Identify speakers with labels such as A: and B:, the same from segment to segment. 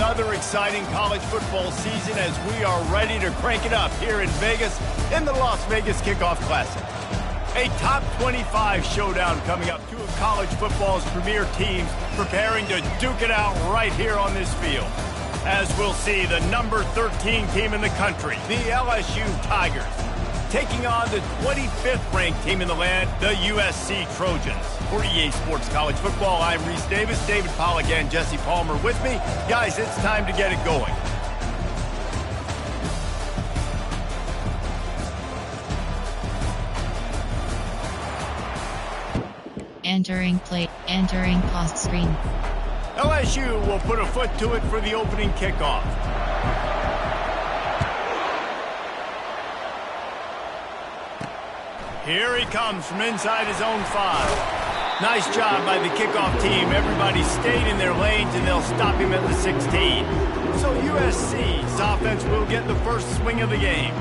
A: another exciting college football season as we are ready to crank it up here in Vegas in the Las Vegas Kickoff Classic. A top 25 showdown coming up. Two of college football's premier teams preparing to duke it out right here on this field. As we'll see, the number 13 team in the country, the LSU Tigers, taking on the 25th ranked team in the land, the USC Trojans. For EA Sports College Football, I'm Reese Davis, David Pollack and Jesse Palmer with me. Guys, it's time to get it going.
B: Entering pause screen.
A: LSU will put a foot to it for the opening kickoff. Here he comes from inside his own 5. Nice job by the kickoff team. Everybody stayed in their lanes, and they'll stop him at the 16. So USC's offense will get the first swing of the game.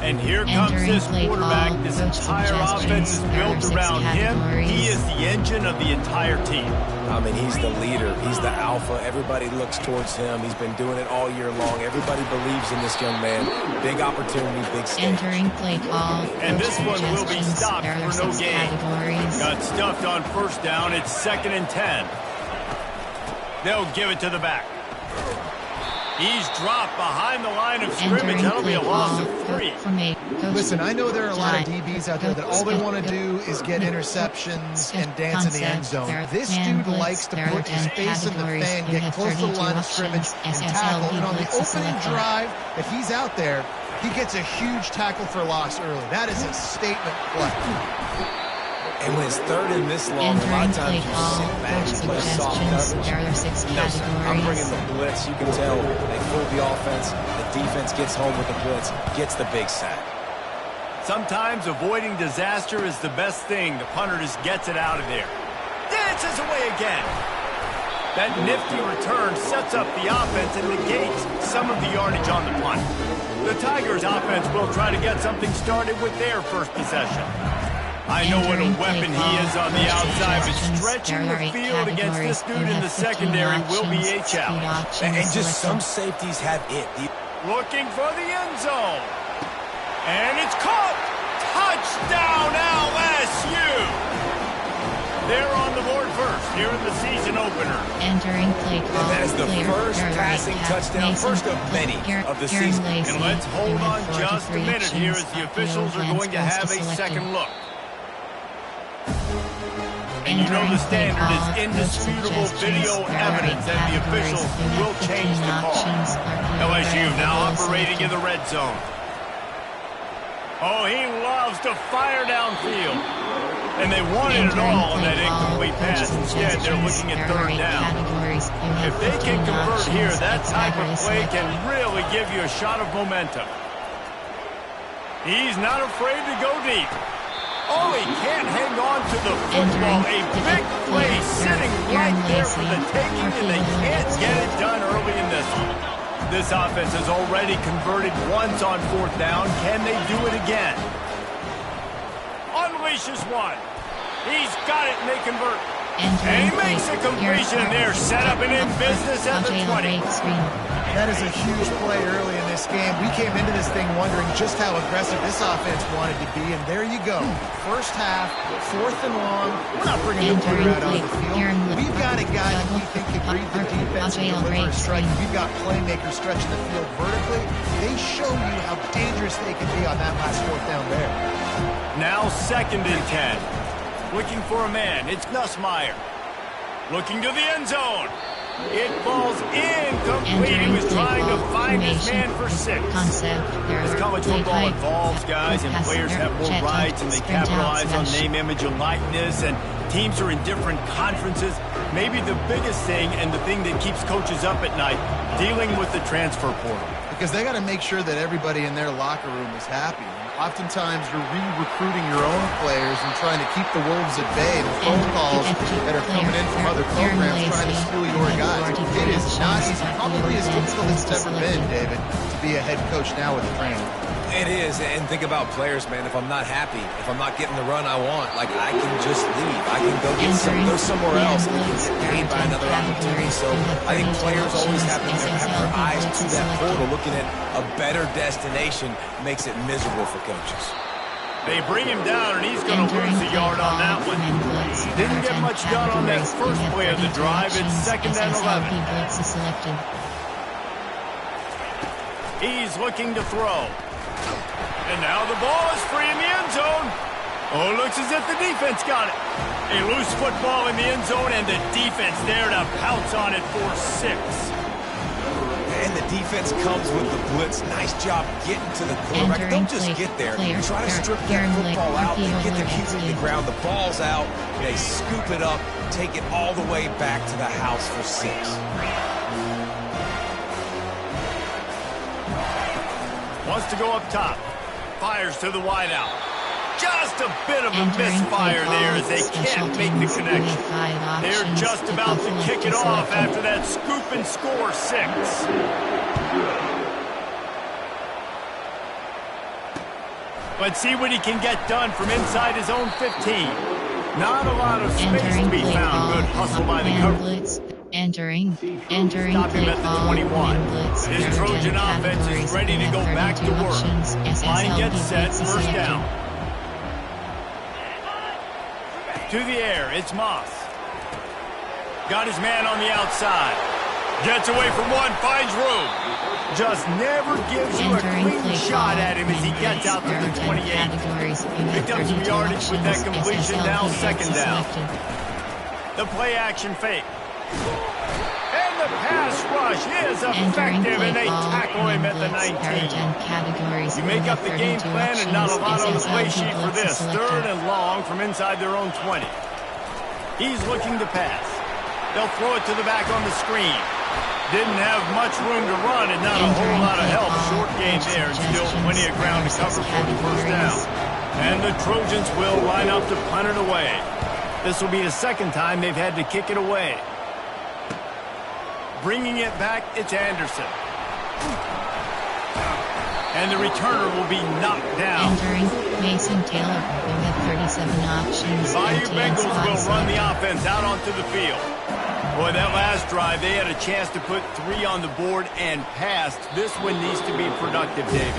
A: And here comes this quarterback. This entire offense is built around him. He is the engine of the entire team.
C: I mean, he's the leader. He's the alpha. Everybody looks towards him. He's been doing it all year long. Everybody believes in this young man. Big opportunity, big stage.
B: Entering play call.
A: And this one will be stopped for no gain. Got stuffed on first down. It's 2nd and 10. They'll give it to the back. He's dropped behind the line of scrimmage. That'll be a loss of 3.
D: Listen, I know there are a lot of DBs out there that all they want to do is get interceptions and dance in the end zone. This dude likes to put his face in the fan, get close to the line of scrimmage, and tackle. And on the opening drive, if he's out there, he gets a huge tackle for loss early. That is a statement play.
C: And when it's 3rd and this long, a lot of times you sit back and play soft coverage. No, sir. I'm bringing the blitz. You can tell they fool the offense. The defense gets home with the blitz, gets the big sack.
A: Sometimes avoiding disaster is the best thing. The punter just gets it out of there. Dances away again. That nifty return sets up the offense and negates some of the yardage on the punt. The Tigers' offense will try to get something started with their first possession. I know what a weapon he is on the outside, but stretching the field against this dude in the secondary will be a challenge.
C: And just some safeties have it.
A: Looking for the end zone. And it's caught. Touchdown, LSU. They're on the board first here in the season opener.
B: Entering play call.
C: That is the first passing touchdown, first of many of the season.
A: And let's hold on just a minute here as the officials are going to have a second look. And you know the standard is indisputable video evidence, and the officials will change the call. LSU now operating in the red zone. Oh, he loves to fire downfield. And they wanted it all on that incomplete pass. Instead, they're looking at 3rd down. If they can convert here, that type of play can really give you a shot of momentum. He's not afraid to go deep. Oh, he can't hang on to the football. A big play sitting right there for the taking, and they can't get it done early in this one. This offense has already converted once on 4th down. Can they do it again? Unleashes one. He's got it, and they convert. And he makes a completion there. Set up and in business at the 20.
D: That is a huge play early in this game. We came into this thing wondering just how aggressive this offense wanted to be, and there you go. First half, 4th and long. We're not bringing the player out on the field. We've got a guy that we think can read the defense and deliver a strike. We've got playmakers stretching the field vertically. They show you how dangerous they can be on that last 4th down there.
A: Now 2nd and 10. Looking for a man. It's Nussmeier. Looking to the end zone. It falls incomplete. He was trying to find his man for 6. As college football evolves, guys, and players have more rights and they capitalize on name, image, and likeness, and teams are in different conferences, maybe the biggest thing and the thing that keeps coaches up at night, dealing with the transfer portal.
D: Because they got to make sure that everybody in their locker room is happy. Oftentimes, you're re-recruiting your own players and trying to keep the wolves at bay. The phone calls that are coming in from other programs trying to steal your guys. It is not easy. Probably as difficult as it's ever been, David, to be a head coach now with a training.
C: It is, and think about players, man. If I'm not happy, if I'm not getting the run I want, like, I can just leave. I can go somewhere else and get paid by another opportunity. So I think players always have their eyes to that portal. Looking at a better destination makes it miserable for coaches.
A: They bring him down, and he's going to lose a yard on that one. Didn't get much done on that first play of the drive. It's 2nd and 11. He's looking to throw. And now the ball is free in the end zone. Oh, looks as if the defense got it. A loose football in the end zone, and the defense there to pounce on it for 6.
C: And the defense comes with the blitz. Nice job getting to the quarterback. Don't just get there. Try to strip that football out and get the QB to the ground. The ball's out. They scoop it up, take it all the way back to the house for 6.
A: Wants to go up top. Fires to the wideout. Just a bit of a misfire there as they can't make the connection. They're just about to kick it off after that scoop and score 6. Let's see what he can get done from inside his own 15. Not a lot of space to be found. Good hustle by the coverage.
B: Entering
A: Stop him at the 21. His Trojan offense is ready to go back to work. Line gets set, first down. To the air, it's Moss. Got his man on the outside. Gets away from one, finds room. Just never gives you a clean shot at him as he gets out to the 28. Picked up some yardage with that completion, now 2nd down. The play action fake. And the pass rush is effective, and they tackle him at the 19. You make up the game plan, and not a lot on the play sheet for this. 3rd and long from inside their own 20. He's looking to pass. They'll throw it to the back on the screen. Didn't have much room to run and not a whole lot of help. Short game there, and still plenty of ground to cover for the first down. And the Trojans will line up to punt it away. This will be the 2nd time they've had to kick it away. Bringing it back, it's Anderson. And the returner will be knocked down.
B: Entering Mason Taylor, who had 37 options.
A: Bayou Bengals will run the offense out onto the field. Boy, that last drive, they had a chance to put 3 on the board and passed. This one needs to be productive, David.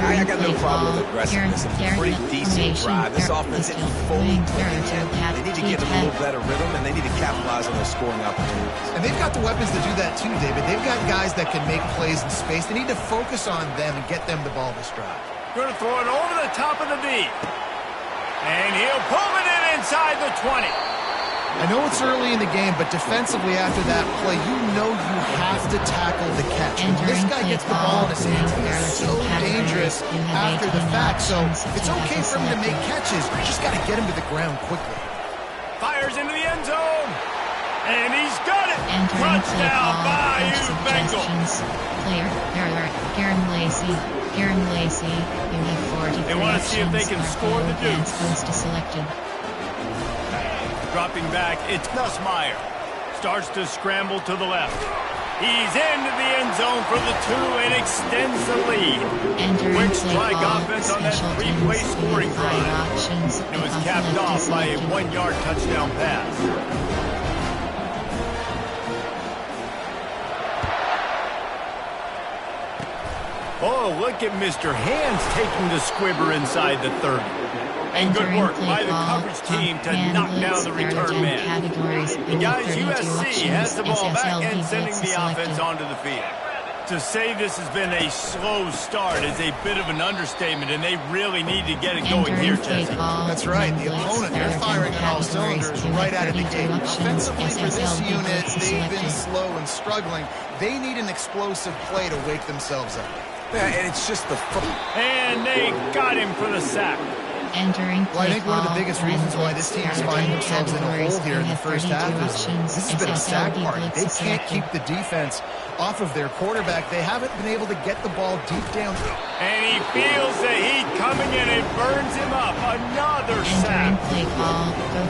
C: I got no problem with aggressiveness. It's a pretty decent drive. This offense isn't fully clean. They need to get a little better rhythm, and they need to capitalize on their scoring opportunities.
D: And they've got the weapons to do that too, David. They've got guys that can make plays in space. They need to focus on them and get them the ball to stride.
A: Going to throw it over the top of the D. And he'll pull it in inside the 20.
D: I know it's early in the game, but defensively after that play, you know you have to tackle the catch. When this guy gets the ball in his hands, he's so dangerous after the fact. So it's okay for him to make catches. You just got to get him to the ground quickly.
A: Fires into the end zone. And he's got it. Touchdown, Bayou Bengals.
B: Player, Garen Lacey, you have 43
A: They want to see if they can score the deuce.
B: Selected.
A: Dropping back, it's Nussmeier. Starts to scramble to the left. He's into the end zone for the 2 and extends the lead. Quick strike offense on that 3-play scoring drive. It was capped off by a 1-yard touchdown pass. Oh, look at Mr. Hands taking the squibber inside the 30. And good work by the coverage team to knock down the return man. And guys, USC has the ball back and sending the offense onto the field. To say this has been a slow start is a bit of an understatement, and they really need to get it going here, Jesse.
D: That's right. The opponent, they're firing on all cylinders right out of the gate. Offensively for this unit, they've been slow and struggling. They need an explosive play to wake themselves up.
C: Yeah, and it's just the...
A: And they got him for the sack.
D: Well, I think one of the biggest reasons why this team is finding themselves in a hole here in the first half is this has been a sack party. They can't keep the defense off of their quarterback. They haven't been able to get the ball deep down.
A: And he feels the heat coming in and burns him up. Another sack.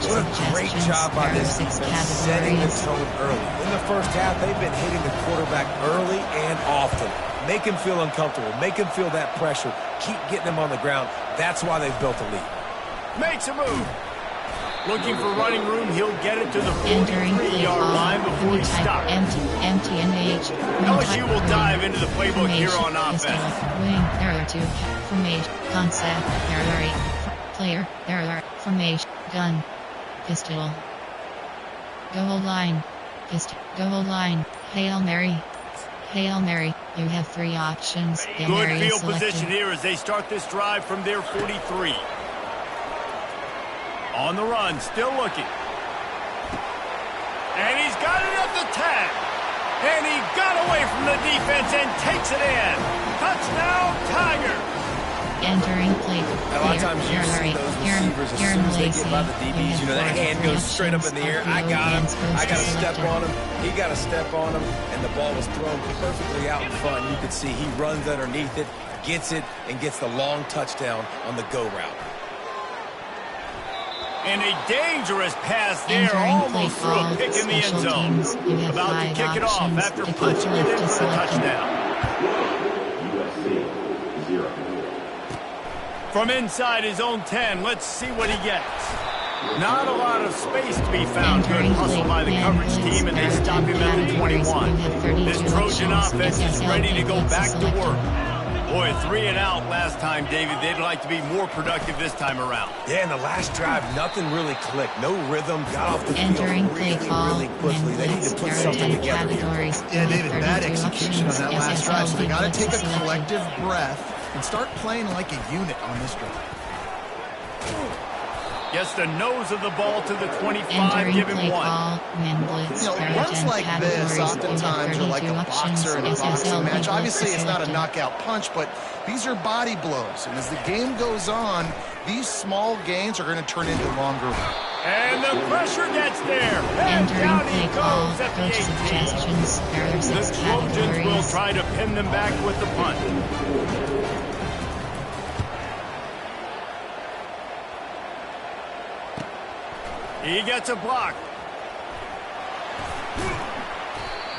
C: What a great job by this defense setting the tone early. In the first half, they've been hitting the quarterback early and often. Make him feel uncomfortable. Make him feel that pressure. Keep getting him on the ground. That's why they've built a lead.
A: Makes a move. Looking for running room. He'll get it to the 43-yard line before he stops.
B: Empty and H.
A: LSU will dive into the playbook here on offense.
B: Wing, error 2, formation, concept, error 8, player, error, formation, gun, pistol. Goal line, goal line, Hail Mary. Hail Mary, you have 3 options.
A: Good field position here as they start this drive from their 43. On the run, still looking. And he's got it at the 10. And he got away from the defense and takes it in. Touchdown, Tiger.
B: Entering play.
C: A lot of times you see those receivers, as soon as they get by the DBs, you know, that hand goes straight up in the air. I got him. I got to step on him. He got to step on him. And the ball was thrown perfectly out in front. You could see he runs underneath it, gets it, and gets the long touchdown on the go route.
A: And a dangerous pass there, almost threw a pick in the end zone. About to kick it off after punching it in for a touchdown. From inside his own 10, let's see what he gets. Not a lot of space to be found. Good hustle by the coverage team, and they stop him at the 21. This Trojan offense is ready to go back to work. Boy, 3 and out last time, David. They'd like to be more productive this time around.
C: Yeah, in the last drive, nothing really clicked. No rhythm. Got off the field really quickly. They need to put something together.
D: Yeah, David, bad execution on that last drive. So they got to take a collective breath and start playing like a unit on this drive.
A: Gets the nose of the ball to the 25, give him 1.
D: Runs like this oftentimes are like a boxer in a boxing match. Obviously, it's not a knockout punch, but these are body blows. And as the game goes on, these small gains are going to turn into longer ones.
A: And the pressure gets there. And down he goes at the 18. The Trojans will try to pin them back with the punt. He gets a block.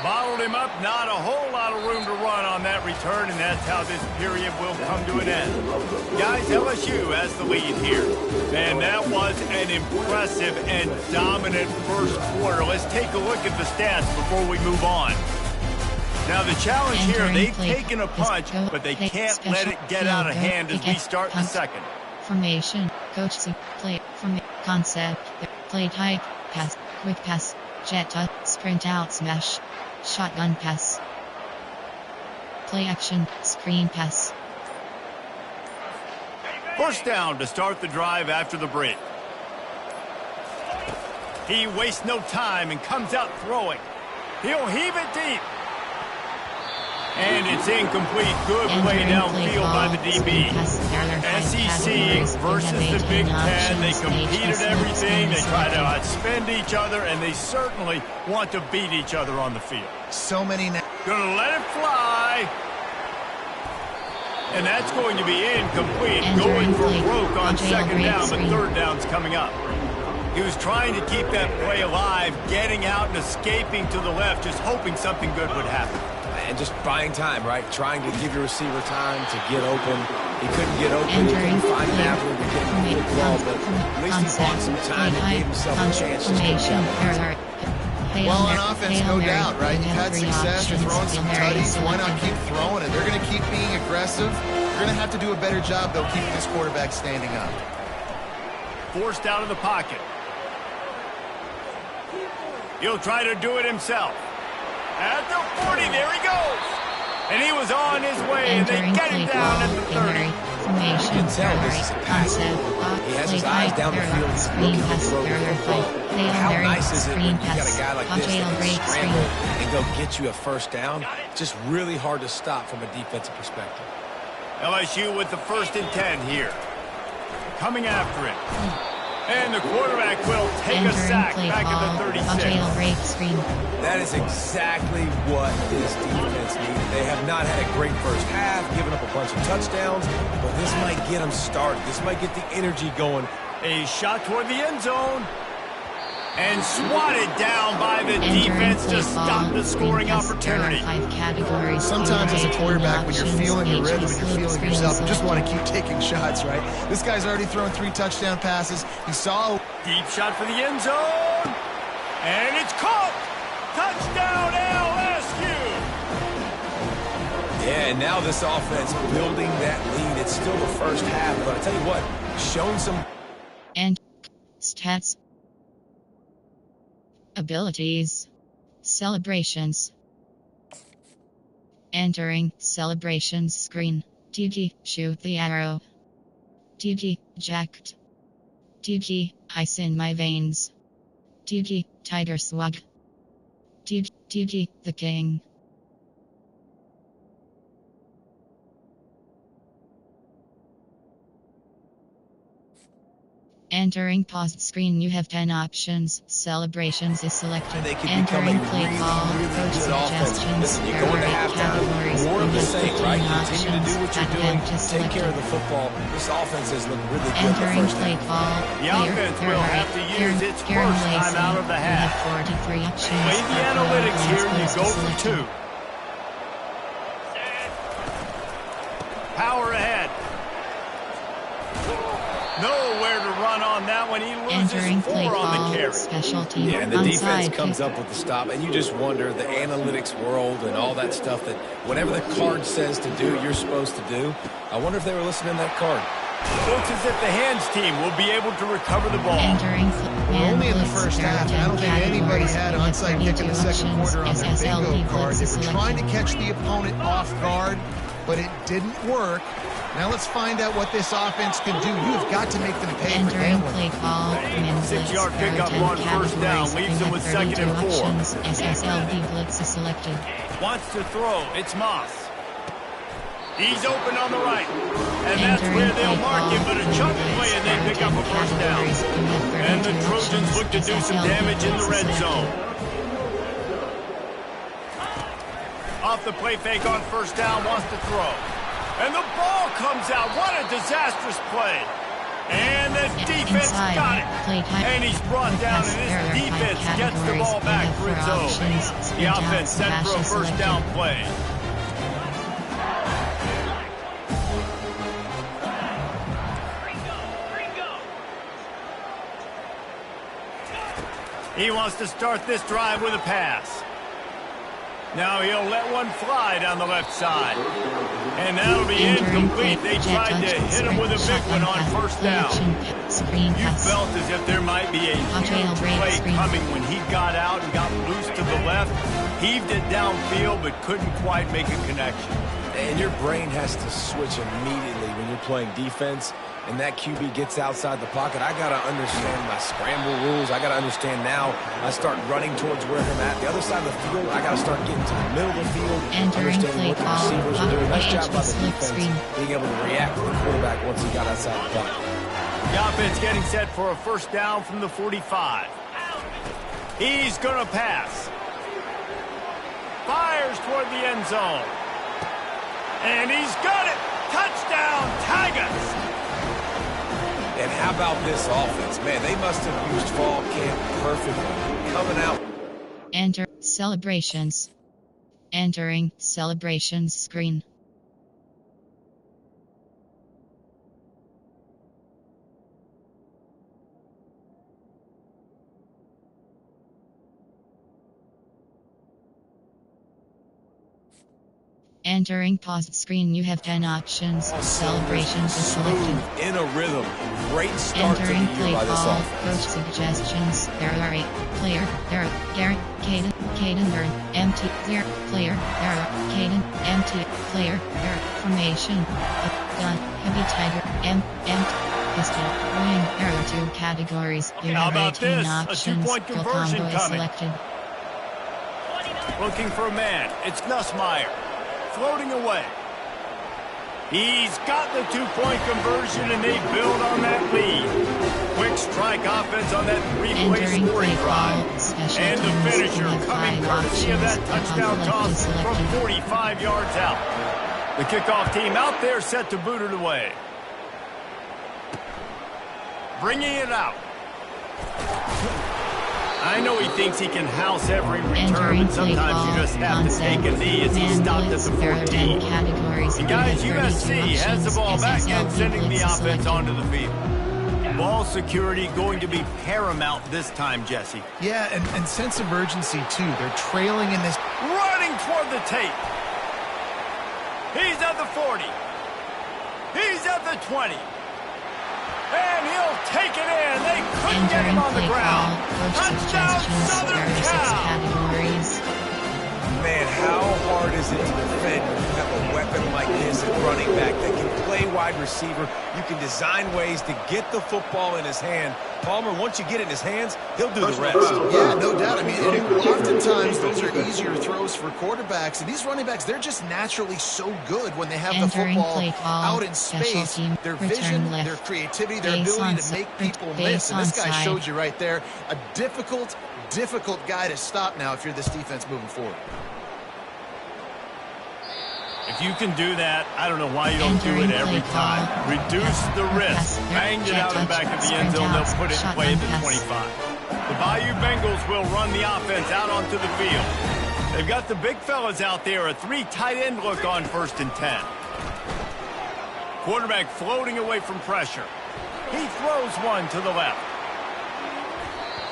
A: Bottled him up. Not a whole lot of room to run on that return, and that's how this period will come to an end. Guys, LSU has the lead here. And that was an impressive and dominant first quarter. Let's take a look at the stats before we move on. Now, the challenge here, they've taken a punch, but they can't let it get out of hand as we start the second.
B: Formation, coaching, play, concept, play type, pass, quick pass, jet, sprint out, smash, shotgun pass, play action, screen pass.
A: First down to start the drive after the break. He wastes no time and comes out throwing. He'll heave it deep. And it's incomplete. Good play downfield by the DB. SEC versus the Big Ten. They competed everything. They try to outspend each other, and they certainly want to beat each other on the field.
D: So many now.
A: Gonna let it fly. And that's going to be incomplete. Going for broke on second down, but third down's coming up. He was trying to keep that play alive, getting out and escaping to the left, just hoping something good would happen.
C: And just buying time, right? Trying to give your receiver time to get open. He couldn't get open. He couldn't find an avenue to get him the ball, but at least he bought some time and gave himself a chance to get
D: well, on offense, no doubt, right? You've had success. You're throwing some tutties. Why not keep throwing it? They're going to keep being aggressive. You're going to have to do a better job, though, keeping this quarterback standing up.
A: Forced out of the pocket. He'll try to do it himself. At the 40, there he goes. And he was on his way, and they get him down at the 30.
C: You can tell this is a pass. He has his eyes down the field. He's looking to throw the football. How nice is it when you got a guy like this that can scramble and go get you a first down? Just really hard to stop from a defensive perspective.
A: LSU with the 1st and 10 here. Coming after it. And the quarterback will take a sack back at the 36.
C: That is exactly what this defense needed. They have not had a great first half, given up a bunch of touchdowns, but this might get them started. This might get the energy going.
A: A shot toward the end zone. And swatted down by the defense to stop the scoring opportunity.
D: Sometimes as a quarterback, when you're feeling your rhythm and you're feeling yourself, you just want to keep taking shots, right? This guy's already thrown 3 touchdown passes. He saw a
A: deep shot for the end zone. And it's caught. Touchdown LSU.
C: Yeah, and now this offense building that lead. It's still the first half, but I tell you what, shown some...
B: And stats. Abilities. Celebrations. Entering celebrations screen. Tiki, shoot the arrow. Tiki, jacked. Tiki, ice in my veins. Tiki, tighter swag. Tiki, the king. Entering paused screen, you have 10 options. Celebrations is selected.
C: They could become a
B: play
C: really,
B: call,
C: really
B: coach
C: good offense.
B: suggestions,
C: Listen, you go into halftime, more of the same, right? Continue to do what you're doing, take care of the football. This offense has looked really good the first
B: play
C: half.
B: call,
A: The offense will have to use its first time out of the half.
B: 43 options.
A: Play the analytics here, you go for 2. Power ahead. Nowhere to run on that one. He loses 4 on the carry.
B: Special team
C: Yeah, and the defense comes up with the stop, and you just wonder, the analytics world and all that stuff, that whatever the card says to do, you're supposed to do. I wonder if they were listening to that card.
A: Looks as if the hands team will be able to recover the ball.
D: only in the first half. I don't think anybody had onside kick in the second quarter on their bingo card. They were trying to catch the opponent off guard, but it didn't work. Now let's find out what this offense can do. You've got to make them pay for gambling.
A: 6-yard pickup on first down. Leaves them with 2nd and 4.
B: SSLB blitz is selected.
A: Wants to throw. It's Moss. He's open on the right. And that's where they'll mark him, but a chunk away and they pick up a first down. And the Trojans look to do some damage in the red zone. Off the play fake on first down, wants to throw. And the ball comes out. What a disastrous play. And the defense got it. And he's brought down, and his defense gets the ball back for its own. The offense set for a first down play. He wants to start this drive with a pass. Now he'll let one fly down the left side. And that'll be incomplete. They tried to hit him with a big one on first down. You felt as if there might be a huge play coming when he got out and got loose to the left. Heaved it downfield but couldn't quite make a connection.
C: And your brain has to switch immediately when you're playing defense and that QB gets outside the pocket. I got to understand my scramble rules. I got to understand now. I start running towards where I'm at. The other side of the field, I got to start getting to the middle of the field, understanding what the receivers are doing. Nice job by the defense being able to react to the quarterback once he got outside the pocket.
A: The offense getting set for a first down from the 45. He's going to pass. Fires toward the end zone. And he's got it. Touchdown, Tigers.
C: And how about this offense? Man, they must have used fall camp perfectly. Coming out.
B: Enter celebrations. Entering celebrations screen. Entering paused screen, you have 10 options. Celebrations is selected.
C: In a rhythm. Great start to the year by this offense.
B: Coach suggestions. There are 8. Player. There are Garrett. Caden. There. Empty. There. Player. There are Caden. Empty. Player. There. Formation. Gun. Heavy tiger. Empty. Pistol. Wing. There are 2 categories. You
A: How
B: have
A: about
B: 18
A: this?
B: options.
A: A 2-point conversion
B: combo is
A: coming.
B: selected.
A: Looking for a man. It's Nussmeier. Floating away. He's got the 2-point conversion, and they build on that lead. Quick strike offense on that 3-play scoring drive. And the finisher coming courtesy of that touchdown toss from 45 yards out. The kickoff team out there set to boot it away. Bringing it out. I know he thinks he can house every return, but sometimes you just have to take a knee as he stopped at the 14. And guys, USC has the ball back and sending the offense onto the field. Ball security going to be paramount this time, Jesse.
D: Yeah, and sense of urgency, too. They're trailing in this.
A: Running toward the tape. He's at the 40. He's at the 20. And he'll take it in. They couldn't get him on the ground. Touchdown, Southern Cal.
C: Man, how hard is it to defend when you have a weapon like this at running back that can play wide receiver? You can design ways to get the football in his hand. Palmer, once you get it in his hands, he'll do the rest.
D: Yeah, no doubt. I mean, oftentimes those are easier throws for quarterbacks. And these running backs, they're just naturally so good when they have the football out in space. Their vision, their creativity, their ability to make people miss. And this guy showed you right there a difficult guy to stop now if you're this defense moving forward.
A: If you can do that, I don't know why you don't do it every time. Reduce the risk. Banged it out in the back of the end zone. They'll put it in play at the 25. The Bayou Bengals will run the offense out onto the field. They've got the big fellas out there. A 3 tight end look on 1st and 10. Quarterback floating away from pressure. He throws one to the left.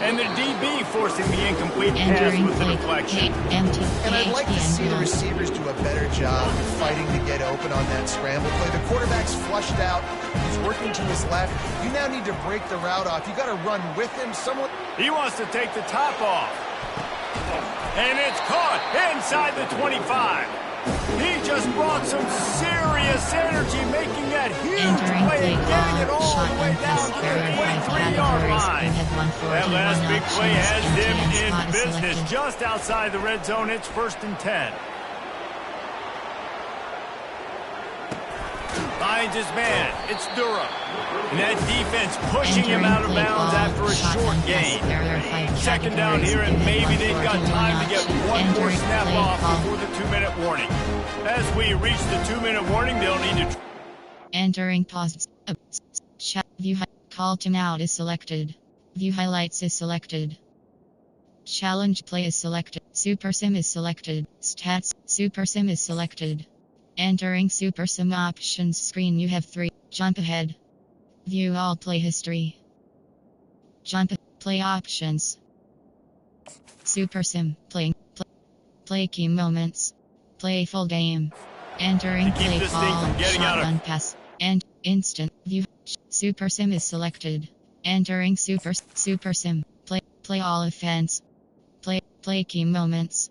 A: And the DB forcing the incomplete pass with the deflection.
D: And I'd like to see the receivers do a better job of fighting to get open on that scramble play. The quarterback's flushed out. He's working to his left. You now need to break the route off. You got to run with him.
A: He wants to take the top off. And it's caught inside the 25. He just brought some serious energy, making that huge play and getting it all the way down to the 23-yard line. That last big play has him in business just outside the red zone. It's 1st and 10. Finds his man. It's Durham. And that defense pushing him out of bounds after a short gain. 2nd down here, and maybe they've got time to get one more snap off before the 2-minute warning. As we reach the 2-minute warning, they'll need to...
B: Entering pause. View call timeout is selected. View highlights is selected. Challenge play is selected. Super Sim is selected. Stats. Super Sim is selected. Entering Super Sim options screen, you have 3. Jump ahead. View all play history. Jump play options. Super Sim playing play key moments. Play full game. Entering play call shotgun pass and instant view. Super Sim is selected. Entering Super Sim play all offense. Play key moments.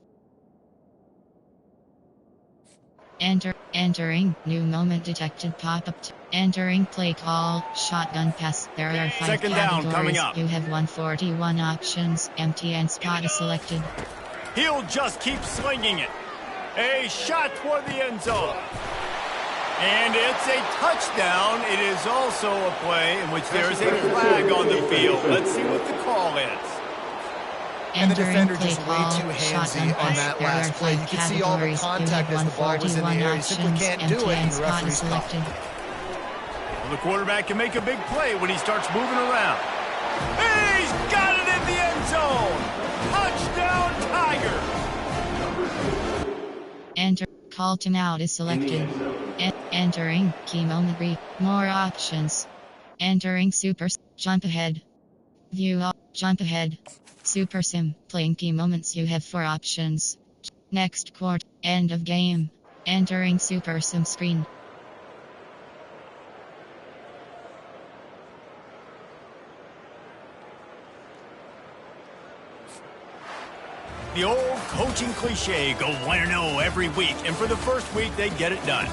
B: Entering new moment detected pop-up. Entering play call shotgun pass. There are 5
A: 2nd
B: categories.
A: down coming up.
B: You have 141 options. Empty and spot is selected.
A: He'll just keep slinging it. A shot toward the end zone. And it's a touchdown. It is also a play in which there is a flag on the field. Let's see what the call is.
D: And the defender just way too handsy on that last play. You can see all the contact as the ball was in the air. He simply can't do it, and the referee's called.
A: Well, the quarterback can make a big play when he starts moving around. He's got it in the end zone. Touchdown, Tiger.
B: Call timeout is selected. Entering key moment read. More options. Entering Super jump ahead. View all jump ahead. Super Sim playing key moments, you have 4 options. Next quarter end of game. Entering Super Sim screen.
A: The old coaching cliche, go 1-0 every week. And for the first week, they get it done.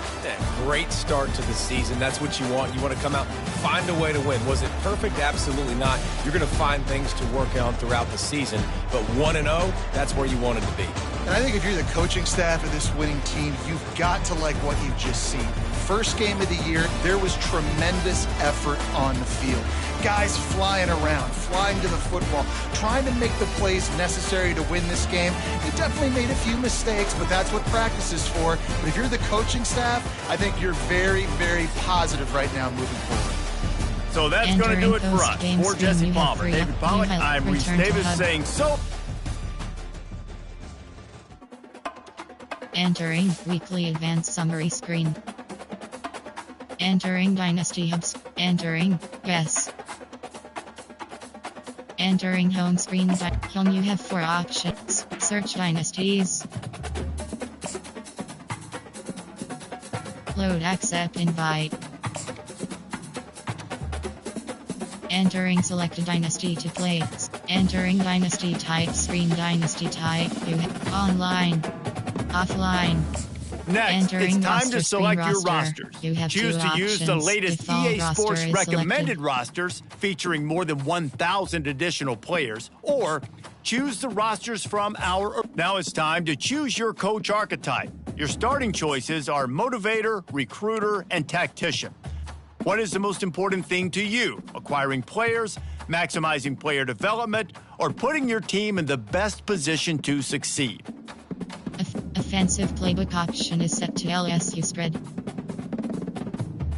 C: Great start to the season. That's what you want. You want to come out, find a way to win. Was it perfect? Absolutely not. You're going to find things to work on throughout the season. But 1-0, that's where you want it to be.
D: And I think if you're the coaching staff of this winning team, you've got to like what you've just seen. First game of the year, there was tremendous effort on the field. Guys flying around, flying to the football, trying to make the plays necessary to win this game. They definitely made a few mistakes, but that's what practice is for. But if you're the coaching staff, I think you're very, very positive right now moving forward.
A: So that's going to do it for us. For Jesse Palmer, David Pollack, I'm Reese Davis saying so.
B: Entering weekly advanced summary screen. Entering Dynasty Hubs. Entering Guess. Entering home screen. Home you have 4 options. Search Dynasties. Load accept invite. Entering selected dynasty to play. Entering dynasty type screen dynasty type. You have online. Offline.
A: Next,
B: Entering
A: it's time to select your
B: roster.
A: rosters.
B: You have
A: Choose
B: 2
A: to use the
B: options.
A: latest
B: Default
A: EA
B: roster
A: Sports
B: is
A: recommended
B: selected.
A: rosters featuring more than 1,000 additional players, or choose the rosters from our... Now it's time to choose your coach archetype. Your starting choices are motivator, recruiter, and tactician. What is the most important thing to you? Acquiring players, maximizing player development, or putting your team in the best position to succeed?
B: Offensive playbook option is set to LSU spread.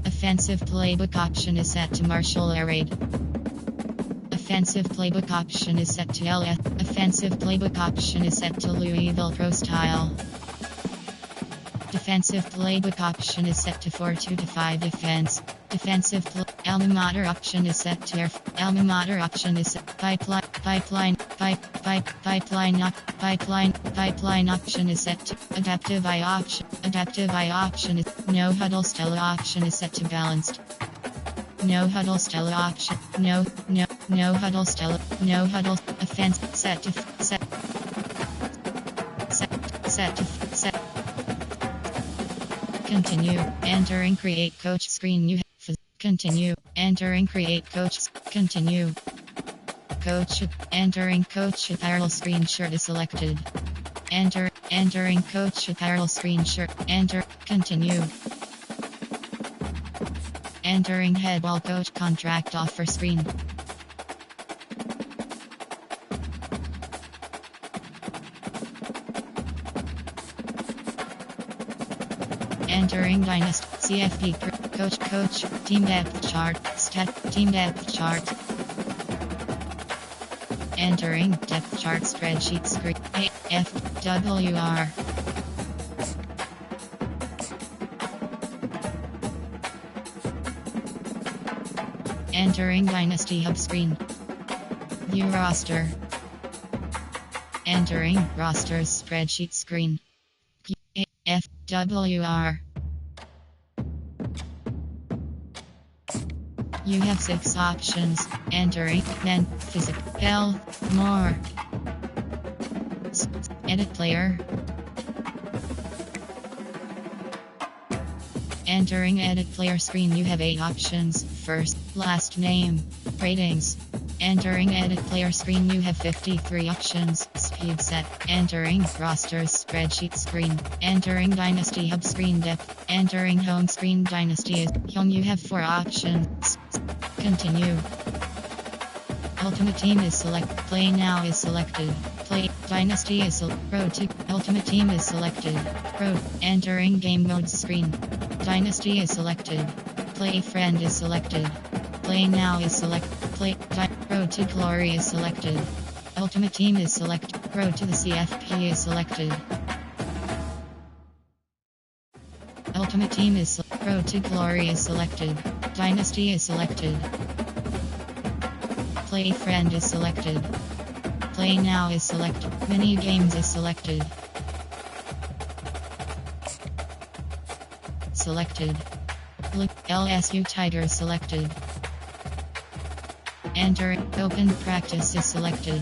B: Offensive playbook option is set to Marshall Air Raid. Offensive playbook option is set to LS. Offensive playbook option is set to Louisville Pro Style. Defensive playbook option is set to 4-2-5 defense. Defensive alma mater option is set to alma mater option is set pipeline option is set to adaptive I option is no huddle Stella option is set to balanced. No huddle Stella option no huddle Stella no huddle offense set to continue entering create coach screen you continue entering create coach continue coach entering coach apparel screen shirt is selected entering coach apparel screen shirt enter continue entering head ball coach contract offer screen entering dynasty CFP coach team depth chart stat team depth chart entering depth chart spreadsheet screen AFWR entering dynasty hub screen view roster entering rosters spreadsheet screen AFWR You have 6 options. Entering, then, physical, health, more. Edit player. Entering edit player screen you have 8 options. First, last name, ratings. Entering edit player screen you have 53 options. Speed set. Entering rosters spreadsheet screen. Entering dynasty hub screen depth. Entering home screen dynasty is home you have 4 options. Continue. Ultimate team is select. Play now is selected. Play dynasty is road to ultimate team is selected. Road entering game mode screen. Dynasty is selected. Play friend is selected. Play now is select. Play road to glory is selected. Ultimate team is select. Road to the CFP is selected. Ultimate team is road to glory is selected. Dynasty is selected. Play friend is selected. Play now is selected. Mini games is selected. Selected. LSU Tigers selected. Enter open practice is selected.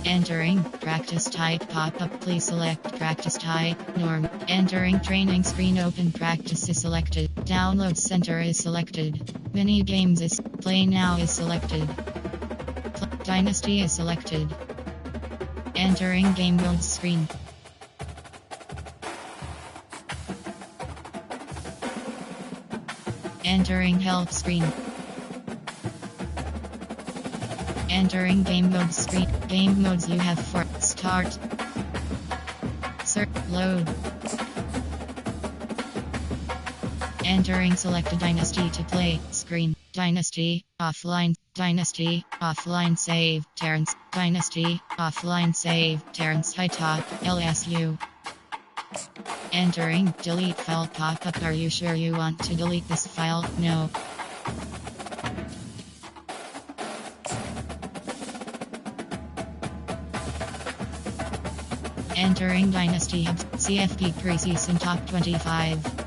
B: Entering practice type pop-up please select practice type norm. Entering training screen open practice is selected. Download center is selected. Mini games is play now is selected. Dynasty is selected. Entering game mode screen. Entering help screen. Entering game mode screen. Game modes you have 4. Start. Search. Load. Entering select a dynasty to play. Screen. Dynasty. Offline. Dynasty. Offline save. Terrence. Dynasty. Offline save. Terrence Hightot. LSU. Entering. Delete file pop-up. Are you sure you want to delete this file? No. Entering Dynasty Hubs. CFP preseason top 25.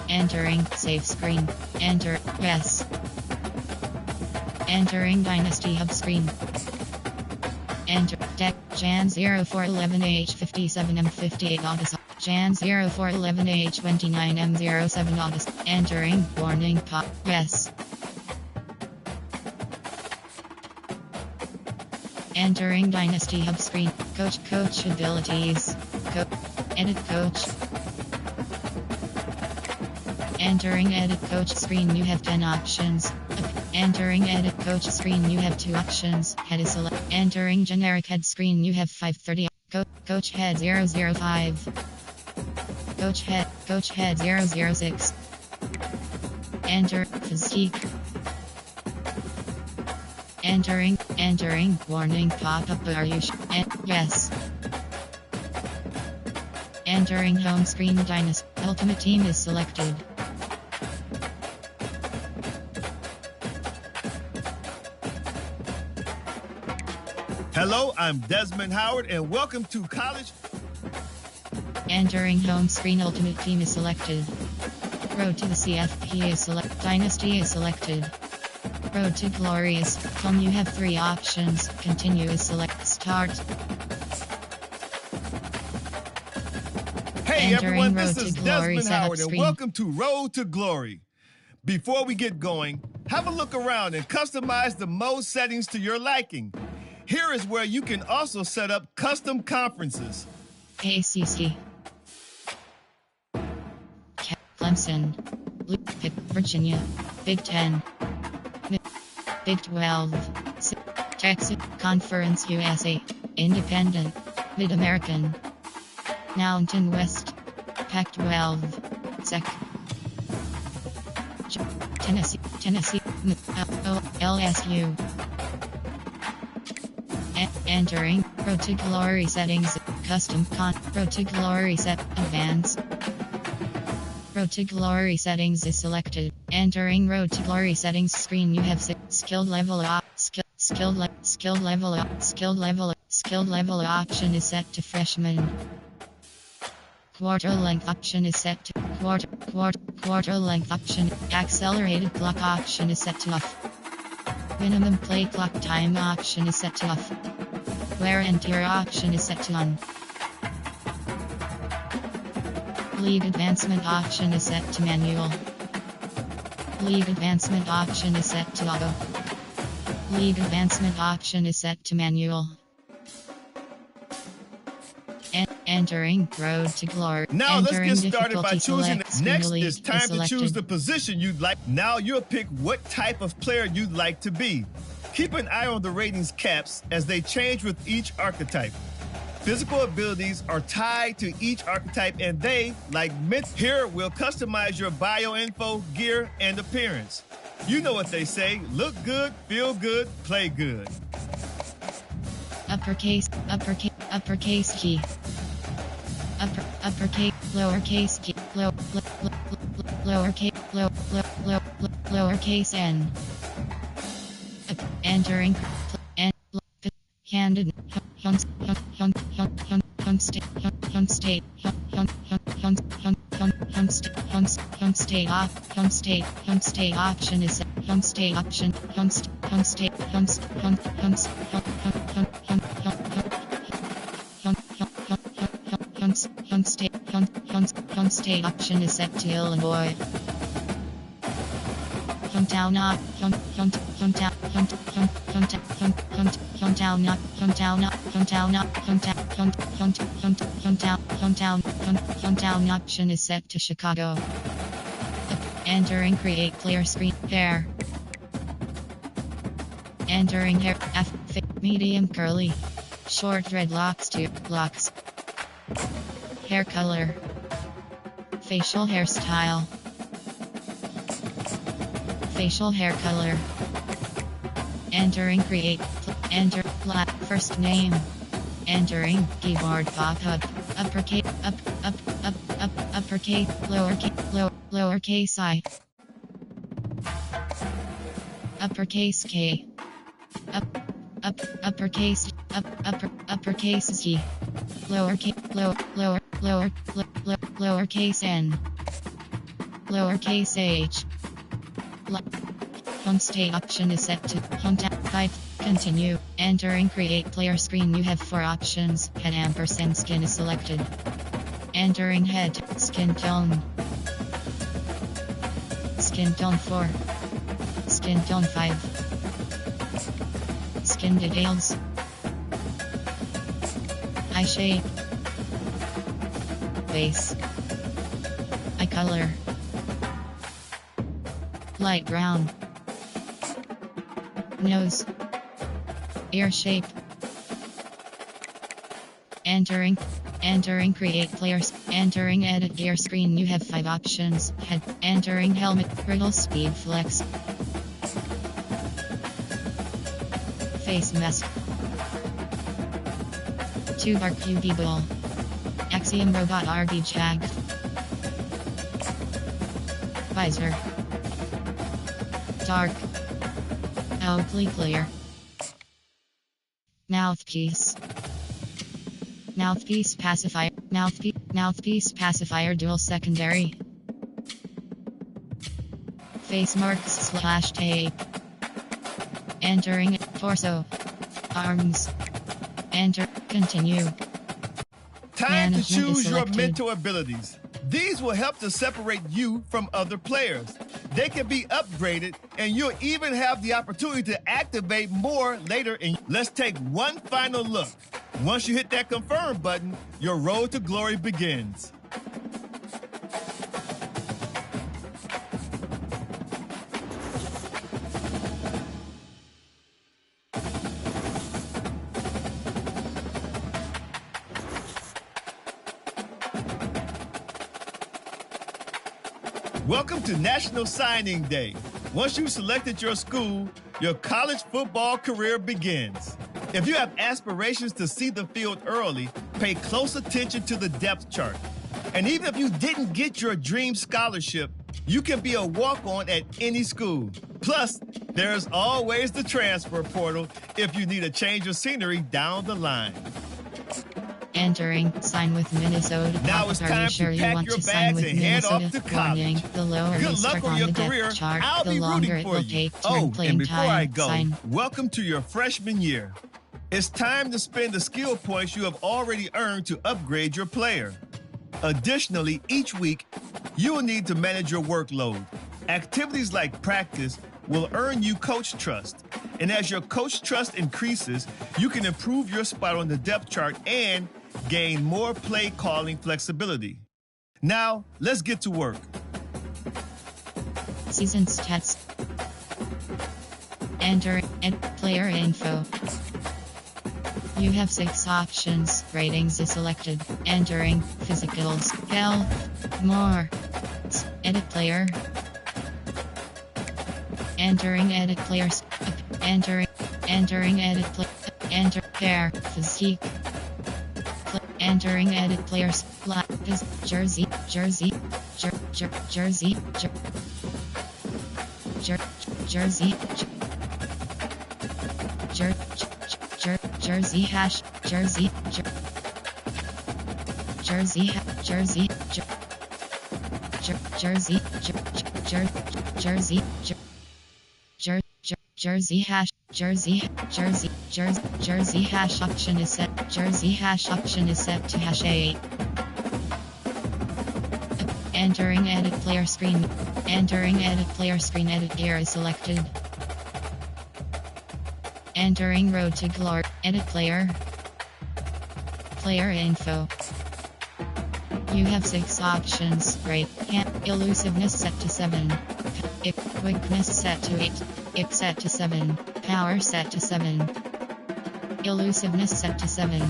B: Entering save screen. Enter. Yes. Entering Dynasty Hub screen. Enter. Deck. Jan 0411H57M58 August. Jan 0411H29M07 August. Entering. Warning pop. Yes. Entering Dynasty Hub screen. Coach abilities. Edit coach. Entering edit coach screen, you have 10 options. Entering edit coach screen, you have 2 options. Head is select. Entering generic head screen, you have 530. Coach head 005. Coach head 006. Enter physique. Entering warning pop-up. Are you yes. Entering home screen. Dynasty Ultimate Team is selected.
A: Hello, I'm Desmond Howard, and welcome to College.
B: Entering home screen. Ultimate Team is selected. Road to the CFP is selected. Dynasty is selected. Road to Glory is home. You have 3 options. Continue is select. Start.
A: Hey
B: Entering
A: everyone, this
B: Road
A: is
B: to Glory
A: Desmond Howard, and
B: screen.
A: welcome to Road to Glory. Before we get going, have a look around and customize the mode settings to your liking. Here is where you can also set up custom conferences.
B: ACC. Clemson. Virginia. Big 10. Big 12. Texas. Conference USA. Independent. Mid-American. Mountain West. Pac-12. SEC. Tennessee. LSU. Entering Road to Glory settings. Custom Road to Glory set. Advanced. Road to Glory settings is selected. Entering Road to Glory settings screen, you have skilled level up. Skilled level option is set to freshman. Quarter length option is set to quarter length option. Accelerated clock option is set to off. Minimum play clock time option is set to off. Wear and tear option is set to on. League advancement option is set to manual. League advancement option is set to auto. League advancement option is set to manual. Entering Road to Glory.
A: Now let's get started by choosing. Next,
B: League
A: it's time to choose the position you'd like. Now you'll pick what type of player you'd like to be. Keep an eye on the ratings caps as they change with each archetype. Physical abilities are tied to each archetype, and they, like Mint, here will customize your bio info, gear, and appearance. You know what they say, look good, feel good, play good.
B: Uppercase key. Uppercase, lowercase key, lowercase n. Entering handed state option is state option state option is set to Illinois. Hometown option is set to Chicago. Entering create player screen pair. Entering hair medium curly. Short dreadlocks to locks. Hair color. Facial hairstyle. Facial hair color. Entering create. Enter first name. Entering keyboard pop-up. Uppercase uppercase lowercase I. Uppercase K. Uppercase uppercase G. Lowercase N. Lowercase H. Home state option is set to home type. Continue. Entering create player screen. You have 4 options. Head ampersand skin is selected. Entering head. Skin tone. Skin tone 4. Skin tone 5. Skin details. Eye shape. Base. Eye color. Light brown. Nose. Ear shape. Entering create players. Entering edit gear screen. You have 5 options. Head. Entering helmet. Griddle speed flex. Face mask. 2-bar QB ball. Axiom robot RD jag. Visor. Dark. Oakley clear. Mouthpiece. Mouthpiece pacifier. Mouthpiece pacifier dual secondary. Face marks / tape. Entering torso. Arms. Enter. Continue.
A: Time to
B: Management
A: choose your
B: selected.
A: mental abilities. These will help to separate you from other players. They can be upgraded, and you'll even have the opportunity to activate more later. Let's take one final look. Once you hit that confirm button, your road to glory begins. Welcome to National Signing Day. Once you've selected your school, your college football career begins. If you have aspirations to see the field early, pay close attention to the depth chart. And even if you didn't get your dream scholarship, you can be a walk-on at any school. Plus, there's always the transfer portal if you need a change of scenery down the line.
B: Entering. Sign with Minnesota.
A: Now it's
B: Are
A: time
B: you
A: to
B: sure you
A: pack
B: want
A: your
B: to sign
A: bags
B: with
A: and head
B: Minnesota?
A: off to college.
B: Warning, the lower
A: Good
B: you
A: luck
B: start
A: on
B: on
A: your
B: the depth
A: career.
B: chart,
A: I'll
B: the
A: be
B: longer
A: rooting
B: it
A: for
B: will
A: you.
B: take to
A: Oh,
B: earn
A: and
B: playing
A: before
B: time.
A: I go,
B: Sign.
A: welcome to your freshman year. It's time to spend the skill points you have already earned to upgrade your player. Additionally, each week, you will need to manage your workload. Activities like practice will earn you coach trust. And as your coach trust increases, you can improve your spot on the depth chart and gain more play calling flexibility. Now, let's get to work.
B: Season stats. Enter player info. You have 6 options. Ratings is selected. Entering physicals, health, more. Edit player. Entering edit players. Entering edit play. Enter hair, physique. Entering edit players. Jersey. Jersey. Jersey. Jersey hash. Jersey. Jersey. Jersey. Jersey. Jersey. Jersey hash. Jersey hash option is set. Jersey hash option is set to hash 8. Entering edit player screen. Entering edit player screen. Edit gear is selected. Entering road to glory. Edit player. Player info. You have 6 options. Rate. Elusiveness set to 7. Quickness set to 8. Ip set to 7. Power set to 7. Elusiveness set to 7.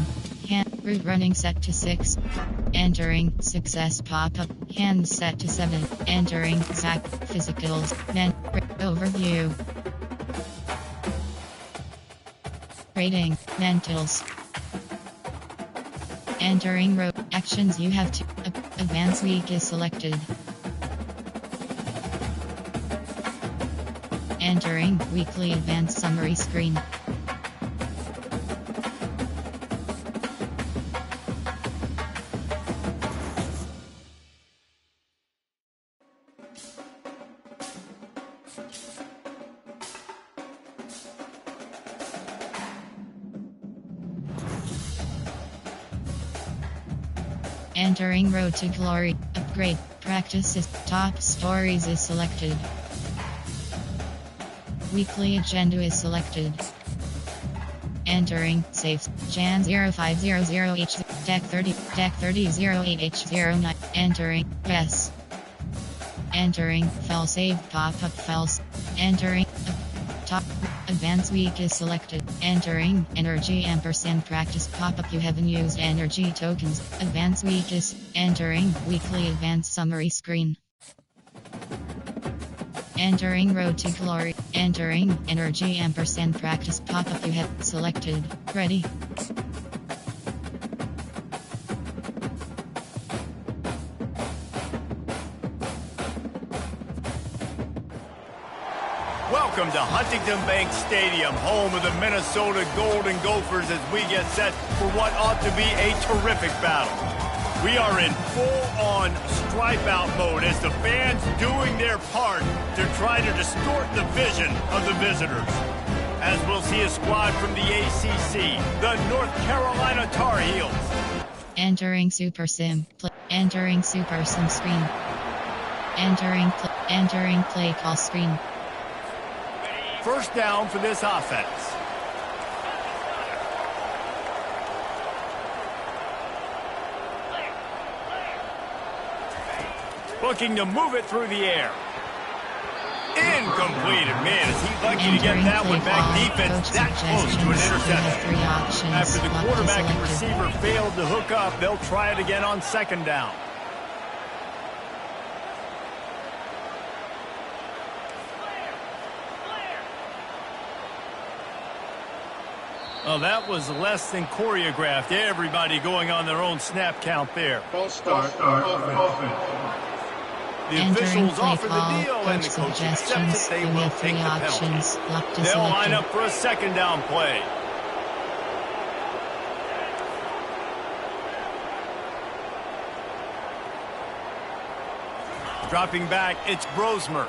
B: Route running set to 6. Entering success pop-up. Hands set to 7. Entering Zach. Physicals. Overview. Rating. Mentals. Entering road. Actions you have to. Advance week is selected. Entering weekly advanced summary screen. Entering Road to Glory. Upgrade. Practices. Top stories is selected. Weekly agenda is selected. Entering safe. Jan 0500H. Deck 30. Deck 3008H09. Entering yes. Entering file save pop-up files. Entering top. Advanced week is selected. Entering energy ampersand practice pop-up. You haven't used energy tokens. Advanced week is entering weekly advanced summary screen. Entering Road to Glory. Entering energy ampersand practice pop-up. You have selected. Ready.
A: Welcome to Huntington Bank Stadium, home of the Minnesota Golden Gophers, as we get set for what ought to be a terrific battle. We are in full-on stripe-out mode as the fans doing their part to try to distort the vision of the visitors. As we'll see a squad from the ACC, the North Carolina Tar Heels.
B: Entering Super Sim. Entering Super Sim screen. Entering play call screen.
A: First down for this offense. Looking to move it through the air. Incomplete. Man, is he lucky to get that one back. Defense that close to an interception. After the quarterback and receiver failed to hook up, they'll try it again on second down. Well, that was less than choreographed. Everybody going on their own snap count there.
E: False start offense.
A: The officials offer the deal, and the coach accepts it. They will take the penalty. They'll line up for a second down play. Dropping back, it's Brosmer.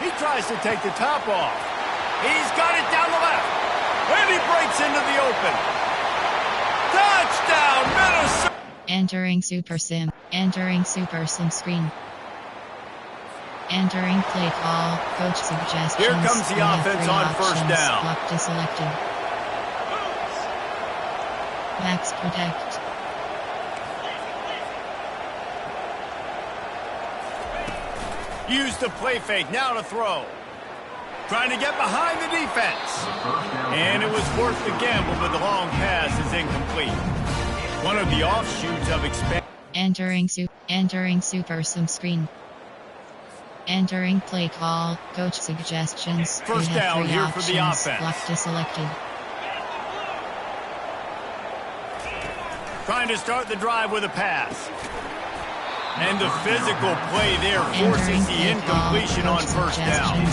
A: He tries to take the top off. He's got it down the left. And he breaks into the open. Touchdown, Minnesota!
B: Entering Super Sim. Entering Super Sim screen. Entering play call. Coach suggestions.
A: Here comes the offense on first down.
B: Lock deselected. Max protect.
A: Use the play fake. Now to throw. Trying to get behind the defense. And it was worth the gamble, but the long pass is incomplete. One of the offshoots of expansion.
B: Entering Super Sim screen. Entering play call. Coach suggestions.
A: First down here for the offense.
B: Lock deselected.
A: Trying to start the drive with a pass. And the physical play there forces the incompletion on first down.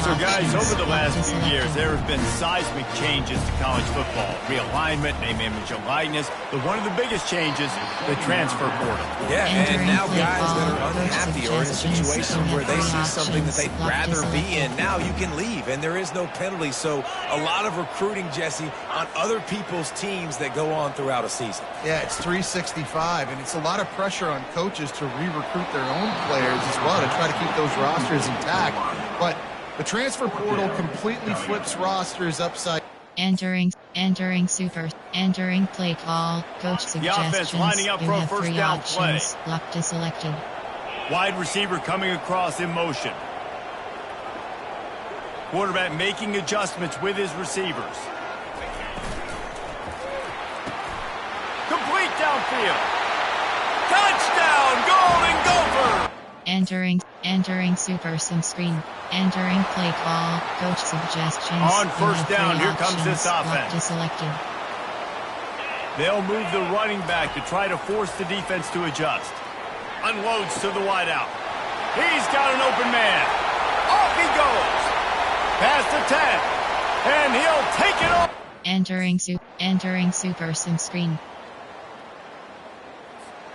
A: So guys, over the last few years, there have been seismic changes to college football. Realignment, name, image, and likeness. But one of the biggest changes, the transfer portal.
C: Yeah, and now guys that are unhappy or in a situation where they see something that they'd rather be in, now you can leave, and there is no penalty. So a lot of recruiting, Jesse, on other people's teams that go on throughout a season.
D: Yeah, it's 365, and it's a lot of pressure on coaches to re-recruit their own players as well to try to keep those rosters intact. But the transfer portal completely flips rosters upside.
B: Entering play call. Coach suggestions.
A: The offense lining up for a first down play.
B: Lock deselected.
A: Wide receiver coming across in motion. Quarterback making adjustments with his receivers. field. Touchdown, Golden Gopher!
B: Entering Super Sim screen. Entering play call. Coach suggestions.
A: On first down, here comes this offense.
B: Selected.
A: They'll move the running back to try to force the defense to adjust. Unloads to the wideout. He's got an open man. Off he goes. Past the 10. And he'll take it off.
B: Entering Super Sim screen.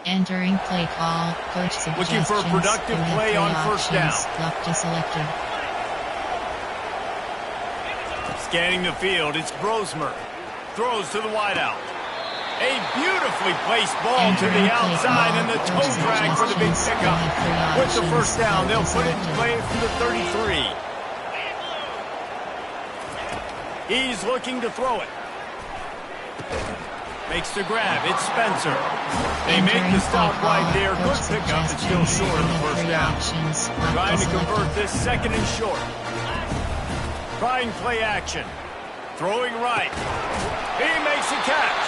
B: Entering play call. Coach suggestions.
A: Looking for a productive play on first down.
B: Lock selected.
A: Scanning the field, it's Brosmer. Throws to the wideout. A beautifully placed ball to the outside and the toe drag for the big pickup. With the first down, they'll put it in play from the 33. He's looking to throw it. Makes the grab. It's Spencer. They make the stop right there. Good pickup. It's still short of the first down. Trying to convert this second and short. Trying play action. Throwing right. He makes a catch.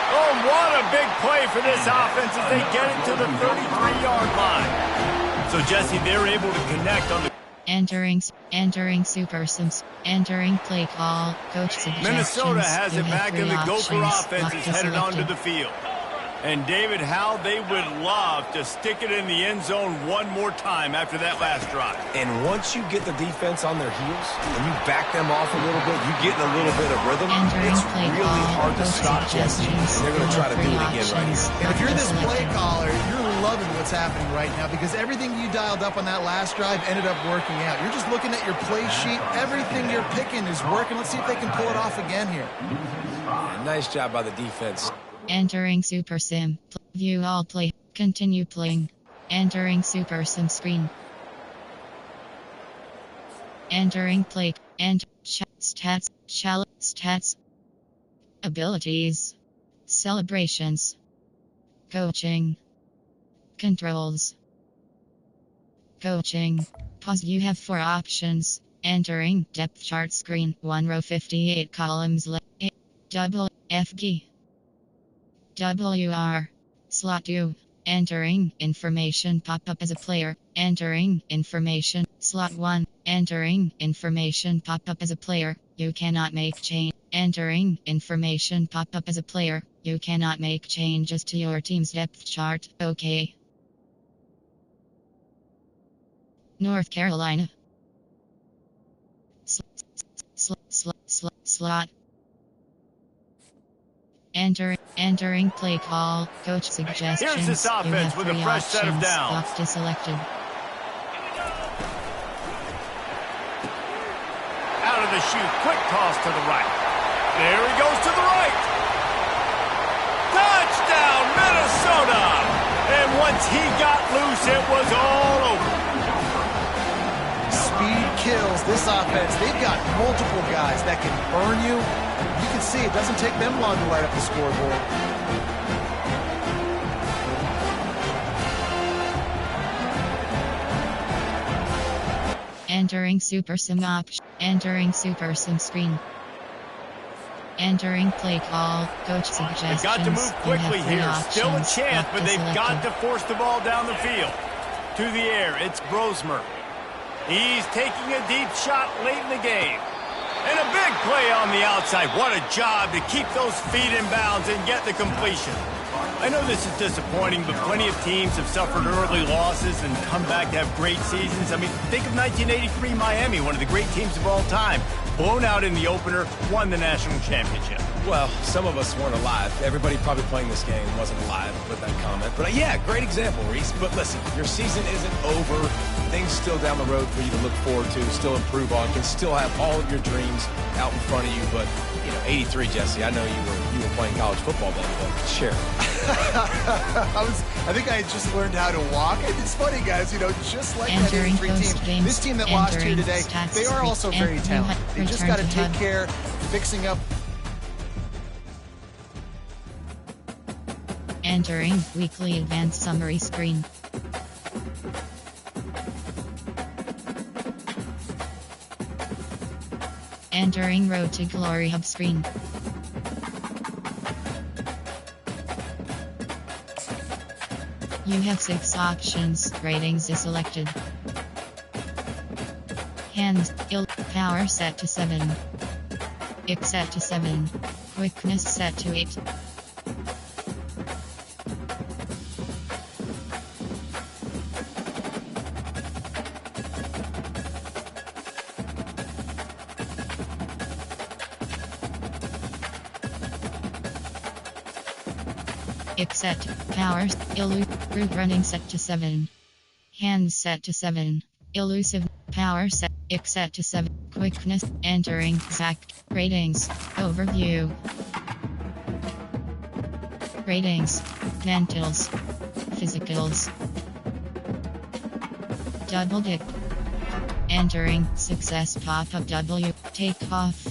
A: Oh, what a big play for this offense as they get it to the 33-yard line. So, Jesse, they're able to connect on the...
B: Entering Super Sims. Entering play call. Coach suggestions.
A: Minnesota has it back, and the Gopher offense is headed
B: selected.
A: onto the field. And David, how they would love to stick it in the end zone one more time after that last drive.
C: And once you get the defense on their heels and you back them off a little bit, you get in a little bit of rhythm, it's really hard to stop Jesse. They're going to try to do it again right here.
D: And if you're this play caller, you're loving what's happening right now because everything you dialed up on that last drive ended up working out. You're just looking at your play sheet. Everything you're picking is working. Let's see if they can pull it off again here.
C: Yeah, nice job by the defense.
B: Entering Super Sim. View all play. Continue playing. Entering Super Sim screen. Entering play. Stats. Stats. Abilities. Celebrations. Coaching. Controls. Coaching. Pause. You have 4 options. Entering depth chart screen. 1 row 58 columns. Double FG. WR. Slot 2. Entering information pop-up as a player. Entering information. Slot 1. Entering information pop-up as a player. You cannot make change. Entering information pop-up as a player. You cannot make changes to your team's depth chart. Okay. North Carolina. Slot. Entering play call. Coach suggestions.
A: Here's this offense with a fresh set of downs.
B: Locked is selected.
A: Out of the chute. Quick toss to the right. There he goes to the right. Touchdown, Minnesota! And once he got loose, it was all over.
D: Speed kills this offense. They've got multiple guys that can burn you. You can see it doesn't take them long to light up the scoreboard.
B: Entering Super Sim option. Entering Super Sim screen. Entering play call. Coach suggestions.
A: They've got to move quickly here. Still a chance, but they've got to force the ball down the field. To the air, it's Brosmer. He's taking a deep shot late in the game. And a big play on the outside. What a job to keep those feet in bounds and get the completion. I know this is disappointing, but plenty of teams have suffered early losses and come back to have great seasons. I mean, think of 1983 Miami, one of the great teams of all time. Blown out in the opener, won the national championship.
C: Well, some of us weren't alive. Everybody probably playing this game wasn't alive with that comment. But yeah, great example, Reese. But listen, your season isn't over. Things still down the road for you to look forward to, still improve on, can still have all of your dreams out in front of you. But, you know, 83, Jesse, I know you were playing college football then, but sure.
D: I think I had just learned how to walk. And it's funny, guys, you know, just like that 83 team, this team that lost here today, they are also very talented. They just got to take care of fixing up.
B: Entering weekly advanced summary screen. Entering Road to Glory hub screen. You have 6 options. Ratings is selected. Hands, power set to 7. X set to 7. Quickness set to 8. X set, power, route running set to 7. Hands set to 7. Elusive, power set, X set to 7. Quickness, entering, exact, ratings, overview. Ratings, mentals, physicals. Double dip. Entering, success pop-up W, take off.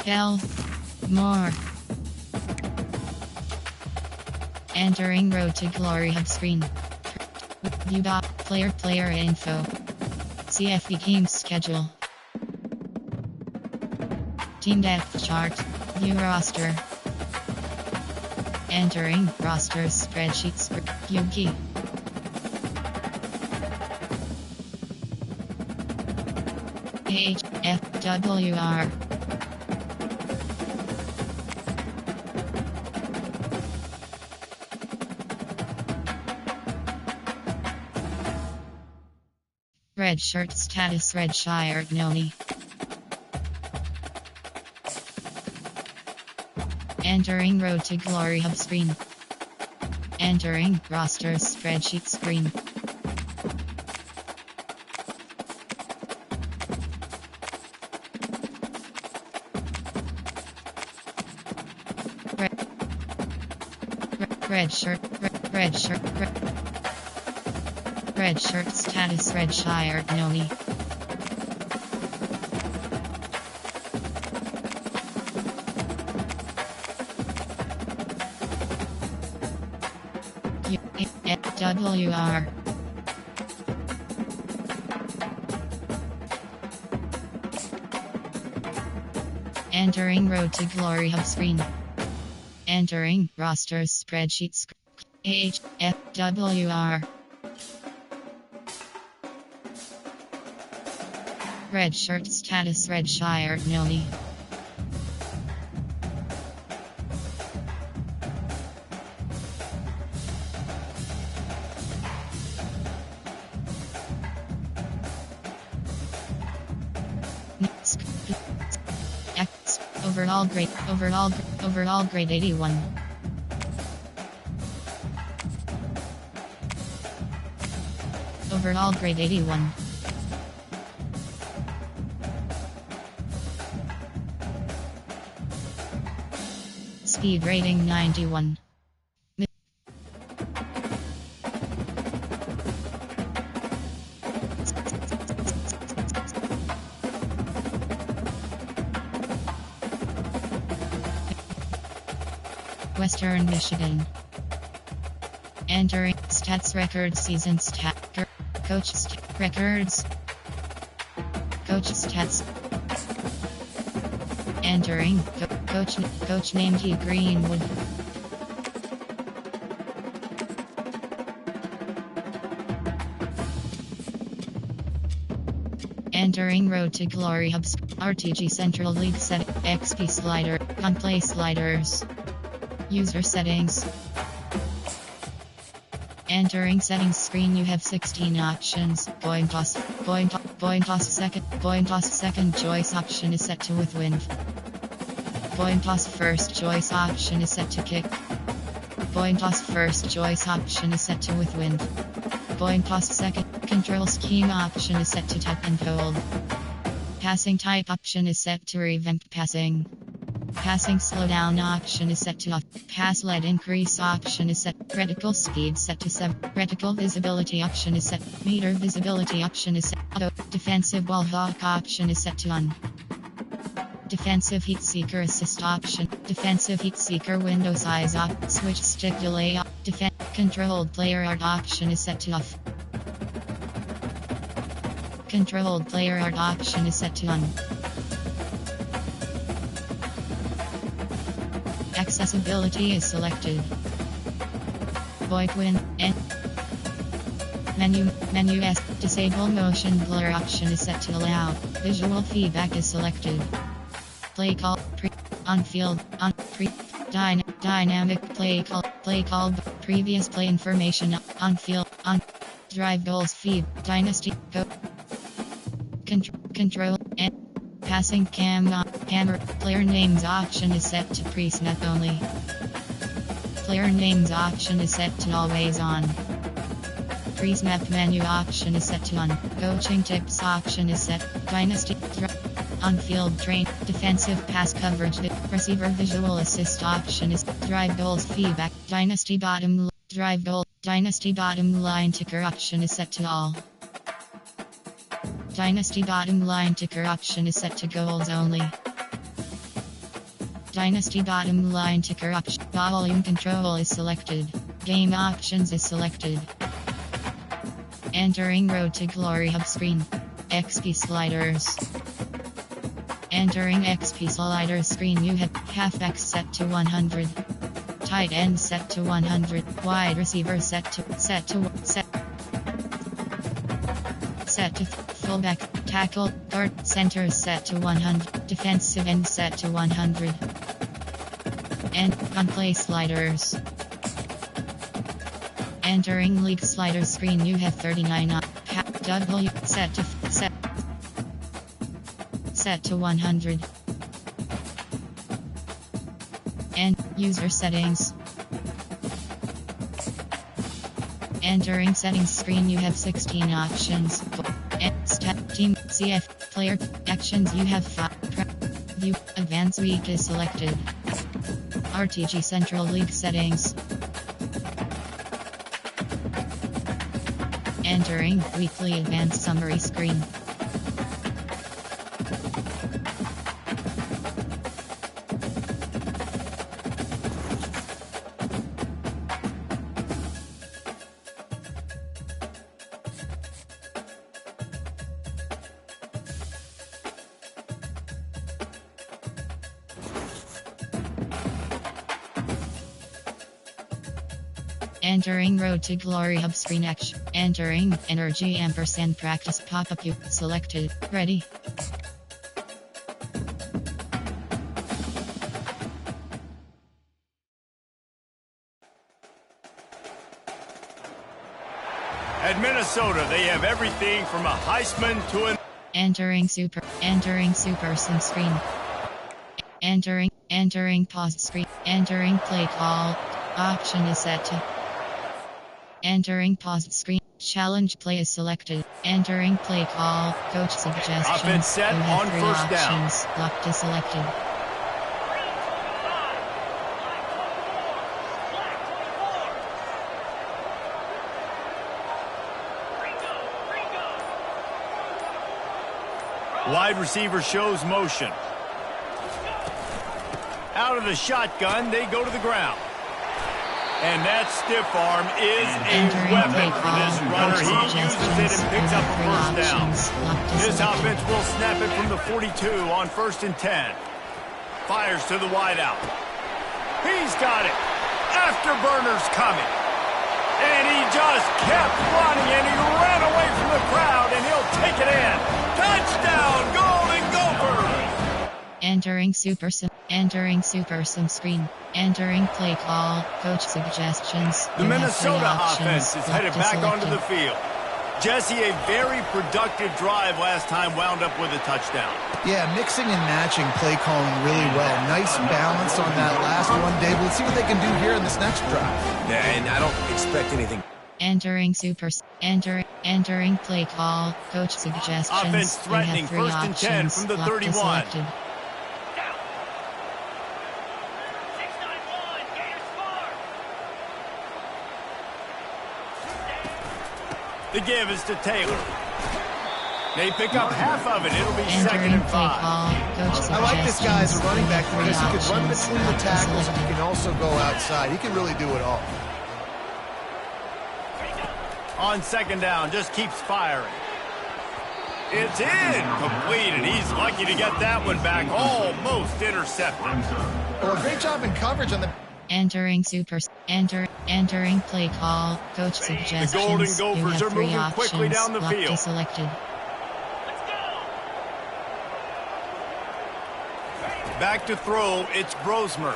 B: Health, more. Entering Road to Glory hub screen. View player info. CFE game schedule. Team depth chart. View roster. Entering roster spreadsheet. View key. HFWR. Red shirt status red shirt Noni. Entering Road to Glory hub screen. Entering roster spreadsheet screen. Red shirt status red shirt Noni. WR. Entering Road to Glory hub screen. Entering roster spreadsheet HFWR. Red shirt status red shirt Noni. Overall grade 81. Overall grade 81. Speed rating 91. Western Michigan. Entering stats record season coach records. Coach stats. Entering coach named Hugh Greenwood. Entering Road to Glory hubs. RTG Central League set XP slider. Gunplay sliders. User settings. Entering settings screen, you have 16 options. Coin toss second choice option is set to with wind. Coin toss first choice option is set to kick. Coin toss first choice option is set to with wind. Coin toss second control scheme option is set to tap and hold. Passing type option is set to revamp passing. Passing slowdown option is set to off. Pass lead increase option is set. Reticle speed set to 7. Reticle visibility option is set. Meter visibility option is set. Auto. Defensive wall hawk option is set to on. Defensive heat seeker assist option. Defensive heat seeker window size op. Switch stick delay op. Controlled player art option is set to off. Controlled player art option is set to on. Accessibility is selected. Void win. And menu S. Disable motion blur option is set to allow. Visual feedback is selected. Play call. On field. On pre. Dynamic play call. Play call. Previous play information. On field. On. Drive goals feed. Dynasty. Go. Control. And. Passing camera. Player names option is set to pre-snap only. Player names option is set to always on. Pre-snap menu option is set to on. Coaching tips option is set. Dynasty. On-field train. Defensive pass coverage. Receiver visual assist option is drive goals feedback. Dynasty bottom drive goal. Dynasty bottom line ticker option is set to all. Dynasty bottom line ticker option is set to goals only. Dynasty bottom line ticker option. Volume control is selected. Game options is selected. Entering Road to Glory hub screen. XP sliders. Entering XP sliders screen, you have halfback set to 100. Tight end set to 100. Wide receiver set to fullback. Tackle guard center set to 100. Defensive end set to 100. And on play sliders. Entering league sliders screen, you have 39 on. W set to 100. And user settings. Entering settings screen, you have 16 options. Step team CF player actions, you have 5. View advanced week is selected. RTG Central League settings. Entering weekly advanced summary screen. Entering Road to Glory hub screen action. Entering Energy ampersand practice pop-up you selected. Ready.
A: At Minnesota, they have everything from a Heisman to an...
B: Entering super sim screen. Entering pause screen. Entering play call. Option is set to. Entering paused screen. Challenge play is selected. Entering play call. Coach suggestions.
A: Offense set
B: you have
A: on
B: 3
A: first down.
B: options. Locked is selected.
A: Wide receiver shows motion. Out of the shotgun, they go to the ground. And that stiff arm is a weapon for this runner. He uses it and picks up a first down. This offense will snap it from the 42 on 1st and 10. Fires to the wideout. He's got it. Afterburner's coming. And he just kept running, and he ran away from the crowd, and he'll take it in. Touchdown, Golden Gophers!
B: Entering super sim screen. Entering play call. Coach suggestions.
A: The Minnesota offense is headed back onto the field. Jesse, a very productive drive last time wound up with a touchdown.
D: Yeah, mixing and matching play calling really well. Nice balance on that last one, Dave. Let's see what they can do here in this next drive.
C: Yeah, and I don't expect anything.
B: Entering play call. Coach suggestions.
A: Offense threatening 1st and 10 from the 31. The give is to Taylor. They pick up half of it. It'll be 2nd and 5.
D: I like this guy as a running back because he can run between the tackles and he can also go outside. He can really do it all.
A: On 2nd down, just keeps firing. It's incomplete, and he's lucky to get that one back. Almost intercepted.
D: Well, a great job in coverage on the...
B: Entering entering play call. Coach suggestions.
A: The Golden Gophers are moving
B: options.
A: quickly down the field.
B: Selected.
A: Back to throw, it's Brosmer.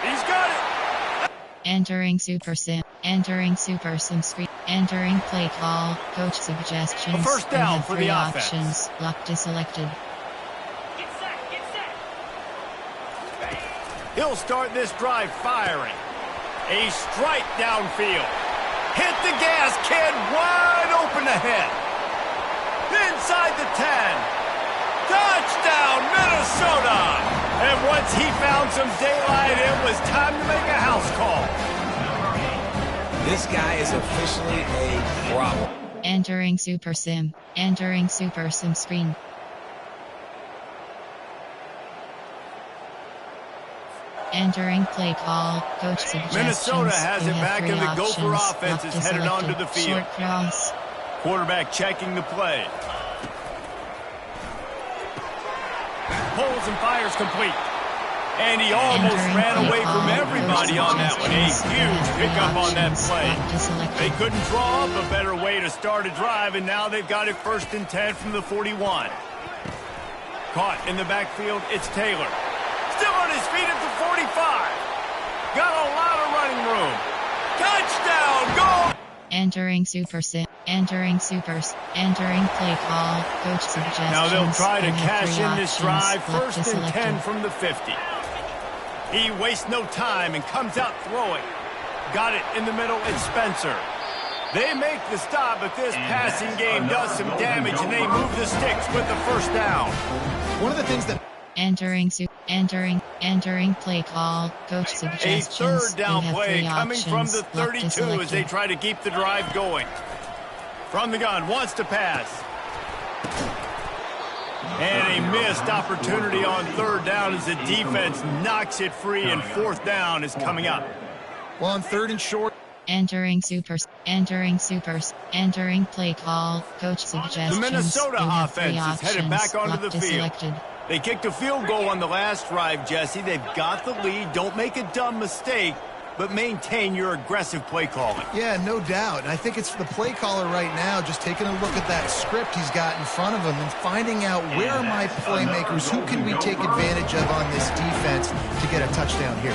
A: He's got it.
B: Entering super sim screen. Entering play call. Coach suggestions.
A: A first down for the offense.
B: Options. Locked to selected.
A: He'll start this drive firing. A strike downfield. Hit the gas, kid. Wide open ahead. Inside the 10. Touchdown, Minnesota! And once he found some daylight, it was time to make a house call.
C: This guy is officially a problem.
B: Entering super sim screen. Entering play call. Coach suggestions.
A: Minnesota has it back, and the Gopher offense is headed onto the field.
B: Short cross.
A: Quarterback checking the play. Pulls and fires complete. And he almost ran away from everybody on that one. A huge pickup on that play. They couldn't draw up a better way to start a drive, and now they've got it 1st and 10 from the 41. Caught in the backfield, it's Taylor. Still on his feet at the 45. Got a lot of running room. Touchdown, goal!
B: Entering play call. Coach suggestions.
A: Now they'll try to cash in this drive. 1st and 10 from the 50. He wastes no time and comes out throwing. Got it in the middle, it's Spencer. They make the stop, but this passing game does some damage, and they move the sticks with the 1st down.
D: One of the things that
B: Entering play call. Coach suggestions.
A: A 3rd down play coming from the 32 as they try to keep the drive going. From the gun, wants to pass. And a missed opportunity on 3rd down as the defense knocks it free, and 4th down is coming up.
D: well, on 3rd and short.
B: Entering play call. Coach suggestions.
A: The Minnesota offense is headed back onto the field.
B: Selected.
A: They kicked a field goal on the last drive, Jesse. They've got the lead. Don't make a dumb mistake, but maintain your aggressive play calling.
D: Yeah, no doubt. And I think it's the play caller right now just taking a look at that script he's got in front of him and finding out where are my playmakers, who can we take advantage of on this defense to get a touchdown here.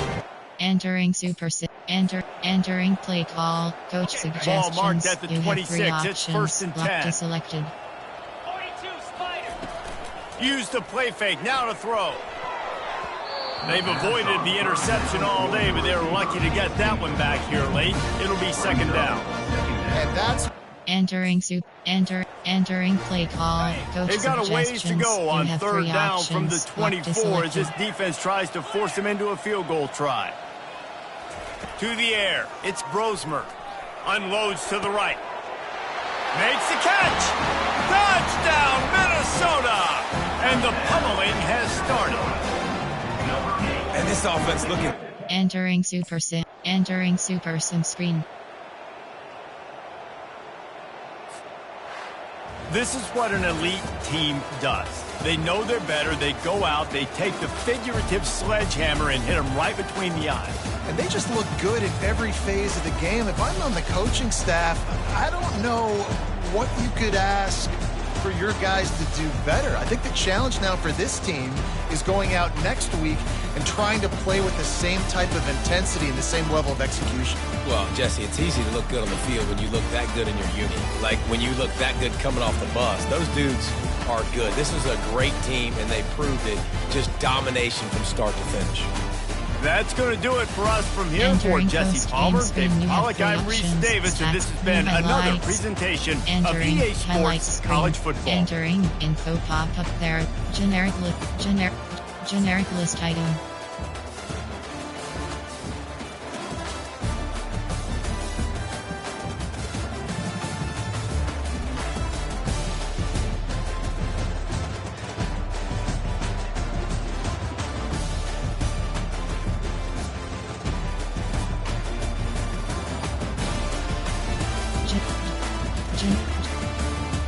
B: Entering play call. Coach suggestions.
A: Ball marked at the 26. It's 1st and 10.
B: Selected.
A: Use the play fake. Now to throw. They've avoided the interception all day, but they're lucky to get that one back here late. It'll be 2nd down.
D: And that's
B: Entering play call. Coach
A: They've got a ways to go on 3rd down from the 24 as this defense tries to force them into a field goal try. To the air, it's Brosmer. Unloads to the right. Makes the catch. Touchdown, Minnesota! And the pummeling has started.
C: And this offense looking.
B: Entering super sim screen.
A: This is what an elite team does. They know they're better. They go out. They take the figurative sledgehammer and hit them right between the eyes.
D: And they just look good in every phase of the game. If I'm on the coaching staff, I don't know what you could ask for your guys to do better. I think the challenge now for this team is going out next week and trying to play with the same type of intensity and the same level of execution.
C: Well, Jesse, it's easy to look good on the field when you look that good in your unit. Like when you look that good coming off the bus. Those dudes are good. This is a great team, and they proved it. Just domination from start to finish.
A: That's going to do it for us from here. For Jesse Palmer, Dave Pollock, I'm Reese Davis, and this has been another presentation of EA Sports College Football.
B: Entering info pop-up there. Generic list item.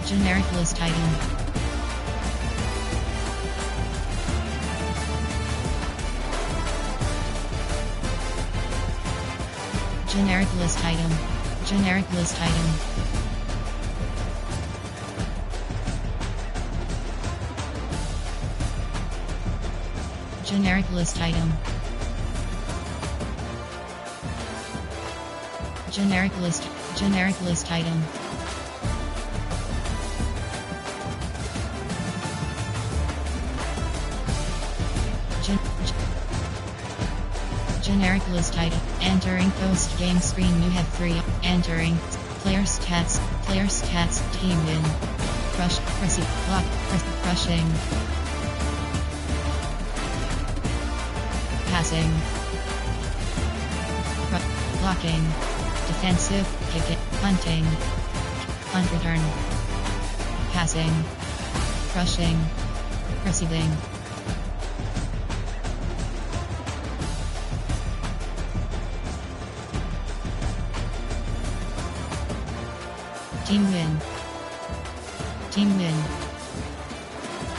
B: Generic list item. Generic list item. Generic list item. Generic list item. Generic list. Generic list item. Generic list item. Entering post game screen. You have 3. Entering player stats. Player stats. Team win. Crush. Press. Block. Crushing. Passing. Blocking. Defensive. Kick. Punting. Punt return. Passing. Crushing. Receiving. Team win. Team win.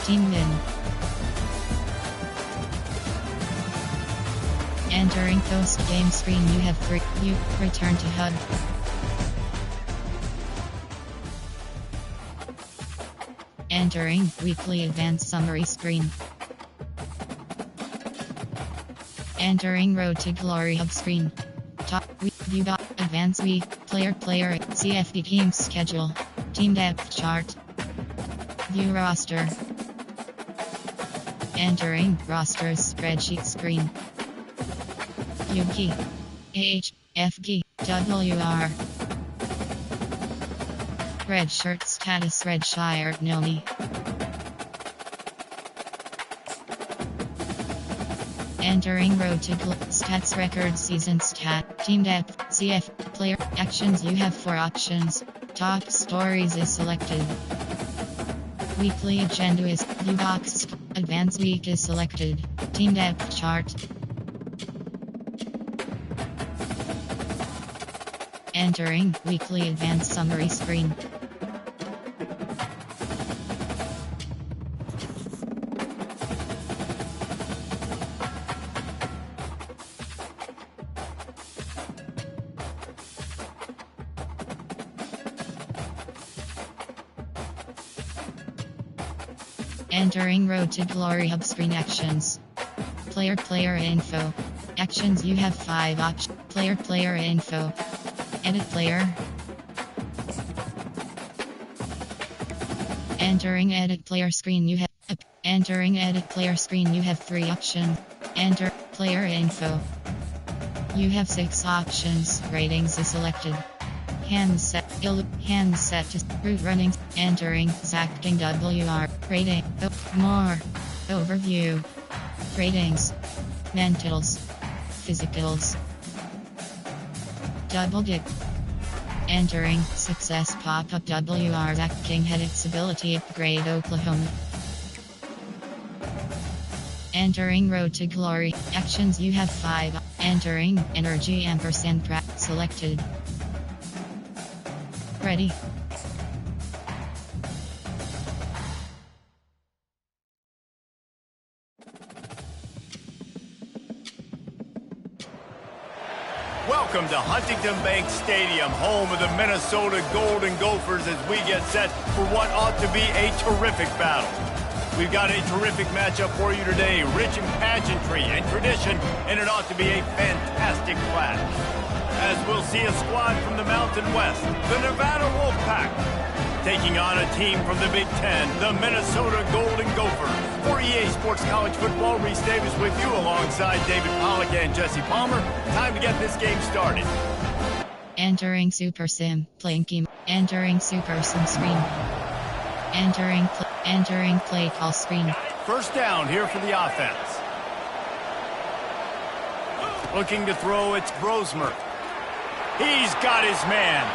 B: Team win. Entering post-game screen. You have 3. You return to HUD. Entering weekly advanced summary screen. Entering Road to Glory hub screen. Top view. Advanced week. Player CFD team schedule. Team depth chart. View roster. Entering rosters spreadsheet screen. U key. H F key. WR. Red shirt status. Redshire Nomi. Entering Road to Stats record season stat. Team depth. CF. Player. Actions. You have 4 options. Top stories is selected. Weekly agenda is U-box. Advanced week is selected. Team depth chart. Entering weekly advanced summary screen. Entering Road to Glory hub screen actions. Player info. Actions. You have 5 options. Player info. Edit player. Entering edit player screen. You have entering edit player screen. You have 3 options. Enter player info. You have 6 options. Ratings is selected. Handset to route running. Entering Zacking WR. Rating. More. Overview. Ratings. Mentals. Physicals. Double dip. Entering success pop-up WR Zacking head ability upgrade Oklahoma. Entering Road to Glory. Actions. You have 5. Entering energy ampersand selected. Ready.
A: Welcome to Huntington Bank Stadium, home of the Minnesota Golden Gophers, as we get set for what ought to be a terrific battle. We've got a terrific matchup for you today, rich in pageantry and tradition, and it ought to be a fantastic clash. As we'll see a squad from the Mountain West, the Nevada Wolfpack, taking on a team from the Big Ten, the Minnesota Golden Gophers. For EA Sports College Football, Reese Davis with you alongside David Pollock and Jesse Palmer. Time to get this game started.
B: Entering Super Sim, playing game. Entering Super Sim screen. Entering play call screen.
A: First down here for the offense. Looking to throw, it's Brosmer. He's got his man.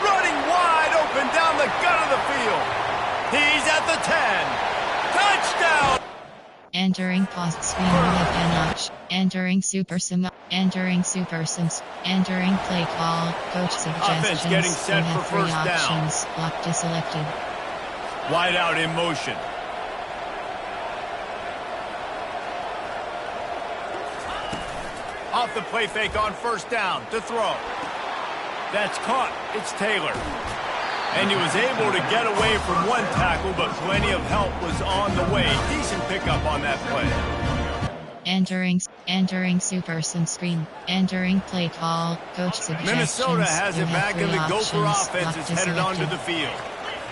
A: Running wide open down the gut of the field. He's at the 10. Touchdown!
B: Entering post screen. We have Enoch. Entering Super Sim. Entering Super Sims. Entering play call. Coach suggestions.
A: Offense getting set
B: we have
A: for
B: 3
A: first
B: options.
A: down.
B: Locked is selected.
A: Wide out in motion. off the play fake on first down to throw. That's caught. It's Taylor. And he was able to get away from one tackle, but plenty of help was on the way. Decent pickup on that play.
B: Entering super sim screen. Entering play call. Coach suggestions.
A: Minnesota has it back, and the Gopher offense is headed
B: selected.
A: onto the field.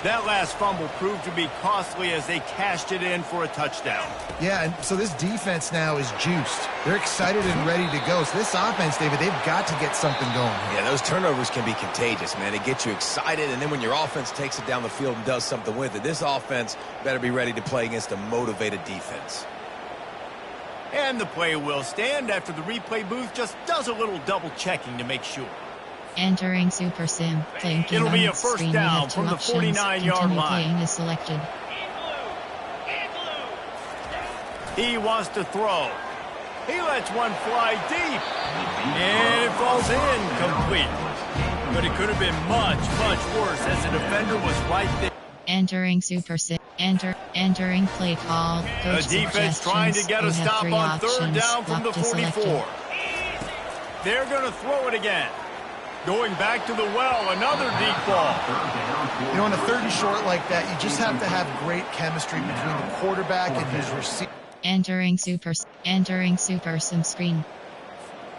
A: That last fumble proved to be costly as they cashed it in for a touchdown.
D: Yeah, and so this defense now is juiced. They're excited and ready to go. So this offense, David, they've got to get something going.
C: Yeah, those turnovers can be contagious, man. They get you excited, and then when your offense takes it down the field and does something with it, this offense better be ready to play against a motivated defense.
A: And the play will stand after the replay booth just does a little double checking to make sure.
B: Entering super sim. Playing
A: It'll be a
B: screen.
A: first
B: You
A: down
B: have two
A: from the
B: options.
A: 49-yard
B: Continue
A: line.
B: playing is selected.
A: He wants to throw. He lets one fly deep. And it falls incomplete. But it could have been much, much worse as the defender was right there.
B: Entering super sim. Entering play call.
A: The
B: Coach
A: defense trying to get a
B: suggestions. You have
A: stop
B: three
A: on third
B: options.
A: down from the
B: Locked is
A: 44.
B: selected.
A: They're going to throw it again. Going back to the well, another deep ball.
D: You know, on a 30 short like that, you just have to have great chemistry between the quarterback and his receiver.
B: Entering super sim screen.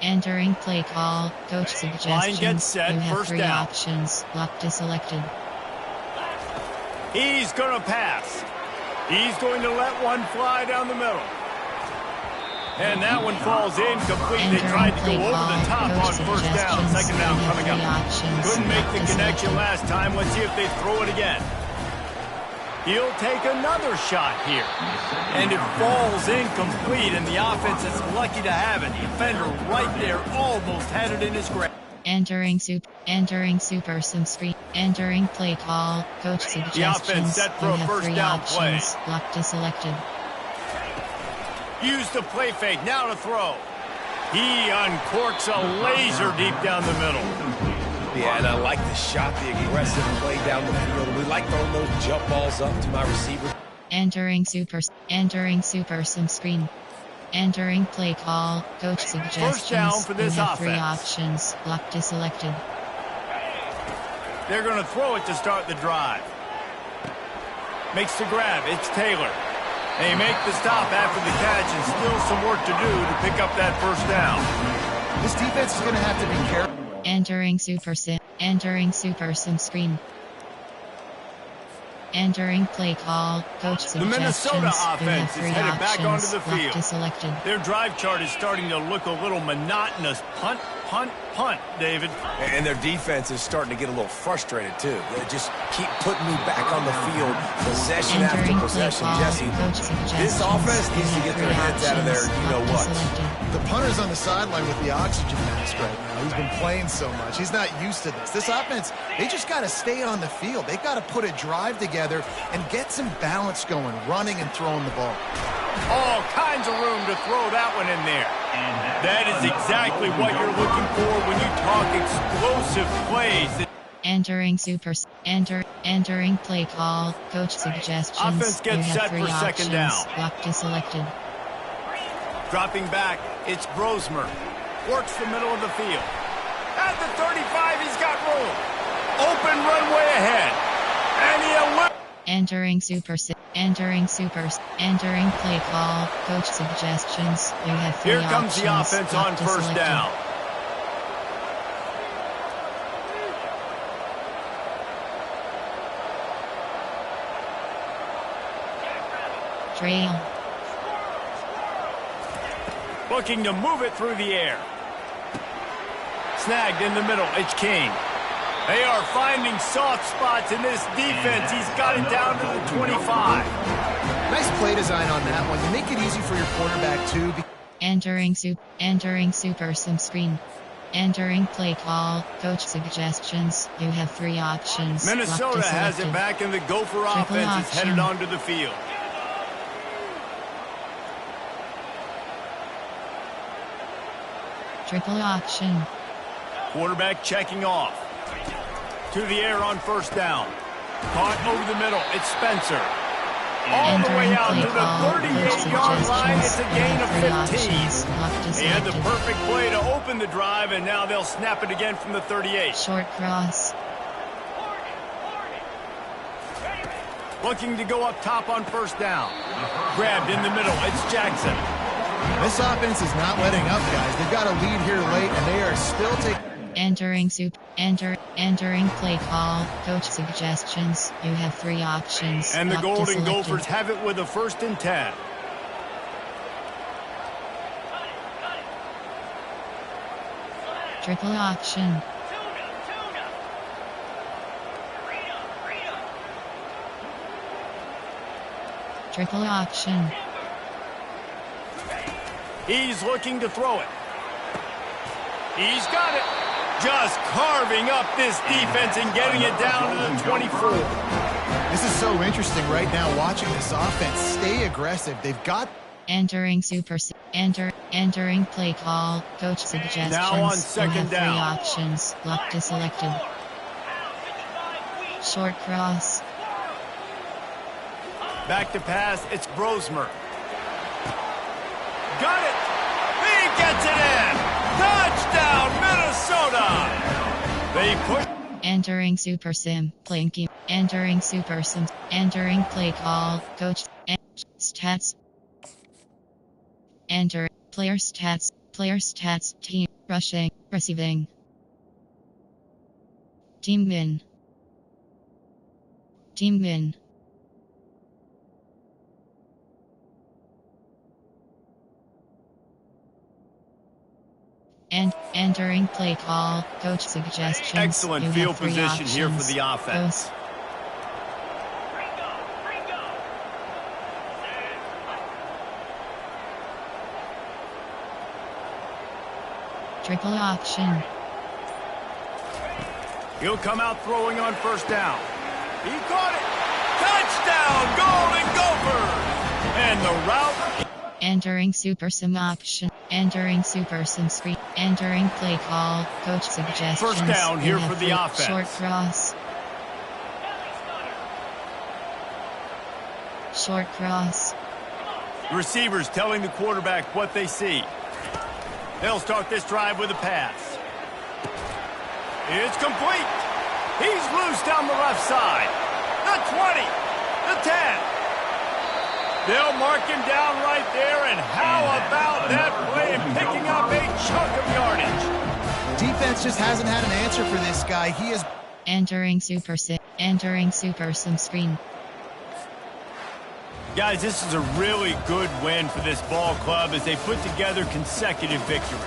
B: Entering play call. Coach suggestions.
A: Line gets set,
B: You have
A: first
B: three
A: down.
B: options. Locked is selected.
A: He's going to pass. He's going to let one fly down the middle. And that one falls incomplete. They tried to go over the top on first down. Second down coming up. Couldn't make the connection last time. Let's see if they throw it again. He'll take another shot here. And it falls incomplete, and the offense is lucky to have it. The defender right there almost had it in his grasp.
B: Entering super sim screen. Entering play call. Coach suggestions.
A: The offense set for
B: You
A: a
B: have
A: first
B: three
A: down play.
B: options. Locked is selected.
A: Use the play fake, now to throw. He uncorks a laser deep down the middle.
C: Yeah, and I like the shot, the aggressive play down the field. We like throwing those jump balls up to my receiver.
B: Entering super sim screen. Entering play call. Coach suggestions.
A: First down for this
B: You have three
A: offense.
B: options. Locked is selected.
A: They're going to throw it to start the drive. Makes the grab, it's Taylor. They make the stop after the catch, and still some work to do to pick up that first down.
D: This defense is going to have to be careful.
B: Entering super sim screen. Entering play call. Coach
A: The
B: suggestions.
A: Minnesota
B: You have
A: offense is
B: three
A: headed back onto
B: options.
A: the
B: Locked
A: field.
B: is selected.
A: Their drive chart is starting to look a little monotonous. Punt, punt, punt, David.
C: And their defense is starting to get a little frustrated, too. They just keep putting me back on the field, possession after
B: Entering play
C: possession.
B: call.
C: Jesse,
B: Coach suggestions.
C: this offense needs to
B: You
C: get
B: have
C: their
B: three
C: heads out of their
B: options.
C: you-know-what.
B: Locked is selected.
D: The punter's on the sideline with the oxygen mask right now. He's been playing so much. He's not used to this. This offense, they just got to stay on the field. They've got to put a drive together and get some balance going, running and throwing the ball.
A: All kinds of room to throw that one in there. That is exactly what you're looking for when you talk explosive plays.
B: Entering play call. Coach suggestions.
A: Offense gets
B: You have
A: set
B: three
A: for second down.
B: options. Locked is selected.
A: Dropping back, it's Brosmer. Works the middle of the field. At the 35, he's got room. Open runway ahead. And he
B: Entering play call. Coach suggestions. You have three
A: Here
B: options.
A: comes the offense on
B: Locked is
A: first
B: selected.
A: down.
B: Trail.
A: Looking to move it through the air. Snagged in the middle, it's King. They are finding soft spots in this defense. He's got it down to the 25.
D: Nice play design on that one. You make it easy for your quarterback, too.
B: Entering super sim screen. Entering play call. Coach suggestions. You have three options.
A: Minnesota
B: Locked is
A: has it
B: selected.
A: back, and the Gopher
B: Triple
A: offense is headed
B: option.
A: onto the field.
B: Triple option.
A: Quarterback checking off. To the air on first down. Caught over the middle. It's Spencer. All the way
B: Entering
A: out
B: play
A: to the
B: call.
A: 38-yard line. It's a gain of 15.
B: Options.
A: And the perfect play to open the drive, and now they'll snap it again from the 38.
B: Short cross.
A: Looking to go up top on first down. Grabbed in the middle. It's Jackson.
D: This offense is not letting up, guys. They've got a lead here late, and they are still taking...
B: Entering play call. Coach suggestions. You have 3 options.
A: And the Golden Gophers have it with a 1st and 10.
B: Triple option. Triple option.
A: He's looking to throw it. He's got it. Just carving up this defense and getting it down to the 24.
D: This is so interesting right now, watching this offense stay aggressive. They've got...
B: Entering play call. Coach suggestions.
A: Now on second down.
B: 3 options. Lock to selected. Short cross.
A: Back to pass. It's Brosmer. Got it. He gets it in. Touchdown, Minnesota. They put...
B: Entering Super Sim. Playing game. Entering Super Sim. Entering play call. Coach. Stats. Enter. Player stats. Player stats. Team. Rushing. Receiving. Team win. Team win. And entering play call. Coach suggestions.
A: Excellent field position here for the offense.
B: Triple option.
A: He'll come out throwing on first down. He caught it. Touchdown, Golden Gophers. And the route.
B: Entering Super Sim option. Entering Super Sim screen. Entering play call. Coach suggestions.
A: First down here for the offense.
B: Short cross. Short cross.
A: The receivers telling the quarterback what they see. They'll start this drive with a pass. It's complete. He's loose down the left side. The 20. The 10. They'll mark him down right there, and how about that play and picking up a chunk of yardage?
D: Defense just hasn't had an answer for this guy. He is...
B: Entering Super Sim. Entering Super Sim screen.
A: Guys, this is a really good win for this ball club as they put together consecutive victories.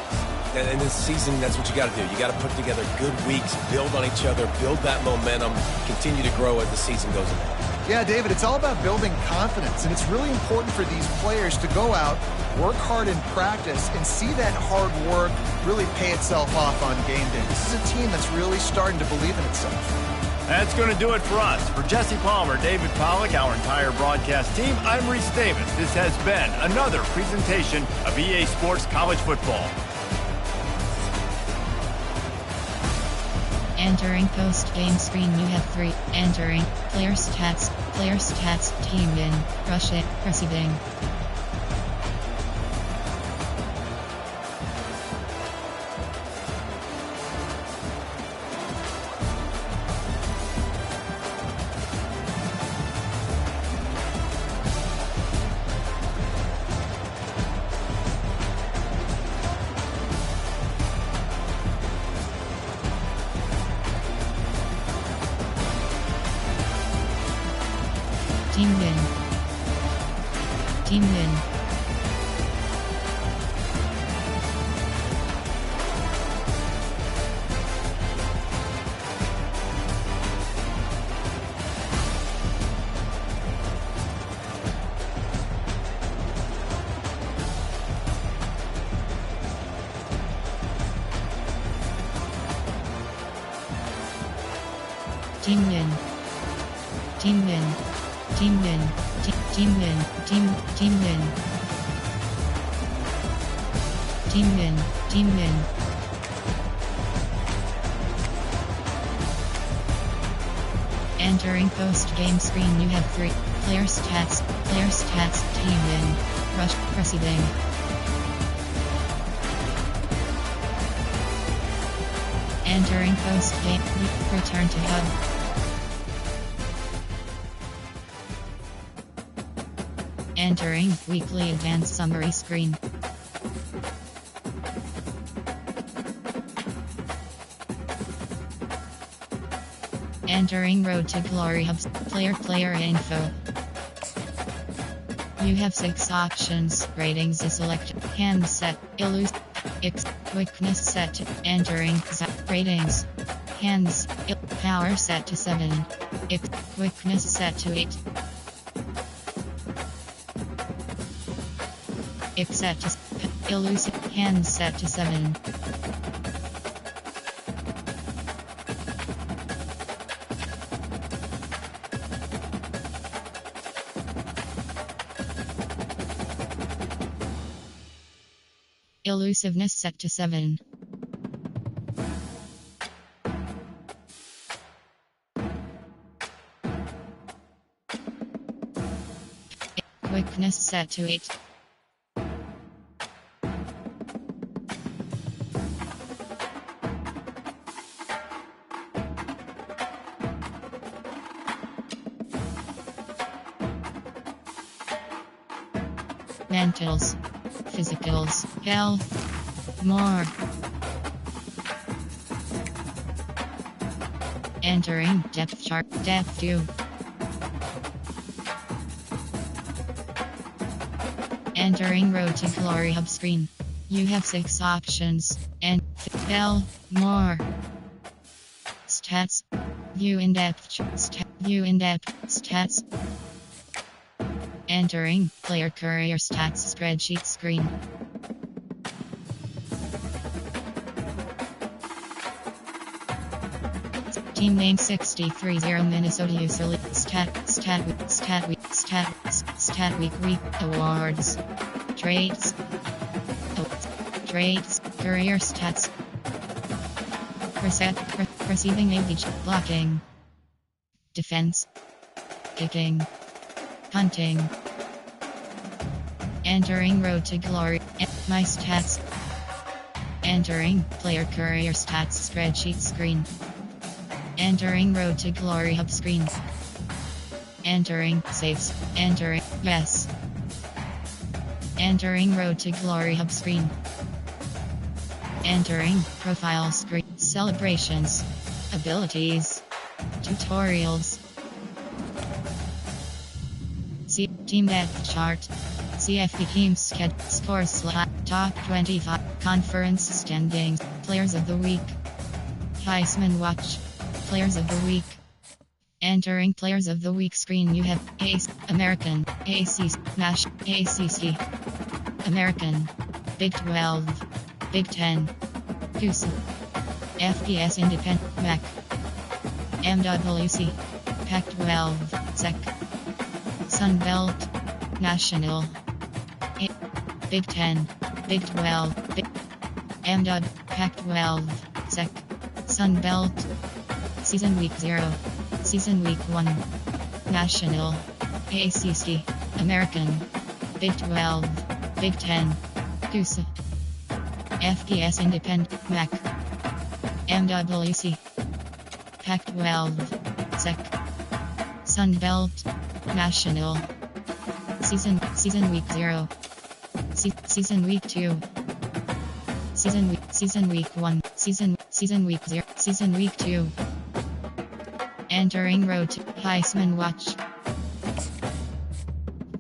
C: And this season, that's what you got to do. You got to put together good weeks, build on each other, build that momentum, continue to grow as the season goes on.
D: Yeah, David, it's all about building confidence, and it's really important for these players to go out, work hard in practice, and see that hard work really pay itself off on game day. This is a team that's really starting to believe in itself.
A: That's going to do it for us. For Jesse Palmer, David Pollack, our entire broadcast team, I'm Reese Davis. This has been another presentation of EA Sports College Football.
B: Entering post-game screen, you have 3. Entering player stats, team win, rushing, receiving. Team win. Team win. Team win. Team win. Team win. Team win. Team win. Team win. Team win. Entering post-game screen, you have 3. Player stats, team win, rush, receiving. Entering post-game, return to hub. Entering weekly advanced summary screen. Entering Road to Glory Hubs, player info. You have 6 options, ratings is selected, hand set, elusive, quickness set to, entering, ratings, hands, power set to 7, quickness set to 8, set to, elusive, hands set to 7. Elusiveness set to 7. Quickness set to 8. Mentals, physicals, health, more. Entering depth chart, depth 2. Entering Road to Glory Hub screen. You have 6 options, and more. Stats, view in depth, stats. Entering player career stats spreadsheet screen. Team name 630 Minnesota user stat week awards trades career stats receiving age blocking defense kicking hunting. Entering Road to Glory. My stats. Entering player career stats spreadsheet screen. Entering Road to Glory Hub screen. Entering saves. Entering yes. Entering Road to Glory Hub screen. Entering profile screen. Celebrations. Abilities. Tutorials. See team depth chart. CFP team scores slot. Top 25 conference standings. Players of the week. Heisman Watch. Players of the week. Entering Players of the Week screen. You have ACE, American, ACC, Nash, ACC, American, Big 12, Big 10, Goose, FBS Independent, MAC, MWC, Pac-12, SEC, Sun Belt, National, Big 10, Big 12, Big MW, Pac-12, SEC, Sun Belt, Season Week 0, Season Week 1, National, ACC, American, Big 12, Big 10, Goose, FBS Independent, MAC, MWC, Pac-12, SEC, Sun Belt, National, Season Week 0, Season Week 2, Season Week 1, Season Week 0, Season Week 2. Entering Road to Heisman Watch.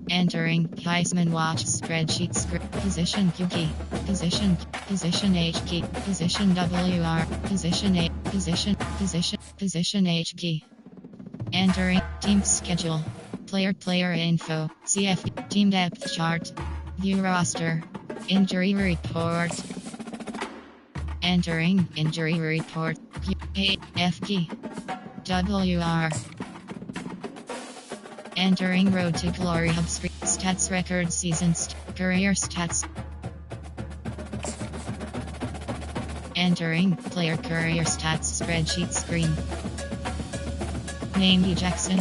B: Entering Heisman Watch spreadsheet script. Position Q key. Position H key. Position WR. Position H key. Entering team schedule. Player info. CF team depth chart. View roster. Injury report. Entering injury report. F key. WR. Entering Road to Glory Hub screen. Stats record seasons. Career stats. Entering player career stats spreadsheet screen. Name Jackson.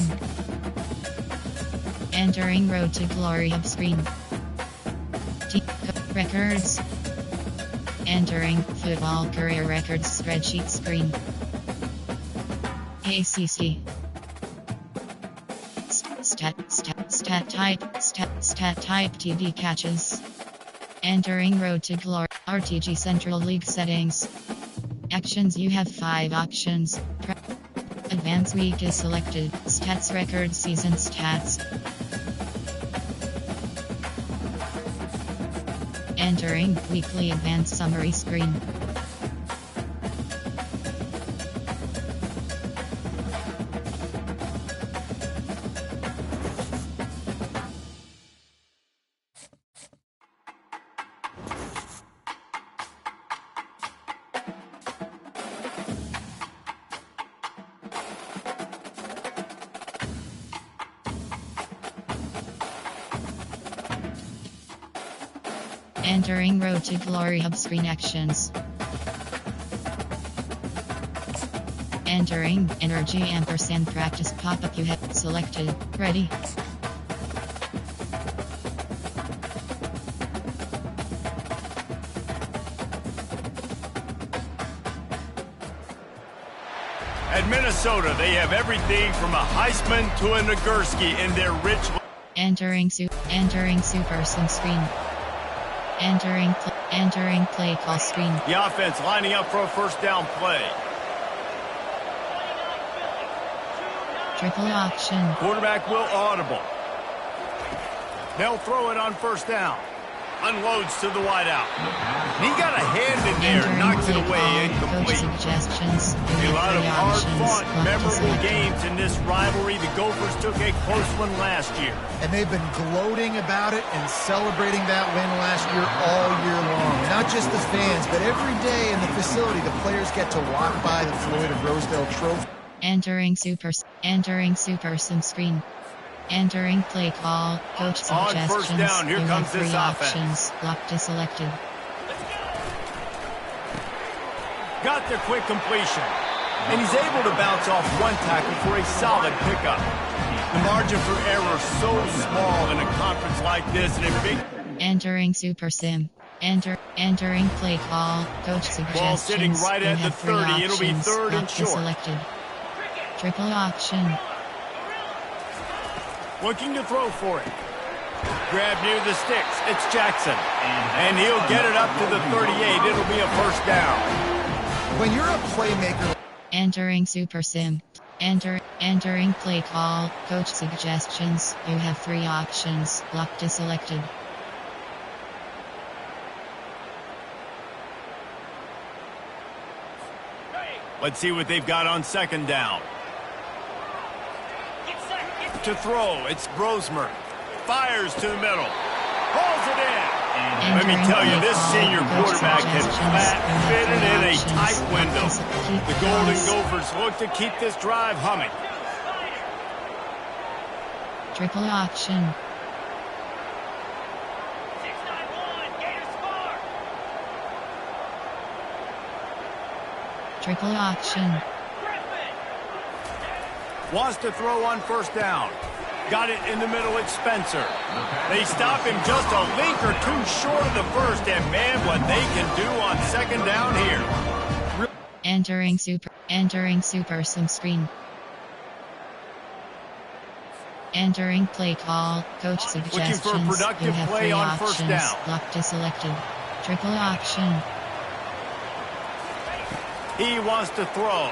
B: Entering Road to Glory hub screen. Records. Entering Football Career Records spreadsheet screen. ACC. Stat type TD catches. Entering Road to Glory RTG Central League settings. Actions, you have 5 options. Advance week is selected. Stats record season stats. Entering weekly advanced summary screen. Entering Road to Glory hub screen actions. Entering Energy ampersand practice pop-up, you have selected. Ready.
A: At Minnesota, they have everything from a Heisman to a Nagurski in their rich...
B: Entering Super Sim screen. Entering play call screen.
A: The offense lining up for a first down play.
B: Triple option.
A: Quarterback will audible. They'll throw it on first down. Unloads to the wideout. He got a hand in there, knocks it away, incomplete.
B: Suggestions.
A: A lot of hard-fought, memorable games in this rivalry. The Gophers took a close one last year.
D: And they've been gloating about it and celebrating that win last year all year long. Not just the fans, but every day in the facility, the players get to walk by the Floyd of Rosedale trophy.
B: Entering Super Sim screen. Entering play call, coach suggestions.
A: On first down, here comes this offense.
B: Locked is selected.
A: Got the quick completion. And he's able to bounce off one tackle for a solid pickup. The margin for error so small in a conference like this, and a big...
B: Entering Super Sim. Entering play call, coach suggestions.
A: Ball sitting right at the 30. It'll be third and short.
B: Selected. Triple option.
A: Looking to throw for it. Grab near the sticks. It's Jackson. And he'll get it up to the 38. It'll be a first down.
D: When you're a playmaker...
B: Entering Super Sim. Entering play call, coach suggestions. You have 3 options. Locked is selected.
A: Let's see what they've got on second down. To throw, it's Brosmer. Fires to the middle. Hauls it in. Let me tell you, this senior quarterback has flat fitted in a tight window. The Golden Gophers look to keep this drive humming.
B: Triple option. Triple option.
A: Wants to throw on first down. Got it in the middle, it's Spencer. They stop him just a link or two short of the first, and man, what they can do on second down here.
B: Entering Super Sim screen. Entering play call, coach suggestions.
A: Looking for a productive
B: you have
A: play
B: 3
A: on
B: options.
A: first down.
B: Locked is selected. Triple option.
A: He wants to throw.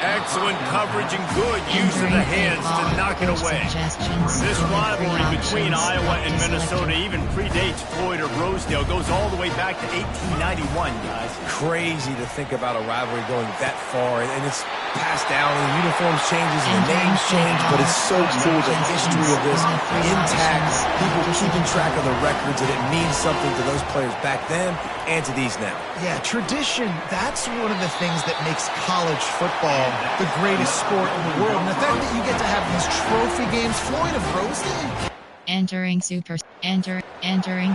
A: Excellent coverage and good use of the hands to knock it away. This rivalry between Iowa and Minnesota even predates Floyd of Rosedale. Goes all the way back to 1891, guys.
C: Crazy to think about a rivalry going that far, and it's passed down, and the uniforms changes, and the names change, but it's so cool, the history of this intact, people keeping track of the records, and it means something to those players back then and to these now.
D: Yeah, tradition, that's one of the things that makes college football the greatest sport in the world. And the fact that you get to have these trophy games, Floyd of Rosedale.
B: Entering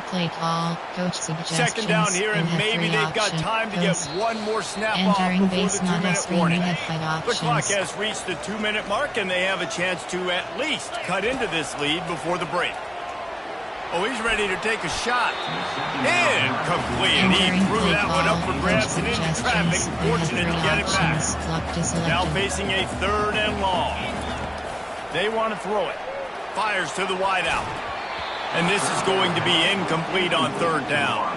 B: play call. Coach suggestions.
A: Second down here, and maybe they've got time to get one more snap off before the 2-minute warning. The clock has reached the 2-minute mark, and they have a chance to at least cut into this lead before the break. Oh, he's ready to take a shot. Incomplete. He threw that one up for grabs and into traffic. Fortunate to get it back. Now facing a 3rd and long. They want to throw it. Fires to the wideout. And this is going to be incomplete on 3rd down.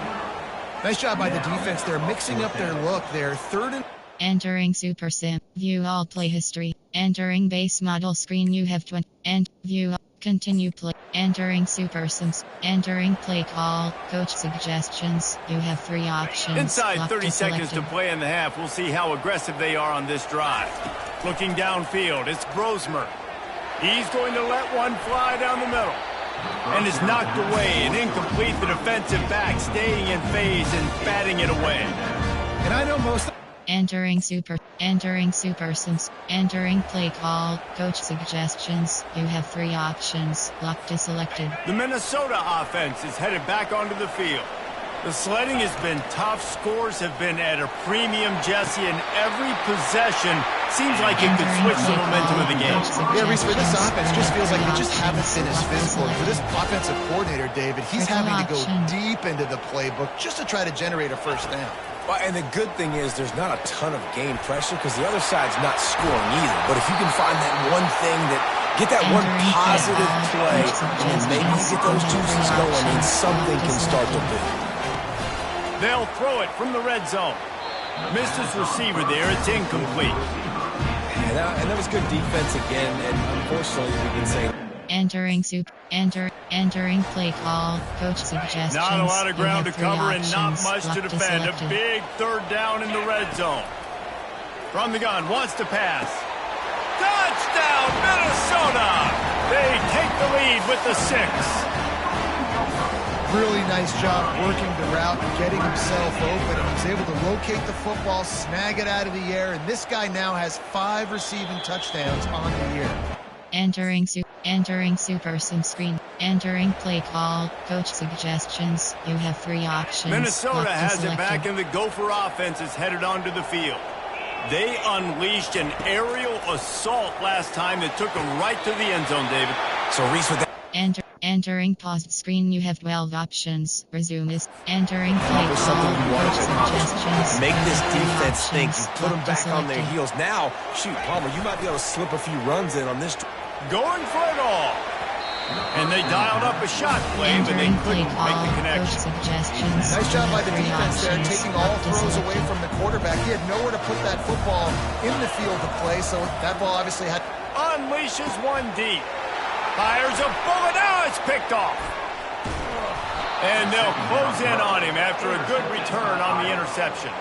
D: Nice job by the defense. They're mixing up their look there. 3rd and...
B: Entering Super Sim. View all play history. Entering base model screen. You have 20. And view all. Continue play. Entering Super Sims. Entering play call. Coach suggestions. You have 3 options.
A: Inside 30 seconds to play in the half. We'll see how aggressive they are on this drive. Looking downfield, it's Brosmer. He's going to let one fly down the middle. And it's knocked away and incomplete. The defensive back staying in phase and batting it away.
D: And I know most...
B: Entering Super Sims. Entering play call. Coach suggestions. You have 3 options. Lock to selected.
A: The Minnesota offense is headed back onto the field. The sledding has been tough. Scores have been at a premium, Jesse, and every possession seems like it could switch the momentum of the game.
D: Yeah, Reese, for this offense, just feels like they just haven't been as physical. For this offensive coordinator, David, he's having to go deep into the playbook just to try to generate a 1st down.
C: Well, and the good thing is there's not a ton of game pressure because the other side's not scoring either. But if you can find that one thing get that one positive play, and maybe you get those juices going and something can start to build.
A: They'll throw it from the red zone. Missed his receiver there. It's incomplete.
C: And that was good defense again, and unfortunately we can say...
B: Entering play call. Coach suggestions.
A: Not a lot of ground to cover and not much to
B: Lock
A: defend. A big 3rd down in the red zone. From the gun, wants to pass. Touchdown, Minnesota! They take the lead with the 6.
D: Really nice job working the route and getting himself open. And he's able to locate the football, snag it out of the air, and this guy now has 5 receiving touchdowns on the year.
B: Entering Super Sim screen. Entering play call. Coach suggestions. You have 3 options.
A: Minnesota has it back, and the Gopher offense is headed onto the field. They unleashed an aerial assault last time that took them right to the end zone, David.
C: So Reese with that.
B: Entering paused screen. You have 12 options. Resume is entering play call. Coach suggestions.
C: Make this defense think. You put them back on their heels. Now, shoot, Palmer, you might be able to slip a few runs in on this.
A: Going for it all. And they dialed up a shot play, but they couldn't make the connection.
D: Nice job by the defense there, taking all throws away from the quarterback. He had nowhere to put that football in the field to play, so that ball obviously had...
A: Unleashes one deep. Fires a bullet. Now it's picked off. And they'll close in on him after a good return on the interception.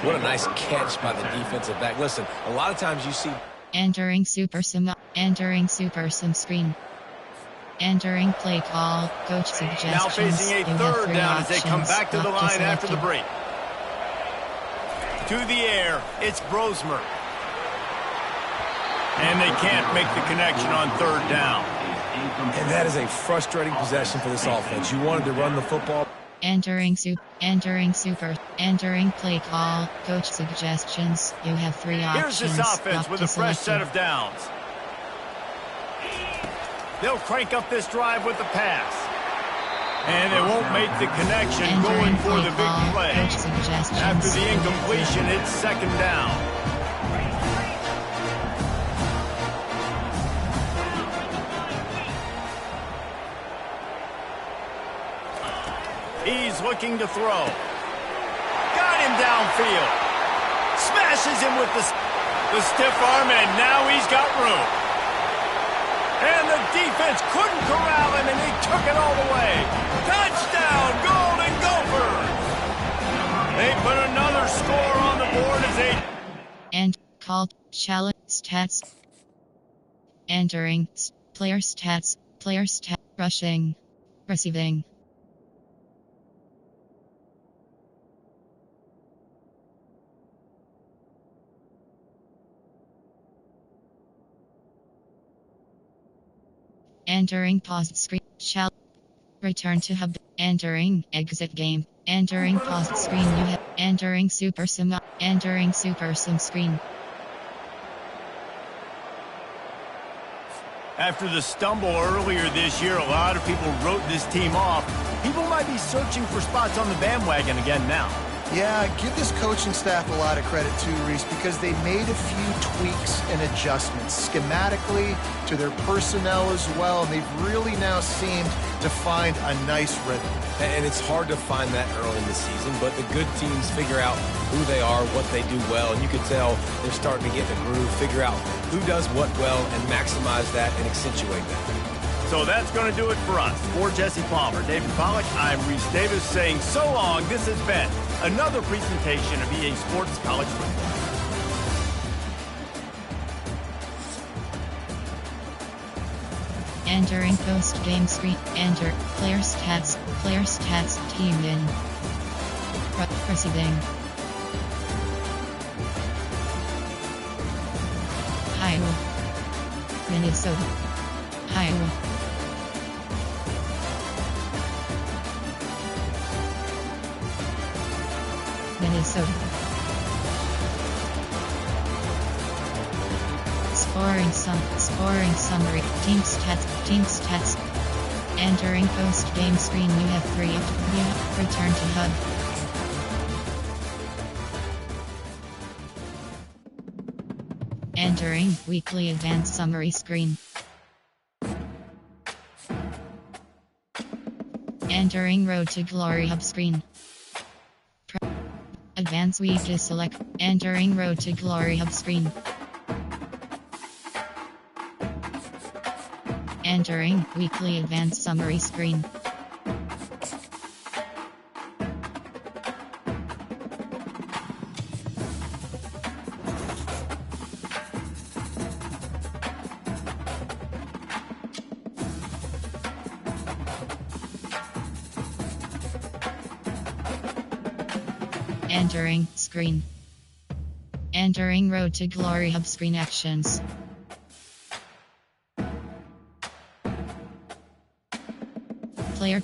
C: What a nice catch by the defensive back. Listen, a lot of times you see...
B: Entering Super Sim screen. Entering play call. Coach suggestions.
A: Now facing a 3rd down as they come back to the line after the break. To the air, it's Brosmer. And they can't make the connection on 3rd down.
C: And that is a frustrating possession for this offense. You wanted to run the football.
B: Entering play call. Coach suggestions. You have 3 options.
A: Here's this offense with a fresh set of downs. They'll crank up this drive with the pass. And they won't make the connection going for the big play. After the incompletion, it's 2nd down. He's looking to throw. Got him downfield. Smashes him with the stiff arm, and now he's got room. And the defense couldn't corral him, and he took it all the way. Touchdown, Golden Gophers! They put another score on the board as they...
B: And called challenge stats. Entering player stats, rushing, receiving. Entering paused screen. Shall return to hub. Entering exit game. Entering paused screen. You have entering super sim. Entering super sim screen.
A: After the stumble earlier this year, a lot of people wrote this team off. People might be searching for spots on the bandwagon again now.
D: Yeah, give this coaching staff a lot of credit too, Reese, because they made a few tweaks and adjustments schematically to their personnel as well, and they've really now seemed to find a nice rhythm.
C: And it's hard to find that early in the season, but the good teams figure out who they are, what they do well, and you can tell they're starting to get in the groove, figure out who does what well, and maximize that and accentuate that.
A: So that's going to do it for us. For Jesse Palmer, David Pollack, I'm Reese Davis saying so long. This has been another presentation of EA Sports College Football.
B: Entering post-game screen. Enter player stats, team in. Proceeding. Iowa, Minnesota, Iowa. Minnesota. Scoring summary. Team stats. Entering post-game screen. You have 3. Return to hub. Entering weekly advanced summary screen. Entering Road to Glory hub screen. Advanced week to select. Entering Road to Glory hub screen. Entering weekly advanced summary screen. Entering screen. Entering Road to Glory hub screen actions.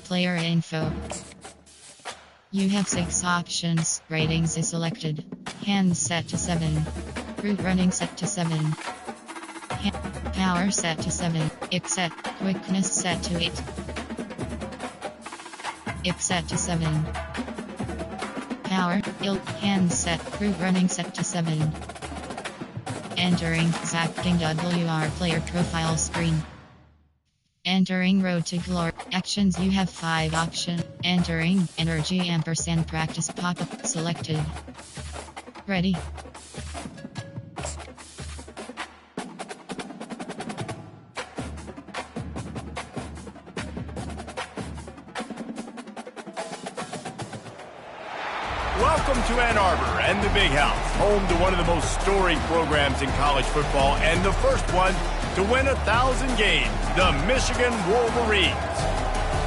B: Player info. You have 6 options. Ratings is selected. Hands set to 7. Route running set to 7. Power set to 7. Ip set. Quickness set to 8. Ip set to 7. Power, hands set. Route running set to 7. Entering Zacking WR player profile screen. Entering Road to Glory. Actions. You have 5 options. Entering Energy ampersand practice pop-up selected. Ready.
A: Welcome to Ann Arbor and the Big House, home to one of the most storied programs in college football and the first one to win 1,000 games, the Michigan Wolverines.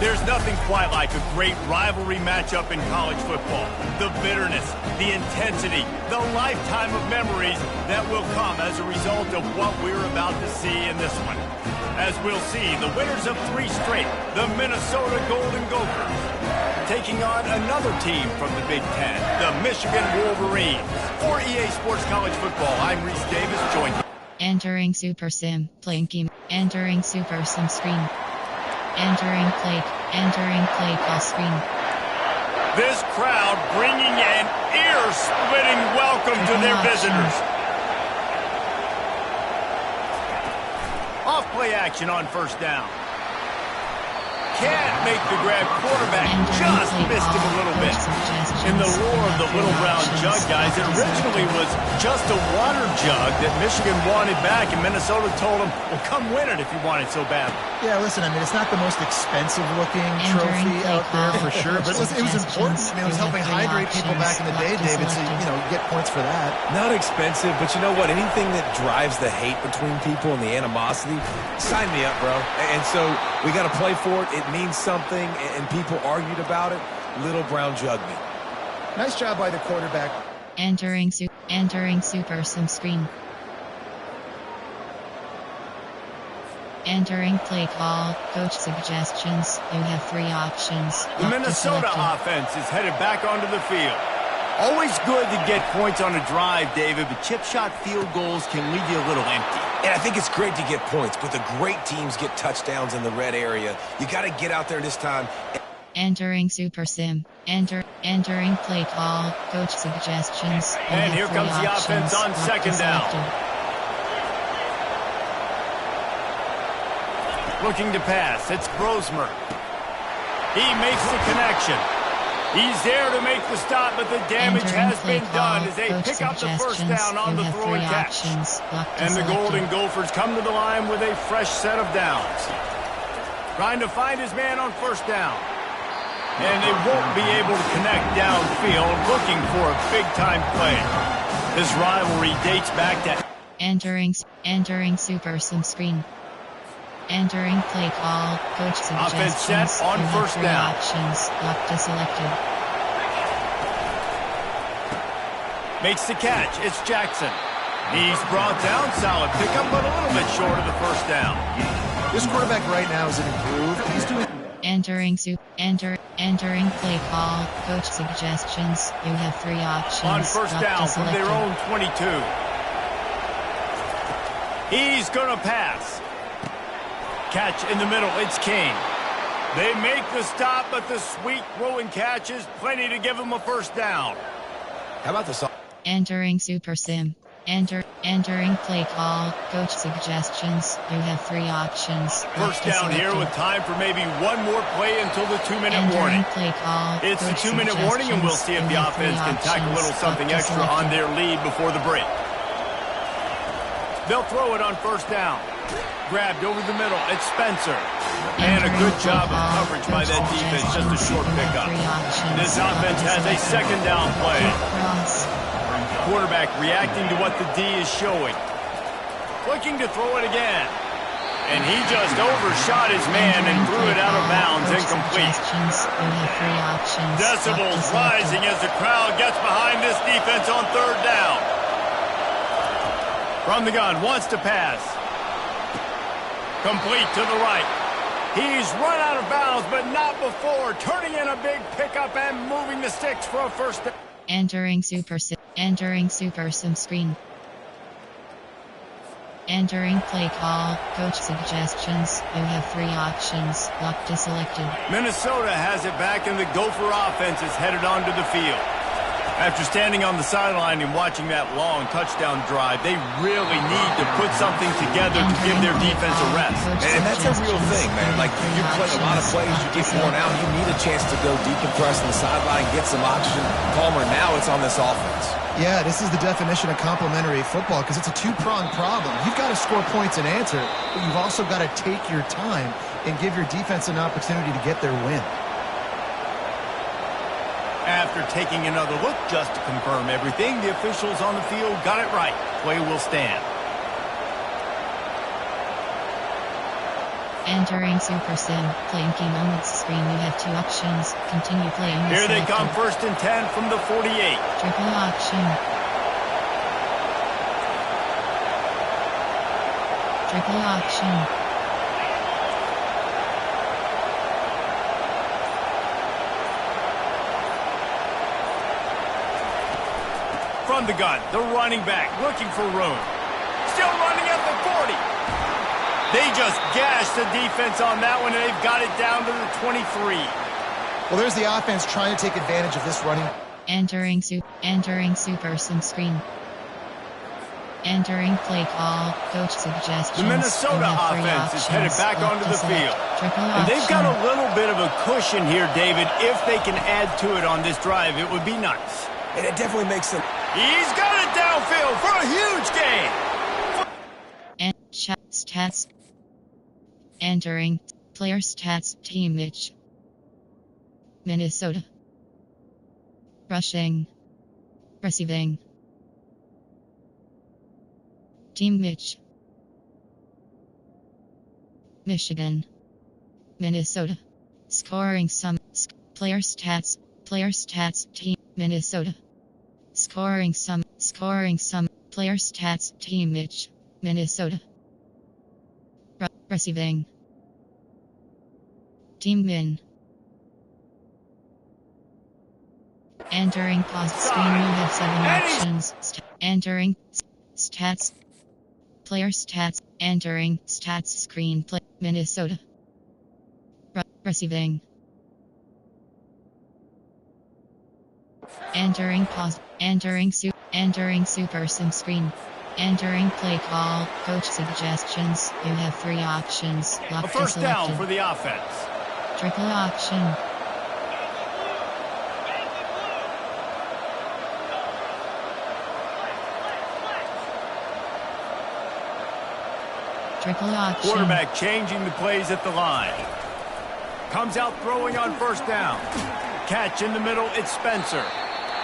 A: There's nothing quite like a great rivalry matchup in college football. The bitterness, the intensity, the lifetime of memories that will come as a result of what we're about to see in this one. As we'll see, the winners of 3 straight, the Minnesota Golden Gophers, taking on another team from the Big Ten, the Michigan Wolverines. For EA Sports College Football, I'm Reese Davis, joined.
B: Entering Super Sim, playing game. Entering Super Sim screen. Entering play call screen.
A: This crowd bringing an ear-splitting welcome to their visitors. Off play action on first down. Can't make the grab. Quarterback just missed him a little bit. In the lore of the little brown jug, guys, it originally was just a water jug that Michigan wanted back, and Minnesota told them, well, come win it if you want it so bad.
D: Yeah, listen, I mean, it's not the most expensive-looking trophy out there for sure, but listen, it was important. I mean, it was helping hydrate people back in the day, David, so, you know, get points for that.
C: Not expensive, but you know what? Anything that drives the hate between people and the animosity, sign me up, bro. And so we got to play for it. It means something, and people argued about it. Little brown jug me.
D: Nice job by the quarterback.
B: Entering Super Sim screen. Entering play call, coach suggestions. You have 3 options.
A: The Minnesota offense is headed back onto the field. Always good to get points on a drive, David, but chip shot field goals can leave you a little empty.
C: And I think it's great to get points, but the great teams get touchdowns in the red area. You got to get out there this time.
B: Entering Super Sim. Entering play call, coach suggestions. You
A: And
B: have
A: here
B: 3
A: comes the
B: options.
A: offense on second down. Looking to pass, it's Brosmer. He makes the connection. He's there to make the stop, but the damage has been done as they pick up the first down on the throw and catch. And the Golden Gophers come to the line with a fresh set of downs. Trying to find his man on first down. And they won't be able to connect downfield, looking for a big-time play. This rivalry dates back to...
B: Entering Super Sim screen. Entering play call, coach suggestions.
A: Offense set on
B: you
A: first
B: have 3
A: down.
B: options. Lock to selected.
A: Makes the catch. It's Jackson. He's brought down. Solid pickup, but a little bit short of the first down.
D: This quarterback right now is an improved. He's doing...
B: Entering play call, coach suggestions. You have 3 options.
A: On first
B: Lock
A: down
B: to
A: from their
B: selected.
A: own 22. He's going to pass. Catch in the middle. It's King. They make the stop, but the sweet throw and catch is plenty to give him a first down.
C: How about this?
B: Entering Super Sim. Entering play call, coach suggestions. You have 3 options. Lock
A: First
B: to
A: down here
B: selected.
A: with time for maybe one more play until the 2-minute
B: Entering
A: warning.
B: play call,
A: It's the
B: coach
A: 2-minute warning, and we'll see if
B: suggestions.
A: the
B: You have 3
A: offense can tack a little
B: options.
A: something
B: Lock to
A: extra on
B: selected.
A: their lead before the break. They'll throw it on first down. Grabbed over the middle. It's Spencer. And a good job of coverage by that defense. Just a short pickup. This offense has a second down play.
B: Cross.
A: Quarterback reacting to what the D is showing. Looking to throw it again. And he just overshot his man and threw it out of bounds, incomplete. Decibels rising as the crowd gets behind this defense on third down. From the gun, wants to pass. Complete to the right. He's run out of bounds, but not before. Turning in a big pickup and moving the sticks for a first down.
B: Entering Super Sim screen. Entering play call, coach suggestions. You have 3 options. Lock to selected.
A: Minnesota has it back, and the Gopher offense is headed onto the field. After standing on the sideline and watching that long touchdown drive, they really need to put something together to give their defense a rest.
C: And that's a real thing, man. Like, you play a lot of plays, you get worn out, you need a chance to go decompress on the sideline, get some oxygen. Palmer, now it's on this offense.
D: Yeah, this is the definition of complementary football because it's a 2-pronged problem. You've got to score points and answer, but you've also got to take your time and give your defense an opportunity to get their win.
A: After taking another look just to confirm everything, the officials on the field got it right. Play will stand.
B: Entering Super Sim, playing key moments screen. You have 2 options. Continue playing.
A: Here they
B: selected.
A: come, first and 10 from the 48.
B: Triple option. Triple option.
A: From the gun, the running back looking for room. Still running at the 40. They just gashed the defense on that one, and they've got it down to the 23.
D: Well, there's the offense trying to take advantage of this running.
B: Entering Super Sim screen. Entering play call, coach suggestions.
A: The Minnesota
B: You have 3
A: offense is headed
B: options.
A: back
B: Lock
A: onto
B: to
A: the
B: select.
A: field.
B: Triple
A: And they've got
B: option.
A: a little bit of a cushion here, David. If they can add to it on this drive, it would be nice.
C: And it definitely makes them...
A: He's got it downfield for a huge gain.
B: And stats. Entering player stats team Mitch. Minnesota. Rushing. Receiving. Team Mitch. Michigan. Minnesota. Scoring some. Player stats team Minnesota. Scoring some. Player stats team Mitch. Minnesota. Receiving. Team win. Entering paused screen, you have 7 options. Entering stats. Player stats. Entering stats screen. Minnesota. Receiving. Entering pause. Entering super sim screen. Entering play call. Coach suggestions. You have 3 options.
A: A first down for the offense.
B: Triple option. Triple option.
A: Quarterback changing the plays at the line. Comes out throwing on first down. Catch in the middle, it's Spencer.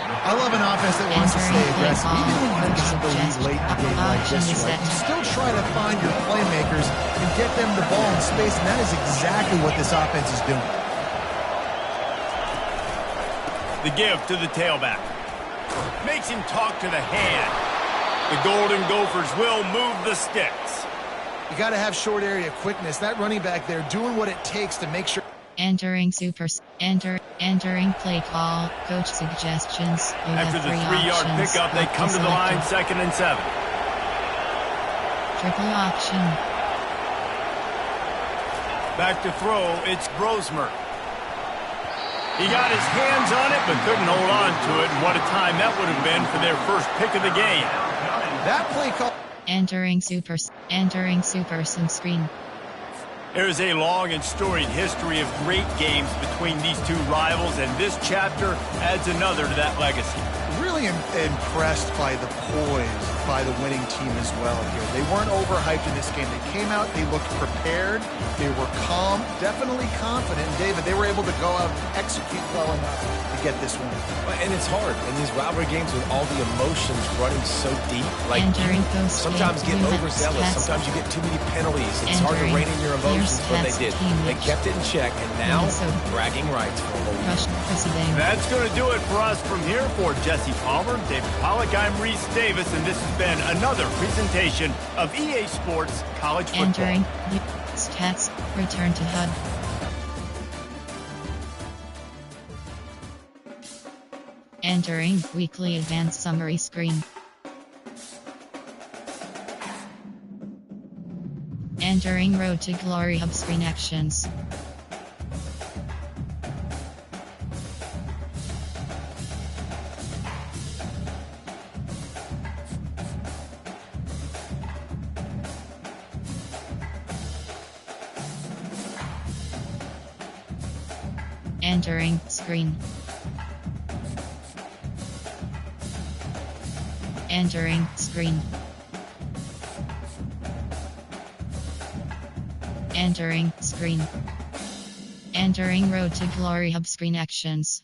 D: I love an offense that wants to stay aggressive. Even when you've got the lead late in the game like this, right? You still try to find your playmakers and get them the ball in space, and that is exactly what this offense is doing.
A: The give to the tailback. Makes him talk to the hand. The Golden Gophers will move the sticks.
D: You got to have short area quickness. That running back there doing what it takes to make sure.
B: Entering play call. Coach suggestions. You
A: After
B: have
A: the
B: 3
A: 3-yard
B: options.
A: pickup, they come to the line, 2nd and 7.
B: Triple option.
A: Back to throw, it's Brosmer. He got his hands on it, but couldn't hold on to it. And what a time that would have been for their first pick of the game.
D: That play call.
B: Entering super sim screen.
A: There's a long and storied history of great games between these two rivals, and this chapter adds another to that legacy.
D: Really impressed by the poise by the winning team as well here. They weren't overhyped in this game. They came out, they looked prepared, they were calm, definitely confident. And David, they were able to go out and execute well enough to get this win.
C: And it's hard in these rivalry games with all the emotions running so deep. Like, sometimes get overzealous, sometimes you get too many penalties. It's hard to rein in your emotions, but they did. They kept it in check, and now bragging rights for a whole week.
A: That's going to do it for us from here. For Jesse Palmer, David Pollack, I'm Reese Davis, and this has been another presentation of EA Sports College Football.
B: Entering stats, return to HUD. Entering weekly advanced summary screen. Entering Road to Glory Hub screen actions. Entering screen. Entering screen. Entering screen. Entering Road to Glory Hub screen actions.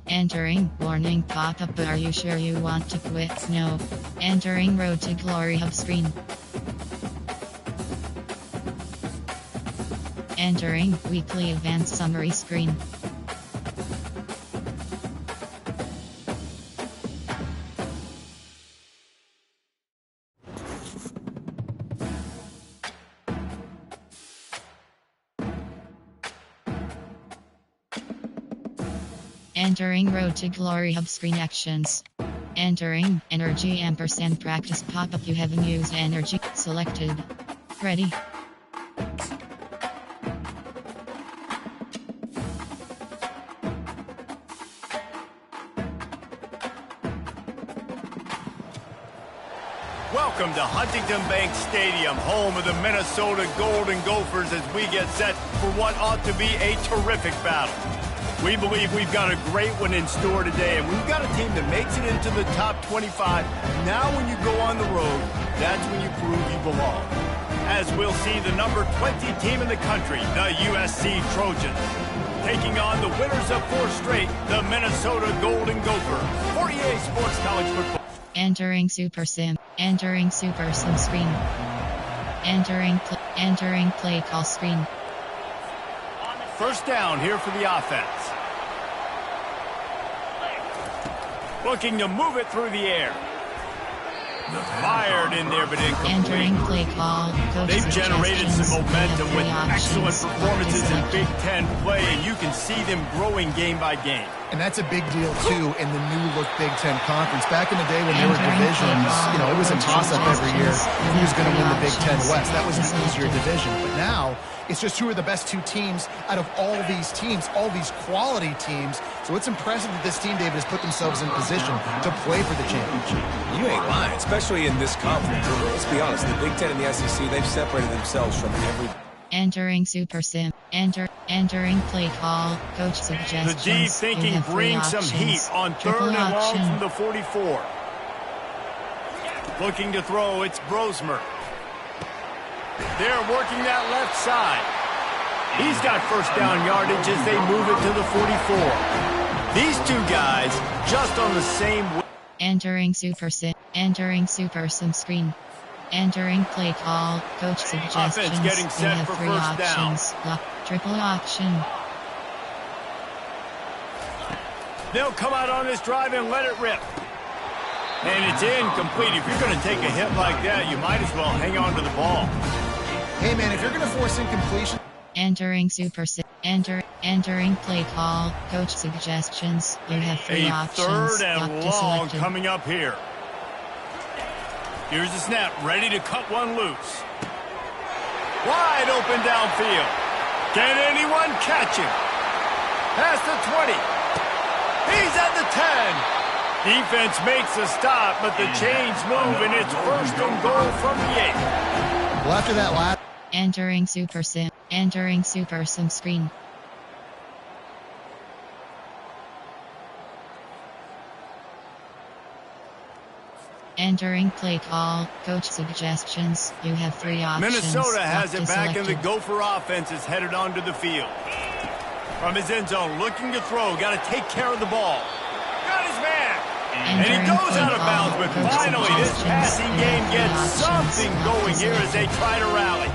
B: Entering warning pop-up. Are you sure you want to quit? No. Entering Road to Glory Hub screen. Entering weekly advanced summary screen. Entering Road to Glory Hub screen actions. Entering Energy & Practice pop-up. You haven't used Energy. Selected. Ready.
A: Welcome to Huntington Bank Stadium, home of the Minnesota Golden Gophers, as we get set for what ought to be a terrific battle. We believe we've got a great one in store today, and we've got a team that makes it into the top 25. Now when you go on the road, that's when you prove you belong. As we'll see the number 20 team in the country, the USC Trojans, taking on the winners of 4 straight, the Minnesota Golden Gophers. For EA Sports College Football.
B: Entering Super Sim. Entering Super Sim screen. Entering play call screen.
A: First down here for the offense. Looking to move it through the air. Fired in there, but incomplete.
B: Entering play call.
A: They've generated some momentum with excellent performances in Big Ten play, and you can see them growing game by game.
D: And that's a big deal, too, in the new-look Big Ten Conference. Back in the day when there were divisions, you know, it was a toss-up every year who was going to win the Big Ten West. That was an easier division. But now, it's just who are the best two teams out of all these teams, all these quality teams. So it's impressive that this team, David, has put themselves in position to play for the championship.
C: You ain't lying, especially in this conference. Let's be honest, the Big Ten and the SEC, they've separated themselves from every...
B: Entering Super Sim. Entering play call. Coach suggestions.
A: The D thinking bring some heat on third and long from the 44. Looking to throw, it's Brosmer. They're working that left side. He's got first down yardage as they move it to the 44. These two guys just on the same way.
B: Entering Super Sim. Entering Super Sim screen. Entering play call. Coach suggestions.
A: Offense getting set for
B: three
A: first down.
B: options. Triple option.
A: They'll come out on this drive and let it rip. And it's incomplete. If you're going to take a hit like that, you might as well hang on to the ball.
D: Hey, man, if you're going to force incompletion...
B: Entering Super Sim. Entering play call. Coach suggestions. You have three options.
A: Third and long coming up here. Here's the snap, ready to cut one loose. Wide open downfield. Can anyone catch him? Past the 20. He's at the 10. Defense makes a stop, but the chains move, and it's first and goal from the 8.
D: Well, after that last...
B: Entering Super Sim. Entering Super Sim screen. Entering play call. Coach suggestions. You have three options.
A: Minnesota has it back, and the Gopher offense is headed onto the field. From his end zone, looking to throw. Got to take care of the ball. Got his man. And he goes out of bounds, but finally this passing game gets something going here as they try to rally.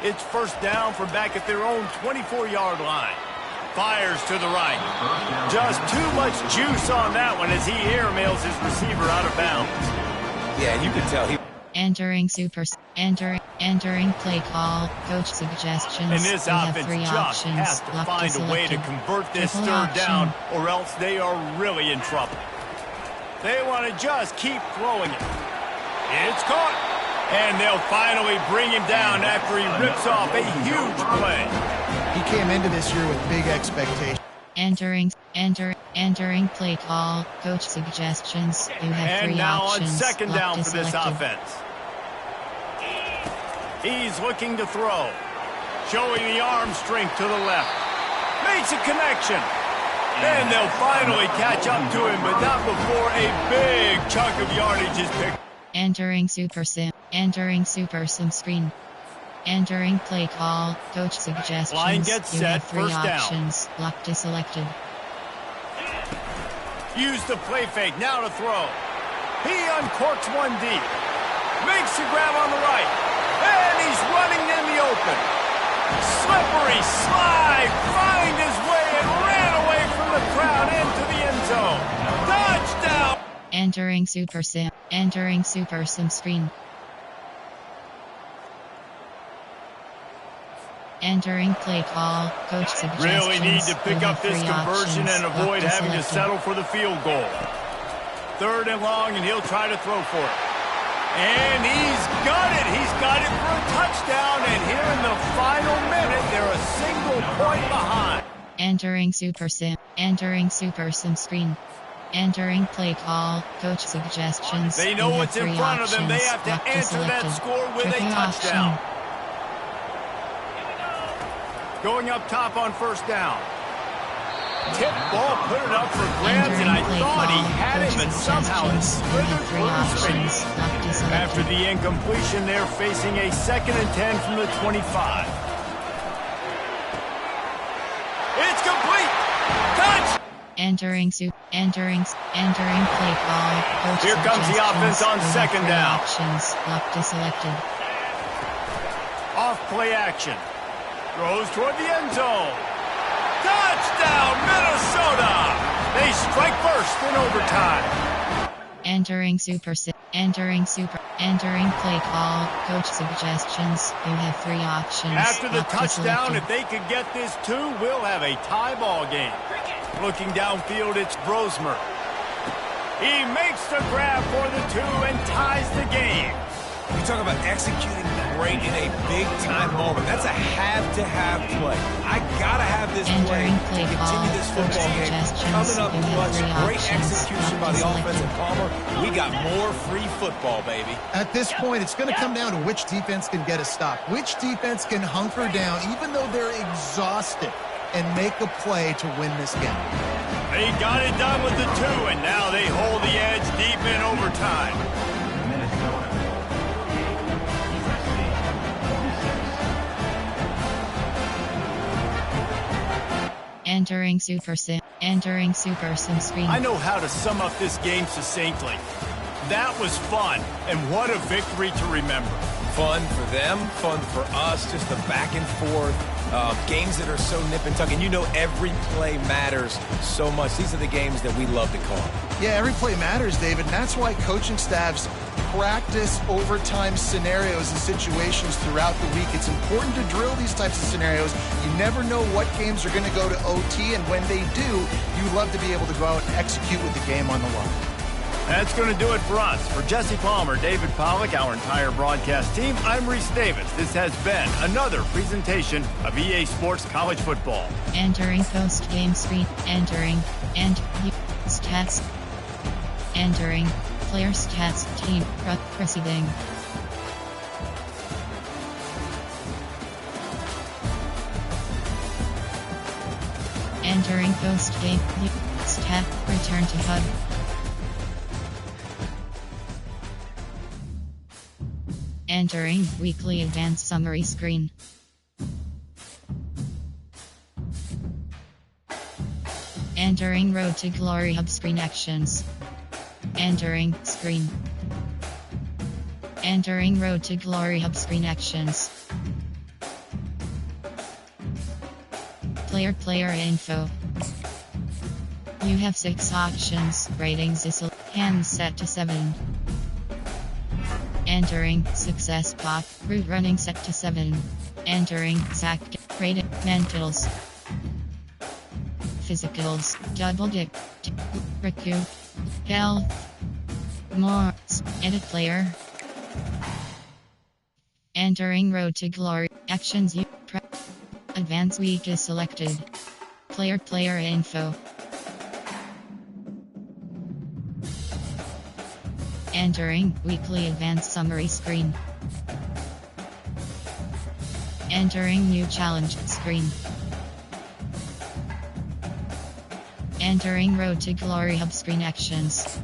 A: It's first down from back at their own 24-yard line. Fires to the right. Just too much juice on that one as he airmails his receiver out of bounds.
C: Yeah, you can tell he...
B: Entering entering play call. Coach suggestions.
A: And this offense
B: three
A: just
B: options.
A: has to find a way to convert this
B: Triple
A: third
B: option.
A: down, or else they are really in trouble. They want to just keep throwing it. It's caught. And they'll finally bring him down after he rips off a huge play.
D: He came into this year with big expectations.
B: Entering play call. Coach suggestions. You have
A: And
B: three
A: now
B: options.
A: on second
B: Locked
A: down
B: is
A: for this
B: selected.
A: offense. He's looking to throw. Showing the arm strength to the left. Makes a connection. And they'll finally catch up to him, but not before a big chunk of yardage is picked.
B: Entering Super Sim. Entering Super Sim screen. Entering play call. Coach suggestions.
A: Line gets
B: you
A: set,
B: have three
A: first down.
B: options. Locked is selected.
A: Use the play fake, now to throw. He uncorks one deep. Makes the grab on the right. And he's running in the open. Slippery slide. Find his way and ran away from the crowd into the end zone. Touchdown.
B: Entering Super Sim. Entering Super Sim screen. Entering play call. Coach suggestions.
A: Really need to pick
B: You
A: up
B: have
A: this
B: three
A: conversion
B: options.
A: and avoid
B: Locked is
A: having to
B: selected.
A: settle for the field goal. Third and long, and he'll try to throw for it. And he's got it. He's got it for a touchdown. And here in the final minute, they're a single point behind.
B: Entering Super Sim. Entering Super Sim screen. Entering play call. Coach suggestions.
A: They know
B: You have
A: what's in
B: three
A: front of them. They
B: options.
A: have to
B: Locked is
A: answer that
B: selected.
A: score with a
B: Triple
A: touchdown.
B: option.
A: Going up top on first down. Tip ball, put it up for grabs, and I thought he had it, but somehow it slithered through his fingers. After the incompletion, they're facing a 2nd and 10 from the 25. It's complete. Touch.
B: Entering play call. Coach
A: Here comes the offense on
B: suggestions.
A: second
B: Three
A: down.
B: Options. Locked is selected.
A: Off play action. Throws toward the end zone. Touchdown, Minnesota! They strike first lost in overtime.
B: Entering play call, coach suggestions. You have 3 options.
A: After the
B: Clock is
A: touchdown,
B: selected.
A: if they could get this too, we'll have a tie ball game. Looking downfield, it's Brosmer. He makes the grab for the 2 and ties the game.
C: You talk about executing great in a big-time moment. That's a have-to-have play. I gotta have this play to continue this football game. Coming up clutch, great execution by the offensive Palmer. We got more free football, baby.
D: At this point, it's going to come down to which defense can get a stop. Which defense can hunker down, even though they're exhausted, and make a play to win this game.
A: They got it done with the 2, and now they hold the edge deep in overtime.
B: Entering Super Sim screen.
A: I know how to sum up this game succinctly. That was fun, and what a victory to remember.
C: Fun for them, fun for us, just the back and forth. Games that are so nip and tuck, and you know every play matters so much. These are the games that we love to call.
D: Yeah, every play matters, David, and that's why coaching staffs practice overtime scenarios and situations throughout the week. It's important to drill these types of scenarios. You never know what games are going to go to OT, and when they do, you love to be able to go out and execute with the game on the line.
A: That's going to do it for us. For Jesse Palmer, David Pollack, our entire broadcast team, I'm Reese Davis. This has been another presentation of EA Sports College Football.
B: Entering post-game screen. Entering stats. Entering player stats team receiving. Entering post-game stat return to HUD. Entering weekly advanced summary screen. Entering Road to Glory Hub screen actions. Entering screen. Entering Road to Glory Hub screen actions. Player info. You have 6 options. Ratings is hands set to 7. Entering success pop, route running set to 7. Entering sack rated mentals. Physicals, double dip, recoup, health, more, edit player. Entering Road to Glory, actions you advance week is selected. Player info. Entering weekly advanced summary screen. Entering new challenge screen. Entering Road to Glory Hub screen actions.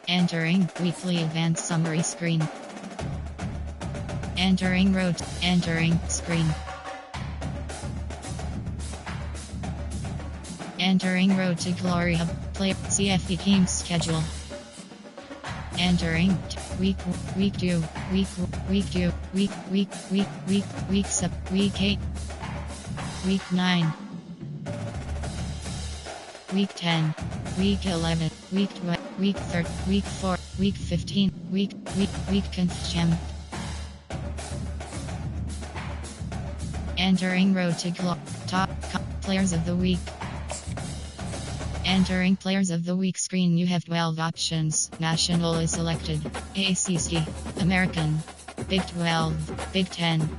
B: Entering weekly advanced summary screen. Entering road. Entering screen. Entering Road to Glory Hub. Player CFE game schedule. Entering week 2, week 8, week 9, week 10, week 11, week 12, week 3, week 4, week 15, week confirm. Entering Road to Glory. Top players of the week. Entering Players of the Week screen, you have 12 options. National is selected. ACC, American, Big 12, Big 10.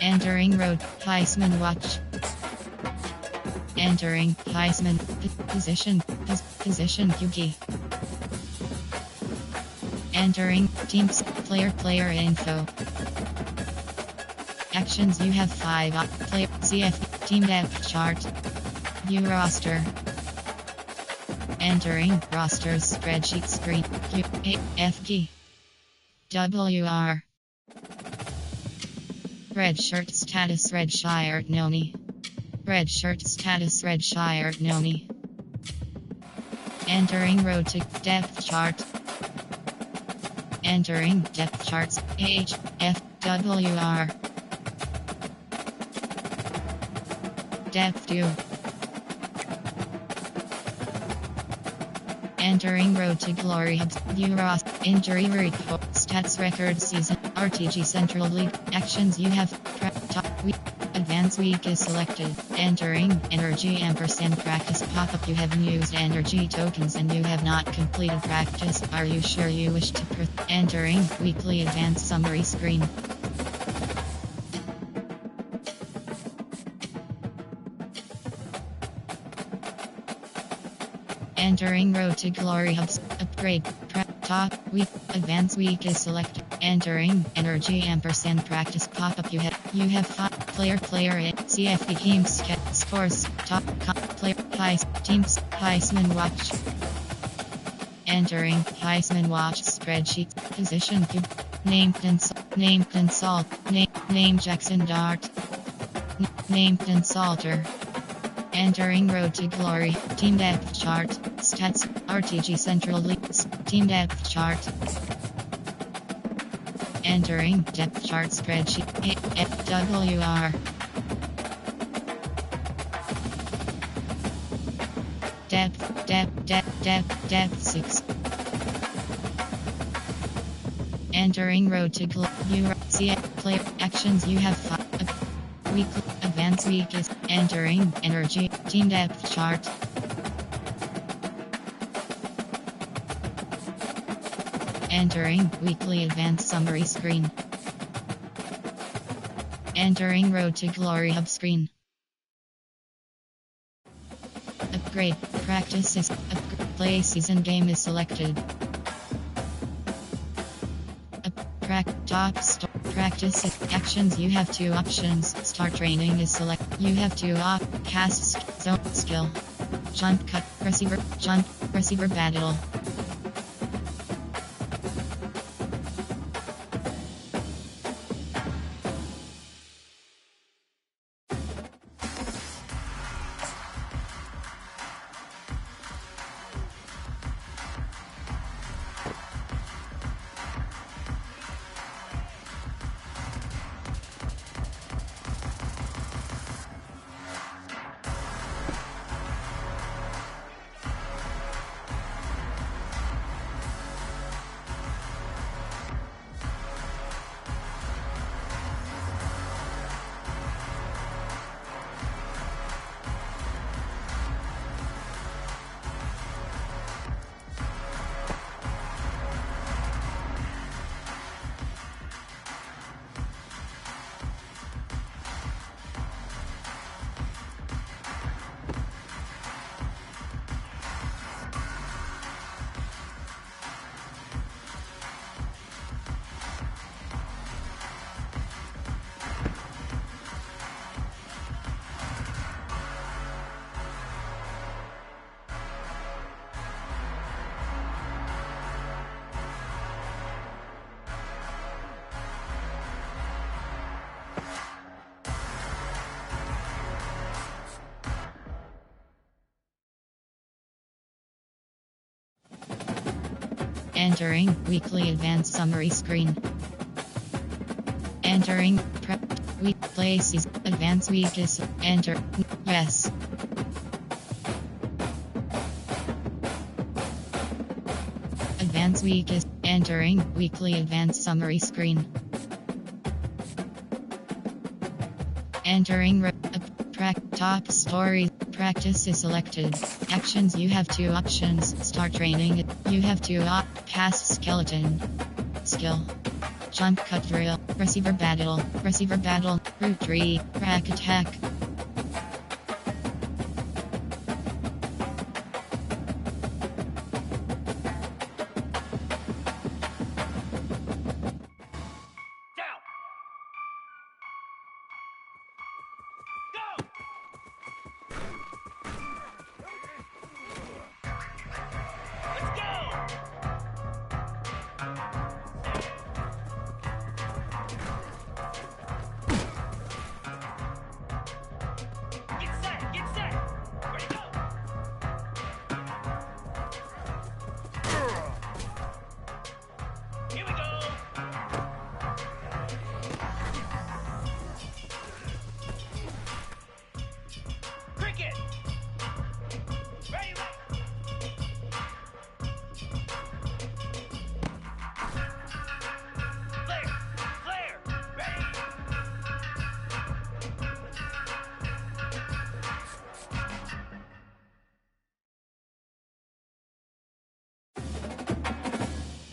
B: Entering Road, Heisman Watch. Entering Heisman position QB. Entering teams player info. Actions, you have 5 player CF team depth chart. View roster. Entering rosters spreadsheet screen. QAFG WR. Red shirt status Red shirt Noni. Red shirt status Red shirt Noni. Entering Road to depth chart. Entering depth charts HFWR. Depth 2. Entering Road to Glory Hubs. View roster. Injury report. Stats record season. RTG Central League. Actions, you have top week. Advanced week is selected. Entering energy ampersand practice pop-up. You haven't used energy tokens and you have not completed practice. Are you sure you wish to entering weekly advanced summary screen. Entering Road to Glory Hubs. Upgrade. Top week. Advanced week is selected. Entering energy ampersand practice pop-up. You have 5 player CFP games scores top player teams Heisman Watch. Entering Heisman Watch spreadsheet position name Jackson Dart name Consulter. Entering Road to Glory team depth chart stats RTG Central Leagues team depth chart. Entering depth chart spreadsheet FWR. Depth 6. Entering Road to Glory player actions, you have 5 weekly advanced week is entering energy team depth chart. Entering weekly advanced summary screen. Entering Road to Glory Hub screen. Upgrade practice is play season game is selected. Practice actions, you have 2 options. Start training is select. You have 2 cast zone skill. Jump cut receiver battle. Entering weekly advanced summary screen. Entering prep week places advanced week is enter yes. Advanced week is entering weekly advanced summary screen. Entering top story practice is selected. Actions you have 2 options. Start training. You have 2 pass skeleton. Skill. Jump cut drill. Receiver battle. Route 3. Rack attack.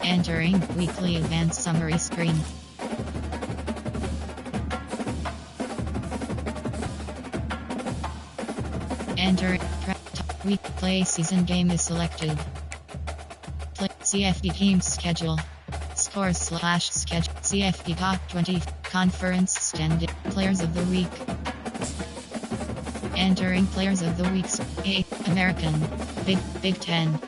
B: Entering weekly advanced summary screen. Enter week play season game is selected. Play CFP team schedule. Scores / schedule. CFP top 20 conference standing players of the week. Entering players of the weeks. A American Big 10.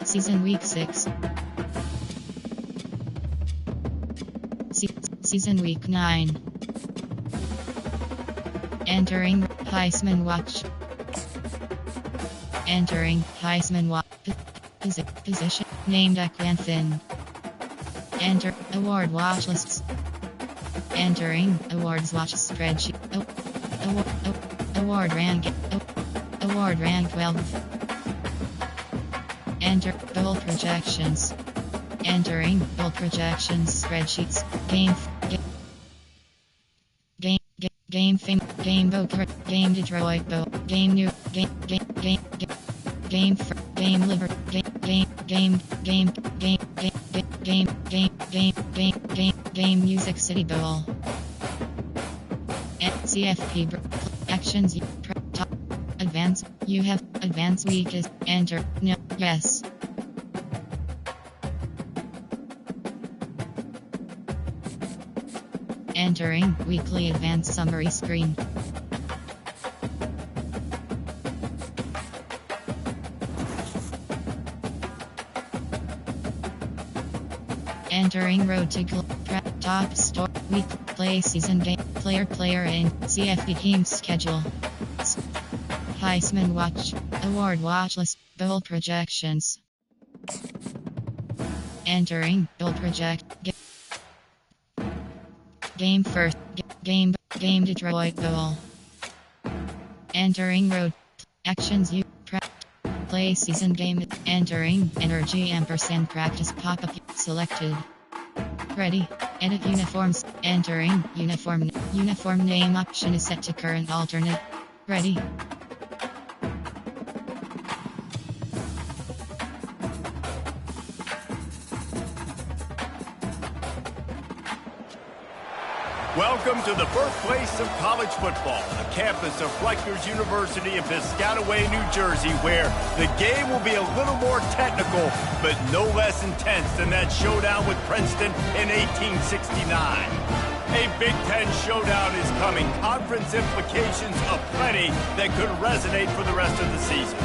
B: Season week 6. Season week 9. Entering Heisman Watch. Entering Heisman Watch. Position named Aquanthin. Enter award watch lists. Entering awards watch spreadsheet. Award rank. Award rank 12. Enter bowl projections. Entering bowl projections spreadsheets. Game Boca, Game Detroit Bowl, Game New, Game Liver, Game Music City Bowl. CFP actions top advance. You have advance week is enter. No, yes. Entering weekly advanced summary screen. Entering road to top store week play season game player in CFP team schedule. Heisman Watch award watch list bowl projections. Entering bowl project game first game Detroit Bowl. Entering road actions you play season game. Entering energy ampersand practice pop-up selected. Ready. Edit uniforms. Entering uniform name option is set to current alternate. Ready.
A: Welcome to the birthplace of college football, the campus of Rutgers University in Piscataway, New Jersey, where the game will be a little more technical, but no less intense than that showdown with Princeton in 1869. A Big Ten showdown is coming, conference implications aplenty that could resonate for the rest of the season.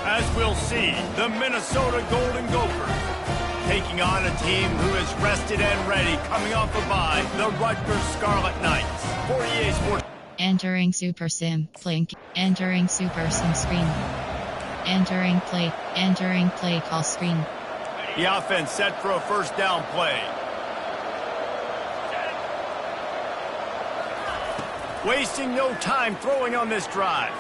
A: As we'll see, the Minnesota Golden Gophers taking on a team who is rested and ready, coming off a bye, the Rutgers Scarlet Knights. For EA Sports.
B: Entering Super Sim. Blink. Entering Super Sim screen. Entering play call screen.
A: The offense set for a first down play. Wasting no time throwing on this drive.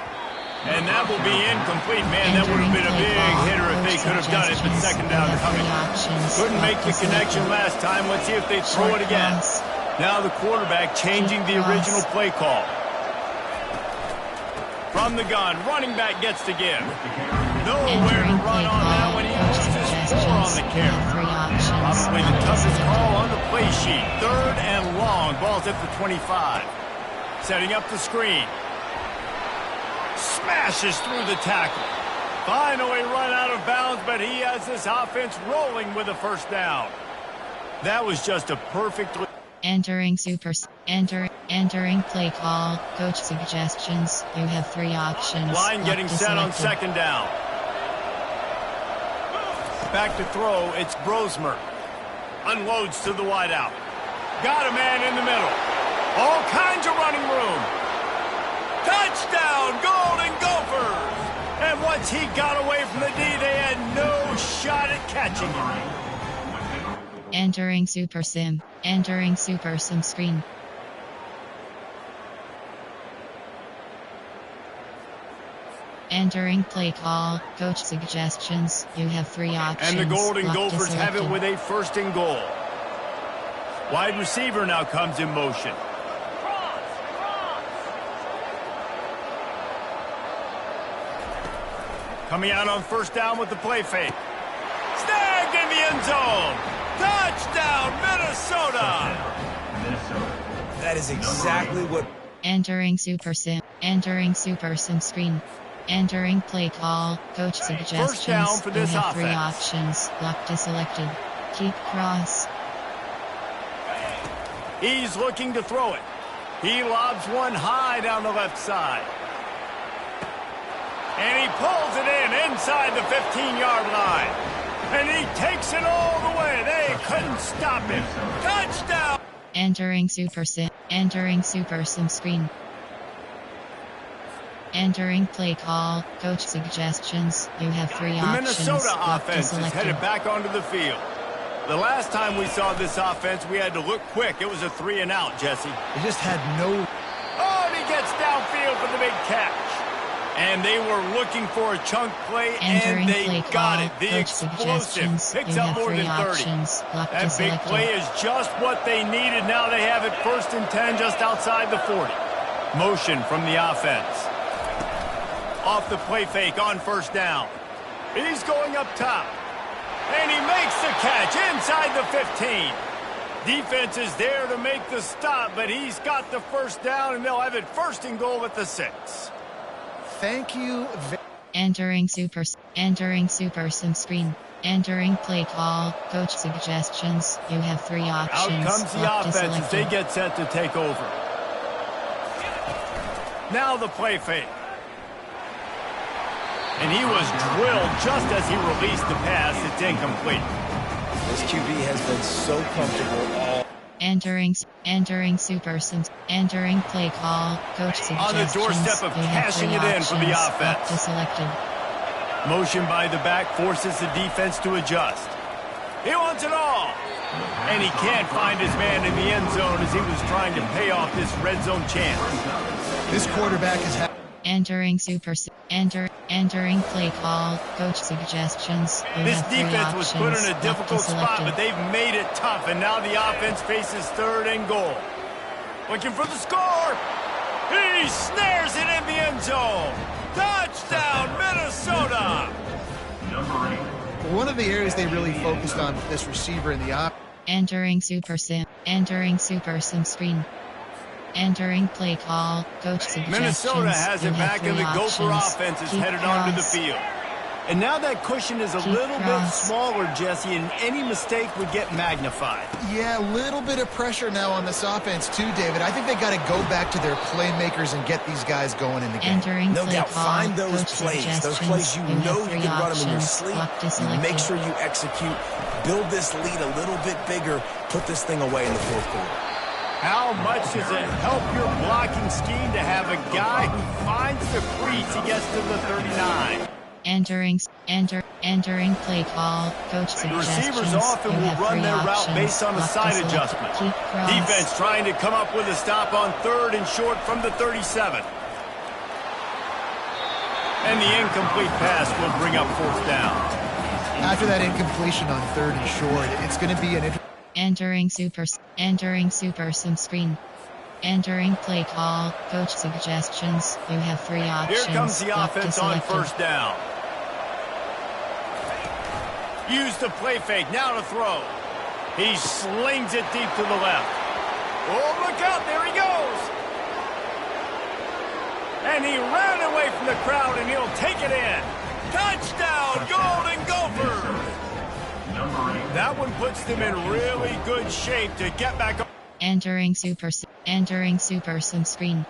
A: And that will be incomplete. Man, that would have been a big hitter if they could have done it, but second down coming. Couldn't make the connection last time. Let's see if they throw it again. Now the quarterback changing the original play call. From the gun, running back gets to give. Nowhere to run on that one. He loses 4 on the carry. Probably the toughest call on the play sheet. 3rd and long. Ball's at the 25. Setting up the screen. Smashes through the tackle. Finally run out of bounds, but he has this offense rolling with a first down. That was just a perfect...
B: Entering play call. Coach suggestions. You have 3 options.
A: Line getting set on second down. Back to throw. It's Brosmer. Unloads to the wideout. Got a man in the middle. All kinds of running room. Touchdown, Golden Gophers! And once he got away from the D, they had no shot at catching him.
B: Entering Super Sim. Entering Super Sim screen. Entering play call. Coach suggestions. You have 3 options.
A: And the Golden Gophers have it with a 1st and goal. Wide receiver now comes in motion. Coming out on first down with the play fake. Snagged in the end zone. Touchdown, Minnesota.
C: That is exactly what...
B: Entering Super Sim. Entering Super Sim screen. Entering play call. Coach suggestions.
A: First down for this
B: you have
A: offense.
B: 3 options. Lock to selected. Keep cross.
A: He's looking to throw it. He lobs one high down the left side. And he pulls it in inside the 15-yard line. And he takes it all the way. They couldn't stop him. Touchdown!
B: Entering Super Sim. Entering Super Sim screen. Entering play call. Coach suggestions. You have 3
A: the
B: options.
A: Minnesota
B: Lock to
A: offense is
B: selected.
A: headed back onto the field. The last time we saw this offense, we had to look quick. It was a 3 and out, Jesse.
D: They just had no...
A: Oh, and he gets downfield for the big catch. And they were looking for a chunk play,
B: Entering
A: and they
B: play
A: got
B: call.
A: it. The
B: Coach
A: explosive
B: suggestions.
A: picks
B: You
A: up
B: have
A: more
B: 3
A: than 30.
B: options. Lock to
A: That big
B: selected.
A: play is just what they needed. Now they have it 1st and 10 just outside the 40. Motion from the offense. Off the play fake on first down. He's going up top. And he makes the catch inside the 15. Defense is there to make the stop, but he's got the first down, and they'll have it 1st and goal at the 6.
D: Thank you.
B: Entering Super Sim screen. Entering play call. Coach suggestions. You have 3 options.
A: Out comes the
B: Lock to
A: offense as they
B: selected.
A: get set to take over. Now the play fake. And he was drilled just as he released the pass. It's incomplete.
C: This QB has been so comfortable all...
B: Entering Super Sim. Entering play call. Coach suggestions.
A: On the doorstep of
B: You have
A: cashing
B: 3
A: it in for the
B: options. Lock
A: offense.
B: to selected.
A: Motion by the back forces the defense to adjust. He wants it all. And he can't find his man in the end zone as he was trying to pay off this red zone chance.
D: This quarterback has had...
B: Entering Entering play call. Coach suggestions. You
A: This
B: have 3
A: defense was put
B: options.
A: in a
B: Lock to
A: difficult spot,
B: selected.
A: but they've made it tough, and now the offense faces 3rd and goal. Looking for the score. He snares it in the end zone. Touchdown, Minnesota.
D: One of the areas they really focused on with this receiver in the
B: Entering Super Sim. Entering Super Sim screen. Entering play call. Coach suggestions.
A: Minnesota has
B: You
A: it
B: have
A: back,
B: 3
A: and the Gopher
B: options.
A: offense is
B: Keep
A: headed onto the
B: cross.
A: field. And now that cushion is a
B: Keep
A: little bit
B: cross.
A: smaller, Jesse, and any mistake would get magnified.
D: Yeah, a little bit of pressure now on this offense too, David. I think they got to go back to their playmakers and get these guys going in the game.
B: Entering
C: No
B: play
C: doubt,
B: call.
C: find those
B: Coach
C: plays. Those
B: suggestions.
C: plays you know
B: have
C: you
B: 3
C: can run them in your
B: options.
C: sleep.
B: Lock to
C: You
B: selected.
C: make sure you execute. Build this lead a little bit bigger. Put this thing away in the 4th quarter.
A: How much does it help your blocking scheme to have a guy who finds the crease, he gets to the 39?
B: Entering play call. Coach
A: The
B: suggestions.
A: receivers often
B: You
A: will
B: have
A: run
B: three
A: their route
B: options.
A: based on a
B: Lock to
A: side
B: select.
A: adjustment.
B: Keep cross.
A: Defense trying to come up with a stop on 3rd and short from the 37. And the incomplete pass will bring up 4th down.
D: After that incompletion on 3rd and short, it's going to be an
B: Entering super sim screen. Entering play call. Coach suggestions. You have three options.
A: Here comes the
B: Lock to
A: offense on
B: selected.
A: 1st down. Use the play fake. Now to throw. He slings it deep to the left. Oh, look out. There he goes. And he ran away from the crowd, and he'll take it in. Touchdown, Golden Gophers. That one puts them in really good shape to get back up.
B: Entering super sim screen.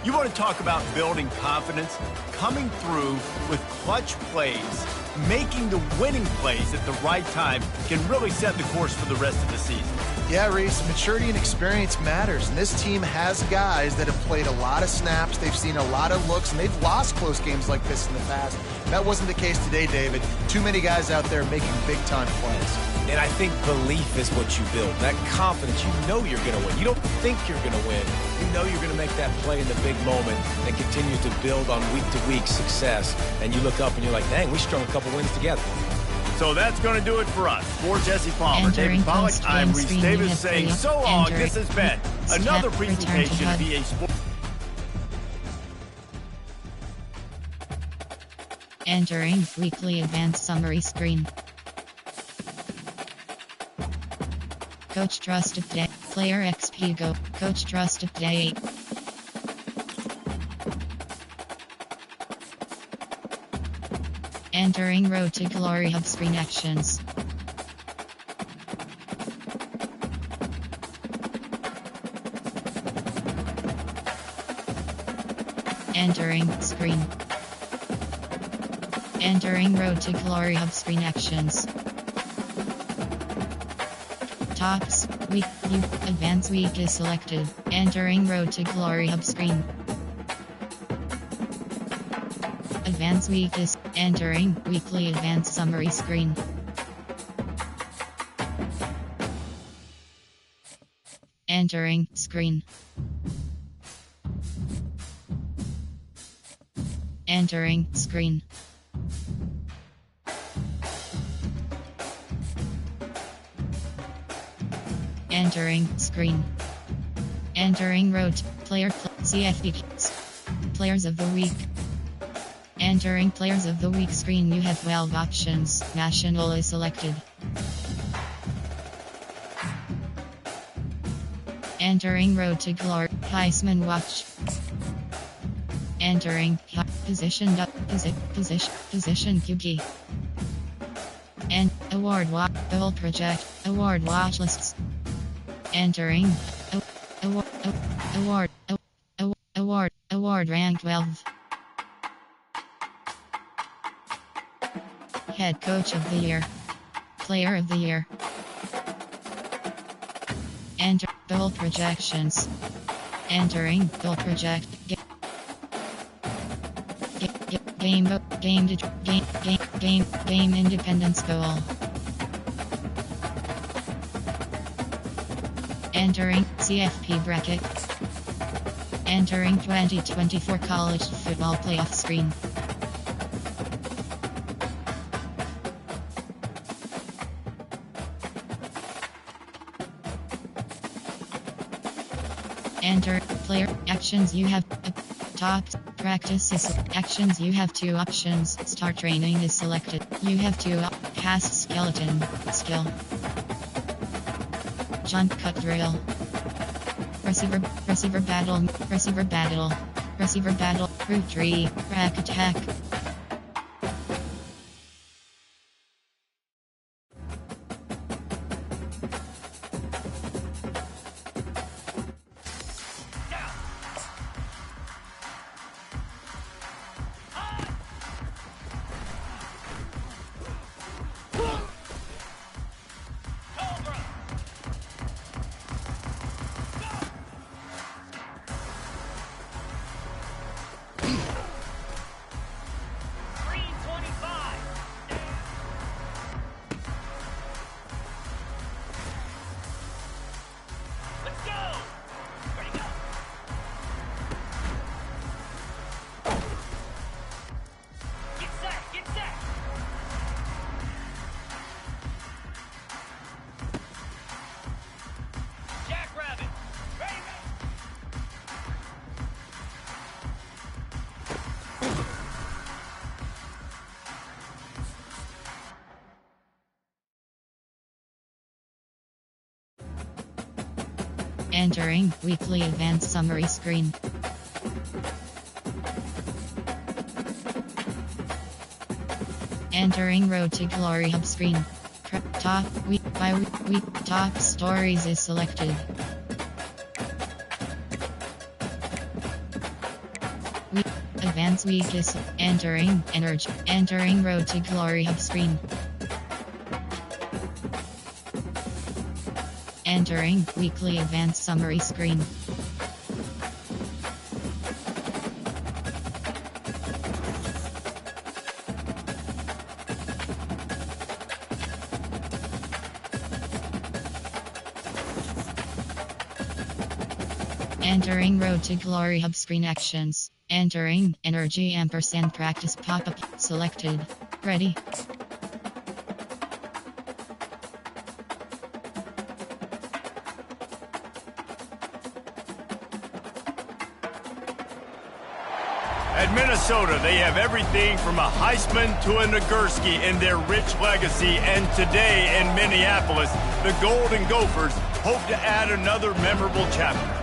A: You want to talk about building confidence? Coming through with clutch plays, making the winning plays at the right time can really set the course for the rest of the season.
D: Yeah, Reese, maturity and experience matters, and this team has guys that have played a lot of snaps, they've seen a lot of looks, and they've lost close games like this in the past. That wasn't the case today, David. Too many guys out there making big-time plays.
C: And I think belief is what you build. That confidence, you know you're going to win. You don't think you're going to win. You know you're going to make that play in the big moment and continue to build on week-to-week success. And you look up and you're like, dang, we strung a couple wins together.
A: So that's going to do it for us. For Jesse Palmer,
B: Entering
A: David Pollack, I'm
B: post-game
A: Reese
B: screen,
A: Davis
B: you
A: saying
B: have
A: so long.
B: entering.
A: This has been another
B: Return to
A: presentation of
B: HUD.
A: EA Sports.
B: Entering weekly advanced summary screen. Coach Trust Update. Player XP Go. Coach Trust Update. Entering Road to Glory Hub screen actions. Entering screen. Entering Road to Glory Hub screen actions. Tops. Week. Advance week is selected. Entering Road to Glory Hub screen. Advance week is entering weekly advanced summary screen. Entering screen. Entering screen. Entering screen. Entering road. Player CFP. Players of the week. Entering Players of the Week screen, you have 12 options. National is selected. Entering Road to Glory. Heisman Watch. Entering position QB. And award watch. Goal project. Award watch lists. Entering award rank 12. Head Coach of the Year. Player of the Year. Enter goal projections. Entering goal project. Game independence goal. Entering CFP bracket. Entering 2024 college football playoff screen. Enter player actions. You have top practices actions. You have 2 options. Start training is selected. You have 2 pass skeleton skill. Jump cut drill. Receiver battle. Root tree. Rack attack. Entering weekly advanced summary screen. Entering Road to Glory hub screen. Top week by week top stories is selected. Advanced week is entering energy. Entering Road to Glory hub screen. Entering weekly advanced summary screen. Entering Road to Glory hub screen actions. Entering energy ampersand practice pop-up selected. Ready.
A: At Minnesota, they have everything from a Heisman to a Nagurski in their rich legacy, and today in Minneapolis, the Golden Gophers hope to add another memorable chapter.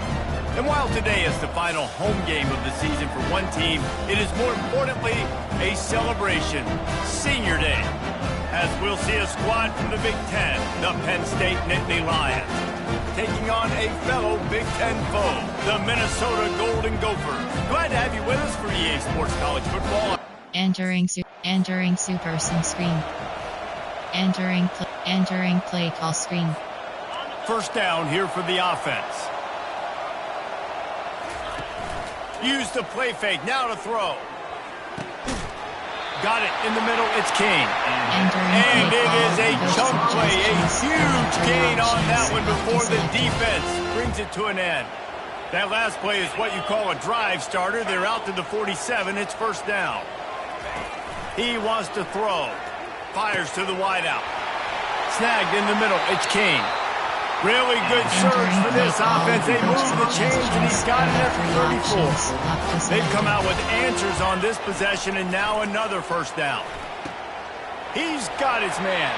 A: And while today is the final home game of the season for one team, it is more importantly a celebration, Senior Day, as we'll see a squad from the Big Ten, the Penn State Nittany Lions, taking on a fellow Big Ten foe, the Minnesota Golden Gophers. Glad to have you with us for EA Sports College Football.
B: Entering Super Sim screen. Entering play call screen.
A: First down here for the offense. Use the play fake, now to throw. Got it in the middle, it's King. And it is a chunk play, a huge gain on that one before the defense brings it to an end. That last play is what you call a drive starter. They're out to the 47, it's first down. He wants to throw. Fires to the wideout. Snagged in the middle, it's King. Really good surge for this offense. They move the chains, and he's got it at the 34. They've come out with answers on this possession, and now another first down. He's got his man.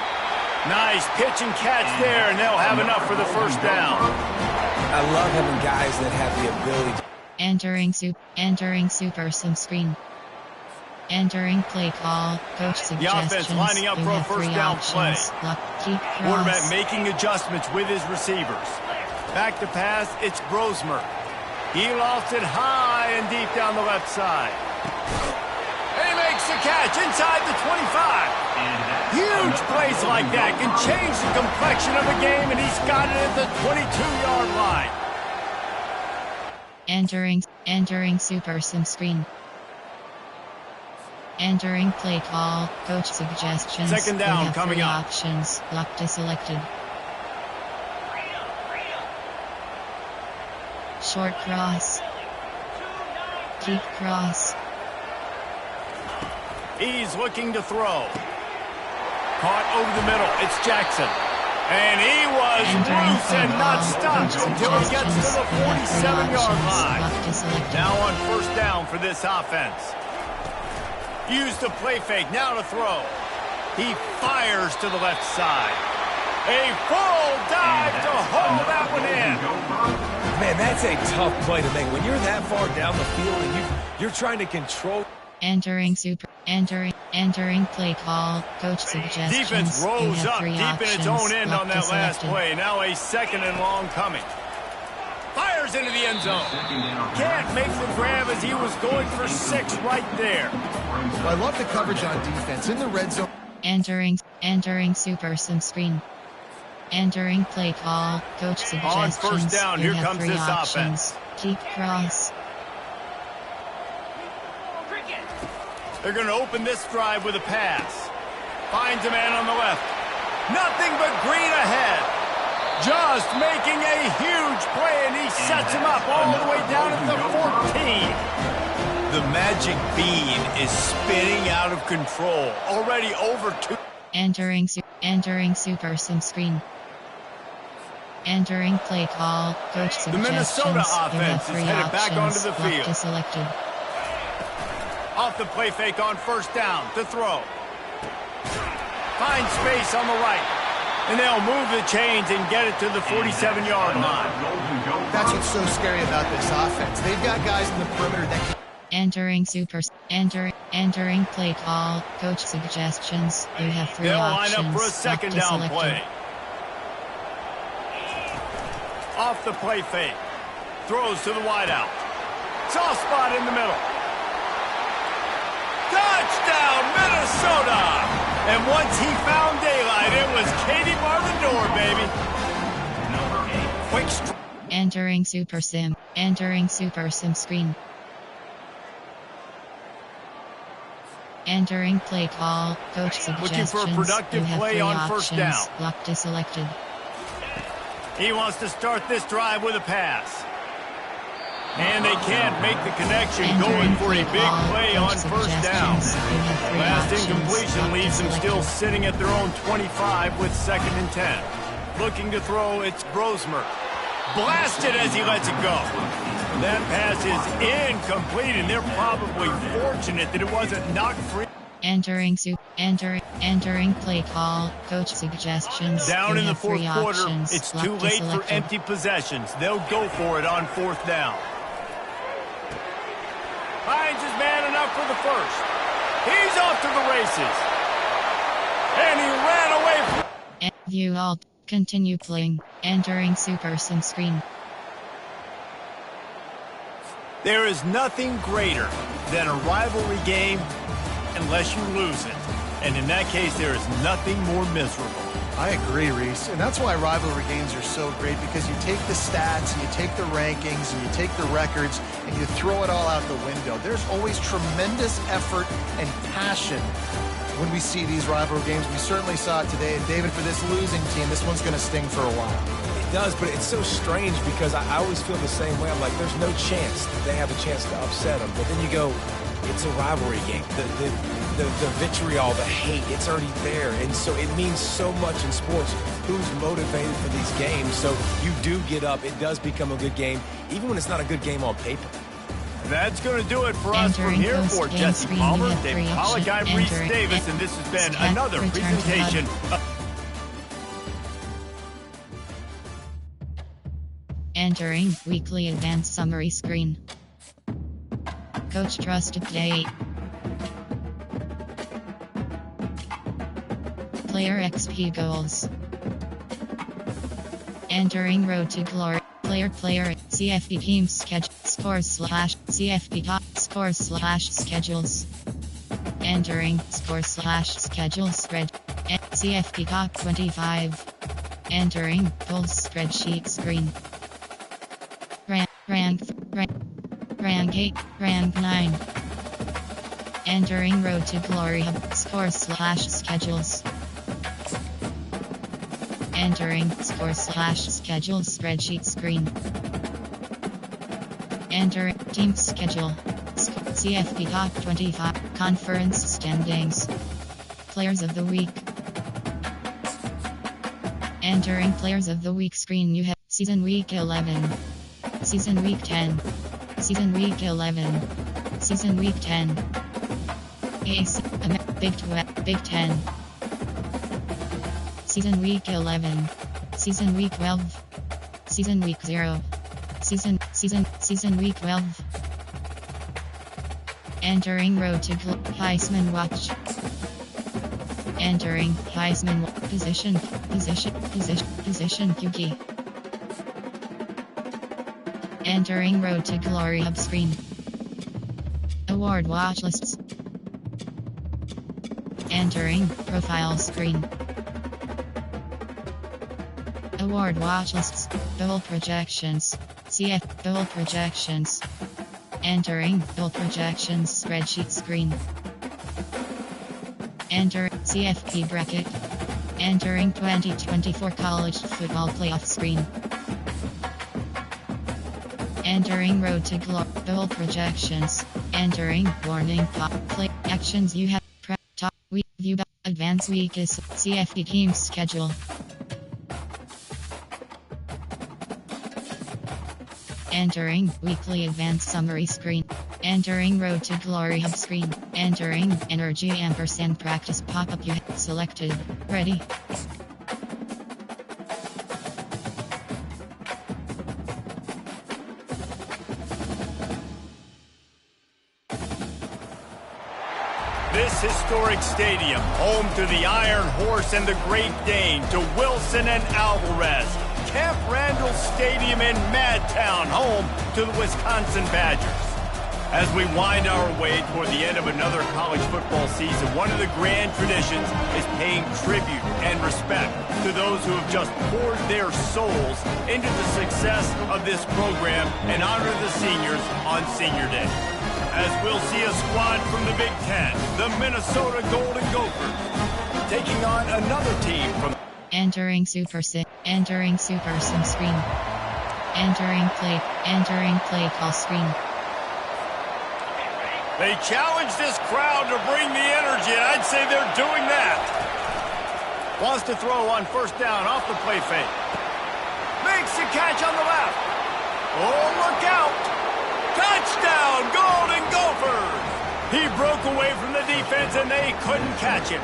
A: Nice pitch and catch there, and they'll have enough for the first down.
C: I love having guys that have the ability.
B: Entering Super Sim screen. Entering play call, coach suggestions.
A: The offense lining up for a first down play. Quarterback making adjustments with his receivers. Back to pass, it's Brosmer. He lost it high and deep down the left side. And he makes the catch inside the 25. Huge plays like that can change the complexion of a game, and he's got it at the 22-yard line.
B: Entering Super Sim screen. Entering play call, coach suggestions.
A: Second down coming up.
B: Options, lock to selected. Short cross. Deep cross.
A: He's looking to throw. Caught over the middle, it's Jackson. And he was loose and not stopped until he gets to the 47-yard line. Now on first down for this offense. Use the play fake, now to throw. He fires to the left side. A full dive to hold that one in.
C: Man, that's a tough play to make. When you're that far down the field and you're trying to control.
B: Entering play call, coach suggestions.
A: Defense rolls up deep in its own end on that last play. Now a second and long coming. Fires into the end zone. Can't make the grab as he was going for 6 right there.
D: Well, I love the coverage on defense in the red zone.
B: Entering Super Sim screen. Entering play call, coach suggestions.
A: On first down, here comes this
B: options.
A: offense.
B: Deep cross.
A: They're going to open this drive with a pass. Finds a man on the left. Nothing but green ahead. Just making a huge play, and he sets him up all the way down at the 14. The magic bean is spinning out of control. Already over 2.
B: Entering Super Sim screen. Entering play call, coach suggestions.
A: The Minnesota offense is headed back onto the field.
B: Selected.
A: Off the play fake on first down to throw. Finds space on the right. And they'll move the chains and get it to the 47-yard line.
D: That's what's so scary about this offense. They've got guys in the perimeter that can...
B: Entering play call. Coach suggestions. You have 3
A: They'll
B: options.
A: line up for a second down play. Off the play fake. Throws to the wideout. Soft spot in the middle. Touchdown, Minnesota! And once he found daylight, it was Katie bar the door, baby. Quick strike.
B: Entering Super Sim. Entering Super Sim screen. Entering play call. Coach suggestions.
A: Looking for a productive
B: you have
A: play
B: 3
A: on
B: options.
A: first down.
B: Locked is selected.
A: He wants to start this drive with a pass. And they can't make the connection, going for a big play on first down. Last incompletion leaves them still sitting at their own 25 with 2nd and 10. Looking to throw, it's Brosmer. Blasted as he lets it go. That pass is incomplete, and they're probably fortunate that it wasn't knocked free.
B: Entering play call. Coach suggestions.
A: Down
B: you
A: in the
B: have 3
A: fourth quarter,
B: options.
A: it's
B: Locked
A: too
B: is
A: late for
B: selected.
A: empty possessions. They'll go for it on 4th down. Finds his man enough for the first. He's off to the races. And he ran away.
B: View all. Continue playing. Entering Super Sim screen.
A: There is nothing greater than a rivalry game unless you lose it. And in that case, there is nothing more miserable.
D: I agree, Reese. And that's why rivalry games are so great, because you take the stats, and you take the rankings, and you take the records, and you throw it all out the window. There's always tremendous effort and passion when we see these rivalry games. We certainly saw it today. And David, for this losing team, this one's going to sting for a while.
C: It does, but it's so strange because I always feel the same way. I'm like, there's no chance that they have a chance to upset them. But then you go, it's a rivalry game. The vitriol, the hate, it's already there. And so it means so much in sports. Who's motivated for these games? So you do get up. It does become a good game, even when it's not a good game on paper.
A: That's going to do it for us from here. For Jesse Palmer, David Pollack, I'm Reese Davis, and this has been another presentation.
B: Entering weekly advanced summary screen. Coach Trust Update. Player XP goals. Entering Road to Glory. Player CFP team schedule scores/CFP top scores/schedules. Entering scores/schedule spread. CFP top 25. Entering goals spreadsheet screen. Rank 8, rank 9. Entering Road to Glory hub scores/schedules. Entering scores/schedule spreadsheet screen. Enter team schedule. CFP top 25 conference standings. Players of the week. Entering players of the week screen, you have season week 11, season week 10, season week 11, season week 10. Big 12, Big 10. Season week 11, season week 12, season week 0, season week 12. Entering Road to Heisman Watch. Entering Heisman position QB. Entering Road to Glory hub screen. Award watch lists. Entering profile screen. Award watch lists. Bowl projections. CF bowl projections. Entering bowl projections spreadsheet screen. Enter CFP bracket. Entering 2024 college football playoff screen. Entering Road to Glory bowl projections. Entering warning top play actions you have top week view advanced week is CFP team schedule. Entering weekly advanced summary screen. Entering Road to Glory hub screen. Entering energy ampersand practice pop-up you have selected. Ready.
A: This historic stadium, home to the Iron Horse and the Great Dane, to Wilson and Alvarez. Camp Randall Stadium in Madtown, home to the Wisconsin Badgers. As we wind our way toward the end of another college football season, one of the grand traditions is paying tribute and respect to those who have just poured their souls into the success of this program and honor the seniors on Senior Day. As we'll see a squad from the Big Ten, the Minnesota Golden Gophers, taking on another team from...
B: Entering Super Sim screen. Entering play call screen.
A: They challenge this crowd to bring the energy, and I'd say they're doing that. Wants to throw on first down off the play fake. Makes the catch on the left. Oh, look out. Touchdown, Golden Gophers. He broke away from the defense, and they couldn't catch him.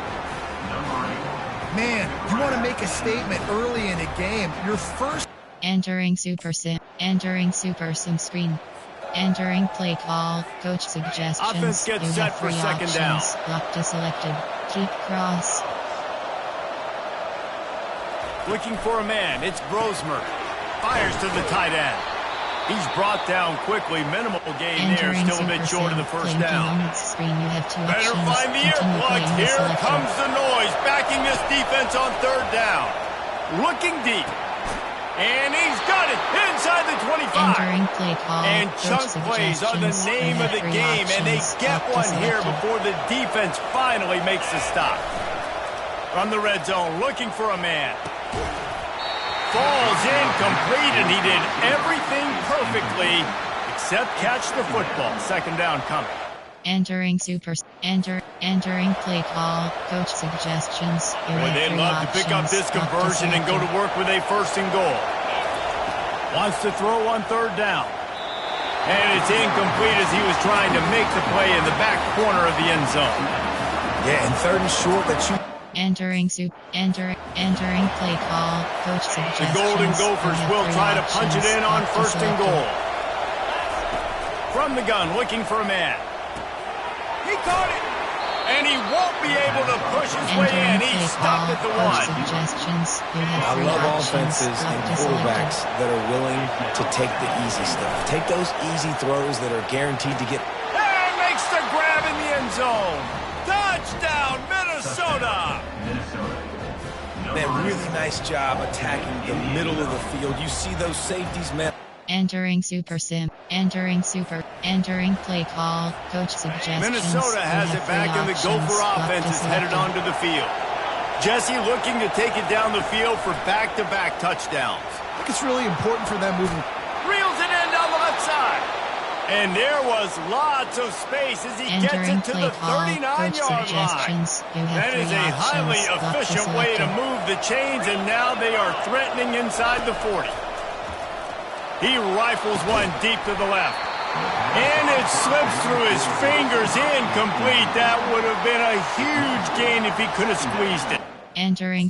D: Man, you want to make a statement early in a game. Your first...
B: Entering Super Sim screen. Entering play call, coach suggestions.
A: Offense gets
B: you
A: set
B: have
A: for
B: three
A: second
B: options.
A: down.
B: Lock to selected. Keep cross.
A: Looking for a man, it's Brosmer. Fires to the tight end. He's brought down quickly. Minimal gain there, still a bit short of the first down.
B: Screen, you have two
A: Better
B: options.
A: find the earplugs. Here comes the noise, backing this defense on third down. Looking deep. And he's got it inside the 25.
B: Entering play call.
A: And chunk plays are the name of the game, and they get one here before the defense finally makes the stop. From the red zone, looking for a man. Falls incomplete, and he did everything perfectly except catch the football. Second down coming.
B: Entering play call, coach suggestions.
A: Boy, they'd love to pick up this conversion and go to work with a first and goal. Wants to throw on third down. And it's incomplete as he was trying to make the play in the back corner of the end zone.
C: Yeah, and third and short that you...
B: Entering play call, coach suggestions.
A: The Golden Gophers will try to punch it in on first and goal. From the gun, looking for a man. He caught it, and he won't be able to push his way in. He stopped at the one.
C: I love offenses and quarterbacks that are willing to take the easy stuff. Take those easy throws that are guaranteed to get...
A: And makes the grab in the end zone. Touchdown, Minnesota.
C: Man, really nice job attacking the middle of the field. You see those safeties, man.
B: Entering play call, coach suggestions.
A: Minnesota has it back, and the Gopher offense is headed onto the field. Jesse looking to take it down the field for back-to-back touchdowns.
D: I think it's really important for them moving.
A: Reels it in down the left side. And there was lots of space as he gets it to the 39-yard line. That is a highly efficient way to move the chains, and now they are threatening inside the 40. He rifles one deep to the left. And it slips through his fingers, incomplete. That would have been a huge gain if he could have squeezed it.
B: Entering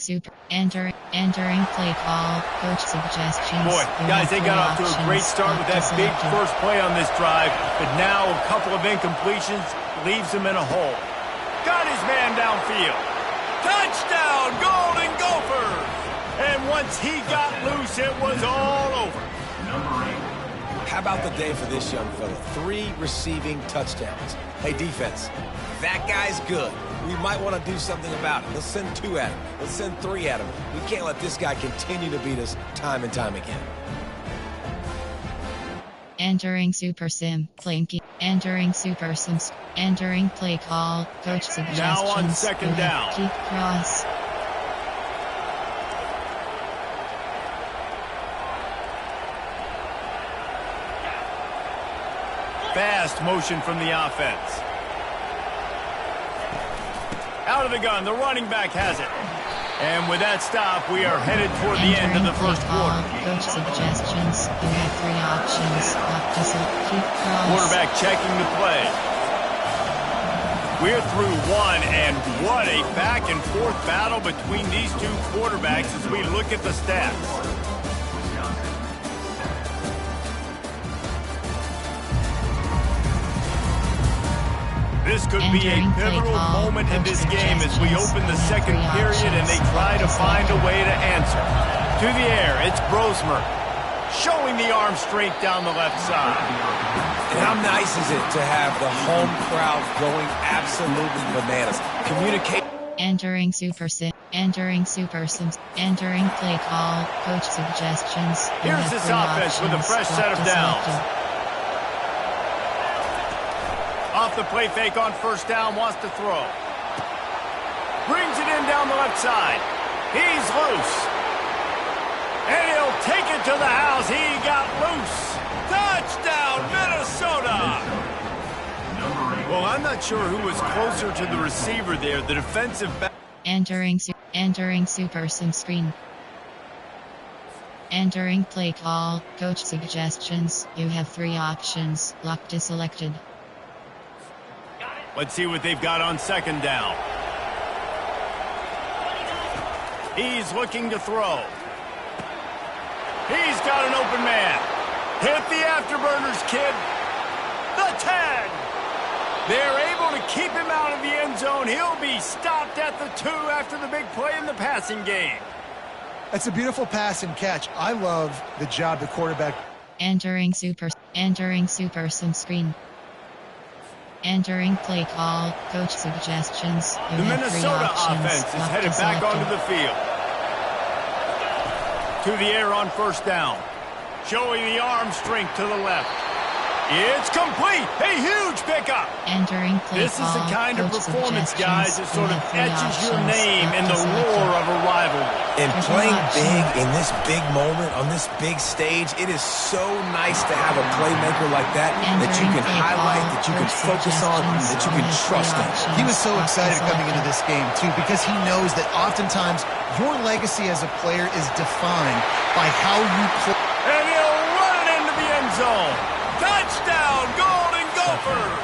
B: play call, coach suggestions.
A: Boy, guys, they got off to a great start with that big first play on this drive, but now a couple of incompletions leaves him in a hole. Got his man downfield. Touchdown, Golden Gophers! And once he got loose, it was all over.
C: How about the day for this young fella? 3 receiving touchdowns. Hey, defense, that guy's good. We might want to do something about it. Let's send 2 at him. Let's send 3 at him. We can't let this guy continue to beat us time and time again.
B: Entering Super Sim, play call, coach suggestions.
A: Now on second down.
B: Keep cross.
A: Fast motion from the offense. Out of the gun, the running back has it. And with that stop, we are headed toward the end of the first quarter.
B: Coach suggestions. You have 3 options. Keep cross.
A: Quarterback checking the play. We're through one, and what a back-and-forth battle between these two quarterbacks as we look at the stats. This could be a pivotal moment in this game as we open the second period and they try to find a way to answer. To the air, it's Brosmer, showing the arm strength down the left side.
C: And how nice is it to have the home crowd going absolutely bananas? Communicate.
B: Entering Super Sim. Entering Super Sims. Entering play call. Coach suggestions.
A: Here's this offense with a fresh set of downs. Off the play fake on first down, wants to throw. Brings it in down the left side. He's loose. And he'll take it to the house. He got loose. Touchdown, Minnesota! Well, I'm not sure who was closer to the receiver there. The defensive back.
B: Entering Super Sim screen. Entering play call. Coach suggestions. You have 3 options. Locked is selected.
A: Let's see what they've got on second down. He's looking to throw. He's got an open man. Hit the afterburners, kid. The tag. They're able to keep him out of the end zone. He'll be stopped at the 2 after the big play in the passing game.
D: That's a beautiful pass and catch. I love the job the quarterback.
B: Entering Super Sim screen. Entering play call. Coach suggestions. You
A: The
B: have 3
A: Minnesota
B: options.
A: offense is
B: Locked
A: headed back
B: selected.
A: onto the field. To the air on first down. Showing the arm strength to the left. It's complete. A huge pickup.
B: Entering play
A: This is the
B: call.
A: kind of
B: Coach
A: performance, guys, that
B: suggestions.
A: sort
B: You
A: of
B: have 3
A: etches your
B: options.
A: name in
B: Locked
A: the
B: selected.
A: lore of a rivalry.
C: And
B: There's
C: playing
B: no
C: big
B: option.
C: in this big moment, on this big stage, it is so nice to have a playmaker like that that you can highlight, that you can focus on, that you can trust in.
D: He was so excited coming into this game, too, because he knows that oftentimes your legacy as a player is defined by how you play.
A: And he'll run it into the end zone. Touchdown, Golden Gophers!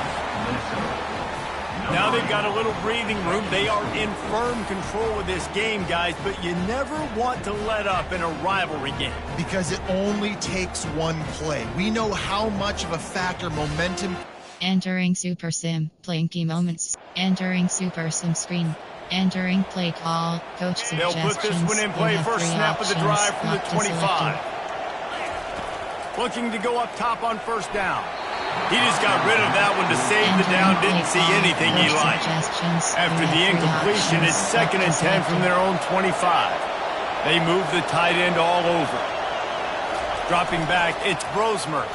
A: Now they've got a little breathing room. They are in firm control of this game, guys, but you never want to let up in a rivalry game.
D: Because it only takes one play. We know how much of a factor momentum.
B: Entering Super Sim. Playing key moments. Entering Super Sim screen. Entering play call. Coach
A: They'll
B: suggestions.
A: put this one in
B: You
A: play.
B: have
A: First
B: 3
A: snap of the
B: options.
A: drive from the
B: Locked is
A: 25.
B: selected.
A: Looking to go up top on first down. He just got rid of that one to save the down. Didn't see anything he liked. After the incompletion, it's 2nd and 10 from their own 25. They move the tight end all over. Dropping back, it's Brosmer.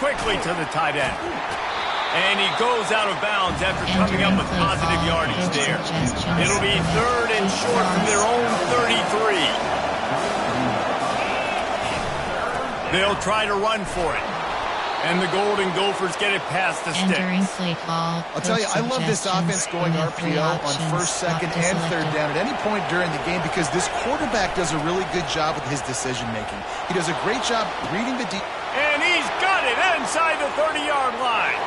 A: Quickly to the tight end. And he goes out of bounds after coming up with positive yardage there. It'll be 3rd and short from their own 33. They'll try to run for it. And the Golden Gophers get it past the
B: Entering
A: sticks.
B: play call.
D: I'll tell you, I love this offense going RPO on first, second, and third down at any point during the game because this quarterback does a really good job with his decision-making. He does a great job reading the deep.
A: And he's got it inside the 30-yard line.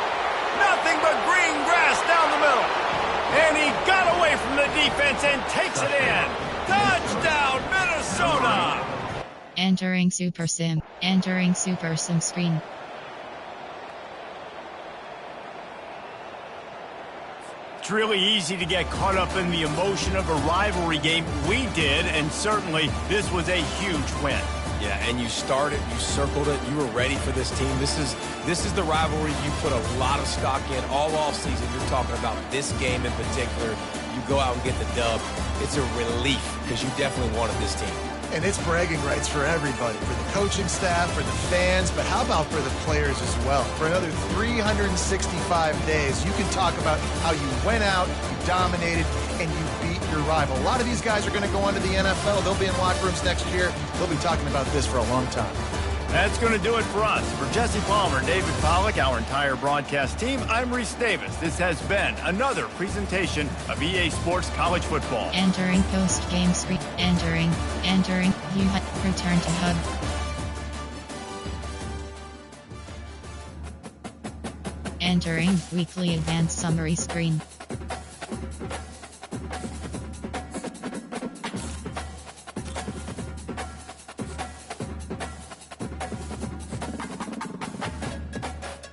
A: Nothing but green grass down the middle. And he got away from the defense and takes it in. Touchdown, Minnesota!
B: Entering Super Sim. Entering Super Sim screen.
A: It's really easy to get caught up in the emotion of a rivalry game. We did, and certainly this was a huge win.
C: Yeah, and you started, you circled it, you were ready for this team. This is the rivalry you put a lot of stock in all offseason. You're talking about this game in particular. You go out and get the dub. It's a relief because you definitely wanted this team.
D: And it's bragging rights for everybody, for the coaching staff, for the fans, but how about for the players as well? For another 365 days, you can talk about how you went out, you dominated, and you beat your rival. A lot of these guys are going to go on to the NFL. They'll be in locker rooms next year. They'll be talking about this for a long time.
A: That's going to do it for us. For Jesse Palmer, David Pollack, our entire broadcast team, I'm Reese Davis. This has been another presentation of EA Sports College Football.
B: Entering post-game screen. Entering. You return to hub. Entering weekly advanced summary screen.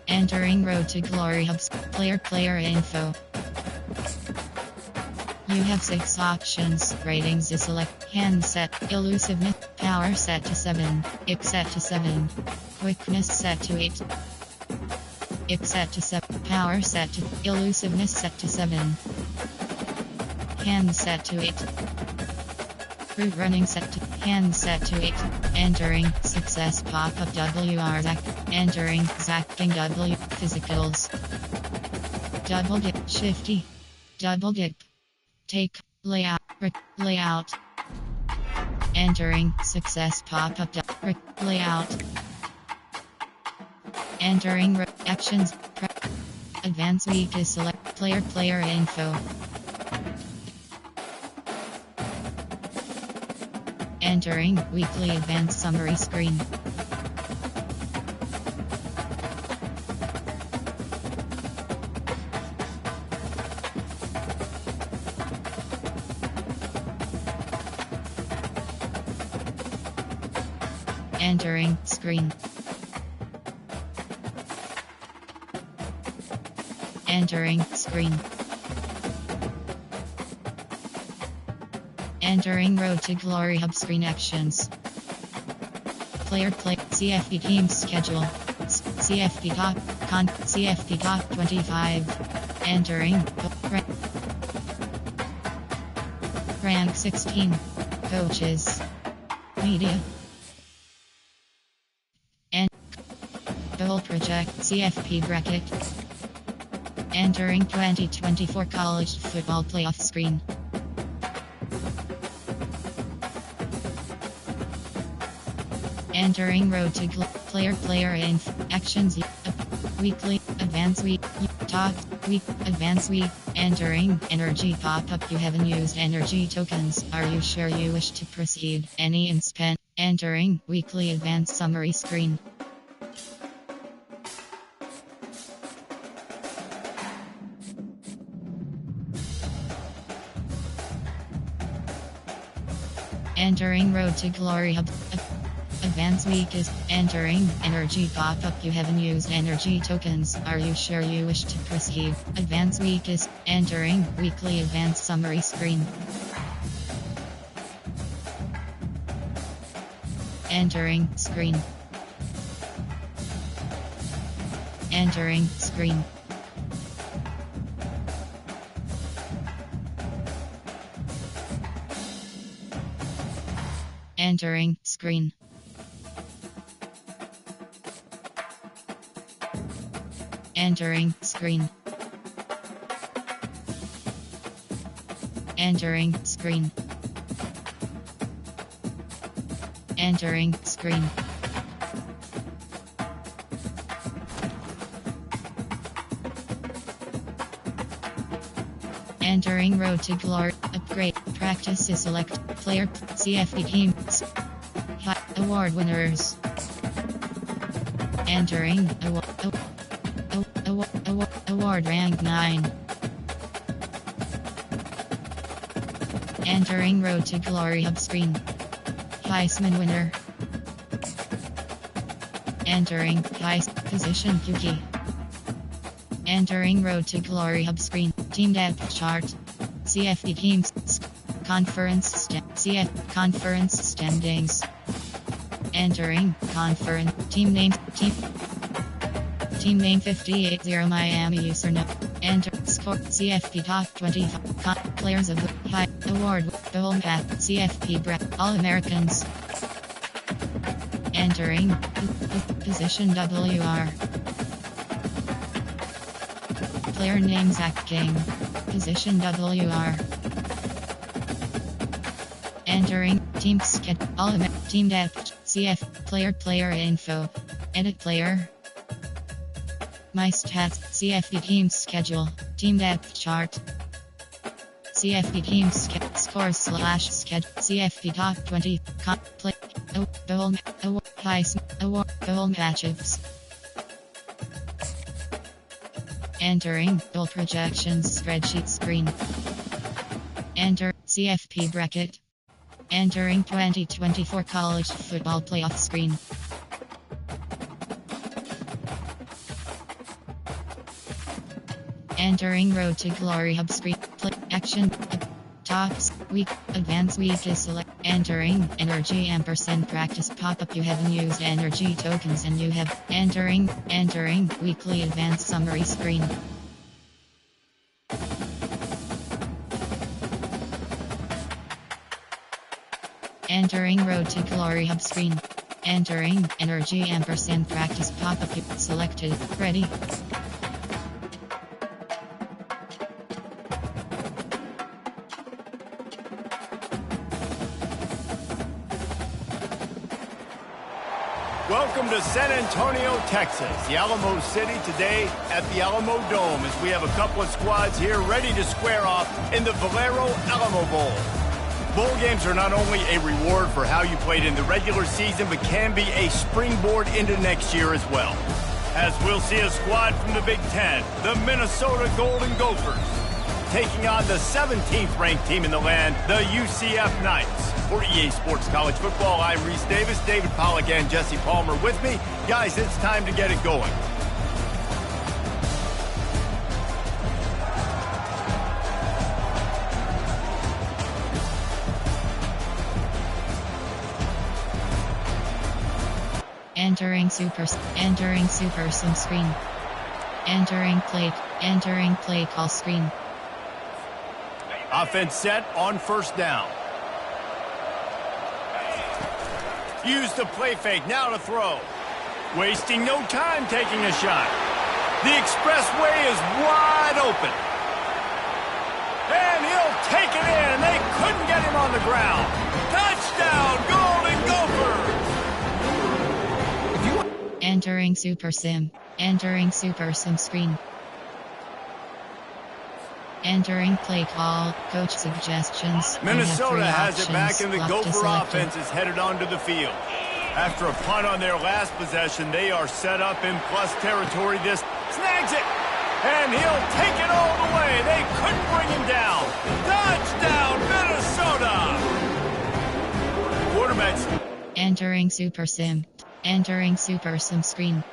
B: Entering Road to Glory Hubs. Player info. You have 6 options. Ratings is select. Hand set. Elusiveness. Power set to 7. X set to 7. Quickness set to 8. X set to 7. Power set to. Elusiveness set to 7. Hand set to 8. Route running set to. Hand set to 8. Entering. Success pop-up WR Zack. Entering. Zacking W. Physicals. Double dip. Shifty. Double dip. Take. Layout. Layout. Entering. Success pop-up layout. Entering. Actions. Advanced week is select. Player info. Entering. Weekly advanced summary screen. Entering screen. Entering screen. Entering Road to Glory Hub screen actions. Player CFP team schedule. CFP top 25. Entering rank 16. Coaches. Media. Goal project CFP bracket. Entering 2024 college football playoff screen. Entering Road to player info. Actions. Weekly advance week. Talk week advance week. Entering energy pop-up. You haven't used energy tokens. Are you sure you wish to proceed? Any in spent. Entering weekly advanced summary screen. Entering Road to Glory Hub. Advanced week is entering energy pop-up. You haven't used energy tokens. Are you sure you wish to proceed? Advanced week is entering weekly advanced summary screen. Entering screen. Entering screen. Entering screen. Entering screen. Entering screen. Entering screen. Entering Road to Glory. Upgrade. Practice is select. Player. CFP teams. Award winners. Entering. Award rank 9. Entering Road to Glory Hub screen. Heisman winner. Entering position QT. Entering Road to Glory Hub screen. Team depth chart. CFP teams. Conference standings. Entering conference team name. Team name 580 Miami username. Enter score CFP top 25 players of the high award goal path CFP All Americans. Entering position WR. Player name Yetagain. Position WR. Entering team schedule. Team depth. CF player info. Edit player. My stats. CFP team schedule. Team depth chart. CFP team scores / schedule. CFP top 20. Play. Goal matchups. Entering goal projections spreadsheet screen. Enter CFP bracket. Entering 2024 college football playoff screen. Entering Road to Glory Hub screen. Play action. Tops. Week. Advanced week is select. Entering. Energy ampersand practice pop-up. You haven't used energy tokens and you have. Entering. Weekly advanced summary screen. Entering Road to Glory Hub screen. Entering. Energy ampersand practice pop-up. Selected. Ready.
A: Welcome to San Antonio, Texas, the Alamo City today at the Alamo Dome as we have a couple of squads here ready to square off in the Valero Alamo Bowl. Bowl games are not only a reward for how you played in the regular season, but can be a springboard into next year as well. As we'll see a squad from the Big Ten, the Minnesota Golden Gophers, taking on the 17th ranked team in the land, the UCF Knights. For EA Sports College Football, I'm Reese Davis, David Pollack, and Jesse Palmer with me. Guys, it's time to get it going.
B: Entering Super Sim screen. Entering play call screen.
A: Offense set on first down. Use the play fake, now to throw. Wasting no time taking a shot. The expressway is wide open. And he'll take it in, and they couldn't get him on the ground. Touchdown, Golden Gophers!
B: Entering Super Sim screen. Entering play call, coach suggestions.
A: Minnesota has it back, and the Gopher offense is headed onto the field. After a punt on their last possession, they are set up in plus territory. This snags it, and he'll take it all the way. They couldn't bring him down. Touchdown, Minnesota! Quarterbacks.
B: Entering Super Sim screen.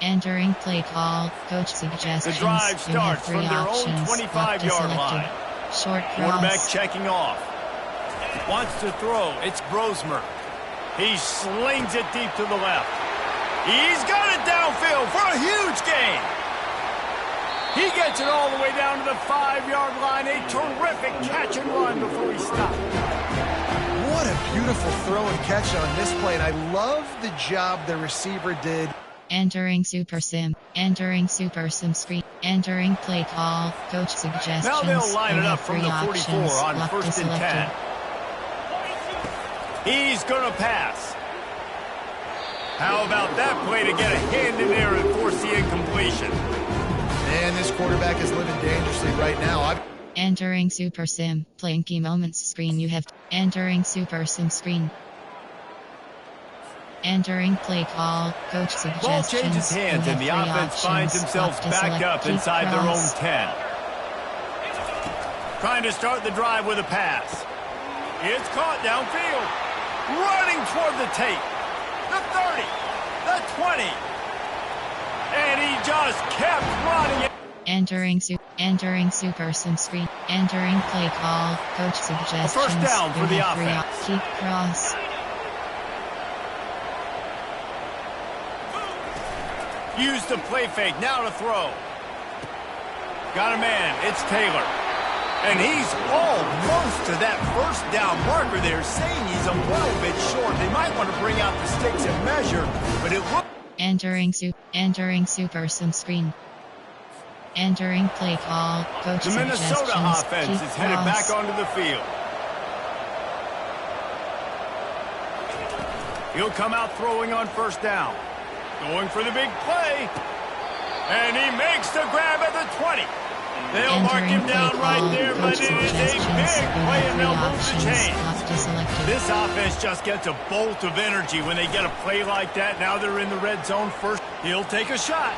B: Entering play call, coach suggestions.
A: The drive starts from their own 25-yard line.
B: Short cross.
A: Quarterback checking off. Wants to throw. It's Brosmer. He slings it deep to the left. He's got it downfield for a huge gain. He gets it all the way down to the 5-yard line. A terrific catch and run before he stopped.
D: What a beautiful throw and catch on this play, and I love the job the receiver did.
B: Entering Super Sim screen. Entering play call, coach suggestions.
A: Now they'll line it up from the 44 on first and 10. He's going to pass. How about that play to get a hand in there and force the incompletion?
D: Man, this quarterback is living dangerously right now.
B: Entering Super Sim, playing key moments screen. You have entering Super Sim screen. Entering play call, coach suggestions.
A: Ball changes hands and the offense finds themselves backed up inside their own 10. Trying to start the drive with a pass. It's caught downfield. Running toward the tape. The 30. The 20. And he just kept running.
B: Entering Super Sim screen. Entering play call, coach suggestions.
A: A first down for the offense.
B: Keep cross.
A: Use the play fake, now to throw. Got a man, it's Taylor. And he's almost to that first down marker there, saying he's a little bit short. They might want to bring out the sticks and measure, but it looks...
B: Entering Super Sim screen. Entering play call, coach
A: the Minnesota offense is headed back onto the field. He'll come out throwing on first down. Going for the big play. And he makes the grab at the 20. They'll mark him down right there, but it is a big play, and they'll move the chain. This offense just gets a bolt of energy when they get a play like that. Now they're in the red zone first. He'll take a shot.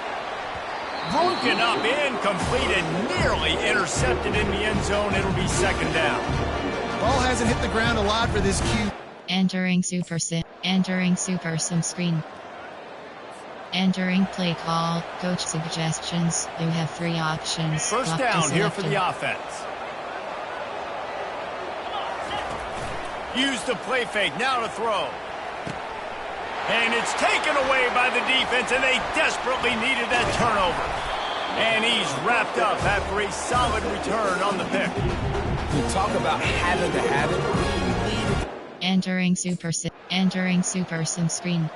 A: Broken up, incomplete, and nearly intercepted in the end zone. It'll be second down.
D: Ball hasn't hit the ground a lot for this Q.
B: Entering Super Sim screen. Entering play call, coach suggestions. You have 3 options.
A: First down here for the offense. Use the play fake, now to throw. And it's taken away by the defense, and they desperately needed that turnover. And he's wrapped up after a solid return on the pick.
C: You talk about having to have it.
B: Entering super sim screen.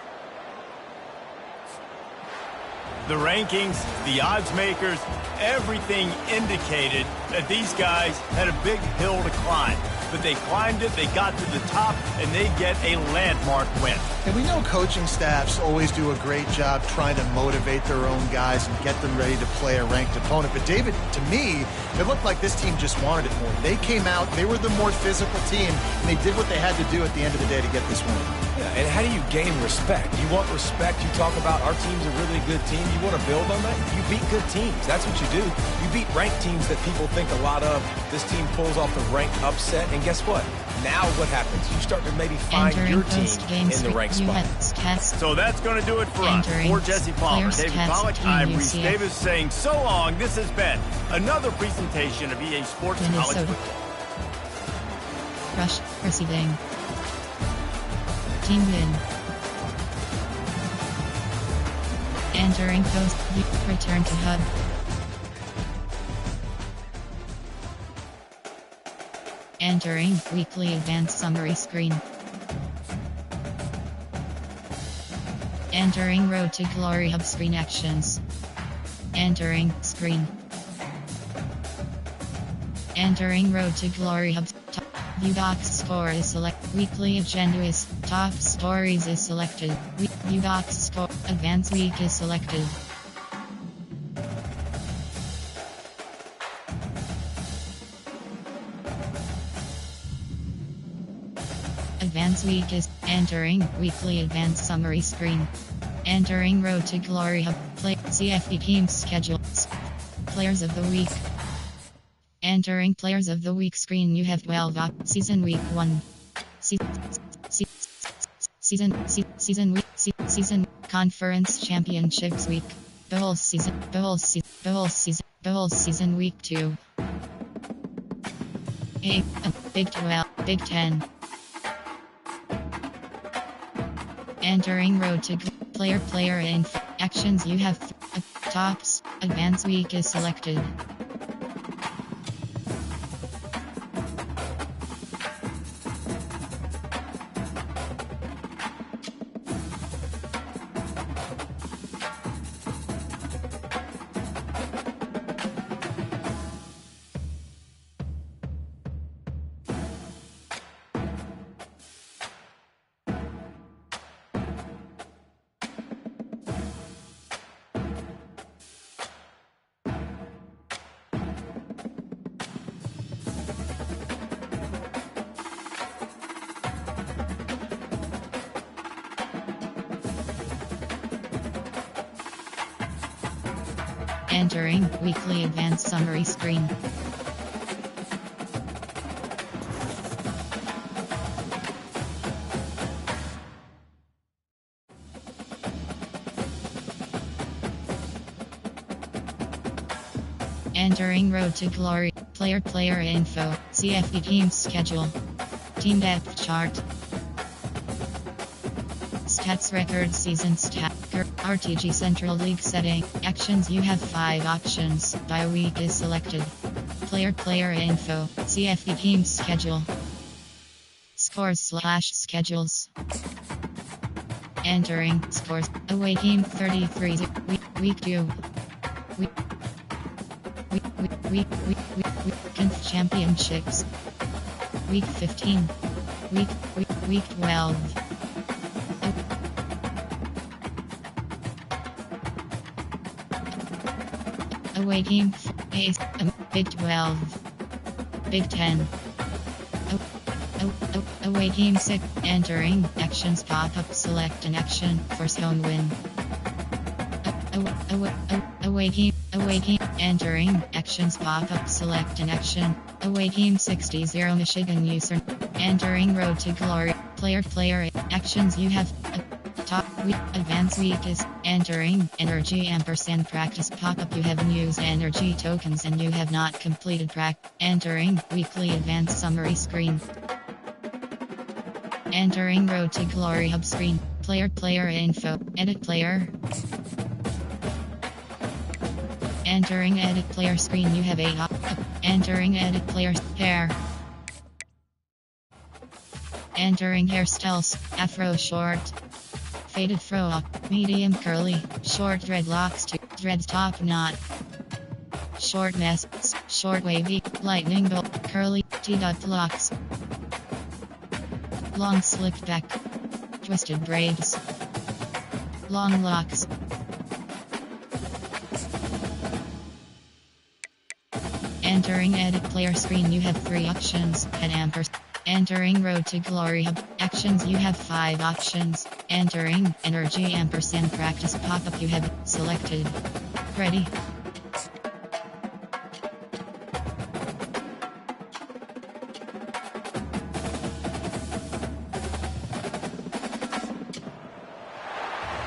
A: The rankings, the odds makers, everything indicated that these guys had a big hill to climb. But they climbed it, they got to the top, and they get a landmark win.
D: And we know coaching staffs always do a great job trying to motivate their own guys and get them ready to play a ranked opponent. But David, to me, it looked like this team just wanted it more. They came out, they were the more physical team, and they did what they had to do at the end of the day to get this win.
C: Yeah, and how do you gain respect? You want respect, you talk about our team's a really good team, you want to build on that? You beat good teams, that's what you do. You beat ranked teams that people think a lot of. This team pulls off the ranked upset, and guess what? Now what happens? You start to maybe find your team in the right spot.
A: So that's going to do it for us. For Jesse Palmer, David Pollack, I'm Reese Davis saying so long. This has been another presentation of EA Sports College Football.
B: Rush, receiving. Team win. Entering post, return to hub. Entering weekly advanced summary screen. Entering Road to Glory Hub screen actions. Entering screen. Entering Road to Glory Hub. View box score is selected. Weekly agendas. Top stories is selected. View box score. Advanced week is selected. Advanced week is entering weekly advanced summary screen. Entering Road to Glory Hub. Play CFP team schedule. Players of the week. Entering players of the week screen. You have 12 season week 1. Season conference championships week. Bowl season week 2. Big 12, Big 10. Entering Road to player info. Actions you have tops. Advanced week is selected. Entering weekly advanced summary screen. Entering Road to Glory. Player info. CFP team schedule. Team depth chart. Stats record season stat. RTG Central League setting. Actions you have 5 options. Bye week is selected. Player info. CFP team schedule. Scores/schedules. Entering scores. Away team 33. Week 2. Conf championships. Week 15. Week 12. Away team Big 12. Big 10. Away team 6. Entering actions pop-up. Select an action. Force home win. Away team. Entering actions pop-up. Select an action. Away team 60 Michigan user. Entering Road to Glory. Player actions you have. Top week. Advanced week is Entering energy ampersand practice pop-up. You haven't used energy tokens and you have not completed Entering weekly advanced summary screen. Entering road to glory hub screen. Player info. Edit player. Entering edit player screen. You have entering edit player hair. Entering hairstyles. Afro short. Faded fro, medium curly, short dreadlocks to dreads top knot, short mess, short wavy, lightning bolt, curly, T-dot locks, long slicked back, twisted braids, long locks. Entering edit player screen. You have 3 options. Head ampersand. Entering road to glory hub. Actions. You have 5 options. Entering energy ampersand practice pop-up. You have selected. Ready.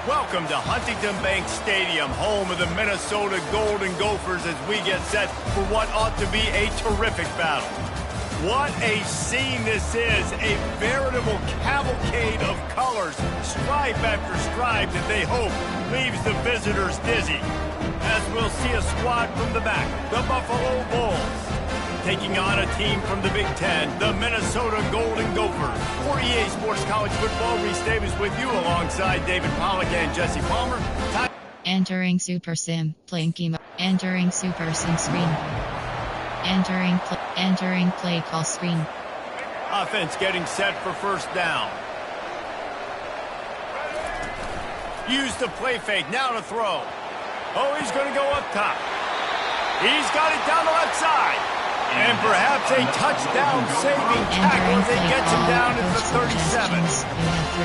A: Welcome to Huntington Bank Stadium, home of the Minnesota Golden Gophers, as we get set for what ought to be a terrific battle. What a scene this is, a veritable cavalcade of colors, stripe after stripe that they hope leaves the visitors dizzy. As we'll see a squad from the back, the Buffalo Bulls, taking on a team from the Big Ten, the Minnesota Golden Gophers. For EA Sports College Football, Reese Davis with you alongside David Pollack and Jesse Palmer.
B: Entering Super Sim, playing Kima. Entering Super Sim screen. Entering play call screen.
A: Offense getting set for first down. Use the play fake, now to throw. Oh, he's going to go up top. He's got it down the left side. And perhaps a touchdown-saving tackle as it gets him down at the 37.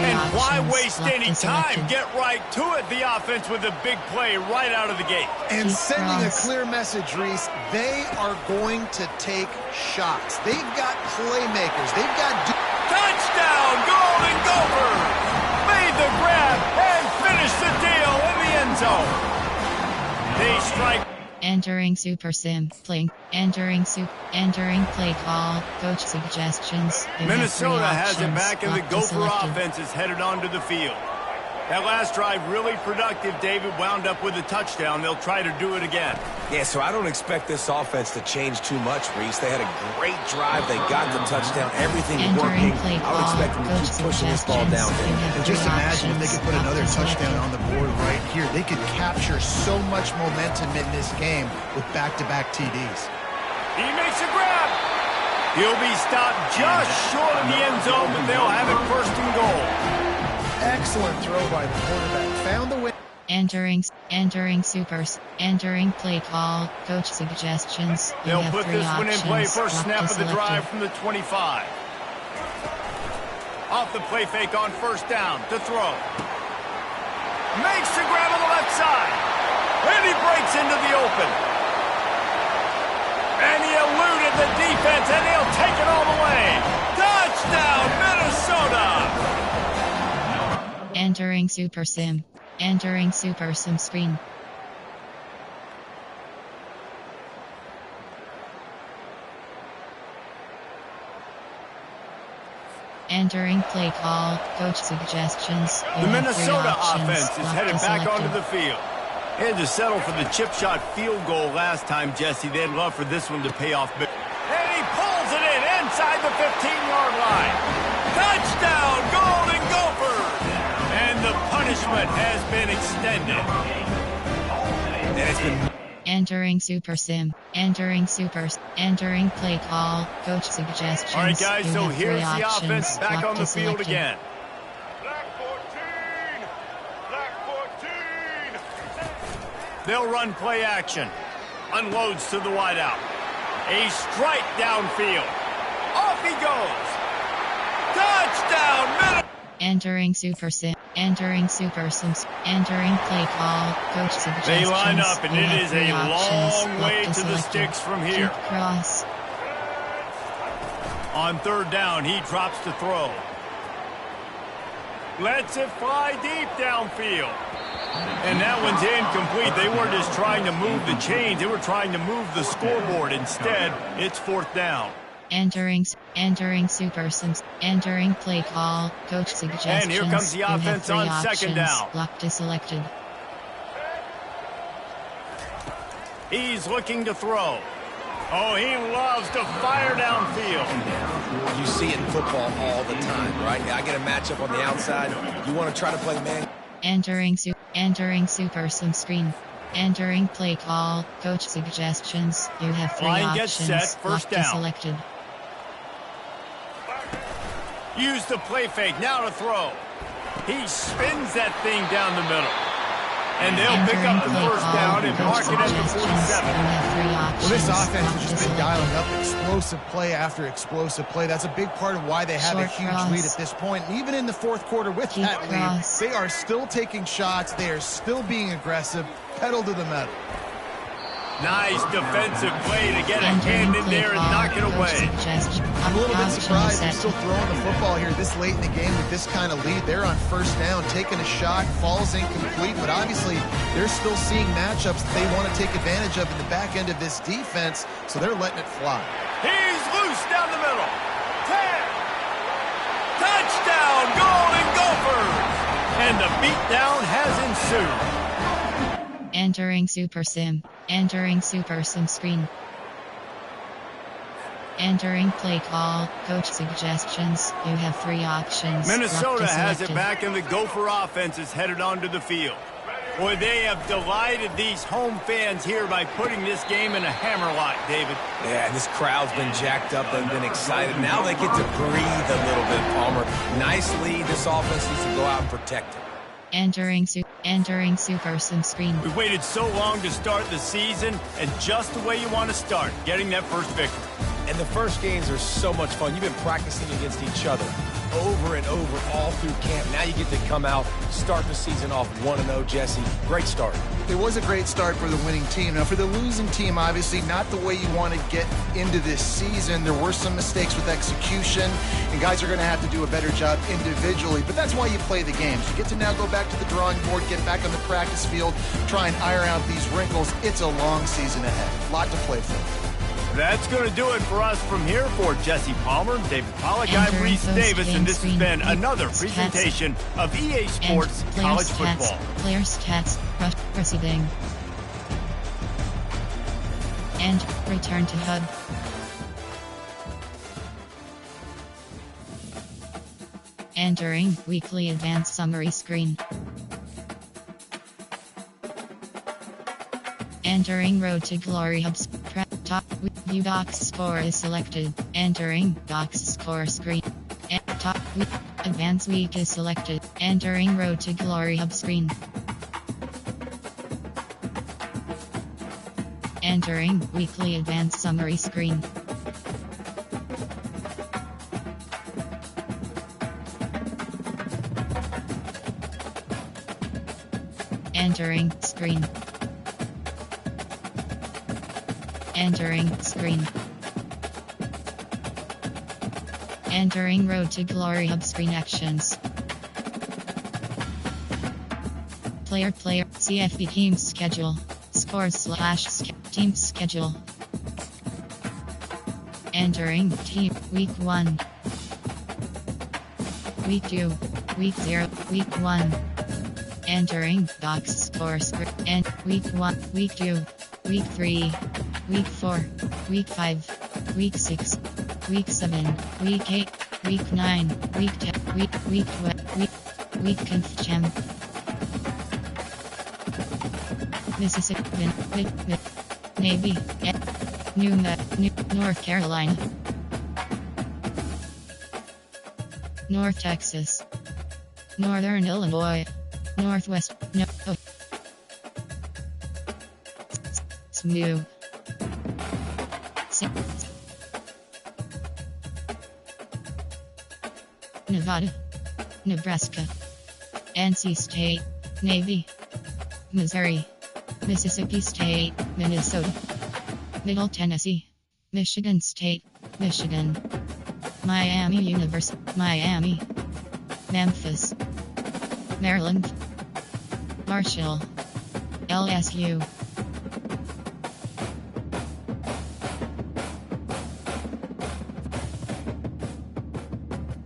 A: And why waste any time? Get right to it, the offense, with a big play right out of the gate.
D: And sending a clear message, Reese, they are going to take shots. They've got playmakers. They've got...
A: Touchdown, Golden Gophers! Made the grab and finished the deal in the end zone. They strike...
B: Entering Super Sim, playing, entering play call, coach suggestions.
A: Minnesota has it back and the Gopher offense is headed onto the field. That last drive really productive. David wound up with a touchdown. They'll try to do it again.
C: Yeah, so I don't expect this offense to change too much, Reese. They had a great drive. They got the touchdown. Everything working. I would expect them to keep pushing this ball down.
D: And just imagine if they could put another touchdown on the board right here. They could capture so much momentum in this game with back-to-back TDs.
A: He makes a grab. He'll be stopped just short of the end zone, but they'll have it first and goal.
D: Excellent throw by the quarterback. Found the win.
B: Entering play call, coach suggestions.
A: They'll put this one in play first snap of the drive from the 25. Off the play fake on first down to throw. Makes the grab on the left side. And he breaks into the open. And he eluded the defense, and he'll take it all the way. Touchdown, Minnesota!
B: Entering Super Sim screen. Entering play call, coach suggestions.
A: The Minnesota offense is headed back onto the field. They had to settle for the chip shot field goal last time, Jesse. They'd love for this one to pay off big. And he pulls it in inside the 15-yard line. Touchdown, Golden Gophers! And the punishment has been extended. And it's been...
B: Entering play call, coach suggestions.
A: All right, guys, so here's the offense back on the field again. They'll run play action. Unloads to the wideout. A strike downfield. Off he goes. Touchdown, Minnesota!
B: Entering play call, coach suggestions.
A: They line up, and it is a long way to the sticks from here.
B: Cross.
A: On third down, he drops to throw. Lets it fly deep downfield. And that one's incomplete. They weren't just trying to move the chains. They were trying to move the scoreboard. Instead, it's 4th down.
B: Entering Super Sims. Entering play call. Coach suggestions.
A: And here comes the offense on 2nd down.
B: Locked is selected.
A: He's looking to throw. Oh, he loves to fire downfield.
C: You see it in football all the time, right? I get a matchup on the outside. You want to try to play man.
B: Entering Super Sim screen. Entering play call. Coach suggestions. You have 3
A: Line
B: options.
A: gets set. 1st
B: Locked
A: down.
B: is selected.
A: Use the play fake. Now to throw. He spins that thing down the middle. And they'll pick up the 1st down and mark it at the 47.
D: Well, this offense has just been dialing up explosive play after explosive play. That's a big part of why they have a huge lead at this point. And even in the 4th quarter with that lead, they are still taking shots. They are still being aggressive. Pedal to the metal.
A: Nice defensive play to get a hand in there and knock it away.
D: I'm a little bit surprised they're still throwing the football here this late in the game with this kind of lead. They're on 1st down, taking a shot, falls incomplete, but obviously they're still seeing matchups that they want to take advantage of in the back end of this defense, so they're letting it fly.
A: He's loose down the middle. 10. Touchdown, Golden Gophers! And the beatdown has ensued.
B: Entering Super Sim. Entering Super Sim screen. Entering play call. Coach suggestions. You have 3 options.
A: Minnesota has it back, and the Gopher offense is headed onto the field. Boy, they have delighted these home fans here by putting this game in a hammerlock, David.
C: Yeah, this crowd's been jacked up. They've been excited. Now they get to breathe a little bit, Palmer. Nice lead. This offense needs to go out and protect it.
B: Entering Super Sim screen.
A: We waited so long to start the season, and just the way you want to start, getting that first victory.
C: And the first games are so much fun. You've been practicing against each other over and over all through camp. Now you get to come out, start the season off 1-0, Jesse. Great start.
D: It was a great start for the winning team. Now, for the losing team, obviously not the way you want to get into this season. There were some mistakes with execution, and guys are going to have to do a better job individually. But that's why you play the games. You get to now go back to the drawing board, get back on the practice field, try and iron out these wrinkles. It's a long season ahead. A lot to play for.
A: That's going to do it for us from here. For Jesse Palmer, David Pollack, I'm Reese Davis, and this has been another presentation of EA Sports College Football.
B: Player stats, receiving, and return to HUD. Entering weekly advanced summary screen. Entering Road to Glory Hubs. Top view docs score is selected. Entering docs score screen. Top advanced week is selected. Entering Road to Glory Hub screen. Entering weekly advanced summary screen. Entering screen. Entering screen. Entering Road to Glory Hub screen actions. Player CFB team schedule. Scores / team schedule. Entering team week 1. Week 2. Week 0. Week 1. Entering docs score script. And week 1. Week 2. Week 3. Week 4, Week 5, Week 6, Week 7, Week 8, Week 9, Week 10, Week 12, Week Conf Champ. Mississippi, Navy, North Carolina, North Texas, Northern Illinois, Northwest, Smooth. Nevada, Nebraska, NC State, Navy, Missouri, Mississippi State, Minnesota, Middle Tennessee, Michigan State, Michigan, Miami University, Miami, Memphis, Maryland, Marshall. LSU.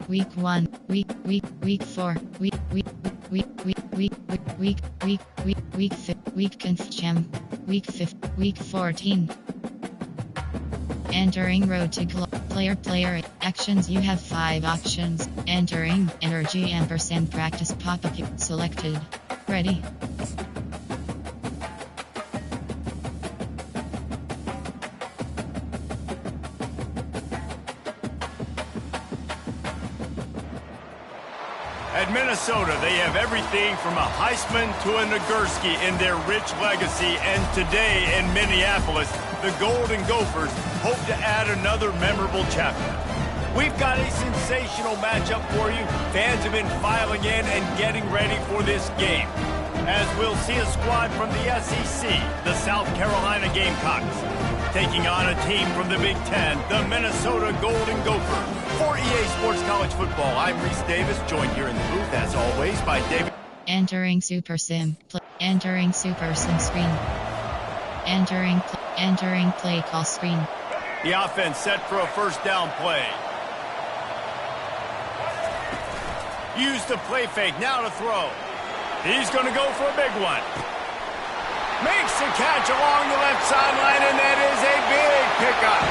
B: Week 1, week 4, week 5, week 14. Entering road to player actions. You have 5 options. Entering energy ampersand practice pop-up selected. Ready.
A: At Minnesota, they have everything from a Heisman to a Nagurski in their rich legacy, and today in Minneapolis, the Golden Gophers hope to add another memorable chapter. We've got a sensational matchup for you. Fans have been filing in and getting ready for this game, as we'll see a squad from the SEC, the South Carolina Gamecocks, taking on a team from the Big Ten, the Minnesota Golden Gophers. For EA Sports College Football, I'm Reese Davis, joined here in the booth, as always, by David.
B: Entering Super Sim. Entering Super Sim screen. Entering play call screen.
A: The offense set for a first down play. Use the play fake, now to throw. He's going to go for a big one. Makes the catch along the left sideline, and that is a big pickup.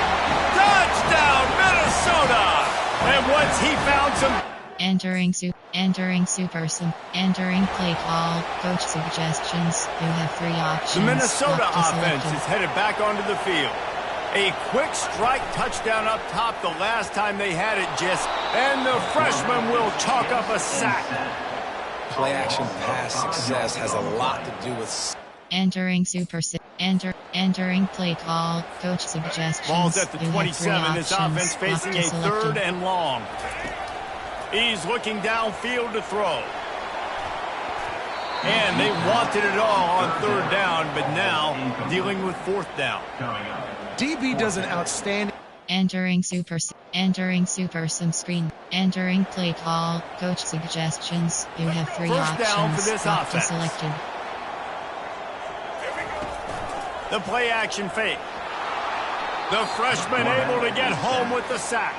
A: Touchdown, Minnesota! And once he found some... Entering
B: Super Sim. Entering play call. Coach suggestions. You have 3 options.
A: The Minnesota offense is headed back onto the field. A quick strike touchdown up top the last time they had it, and the freshman will chalk up a sack.
C: Play action pass success has a lot to do with...
B: Entering Super Sim. Entering play call. Coach suggestions.
A: Ball's at the 27. This offense facing a 3rd and long. He's looking downfield to throw. And they wanted it all on 3rd down, but now dealing with 4th down.
D: DB does an outstanding...
B: Entering Super Sim screen. Entering play call. Coach suggestions. You have 3
A: First
B: options.
A: down for this offense.
B: Selected.
A: The play action fake. The freshman able to get home with the sack.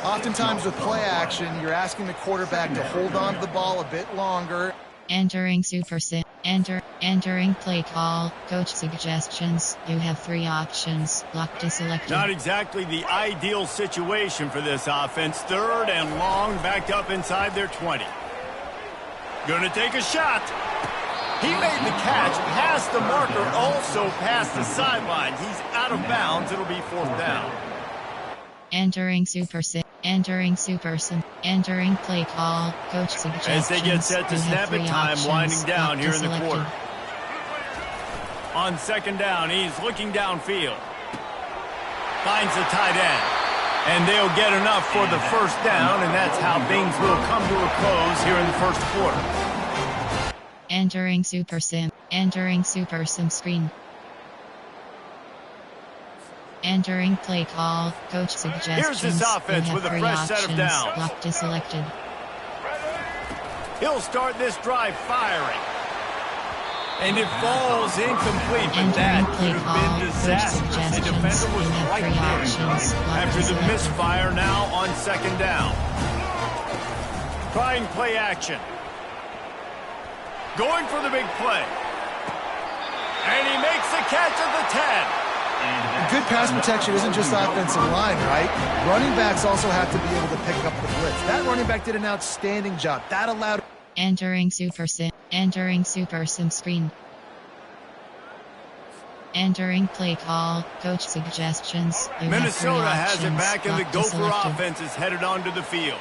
D: Oftentimes with play action, you're asking the quarterback to hold on to the ball a bit longer.
B: Entering Super Sim. Entering play call. Coach suggestions. You have 3 options. Locked is selected.
A: Not exactly the ideal situation for this offense. 3rd and long, backed up inside their 20. Gonna take a shot. He made the catch, past the marker, also past the sideline. He's out of bounds. It'll be 4th down.
B: Entering Super Sim. Entering play call. Coach suggestions.
A: As they get set to snap it, time winding down here in the quarter. On 2nd down, he's looking downfield. Finds the tight end. And they'll get enough for the 1st down, and that's how things will come to a close here in the 1st quarter.
B: Entering Super Sim screen. Entering play call. Coach suggestions.
A: Here's this offense with a fresh set of downs.
B: Locked is selected.
A: He'll start this drive firing. And it falls incomplete, but that could have been disastrous. The defender was right there. After the misfire, now on 2nd down. Trying play action. Going for the big play. And he makes the catch at the 10.
D: Good pass protection isn't just offensive line, right? Running backs also have to be able to pick up the blitz. That running back did an outstanding job. That allowed...
B: Entering Super Sim screen. Entering play call. Coach suggestions.
A: Minnesota has it back, and the Gopher offense is headed onto the field.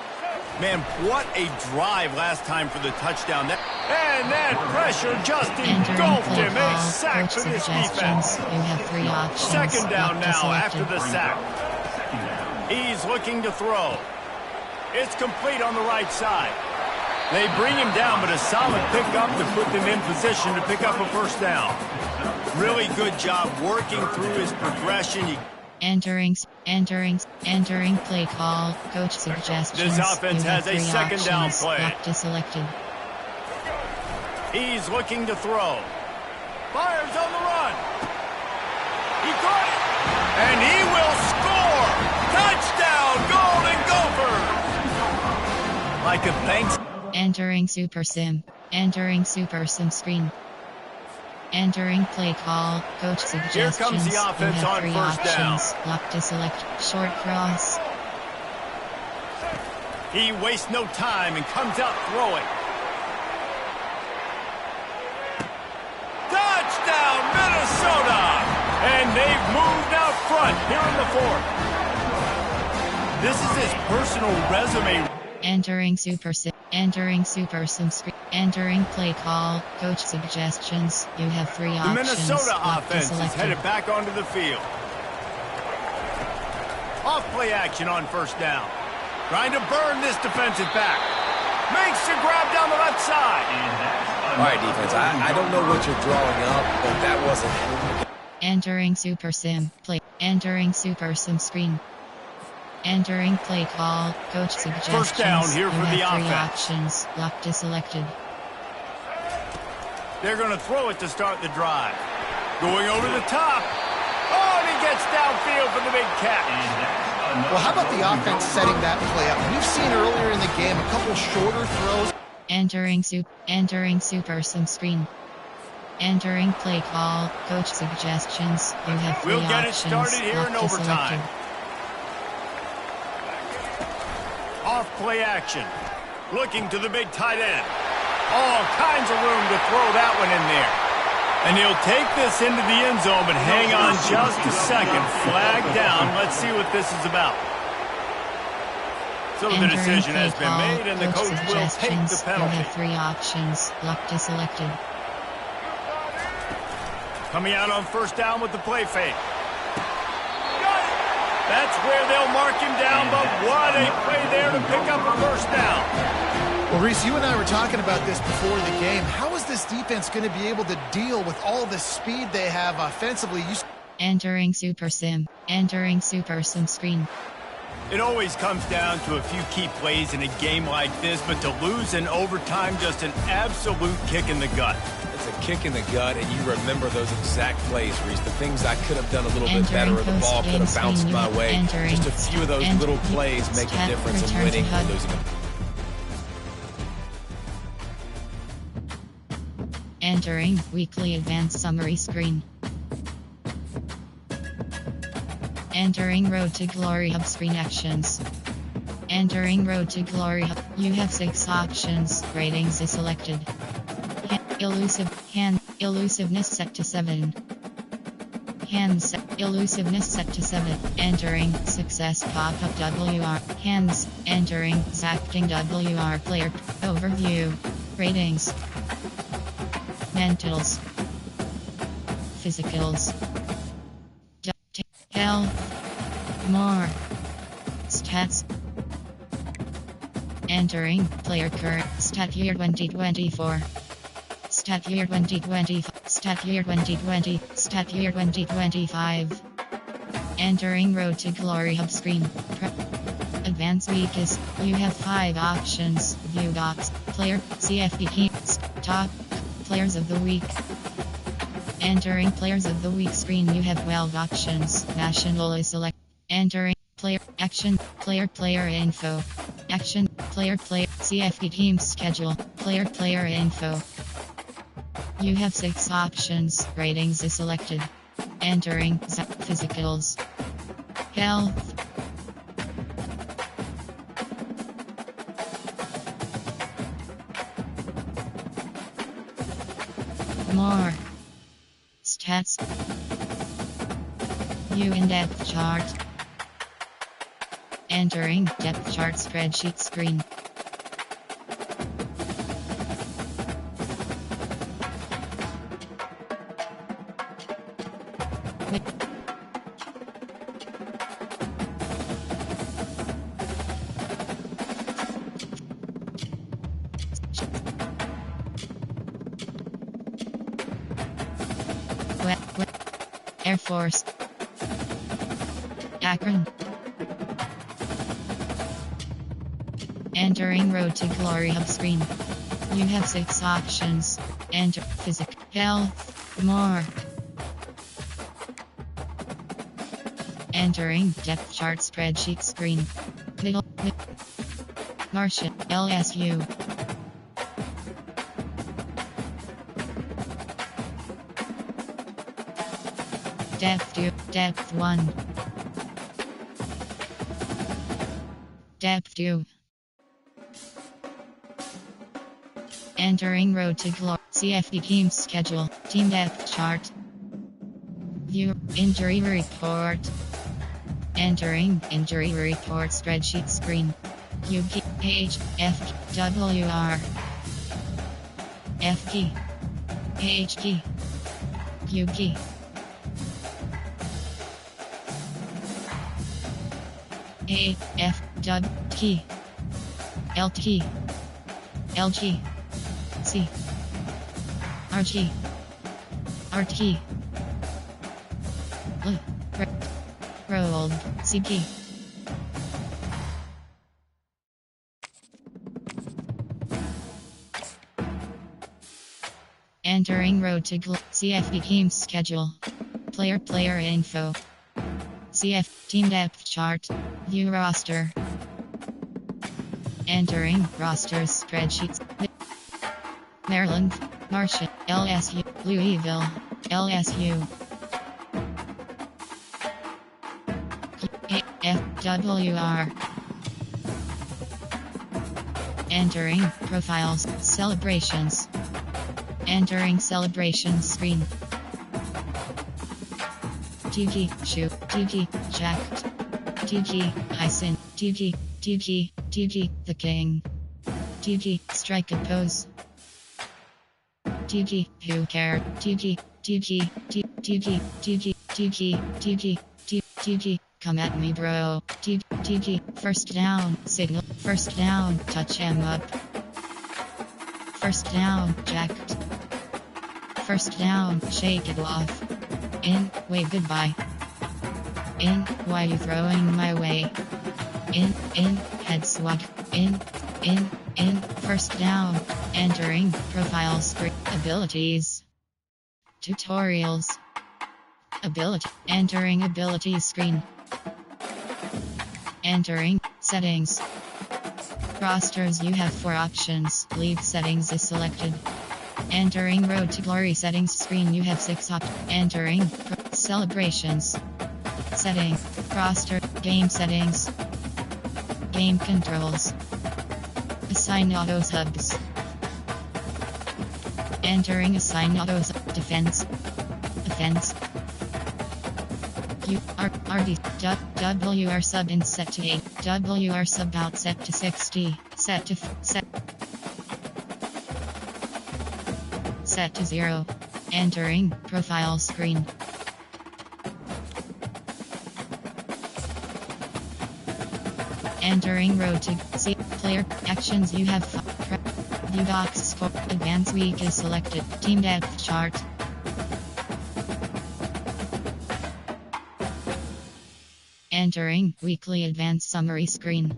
A: Man, what a drive last time for the touchdown. And that pressure just engulfed him. A sack for this defense.
B: You have 3 options.
A: 2nd down now after the sack. He's looking to throw. It's complete on the right side. They bring him down, but a solid pickup to put them in position to pick up a 1st down. Really good job working through his progression.
B: Entering play call. Coach suggestions.
A: This offense has a 2nd down play.
B: Locked is selected.
A: He's looking to throw. Fires on the run. He caught it. And he will score. Touchdown, Golden Gophers. Like a thanks.
B: Entering Super Sim. Entering Super Sim screen. Entering play call. Coach suggestions.
A: Here comes the offense on
B: three
A: first
B: options.
A: down.
B: Lock to select. Short cross.
A: He wastes no time and comes out throwing. Touchdown, Minnesota! And they've moved out front here in the fourth. This is his personal resume.
B: Entering Super Sim. Entering Super Sim screen. Entering play call. Coach suggestions. You have three
A: The
B: options.
A: Minnesota
B: Lock to
A: offense is
B: selected.
A: headed back onto the field. Off play action on first down. Trying to burn this defensive back. Makes the grab down the left side.
C: All right, defense, I don't know what you're drawing up, but that wasn't...
B: Entering Super Sim. Play. Entering Super Sim screen. Entering play call. Coach suggestions.
A: First down here
B: You
A: for the
B: have three
A: offense.
B: options. Lock to selected.
A: They're going to throw it to start the drive. Going over the top. Oh, and he gets downfield for the big catch.
D: Well, how about the offense setting that play up? We've seen earlier in the game a couple shorter throws.
B: Entering Super Sim screen. Entering play call. Coach suggestions. You have three
A: We'll get it
B: options.
A: started here in
B: Lock to
A: overtime.
B: selected.
A: Off play action. Looking to the big tight end. All kinds of room to throw that one in there. And he'll take this into the end zone, but hang on just a second. Flag down. Let's see what this is about. So the
B: Entering
A: decision
B: play
A: has been
B: call.
A: made, and the coach will take the
B: suggestions. You
A: penalty.
B: have three options. Lock to selected.
A: Coming out on first down with the play fake. Got it. That's where they'll mark him down, but what a play there to pick up a first down.
D: Well, Reese, you and I were talking about this before the game. How is this defense going to be able to deal with all the speed they have offensively?
B: Entering Super Sim. Entering Super Sim screen.
A: It always comes down to a few key plays in a game like this, but to lose in overtime, just an absolute kick in the gut.
C: It's a kick in the gut, and you remember those exact plays, Reese. The things I could have done a little bit better, or the ball could have bounced my way. Just a few of those little plays make a difference in winning or losing.
B: Entering weekly advanced summary screen. Entering Road to Glory Hub screen actions. Entering Road to Glory Hub. You have six options. Ratings is selected. Elusiveness set to 7. Hands elusiveness set to 7. Entering success pop-up WR. Hands entering Zacting WR player overview. Ratings. Mentals. Physicals. Health. More. Stats. Entering player current stat year 2024. Stat year 2020. Stat year 2020. Stat year 2025. Entering Road to Glory Hub screen. Advanced weakest. You have 5 options. View docs. Player. CFP teams. Top. Players of the week. Entering Players of the Week screen. You have 12 options. National is select. Entering player action. Player info. Action. Player CFP team schedule. Player info. You have 6 options. Ratings is selected. Entering physicals. Health. More. Stats. View in depth chart. Entering depth chart spreadsheet screen. Air Force. Akron. Entering Road to Glory Hub screen. You have 6 options. Enter physic, health, more. Entering depth chart spreadsheet screen. Middle, Martian, LSU. Depth 2, depth 1. Depth 2. Entering road to glory. CFD team schedule. Team depth chart. View injury report. Entering injury report spreadsheet screen. UK, H, F, W, R. F key. H key. Q key. A, F, W, key. L key. L key. C. R key. R key. L. Rolled. C key. Entering road to CFD team schedule. Player info. CF team depth chart. View roster. Entering rosters spreadsheets. Maryland, Martian, LSU, Louisville, LSU. FWR. Entering profiles, celebrations. Entering celebration screen. TG, shoot, TG, jacked. TG, Hyson, TG, the king. TG, strike a pose. TG, who cared? TG, come at me, bro. TG, first down, signal, first down, touch him up. First down, jacked. First down, shake it off. In, wave goodbye. In, why you throwing my way? In, head swag. In, first down. Entering profile screen. Abilities. Tutorials. Ability. Entering abilities screen. Entering settings. Rosters, you have 4 options. League settings is selected. Entering road to glory settings screen, you have 6 options. Entering celebrations. Setting. Roster. Game settings. Game controls. Assign auto subs. Entering assign auto subs. Defense. Offense. WR sub in set to 8. WR sub out set to 60. Set to 0. Entering profile screen. Entering road to see player actions, you have view docs score. Advanced week is selected. Team depth chart. Entering weekly advanced summary screen.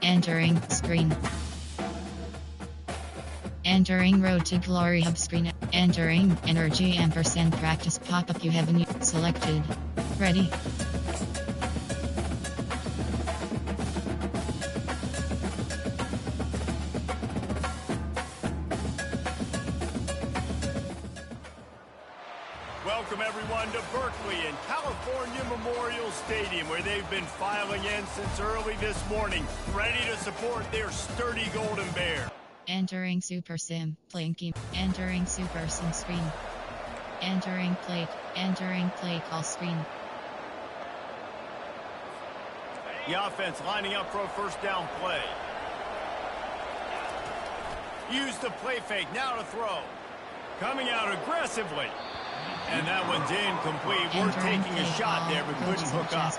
B: Entering screen. Entering road to glory hub screen. Entering energy ampersand practice pop-up, you have selected. Ready.
A: Welcome everyone to Berkeley and California Memorial Stadium, where they've been filing in since early this morning, ready to support their sturdy Golden Bear.
B: Entering Super Sim, playing game. Entering Super Sim screen. Entering play call screen.
A: The offense lining up for a first down play. Use the play fake, now to throw. Coming out aggressively. And that one's incomplete. We're taking a shot there, but couldn't hook up.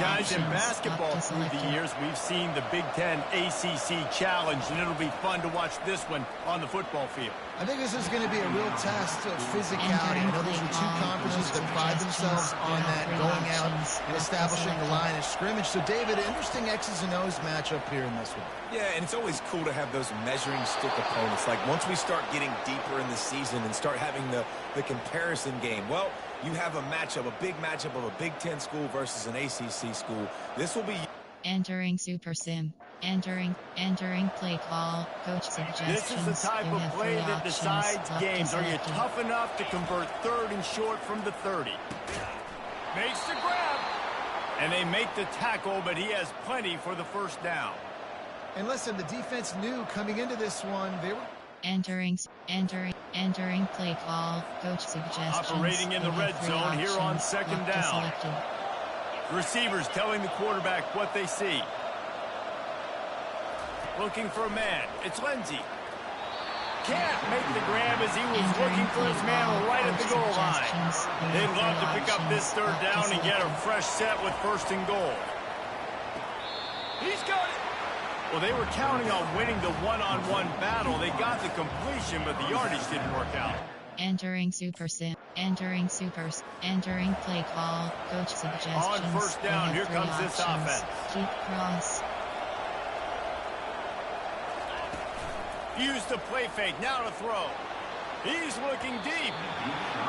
A: Guys, in basketball through the years, we've seen the Big Ten ACC Challenge, and it'll be fun to watch this one on the football field.
D: I think this is going to be a real test of physicality. I know these are two conferences that pride themselves on that, going out and establishing the line of scrimmage. So, David, interesting X's and O's matchup here in this one.
C: Yeah, and it's always cool to have those measuring stick opponents. Like, once we start getting deeper in the season and start having the comparison game, well, you have a matchup, a big matchup of a Big Ten school versus an ACC school. This will be...
B: Entering Super Sim. Entering play call. Coach suggestions.
A: This is the type of play that decides games. Are you tough enough to convert 3rd and short from the 30? Makes the grab. And they make the tackle, but he has plenty for the first down.
D: And listen, the defense knew coming into this one, they were...
B: Entering play call. Coach suggestions.
A: Operating in the red zone here on 2nd down. Receivers telling the quarterback what they see. Looking for a man. It's Lindsey. Can't make the grab as he was looking for his man right at the goal line. They'd love to pick up this 3rd down and get a fresh set with 1st and goal. He's got it. Well, they were counting on winning the one-on-one battle. They got the completion, but the yardage didn't work out.
B: Entering Super Sim. Entering play call. Coach suggestions.
A: On 1st down, here comes this offense.
B: Keep cross.
A: Use the play fake, now to throw. He's looking deep.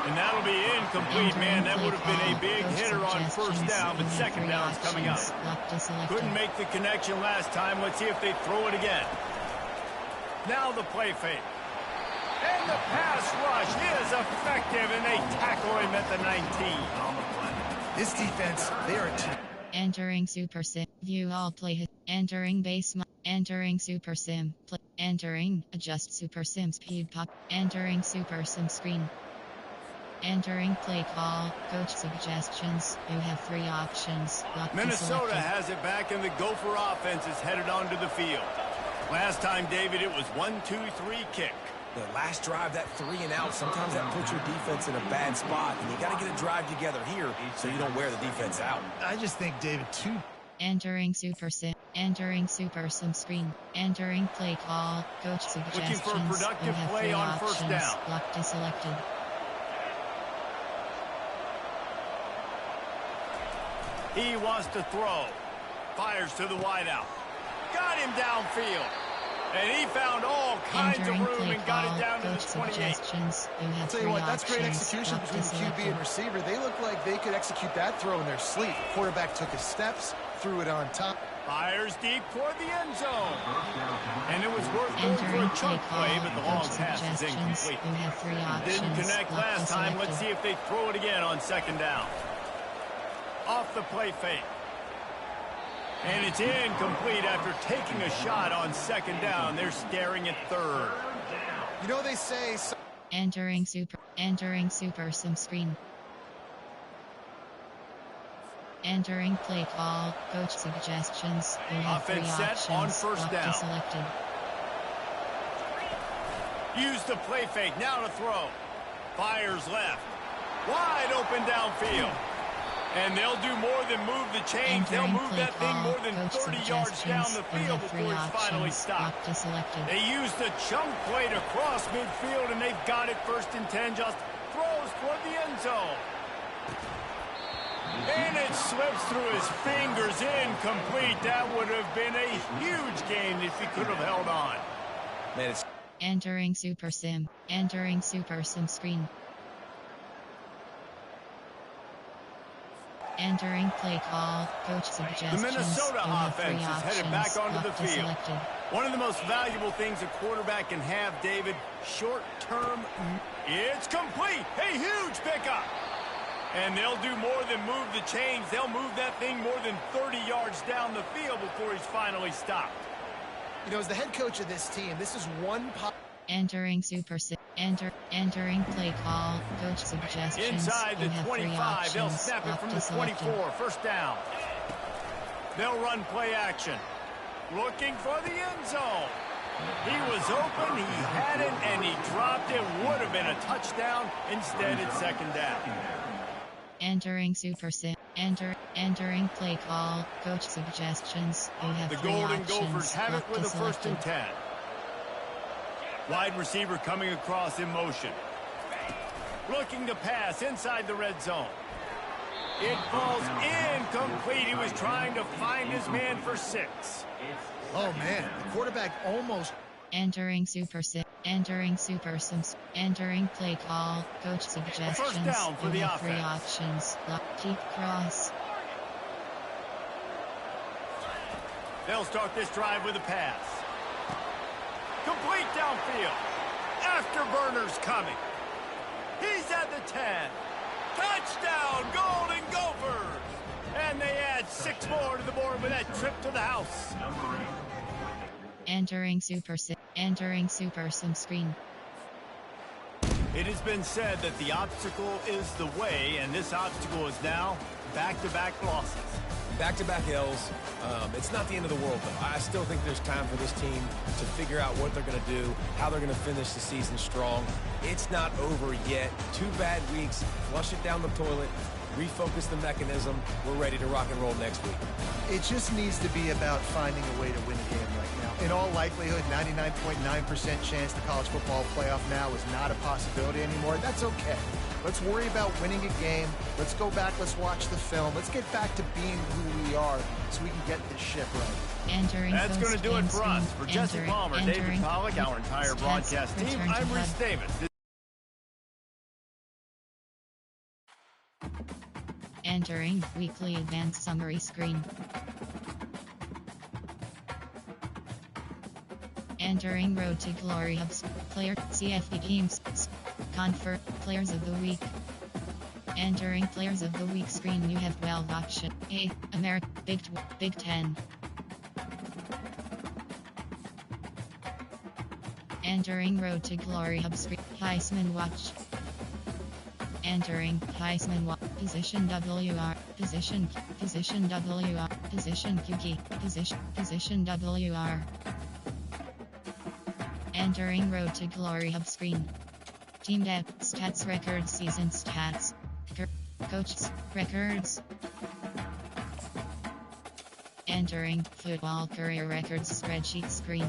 A: And that'll be incomplete, man. That would have been a big hitter on 1st down, but 2nd down's coming up. Couldn't make the connection last time. Let's see if they throw it again. Now the play fake. And the pass rush is effective, and they tackle him at the 19.
D: This defense, they are...
B: Entering Super Sim. View all play. Entering base. Entering Super Sim. Entering. Adjust Super Sim speed pop. Entering Super Sim screen. Entering play call. Coach suggestions. You have 3 options.
A: Minnesota has it back, and the Gopher offense is headed onto the field. Last time, David, it was 1-2-3 kick.
C: The last drive, that 3 and out, sometimes that puts your defense in a bad spot, and you got to get a drive together here so you don't wear the defense out.
D: I just think, David,
B: Entering Super Sim. Entering Super Sim screen. Entering play call. Coach suggestions.
A: Looking for a productive play on 1st down.
B: Lock deselected.
A: He wants to throw. Fires to the wideout. Got him downfield. And he found all kinds of room and got it down to the 28.
D: I'll tell you what, that's great execution between the QB and receiver. They look like they could execute that throw in their sleep. Quarterback took his steps, threw it on top.
A: Fires deep toward the end zone. And it was worth going for a chunk play, but the long pass is incomplete. Didn't connect last time. Let's see if they throw it again on 2nd down. Off the play fake. And it's incomplete after taking a shot on 2nd down. They're staring at 3rd.
D: You know, they say...
B: Entering Super Sim screen. Entering play call. Coach suggestions. You have
A: offense
B: 3
A: set on
B: options.
A: 1st down.
B: Selected.
A: Use the play fake. Now to throw. Fires left. Wide open downfield. And they'll do more than move the chains. They'll move that thing more than 30 yards down the field before it's finally stopped. They used the chunk play to cross midfield, and they've got it 1st and 10. Just throws toward the end zone. And it slips through his fingers, incomplete. That would have been a huge gain if he could have held on.
C: Man, it's...
B: Entering Super Sim. Entering Super Sim screen. Entering play call. Coach suggestions.
A: The Minnesota offense is headed back onto the field. One of the most valuable things a quarterback can have, David, short-term. It's complete. A huge pickup. And they'll do more than move the chains. They'll move that thing more than 30 yards down the field before he's finally stopped.
D: You know, as the head coach of this team, this is one...
B: Entering Super Sim. Entering play call. Coach suggestions.
A: Inside the 25. They'll snap it from the 24. 1st down. They'll run play action. Looking for the end zone. He was open, he had it, and he dropped it. Would have been a touchdown. Instead, it's second down.
B: Entering Super Sim. Entering play call. Coach suggestions. You have
A: The
B: three
A: Golden
B: options.
A: Gophers have it with a first and 10. Wide receiver coming across in motion. Looking to pass inside the red zone. It falls incomplete. He was trying to find his man for 6.
D: Oh, man. The quarterback almost...
B: Entering Super Sim. Entering Super Sims. Entering play call. Coach suggestions.
A: First down for
B: you
A: the
B: have three
A: offense.
B: options. Lock, keep, cross.
A: They'll start this drive with a pass. Complete downfield. Afterburners coming. He's at the 10. Touchdown, Golden Gophers! And they add 6 more to the board with that trip to the house.
B: Entering Super Sim. Entering Super Sim screen.
A: It has been said that the obstacle is the way, and this obstacle is now back-to-back losses.
C: Back-to-back L's. It's not the end of the world, though. I still think there's time for this team to figure out what they're going to do, how they're going to finish the season strong. It's not over yet. 2 bad weeks. Flush it down the toilet. Refocus the mechanism. We're ready to rock and roll next week.
D: It just needs to be about finding a way to win a game right now. In all likelihood, 99.9% chance the college football playoff now is not a possibility anymore. That's okay. Let's worry about winning a game. Let's go back. Let's watch the film. Let's get back to being who we are so we can get this ship right.
B: Entering
A: That's going to do it for
B: screen.
A: us. For Jesse Palmer, David Pollack, our entire broadcast team, I'm Reese Davis.
B: Entering weekly advanced summary screen. Entering Road to Glory Hubs. Player CFP teams. Confer Players of the Week. Entering Players of the Week screen. You have 12 options. A. America. Big 10. Entering Road to Glory Hub screen. Heisman Watch. Entering Heisman Watch. Position WR. Position WR. Position QG. Position WR. Entering Road to Glory Hub screen. Team depth, stats, records, season stats. Coaches, records. Entering football career records spreadsheet screen.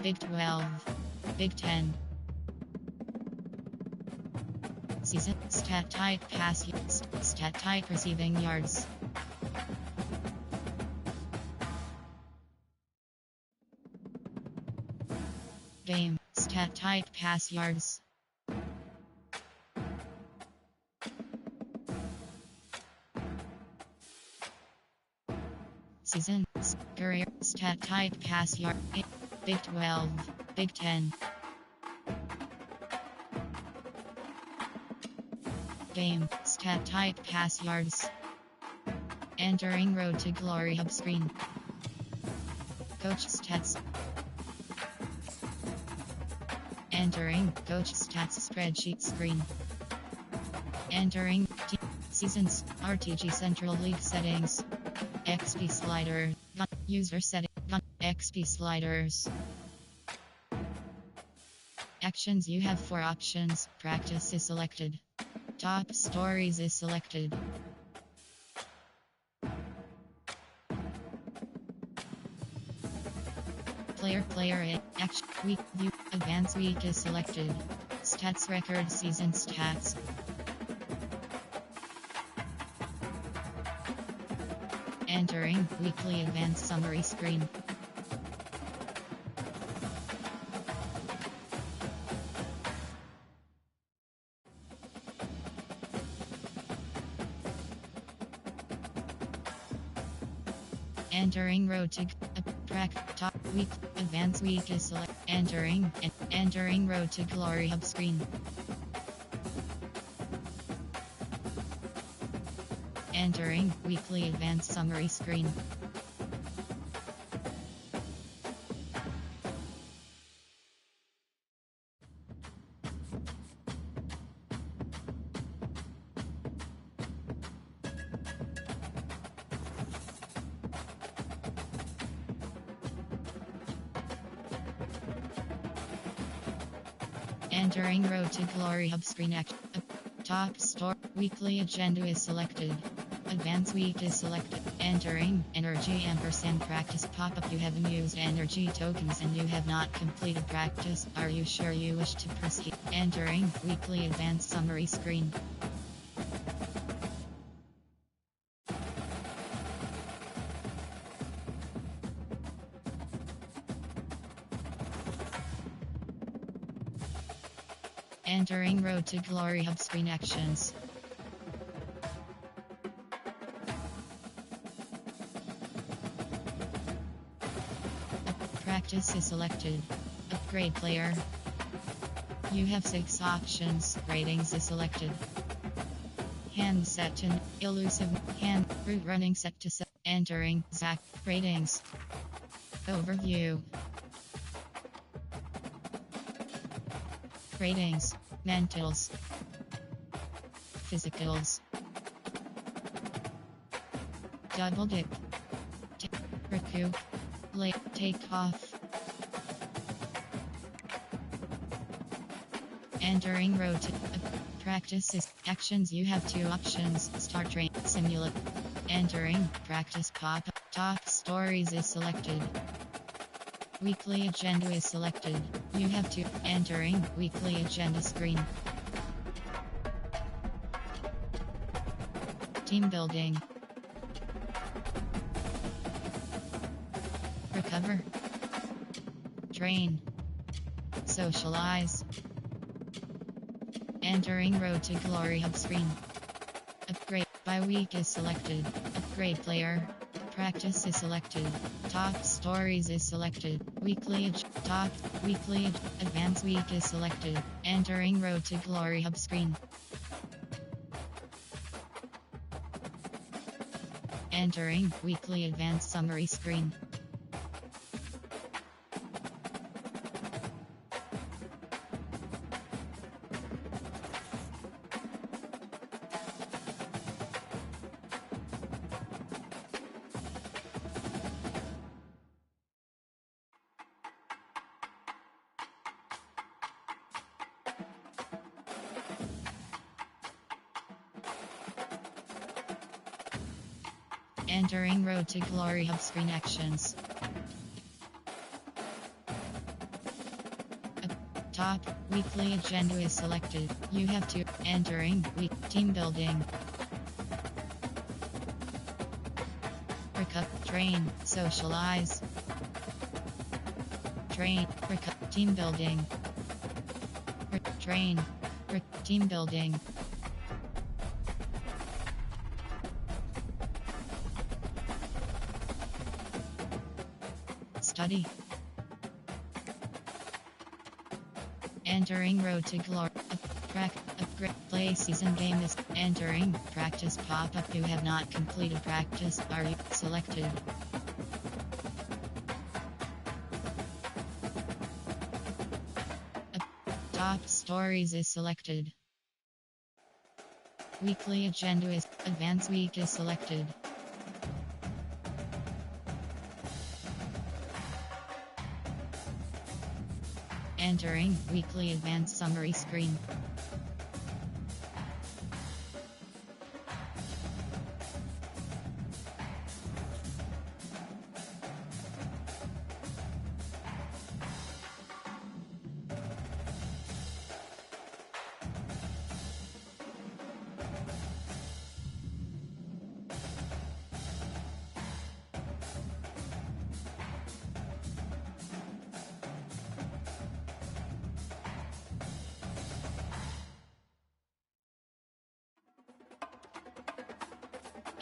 B: Big 12. Big 10. Season stat type pass stat type receiving yards. Game stat type pass yards. Season career stat type pass yard. Big 12. Big 10. Game stat type pass yards. Entering Road to Glory Hub screen. Coach stats. Entering Coach Stats spreadsheet screen. Entering Seasons RTG Central League settings. XP slider. User setting. XP sliders. Actions. You have 4 options. Practice is selected. Top stories is selected. Player action week view advanced week is selected. Stats record season stats. Entering weekly advanced summary screen. Entering Road to top week advanced week is select. Entering Road to Glory Hub screen. Entering weekly advanced summary screen. Entering Road to Glory Hub screen action. Top store. Weekly agenda is selected. Advance week is selected. Entering energy ampersand practice pop-up. You haven't used energy tokens and you have not completed practice. Are you sure you wish to proceed? Entering weekly advanced summary screen. Entering Road to Glory Hub screen actions. Practice is selected. Upgrade player. You have 6 options. Ratings is selected. Hand set to elusive. Hand route running set to set. Entering Zac ratings. Overview. Ratings. Mentals. Physicals. Double dip. Recoup. Late takeoff. Entering road to practice actions. You have 2 options. Start train simulate. Entering practice pop. Top stories is selected. Weekly agenda is selected. You have to entering weekly agenda screen. Team building. Recover. Train. Socialize. Entering Road to Glory Hub screen. Upgrade by week is selected. Upgrade player. Practice is selected. Top stories is selected. Top weekly advance week is selected. Entering Road to Glory Hub screen. Entering weekly advanced summary screen. Entering Road to Glory Hub screen actions. Top weekly agenda is selected. You have to entering week team building. Train, socialize. Train, team building. Train, team building. Study. Entering Road to Glory. Upgrade play season game is entering practice pop-up. You have not completed practice. Are you selected? Top stories is selected. Weekly agenda is advance week is selected. Entering weekly advanced summary screen.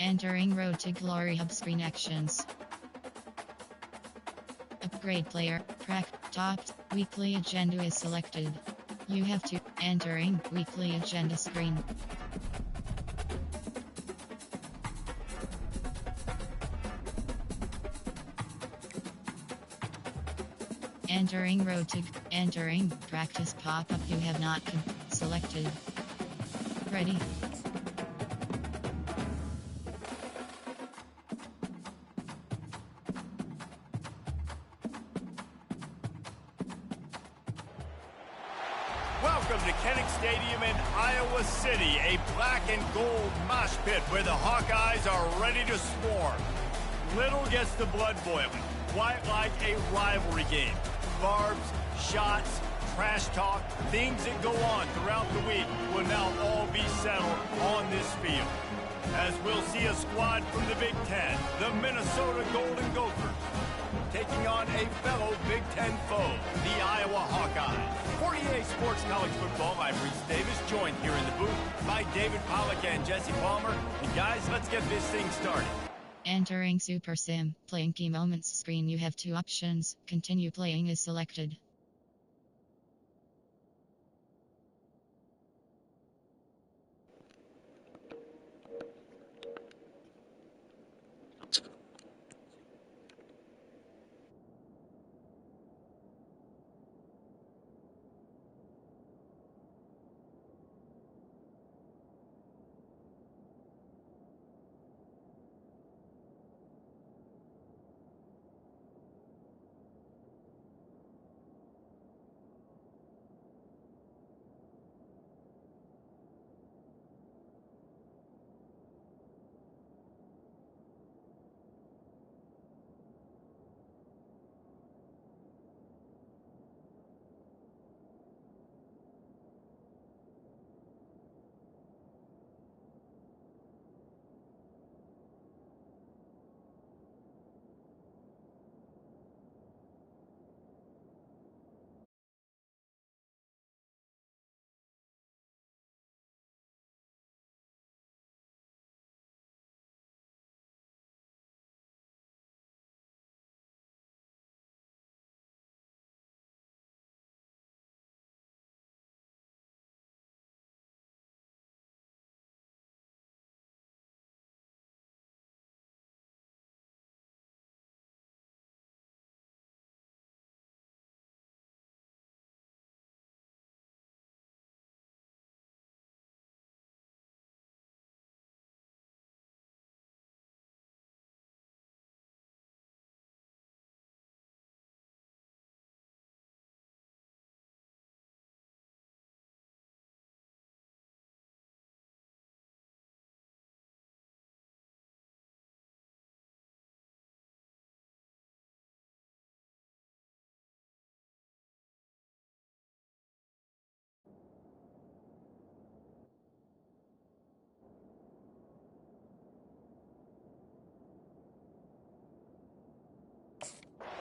B: Entering Road to Glory Hub screen actions. Upgrade player. Top weekly agenda is selected. You have to entering weekly agenda screen. Entering Road to entering practice pop-up. You have not selected. Ready.
A: Welcome to Kinnick Stadium in Iowa City, a black and gold mosh pit where the Hawkeyes are ready to swarm. Little gets the blood boiling, quite like a rivalry game. Barbs, shots, trash talk, things that go on throughout the week will now all be settled on this field. As we'll see a squad from the Big Ten, the Minnesota Golden Gophers, taking on a fellow Big Ten foe, the Iowa Hawkeyes. For EA Sports College Football, I'm Reese Davis, joined here in the booth by David Pollack and Jesse Palmer. And guys, let's get this thing started.
B: Entering Super Sim, playing key moments screen. You have two options. Continue playing is selected.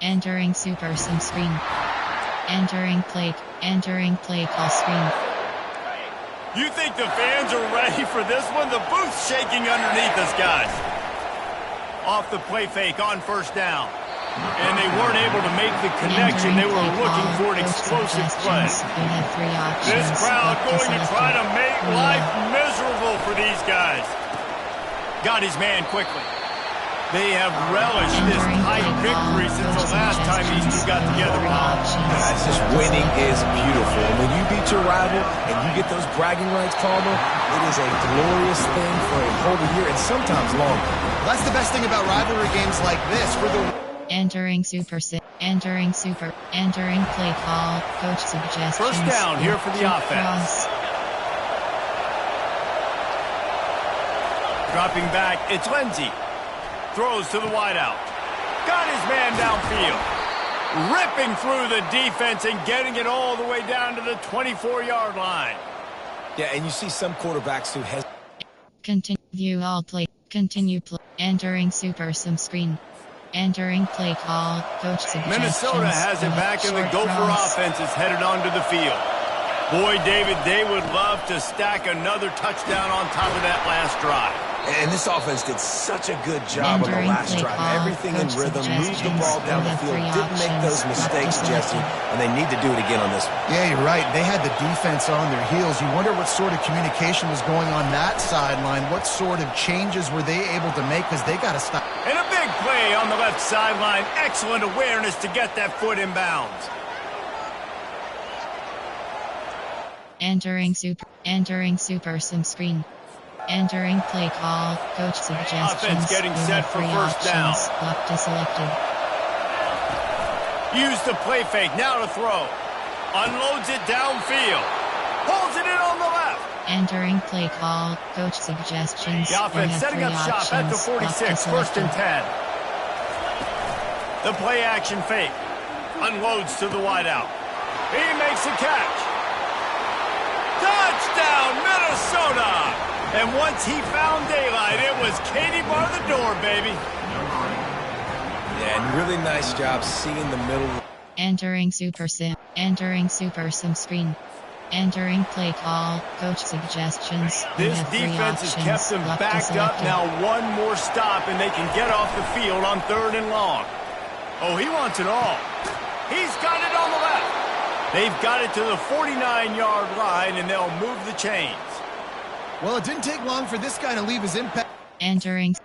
B: Entering Super Sim screen. Entering play call screen.
A: You think the fans are ready for this one? The booth's shaking underneath us, guys. Off the play fake on first down. And they weren't able to make the connection. They were looking for an explosive play. This crowd going to try to make life miserable for these guys. Got his man quickly. They have relished this tight victory since the last time these two got together.
C: Guys, just winning is beautiful. And when you beat your rival and you get those bragging rights, Palmer, it is a glorious thing for a whole year and sometimes longer.
D: That's the best thing about rivalry games like this. For the
B: Entering Super Sim. Entering play call. Coach suggestions.
A: First down here for the offense. Dropping back, it's Lindsey. Throws to the wideout. Got his man downfield. Ripping through the defense and getting it all the way down to the 24-yard line.
C: Yeah, and you see some quarterbacks who has...
B: Continue all play. Continue play. Entering Super Sim screen. Entering play call. Coach suggestions.
A: Minnesota has it back and the Gopher offense is headed onto the field. Boy, David, they would love to stack another touchdown on top of that last drive.
C: And this offense did such a good job on the last drive. Everything in rhythm, moved the ball down the field, didn't make those mistakes, Jesse, and they need to do it again on this one.
D: Yeah, you're right. They had the defense on their heels. You wonder what sort of communication was going on that sideline. What sort of changes were they able to make, because they got to stop.
A: And a big play on the left sideline. Excellent awareness to get that foot in bounds.
B: Entering Super Sim screen. Entering play call. Coach suggestions.
A: Offense getting set for first down.
B: Locked is selected.
A: Use the play fake. Now to throw. Unloads it downfield. Holds it in on the left.
B: Entering play call. Coach suggestions.
A: The offense setting up shop at the 46. First and 10. The play action fake. Unloads to the wideout. He makes a catch. Touchdown, Minnesota! And once he found daylight, it was Katie bar the door, baby.
C: Yeah, and really nice job seeing the middle.
B: Entering super sim. Entering super sim screen. Entering play call. Coach suggestions.
A: This defense has kept them backed up. Now one more stop and they can get off the field on 3rd and long. Oh, he wants it all. He's got it on the left. They've got it to the 49-yard line, and they'll move the chains.
D: Well, it didn't take long for this guy to leave his impact.
B: Entering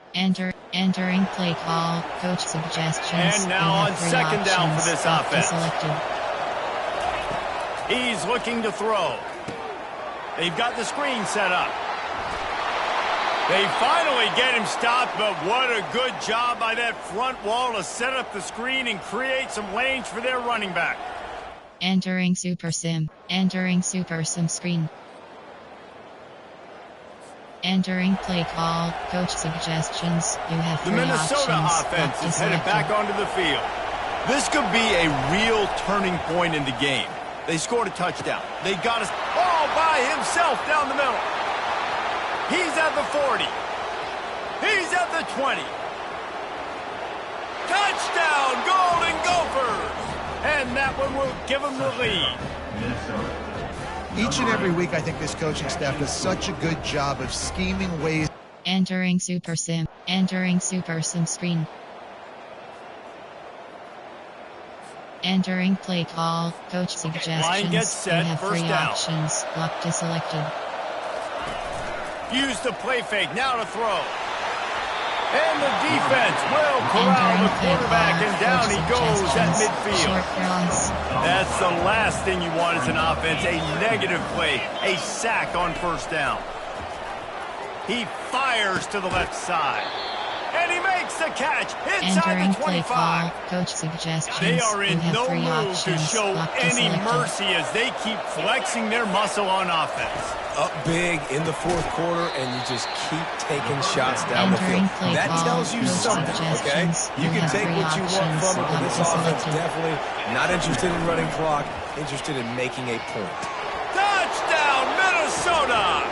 B: play call. Coach suggestions.
A: And now on 2nd down for this offense.
B: Selected.
A: He's looking to throw. They've got the screen set up. They finally get him stopped, but what a good job by that front wall to set up the screen and create some lanes for their running back.
B: Entering super sim. Entering super sim screen. Entering play call. Coach suggestions. You have
A: the Minnesota offense is headed back onto the field. This could be a real turning point in the game. They scored a touchdown. They got us all by himself down the middle. He's at the 40. He's at the 20. Touchdown, Golden Gophers! And that one will give them the lead.
D: Each and every week, I think this coaching staff does such a good job of scheming ways.
B: Entering super sim. Entering super sim screen. Entering play call. Coach suggestions.
A: Line gets set.
B: You have
A: First
B: 3
A: down.
B: options. Lock to selected.
A: Use the play fake. Now to throw. And the defense will corral the quarterback, and down he goes at midfield. That's the last thing you want as an offense, a negative play, a sack on 1st down. He fires to the left side. And he makes the catch inside
B: Entering
A: the 25.
B: play call. Coach suggestions.
A: They are in
B: you have
A: no
B: 3
A: mood
B: options.
A: to show
B: Lock to
A: any
B: selected.
A: mercy as they keep flexing their muscle on offense.
C: Up big in the 4th quarter, and you just keep taking shots down the
B: Entering
C: field.
B: play
C: That
B: call.
C: tells you
B: Coach
C: something, okay?
B: suggestions.
C: You can
B: have
C: take
B: 3
C: what you want
B: options.
C: from it, but
B: Lock
C: this
B: to
C: offense
B: selected.
C: definitely not interested in running clock, interested in making a point.
A: Touchdown, Minnesota!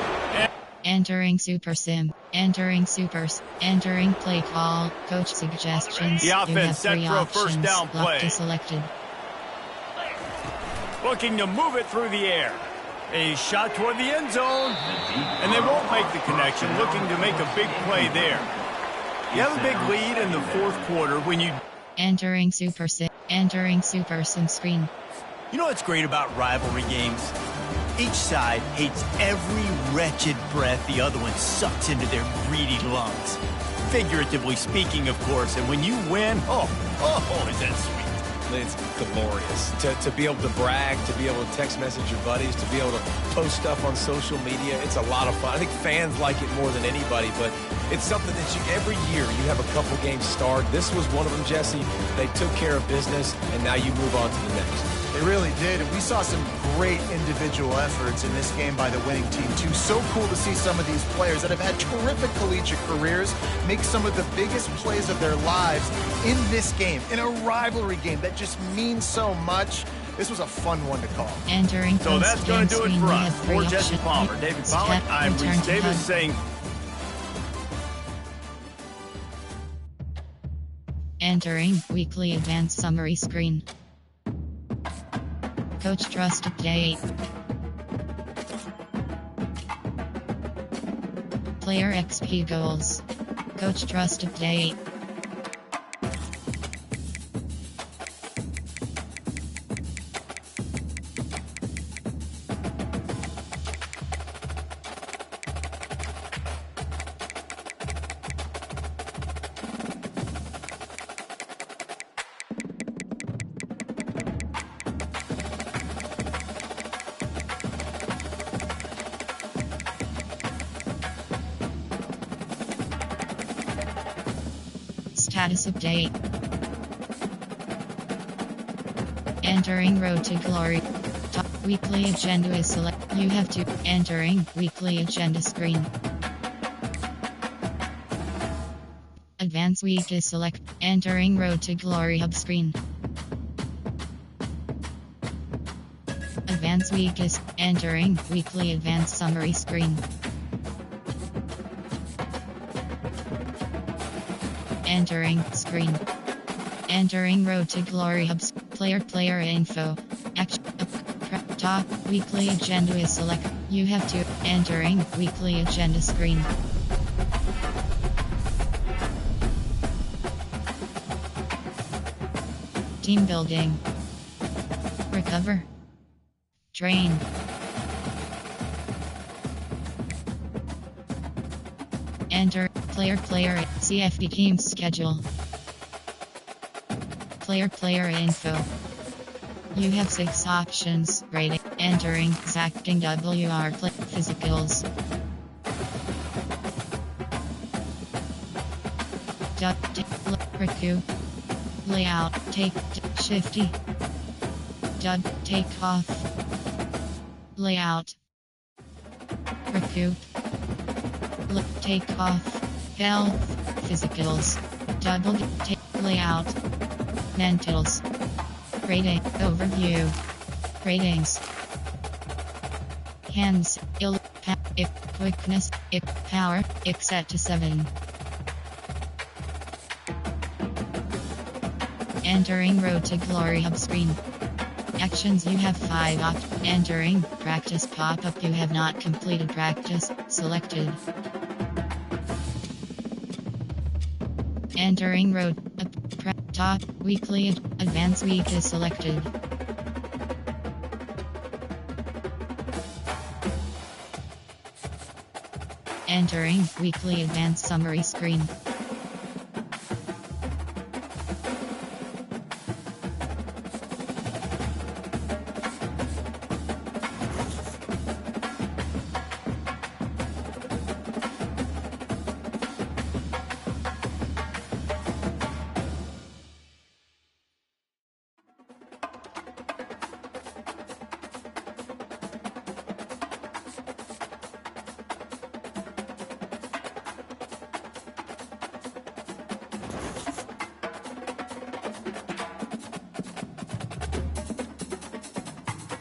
B: Entering super sim. Entering Entering play call. Coach suggestions.
A: The
B: you
A: offense
B: have
A: set
B: 3
A: for a
B: options.
A: first down
B: Lock
A: play.
B: to selected.
A: Looking to move it through the air. A shot toward the end zone, and they won't make the connection, looking to make a big play there. You have a big lead in the 4th quarter when you...
B: Entering super sim. Entering super sim screen.
A: You know what's great about rivalry games? Each side hates every wretched breath the other one sucks into their greedy lungs. Figuratively speaking, of course, and when you win, oh, is that sweet.
C: It's glorious. To be able to brag, to be able to text message your buddies, to be able to post stuff on social media, it's a lot of fun. I think fans like it more than anybody, but it's something that every year you have a couple games start. This was one of them, Jesse. They took care of business, and now you move on to the next.
D: They really did, and we saw some great individual efforts in this game by the winning team, too. So cool to see some of these players that have had terrific collegiate careers make some of the biggest plays of their lives in this game, in a rivalry game that just means so much. This was a fun one to call.
B: Entering
A: So that's going to do it for us. For Jesse Palmer, David Pollack, I'm Reese Davis saying...
B: Entering weekly advanced summary screen. Coach trusted day 8. Player XP goals. Coach trusted day 8. Status update. Entering road to glory. Top Weekly agenda is select. You have to. Entering weekly agenda screen. Advance week is select. Entering Road to Glory hub screen. Advance week is entering weekly advanced summary screen. Entering screen. Entering Road to Glory hubs. Player info. Action. Top weekly agenda is select. You have to. Entering weekly agenda screen. Team building. Recover. Train. Enter player CFD team schedule. Player info. You have 6 options. Rating. Entering exacting WR physicals. Recoup. Layout. Take shifty. Take off. Layout. Recoup. Take off. Health. Physicals. Double take layout. Mentals. Rating. Overview. Ratings. Hands. If quickness. If power. If set to 7. Entering Road to Glory hub screen. Actions you have 5 entering practice pop-up you have not completed practice selected. Entering road top weekly advance week is selected. Entering weekly advanced summary screen.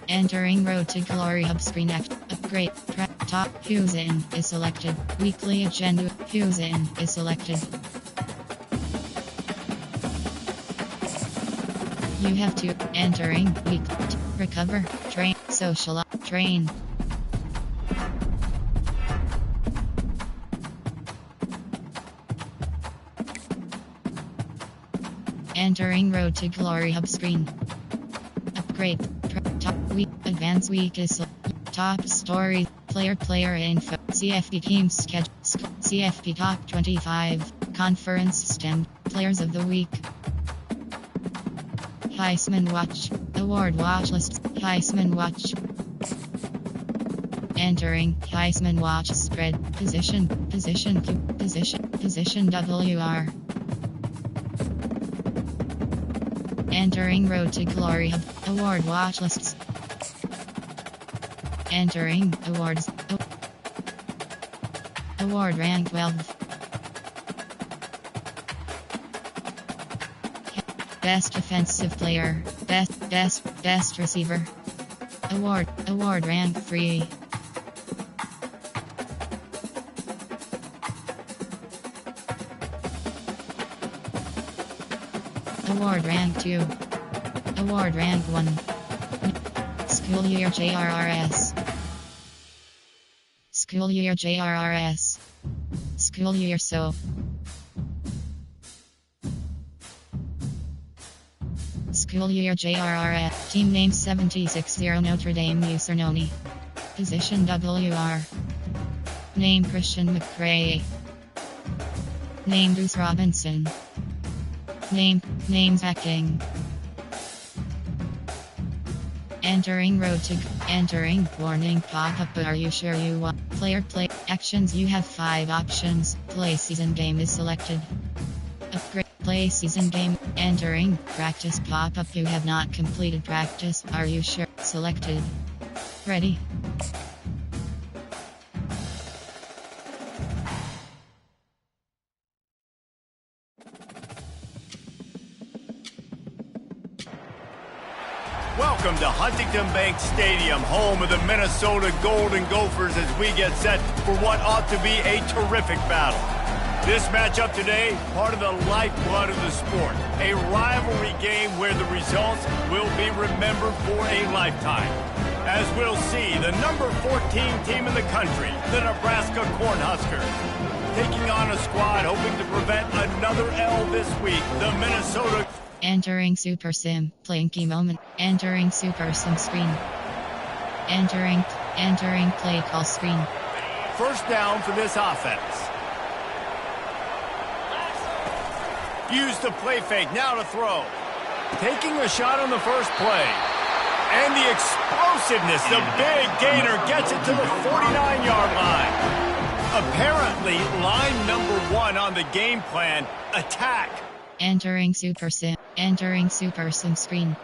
B: Entering Road to Glory hub screen upgrade top who's in is selected. Weekly agenda who's in is selected. You have to entering week recover train social train. Entering Road to Glory hub screen. Upgrade top week advance week is top story player info CFD team schedule CFD top 25 conference stem players of the week Heisman Watch award watch list Heisman Watch. Entering Heisman Watch spread position WR. Entering Road to Glory hub award watch lists. Entering awards award rank 12. Best offensive player, best receiver. Award rank 3. Award rank 2. Award rank 1. School year JRRS. School year JRRS. School year so. School year JRRS. Team name 760 Notre Dame Usernoni. Position WR. Name Christian McRae. Name Bruce Robinson. Names acting. Entering warning pop-up. Are you sure you want player play actions? You have 5 options. Play season game is selected. Upgrade play season game. Entering practice pop-up. You have not completed practice. Are you sure? Selected. Ready.
A: Welcome to Huntington Bank Stadium, home of the Minnesota Golden Gophers, as we get set for what ought to be a terrific battle. This matchup today, part of the lifeblood of the sport, a rivalry game where the results will be remembered for a lifetime. As we'll see, the number 14 team in the country, the Nebraska Cornhuskers, taking on a squad hoping to prevent another L this week, the Minnesota...
B: Entering Super Sim, playing key moment, entering Super Sim screen. Entering play call screen.
A: First down for this offense. Use the play fake, now to throw. Taking a shot on the first play. And the explosiveness, the big gainer gets it to the 49-yard line. Apparently, line number 1 on the game plan, attack.
B: Entering Super Sim screen.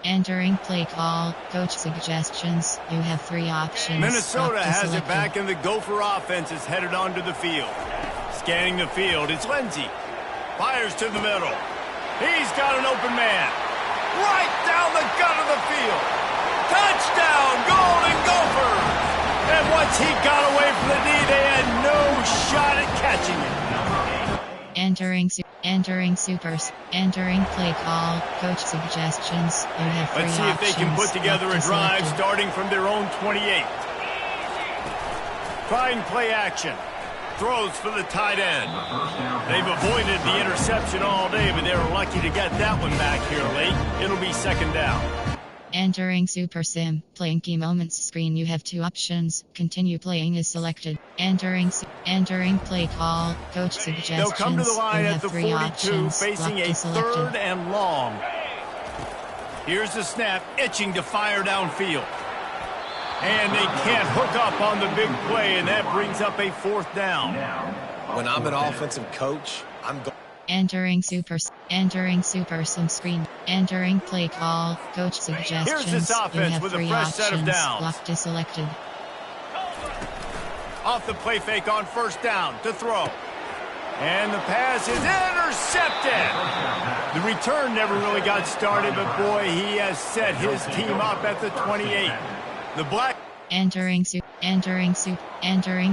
B: Entering play call, coach suggestions. You have 3 options.
A: Minnesota has it back, and the Gopher offense is headed onto the field. Scanning the field, it's Lindsey. Fires to the middle. He's got an open man. Right down the gut of the field. Touchdown, Golden Gophers! And once he got away from the knee, they had no shot at catching it.
B: Entering play call, coach suggestions. You have 3
A: Let's see if they can put together a drive starting from their own 28. Trying play action. Throws for the tight end. They've avoided the interception all day, but they were lucky to get that one back here late. It'll be second down.
B: Entering Super Sim, playing key moments screen. You have 2 options. Continue playing is selected. Entering play call, coach suggestions.
A: They'll come to the line
B: you
A: at
B: have
A: the
B: 3
A: 42,
B: options.
A: facing a third and long. Here's the snap, itching to fire downfield. And they can't hook up on the big play, and that brings up a 4th down.
C: When I'm an offensive coach, I'm going...
B: Entering Super Sim screen. Entering play call, coach suggestions.
A: Here's this offense with a fresh set of downs.
B: Locked is selected.
A: Off the play fake on first down to throw. And the pass is intercepted. The return never really got started, but boy, he has set his team up at the 28. The black...
B: Entering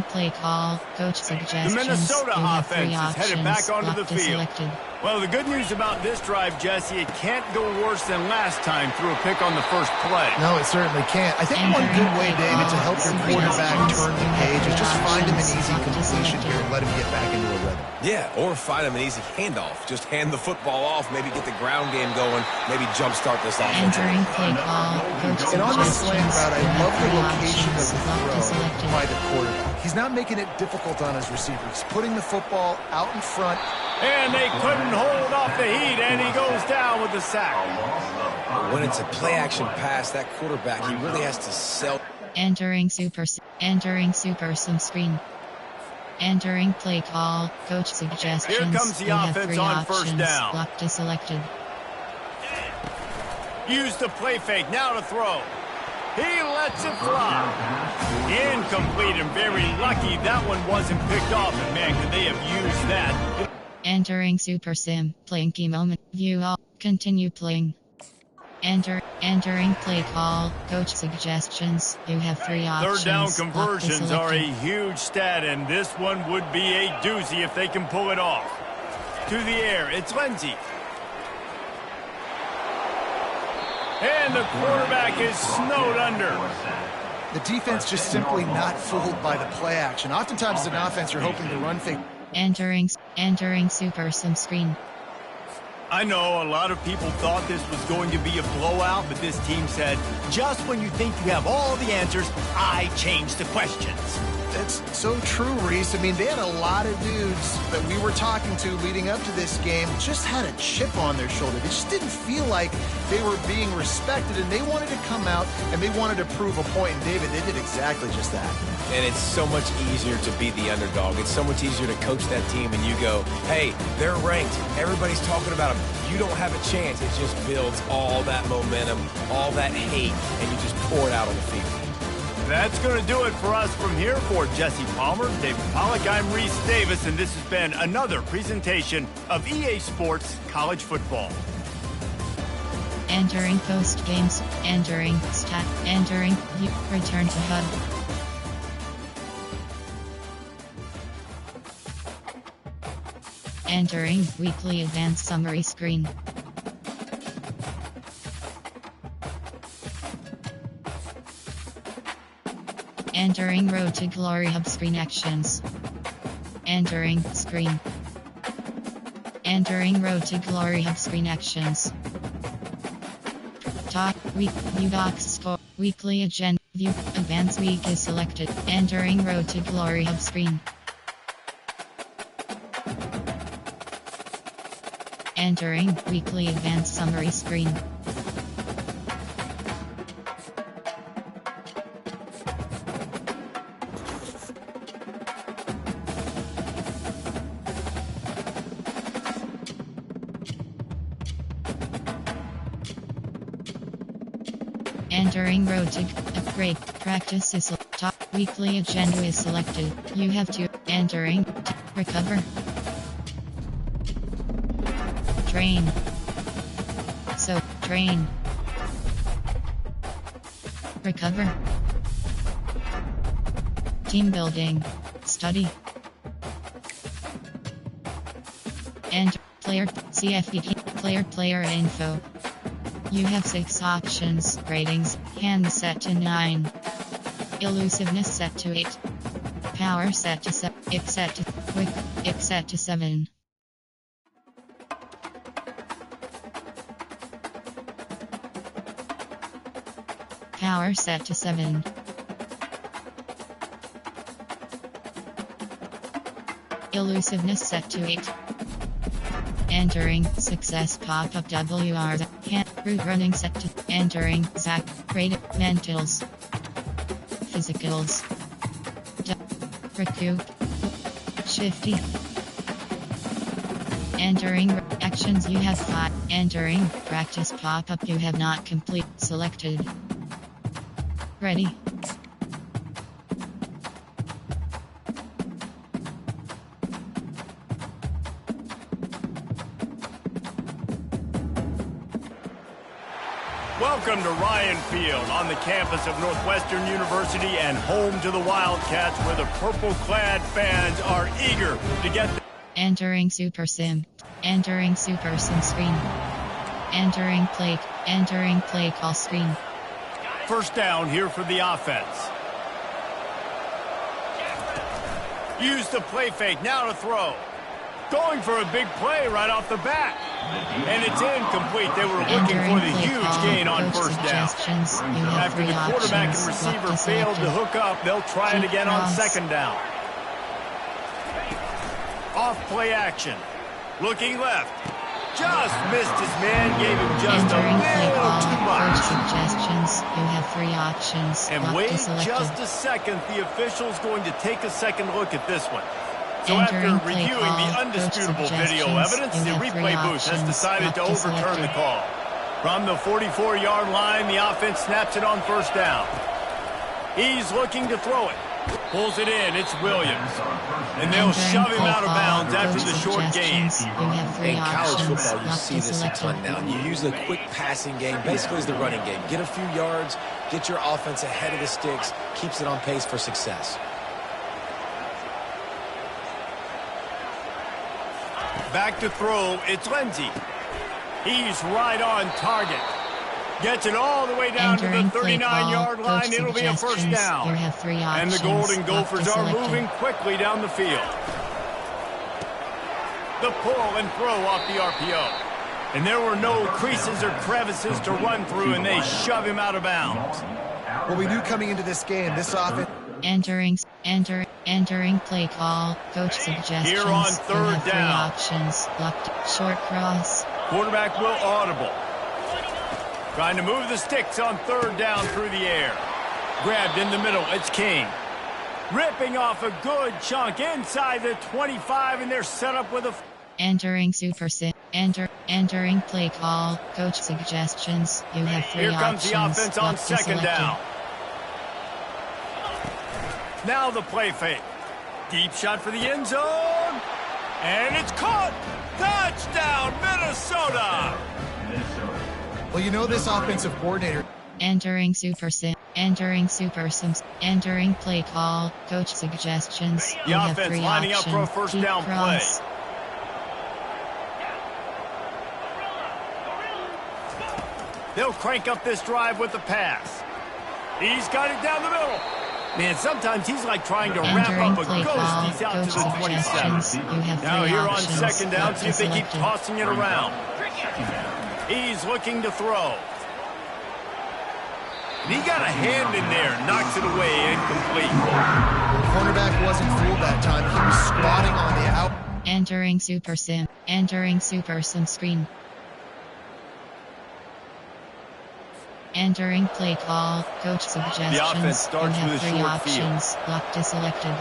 B: play call, coach suggestions.
A: The Minnesota offense is headed back onto the field.
B: Selected.
A: Well, the good news about this drive, Jesse, it can't go worse than last time through a pick on the first play.
D: No, it certainly can't. I think one good way, David, to help your quarterback turn the page is just find him an easy completion here and let him get back into a rhythm.
C: Yeah, or find him an easy handoff. Just hand the football off, maybe get the ground game going, maybe jumpstart this offense.
B: Entering play call, coach
D: And on the slant
B: suggestions.
D: route, I love the location of the
B: Locked is
D: throw
B: selected.
D: by the quarterback. He's not making it difficult on his receiver. He's putting the football out in front.
A: And they couldn't hold off the heat, and he goes down with the sack.
C: When it's a play-action pass, that quarterback, he really has to sell.
B: Entering Super Sim screen. Entering play call, coach suggestions.
A: Here comes the
B: You have
A: offense
B: 3
A: on first
B: options.
A: down.
B: Locked is selected.
A: Use the play fake, now to throw. He lets it fly. Incomplete, and very lucky that one wasn't picked off. And man, could they have used that.
B: Entering Super Sim, playing key moment. View all. Continue playing. Entering play call, coach suggestions. You have 3 options.
A: Third down
B: Locked is
A: conversions are a
B: selected.
A: huge stat, and this one would be a doozy if they can pull it off. To the air, it's Lindsey. And the quarterback is snowed under.
D: The defense just simply not fooled by the play action. Oftentimes as an offense, you're hoping to run fake.
B: Entering Super Sim screen.
A: I know a lot of people thought this was going to be a blowout, but this team said, just when you think you have all the answers, I change the questions.
D: It's so true, Reese. I mean, they had a lot of dudes that we were talking to leading up to this game just had a chip on their shoulder. They just didn't feel like they were being respected, and they wanted to come out and they wanted to prove a point. And David, they did exactly just that.
C: And it's so much easier to be the underdog. It's so much easier to coach that team and you go, hey, they're ranked. Everybody's talking about them. You don't have a chance. It just builds all that momentum, all that hate, and you just pour it out on the field.
A: That's going to do it for us from here. For Jesse Palmer, David Pollack, I'm Reese Davis, and this has been another presentation of EA Sports College Football.
B: Entering post games, entering stat, entering view, return to hub. Entering weekly advanced summary screen. Entering Road to Glory Hub screen actions. Entering screen. Entering Road to Glory Hub screen actions. Top week view docs score. Weekly agenda view advanced week is selected. Entering Road to Glory Hub screen. Entering weekly advanced summary screen. Entering Road to Upgrade Practice is top weekly agenda is selected. You have to entering recover. Train. So train. Recover. Team building. Study. And player CFP player info. You have 6 options. Ratings, hand set to 9. Elusiveness set to 8. Power set to 7. It set to quick. It set to 7. Power set to 7. Elusiveness set to 8. Entering success pop-up WR route running set to entering Zach rated mentals physicals recoup shifty entering actions you have 5 entering practice pop-up you have not complete selected ready.
A: Welcome to Ryan Field on the campus of Northwestern University and home to the Wildcats, where the purple-clad fans are eager to get
B: entering Super Sim. Entering Super Sim screen. Entering play call screen.
A: First down here for the offense. Use the play fake, now to throw. Going for a big play right off the bat. And it's incomplete. They were looking for the huge gain on first down. After the quarterback and receiver failed to hook up, they'll try it again on second down. Off play action. Looking left. Just missed his man, gave him just a little too much.
B: Suggestions. You have 3 options.
A: And wait just a second. The official's going to take a second look at this one. So after reviewing the undisputable video evidence, the replay booth has decided to overturn the call. From the 44-yard line, the offense snaps it on first down. He's looking to throw it. Pulls it in. It's Williams. And they'll shove him out of bounds after the short gain.
C: In college football, you see this a ton now. You use the quick passing game, basically as the running game. Get a few yards, get your offense ahead of the sticks, keeps it on pace for success.
A: Back to throw, it's Lindsey. He's right on target. Gets it all the way down to the 39-yard line. It'll be a first down.
B: You have 3 options.
A: And the Golden Gophers are moving quickly down the field. The pull and throw off the RPO. And there were no creases or crevices to run through, and they shove him out of bounds.
D: Well, we knew coming into this game, this offense...
B: Entering Entering play call. Coach suggestions.
A: Here on third
B: three
A: down.
B: options. Locked. Short cross.
A: Quarterback will audible. Trying to move the sticks on third down through the air. Grabbed in the middle. It's King. Ripping off a good chunk inside the 25, and they're set up with a...
B: Entering super sim. Entering play call. Coach suggestions. You have three
A: Here comes
B: options.
A: the offense on
B: Locked
A: second
B: selected.
A: down. Now the play fake. Deep shot for the end zone. And it's caught. Touchdown, Minnesota.
D: Well, you know this offensive coordinator.
B: Entering super sim. Entering super sims. Entering play call. Coach suggestions.
A: The
B: You have
A: offense
B: three
A: lining up for a
B: options.
A: first
B: Deep
A: down
B: cross.
A: play. They'll crank up this drive with the pass. He's got it down the middle. Man, sometimes he's like trying to wrap
B: Entering
A: up a
B: play
A: ghost.
B: call.
A: He's out to
B: Coach
A: the 27.
B: suggestions. You have
A: Now
B: three
A: here on
B: options.
A: second down,
B: Locked
A: see if they keep
B: selected.
A: tossing it around. He's looking to throw. And he got a hand in there, knocks it away, incomplete.
D: Cornerback wasn't fooled that time. He was squatting on the out.
B: Entering super sim. Entering super sim screen. Entering play call. Coach suggestions.
A: The offense starts
B: you have
A: with a
B: three
A: short
B: options. Locked is selected.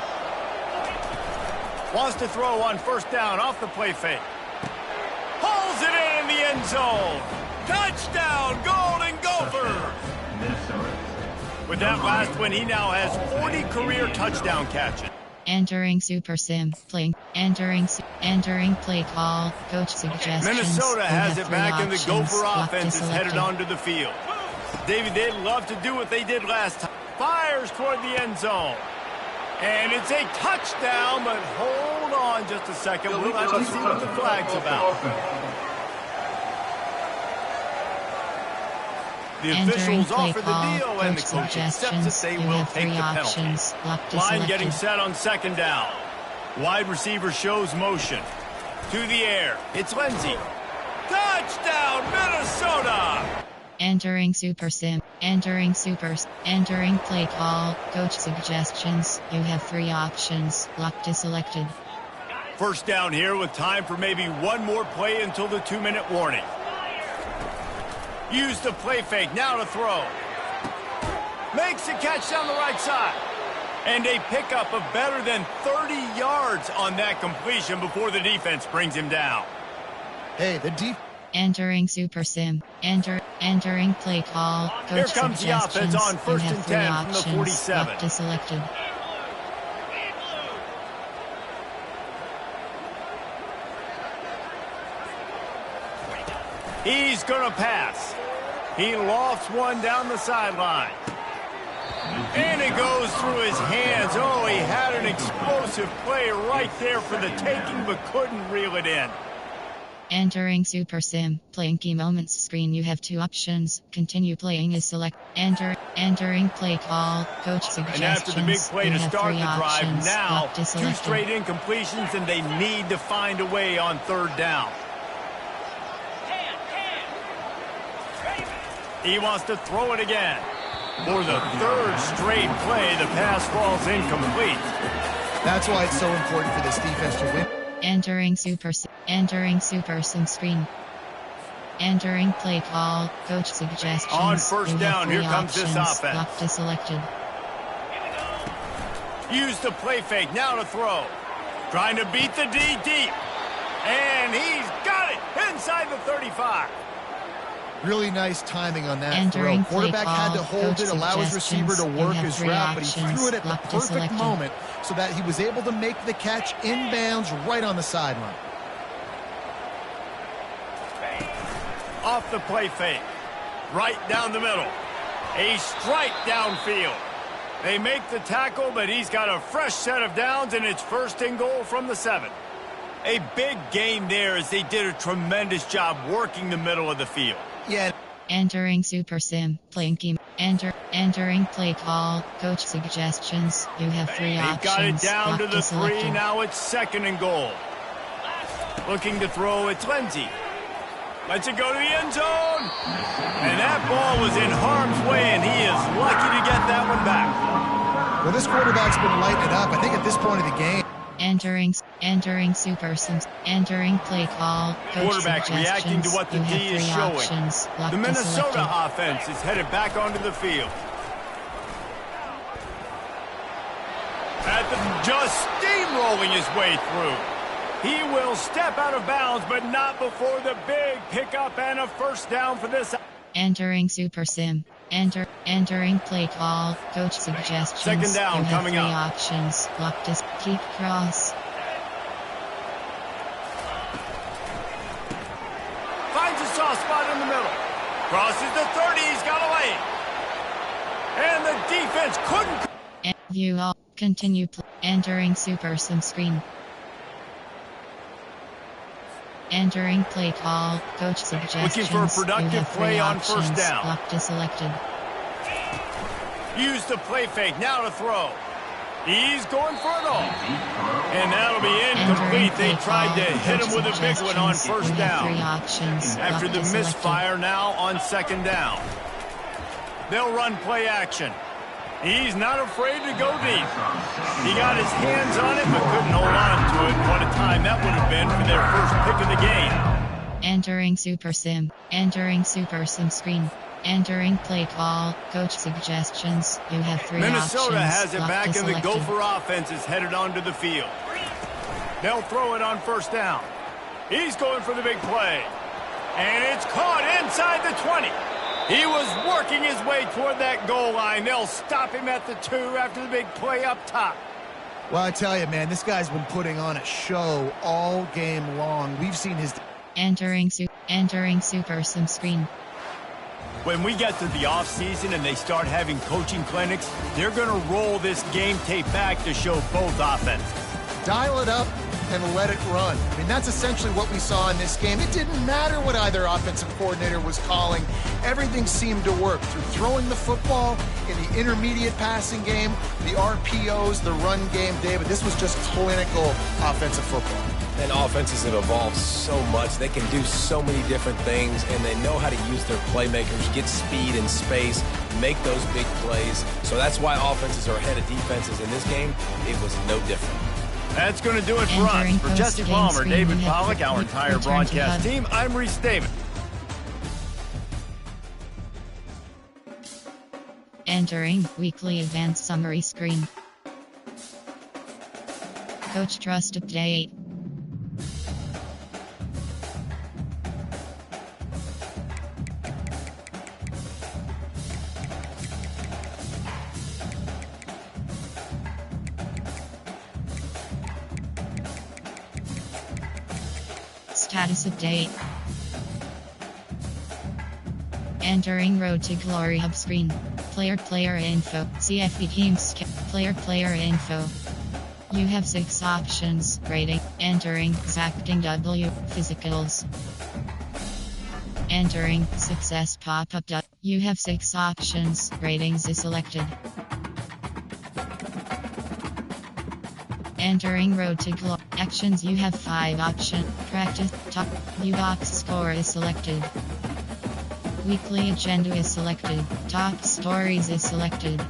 A: Wants to throw on first down off the play fake. Pulls it in the end zone. Touchdown, Golden Gophers. With that last one, he now has 40 career touchdown catches.
B: Entering super sim. Playing. Entering play call. Coach suggestions.
A: Minnesota
B: You
A: has
B: have
A: it
B: three
A: back, and the
B: options.
A: Gopher
B: Locked
A: offense is headed
B: selected.
A: onto the field. David, they'd love to do what they did last time. Fires toward the end zone. And it's a touchdown, but hold on just a second. We'll have to see what the flag's about. The officials offer the deal, and the coach accepts it. They will take the penalty. Line getting set on second down. Wide receiver shows motion. To the air. It's Lindsey. Touchdown, Minnesota!
B: Entering super sim. Entering play call. Coach suggestions. You have three options. Locked is selected.
A: First down here with time for maybe one more play until the 2-minute warning. Use the play fake, now to throw. Makes the catch down the right side. And a pickup of better than 30 yards on that completion before the defense brings him down.
D: Hey, the deep.
B: Entering super sim. Entering play call. Coach
A: Here comes the offense on first and 10 from the 47.
B: Locked is selected.
A: He's going to pass. He lofts one down the sideline. And it goes through his hands. Oh, he had an explosive play right there for the taking, but couldn't reel it in.
B: Entering super sim. Playing key moments screen. You have two options. Continue playing is select. Entering play call. Coach suggestions.
A: And after the big play
B: you
A: to
B: have
A: start
B: three
A: the drive,
B: options.
A: now
B: Locked is
A: 2
B: selected.
A: straight incompletions, and they need to find a way on third down. He wants to throw it again. For the third straight play, the pass falls incomplete.
D: That's why it's so important for this defense to win.
B: Entering super sim screen. Entering play call. Coach suggestions.
A: On first
B: you
A: down,
B: have three
A: here comes this
B: options.
A: offense.
B: Locked is selected.
A: Use the play fake, now to throw. Trying to beat the D deep. And he's got it inside the 35.
D: Really nice timing on that
B: Entering
D: throw.
B: play
D: Quarterback
B: call.
D: had to hold
B: Coach
D: it, allow his receiver to
B: suggestions. You
D: work
B: have
D: his
B: three
D: route, but he
B: options.
D: threw it at the
B: Locked is
D: perfect
B: selected.
D: moment so that he was able to make the catch inbounds right on the sideline.
A: Off the play fake. Right down the middle. A strike downfield. They make the tackle, but he's got a fresh set of downs, and it's first and goal from the 7. A big gain there as they did a tremendous job working the middle of the field.
D: Yeah.
B: Entering super sim. Playing key. Entering play call. Coach suggestions. You have three
A: They've
B: options.
A: got it down
B: Locked
A: to the
B: is
A: 3.
B: selected.
A: Now it's second and goal. Looking to throw, it's Lindsey. Lets it go to the end zone. And that ball was in harm's way, and he is lucky to get that one back.
D: Well, this quarterback's been lighting it up. I think at this point of the game.
B: Entering Super Sims. Entering play call. Coach
A: Quarterback reacting to what the
B: you
A: D is showing.
B: Options.
A: The Minnesota offense is headed back onto the field. Just steamrolling his way through. He will step out of bounds, but not before the big pickup and a first down for this.
B: Entering Super Sim. Entering play call. Coach suggestions.
A: Second down
B: you have
A: coming
B: three
A: up.
B: options. Lock this. Keep cross.
A: Finds a soft spot in the middle. Crosses the 30. He's got a lane. And the defense couldn't.
B: And view all. Continue. Entering Super Sim screen. Entering play call. Coach suggestions.
A: Looking for a productive play on first down.
B: Lock to selected.
A: Use the play fake. Now to throw. He's going for it all. And that'll be incomplete. They tried to hit him with a big one on first down. After the misfire now on second down. They'll run play action. He's not afraid to go deep. He got his hands on it, but couldn't hold on to it. What a time that would have been for their first pick of the game.
B: Entering Super Sim. Entering Super Sim screen. Entering play call. Coach suggestions. You have three
A: Minnesota
B: options.
A: has it back, and the Gopher offense is headed onto the field. They'll throw it on first down. He's going for the big play. And it's caught inside the 20. He was working his way toward that goal line. They'll stop him at the 2 after the big play up top.
D: Well, I tell you, man, this guy's been putting on a show all game long. We've seen his...
B: Entering Super Sim screen.
A: When we get to the offseason and they start having coaching clinics, they're going to roll this game tape back to show both offenses.
D: Dial it up and let it run. I mean, that's essentially what we saw in this game. It didn't matter what either offensive coordinator was calling. Everything seemed to work through throwing the football, in the intermediate passing game, the RPOs, the run game. David, this was just clinical offensive football.
C: And offenses have evolved so much. They can do so many different things, and they know how to use their playmakers, get speed and space, make those big plays. So that's why offenses are ahead of defenses in this game. It was no different.
A: That's going to do it for us. For Jesse Palmer, David Pollack, our entire broadcast team, I'm Reese David.
B: Entering weekly advanced summary screen. Coach Trust Update. Status update. Entering Road to Glory Hub screen. Player info. CFE teams. Player info. You have 6 options. Rating. Entering exacting W. Physicals. Entering success pop-up. You have 6 options. Ratings is selected. Entering Road to Glory. Actions, you have 5 options. Practice. Top. U-box score is selected. Weekly agenda is selected. Top stories is selected.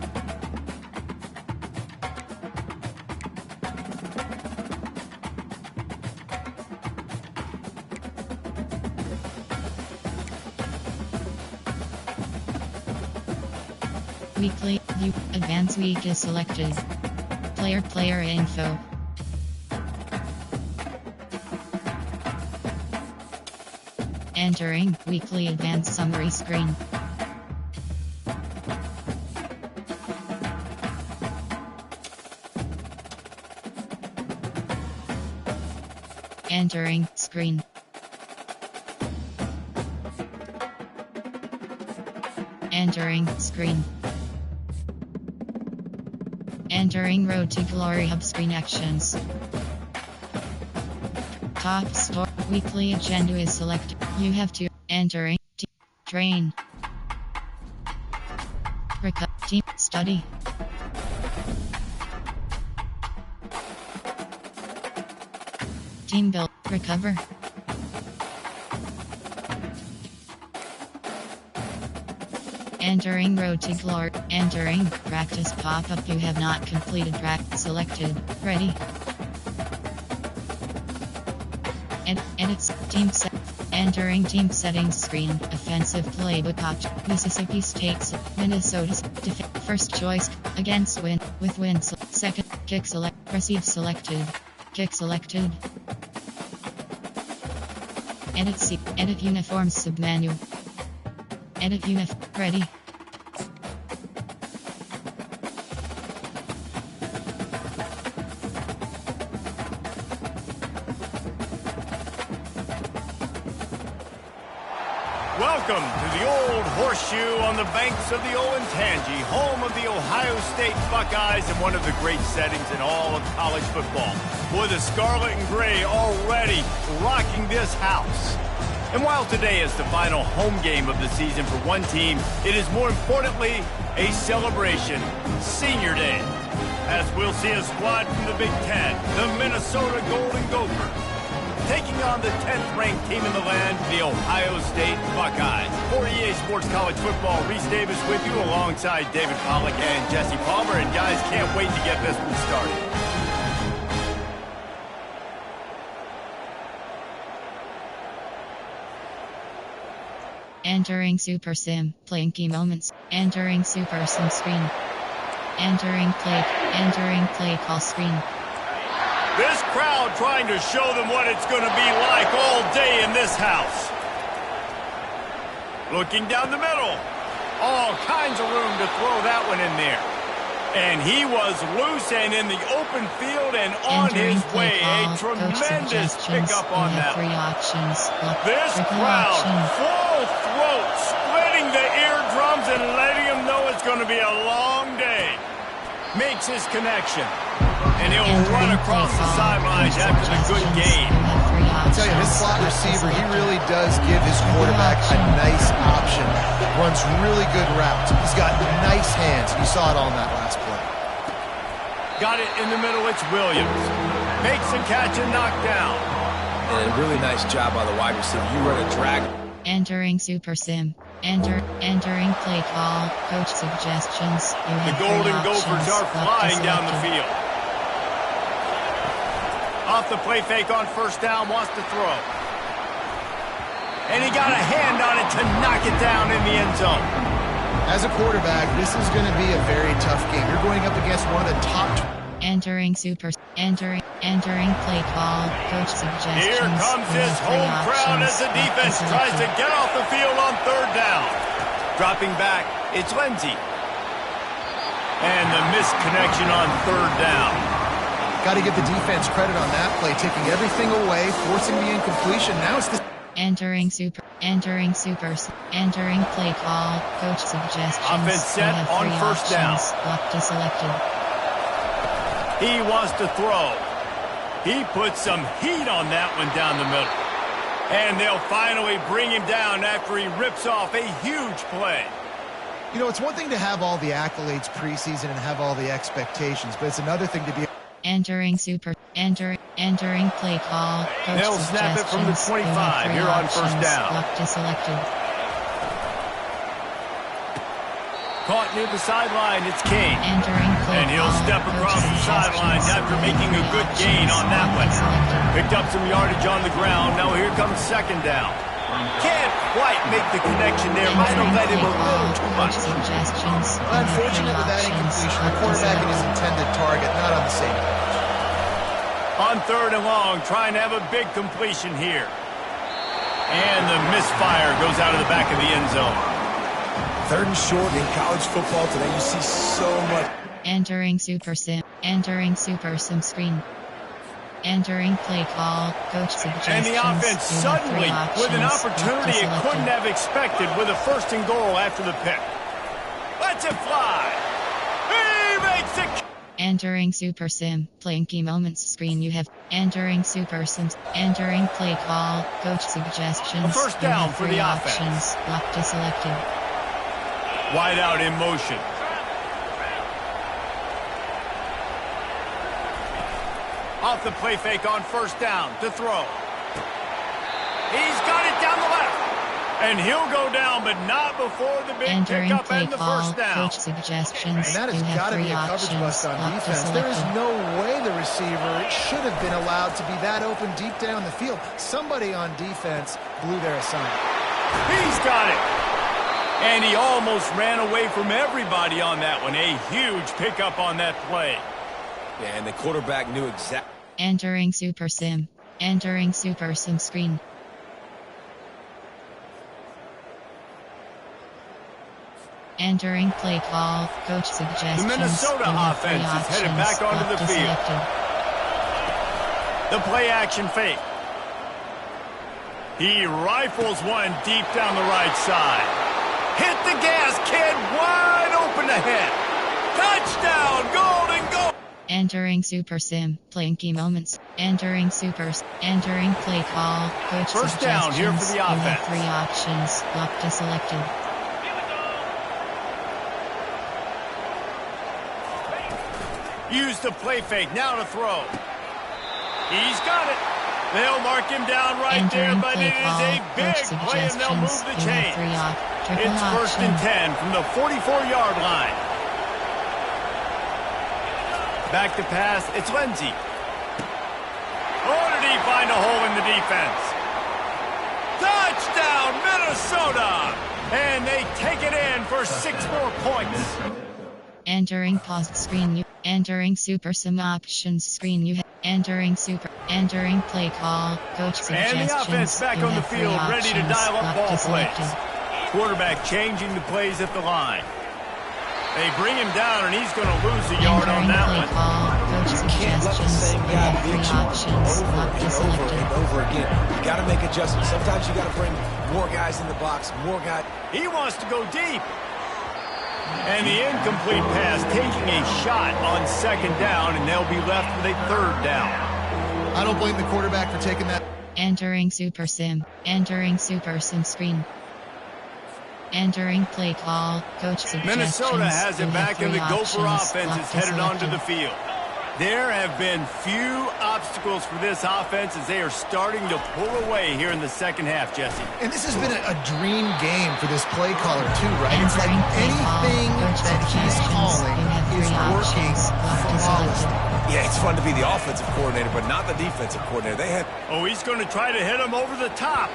B: Weekly view. Advanced week is selected. Player info. Entering weekly advanced summary screen. Entering screen. Entering screen. Entering Road to Glory Hub screen actions. Top store. Weekly agenda is selected. You have to entering train. Team study. Team build. Recover. Entering road to glory. Entering practice pop-up. You have not completed practice. Selected. Ready. Edits. Team set. Entering team settings screen. Offensive playbook option. Mississippi State's Minnesota's first choice against win with win. Second kick select. Receive selected. Kick selected. Edit C. Edit uniforms submenu. Edit uniform. Ready.
A: Welcome to the Old Horseshoe on the banks of the Olentangy, home of the Ohio State Buckeyes and one of the great settings in all of college football. Boy, the scarlet and gray already rocking this house. And while today is the final home game of the season for one team, it is more importantly a celebration, Senior Day, as we'll see a squad from the Big Ten, the Minnesota Golden Gophers, taking on the 10th-ranked team in the land, the Ohio State Buckeyes. For EA Sports College Football, Reese Davis with you alongside David Pollack and Jesse Palmer. And guys, can't wait to get this one started.
B: Entering Super Sim. Playing key moments. Entering Super Sim screen. Entering play call screen.
A: This crowd trying to show them what it's going to be like all day in this house. Looking down the middle. All kinds of room to throw that one in there. And he was loose and in the open field and on his way. A tremendous pickup on that. This crowd, full throat, splitting the eardrums and letting them know it's going to be a long day. Makes his connection. And he'll run across the sidelines after the good game.
D: I tell you, this slot receiver, he really does give his quarterback a nice option. Runs really good routes. He's got nice hands. You saw it all in that last play.
A: Got it in the middle. It's Williams. Makes a catch and knocked down.
C: And a really nice job by the wide receiver. You run a drag.
B: Entering Super Sim. Entering play call. Coach suggestions.
A: The Golden Gophers are flying down the field. Off the play fake on first down, wants to throw. And he got a hand on it to knock it down in the end zone.
D: As a quarterback, this is going to be a very tough game. You're going up against one of the top...
B: Entering play call. Coach suggestions.
A: Here comes his home crowd as the defense tries to get off the field on third down. Dropping back, it's Lindsey. And the missed connection on third down.
D: Got to give the defense credit on that play, taking everything away, forcing the incompletion. Now it's the...
B: Entering play call. Coach suggestions.
A: Offense set on first down.
B: Locked to selected.
A: He wants to throw. He puts some heat on that one down the middle. And they'll finally bring him down after he rips off a huge play.
D: You know, it's one thing to have all the accolades preseason and have all the expectations, but it's another thing to be...
B: Entering play call. Coach
A: they'll snap it from the 25 here on first down.
B: Locked to selected.
A: Caught near the sideline, it's Kane.
B: And
A: he'll step across the sidelines after making a good gain on that one. Picked up some yardage on the ground. Now here comes second down. Can't quite make the connection there. Might have let him a little too much.
D: Unfortunate with that incompletion. The quarterback and his intended target not on the same page.
A: On third and long, trying to have a big completion here. And the misfire goes out of the back of the end zone.
C: Third and short in college football today. You see so much.
B: Entering Super Sim screen. Entering play call. Coach suggestions.
A: And the offense suddenly with an opportunity it couldn't have expected with a first and goal after the pick. Lets it fly. He makes it.
B: Entering Super Sim. Playing key moments screen. You have entering Super Sims. Entering play call. Coach suggestions.
A: A first down for the offense.
B: Locked to selected.
A: Wide out in motion. Off the play fake on first down to throw. He's got it down the left. And he'll go down, but not before the big
B: Entering
A: pickup
B: play
A: and the
B: call,
A: first down.
B: coach suggestions.
D: And that has
B: You have
D: got to be
B: 3
D: a coverage
B: options.
D: bust on
B: Lock to
D: defense. There is
B: selected.
D: no way the receiver should have been allowed to be that open deep down the field. Somebody on defense blew their assignment.
A: He's got it. And he almost ran away from everybody on that one. A huge pickup on that play.
C: Yeah, and the quarterback knew exactly.
B: Entering Super Sim. Entering Super Sim screen. Entering play call, coach suggestions.
A: The Minnesota
B: You have 3
A: offense is headed
B: options.
A: back onto
B: Lock
A: the
B: to
A: field.
B: selected.
A: The play action fake. He rifles one deep down the right side. Hit the gas, kid. Wide open ahead. Touchdown, Golden Goal.
B: Entering Super Sim, playing key moments. Entering entering play call, coach
A: First down
B: suggestions.
A: here for the
B: You have
A: offense.
B: 3 options. Lock to selected.
A: Use the play fake. Now to throw. He's got it. They'll mark him down right there,
B: Entering
A: but
B: play
A: it is
B: call,
A: a big
B: coach
A: play, and they'll move
B: suggestions.
A: the
B: You have
A: chains.
B: 3 triple
A: It's first
B: option.
A: and 10 from the 44-yard line. Back to pass. It's Lindsey. Oh, did he find a hole in the defense? Touchdown, Minnesota! And they take it in for 6 more points.
B: Entering paused screen. You entering Super Sim options screen. You have entering play call, coach suggestions.
A: And the offense back
B: You
A: on the
B: have 3
A: field, ready to
B: options.
A: dial up
B: Lock
A: ball
B: to
A: plays.
B: selected.
A: Quarterback changing the plays at the line. They bring him down, and he's going to lose a yard on
B: Entering
A: that
B: play
A: one.
B: call, coach
C: You can't let the
B: suggestions.
C: same
B: You
C: guy
B: have 3
C: beat you
B: options.
C: over
B: Lock to
C: and over
B: selected.
C: and over again. You got to make adjustments. Sometimes you got to bring more guys in the box, more guys.
A: He wants to go deep. And the incomplete pass taking a shot on 2nd down, and they'll be left with a 3rd down.
D: I don't blame the quarterback for taking that.
B: Entering Super Sim. Entering Super Sim screen. Entering play call, coach suggestions.
A: Minnesota has
B: You
A: it
B: have
A: back, and
B: 3
A: the Gopher
B: options.
A: offense
B: Lock
A: is
B: to
A: headed onto
B: selected.
A: the field. There have been few obstacles for this offense as they are starting to pull away here in the second half, Jesse.
D: And this has been a dream game for this play caller, too, right? It's like
B: Entering play call,
D: anything
B: coach
D: that he's
B: suggestions.
D: calling
B: You have 3
D: is working
B: options. Lock to
D: flawlessly.
B: selected.
C: Yeah, it's fun to be the offensive coordinator, but not the defensive coordinator. They have.
A: Oh, he's going to try to hit him over the top.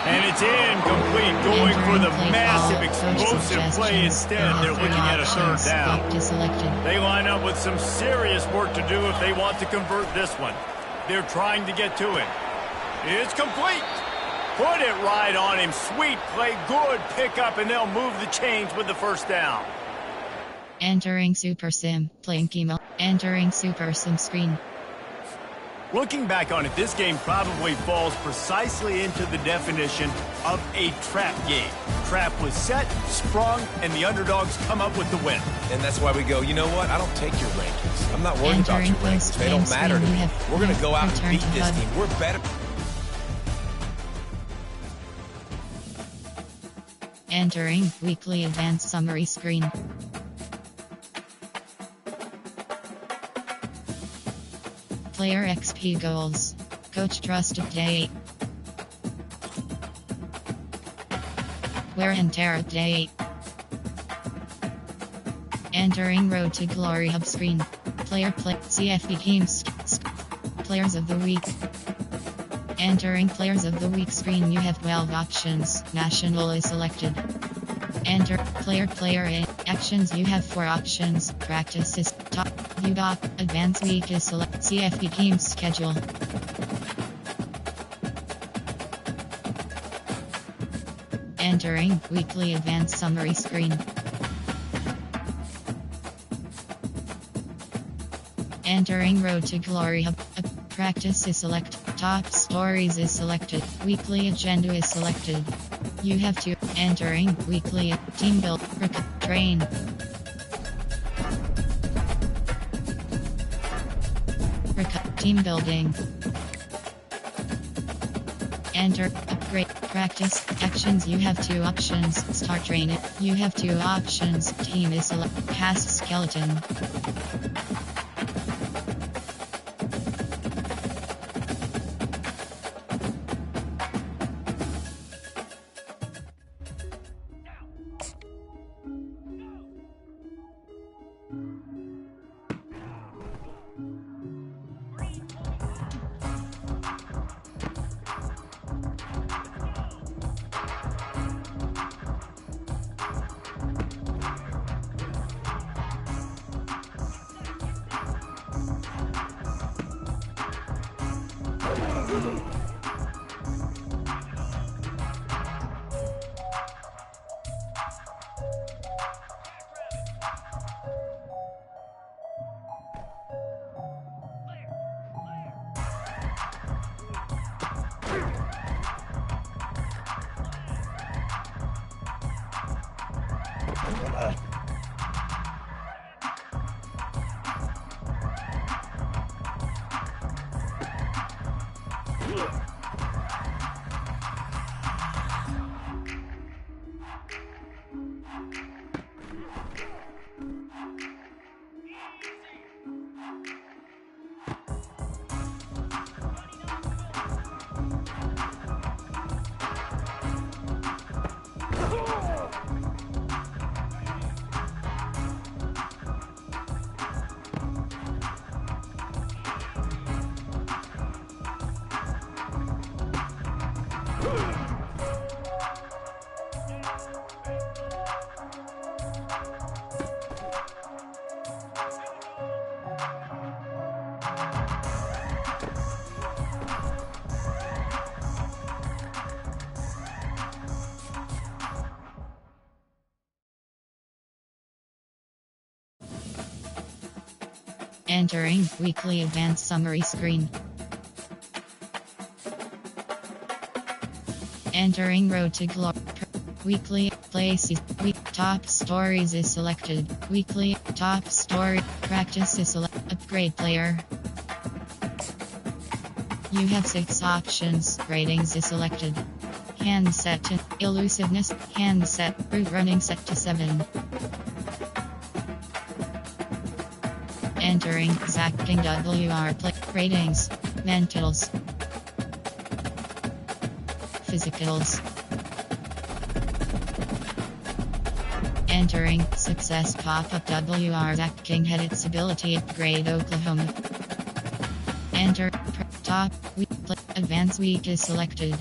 A: And it's incomplete, going for the
B: Entering play
A: massive,
B: call, coach
A: explosive play
B: suggestions.
A: instead.
B: You have
A: They're
B: 3
A: looking at a 3rd
B: options.
A: down.
B: Lock to selected.
A: They line up with some serious work to do if they want to convert this one. They're trying to get to it. It's complete. Put it right on him. Sweet play, good pickup, and they'll move the chains with the 1st down.
B: Entering Super Sim, playing chemo. Entering Super Sim screen.
A: Looking back on it, this game probably falls precisely into the definition of a trap game. Trap was set, sprung, and the underdogs come up with the win.
C: And that's why we go, you know what? I don't take your rankings. I'm not worried about
B: Entering
C: your rankings. They don't
B: post-game
C: matter to
B: screen,
C: me.
B: you have
C: We're going to go out and
B: return
C: beat
B: to
C: this
B: HUD.
C: team. We're better.
B: Entering weekly advanced summary screen. Player XP goals. Coach trusted day 8. Wear and tear at day 8. Entering Road to Glory Hub screen. CFB teams. Players of the week. Entering Players of the Week screen, you have 12 options. National is selected. Enter player A. Actions, you have 4 options. Practice is top. View doc. Advanced week is select. CFB team schedule. Entering weekly advanced summary screen. Entering Road to Glory Hub. Practice is select. Top stories is selected. Weekly agenda is selected. You have to. Entering weekly team build. Train. Team building. Enter. Upgrade. Practice. Actions. You have 2 options. Start training. You have 2 options. Team is select. Cast skeleton. Entering weekly advanced summary screen. Entering Road to Glory. Weekly places. Top stories is selected. Weekly top story practice is selected. Upgrade player. You have 6 options. Ratings is selected. Hand set to elusiveness. Hand set. Route running set to 7. Entering Zacking WR play ratings. Mentals. Physicals. Entering success pop-up WR Zacking had its ability upgrade Oklahoma. Enter top week advanced week is selected.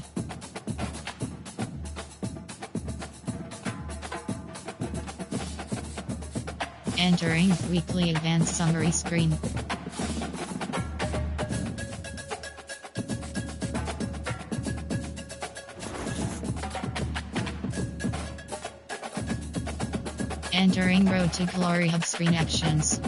B: Entering weekly advanced summary screen. Entering Road to Glory Hub screen actions.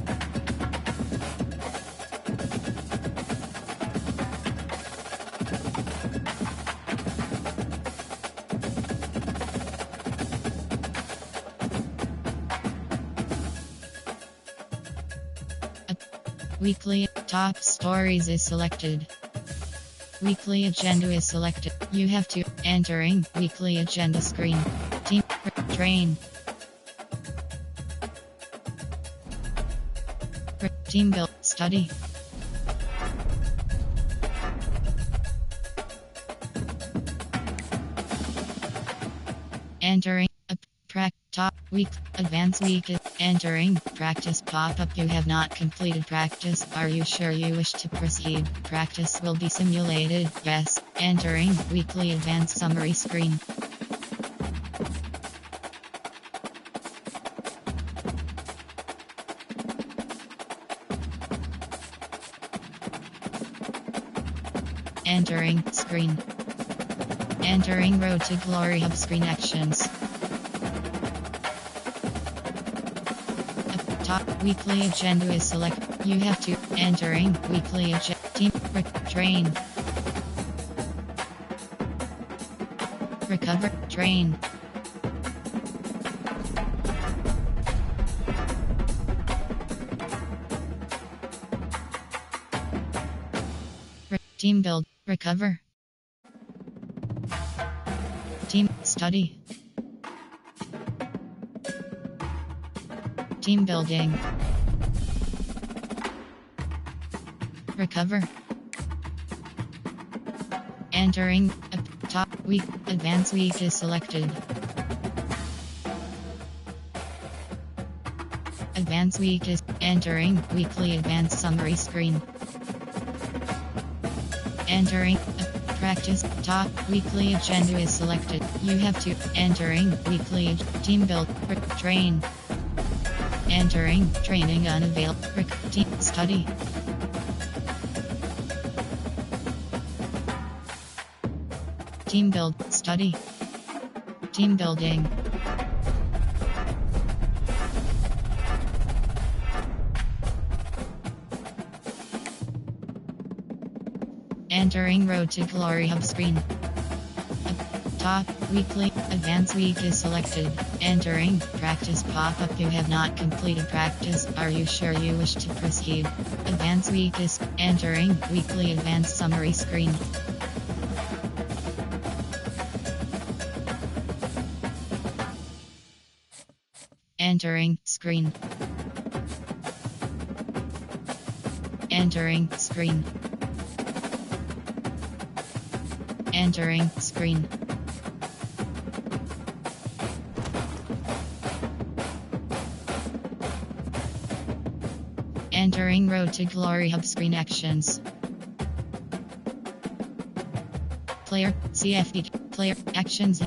B: Weekly top stories is selected. Weekly agenda is selected. You have to entering weekly agenda screen. Team train. Team build study. Entering top week advanced week is entering practice pop-up. You have not completed practice. Are you sure you wish to proceed? Practice will be simulated. Yes. Entering weekly advanced summary screen. Entering screen. Entering Road to Glory Hub screen actions. Top weekly agenda is select. You have to entering weekly agenda. Team train. Recover train. Team build. Recover. Team study. Team building. Recover. Entering top week advanced week is selected. Advanced week is entering weekly advanced summary screen. Entering practice top weekly agenda is selected. You have to entering weekly team build train. Entering training unavailable. Team study. Team build. Study. Team building. Entering Road to Glory hub screen. Top, weekly, advanced week is selected. Entering, practice pop-up. You have not completed practice. Are you sure you wish to proceed? Advanced week is entering, weekly advanced summary screen. Entering, screen. Entering, screen. Entering, screen. Entering Road to Glory hub screen actions. Player, CFD, player, actions,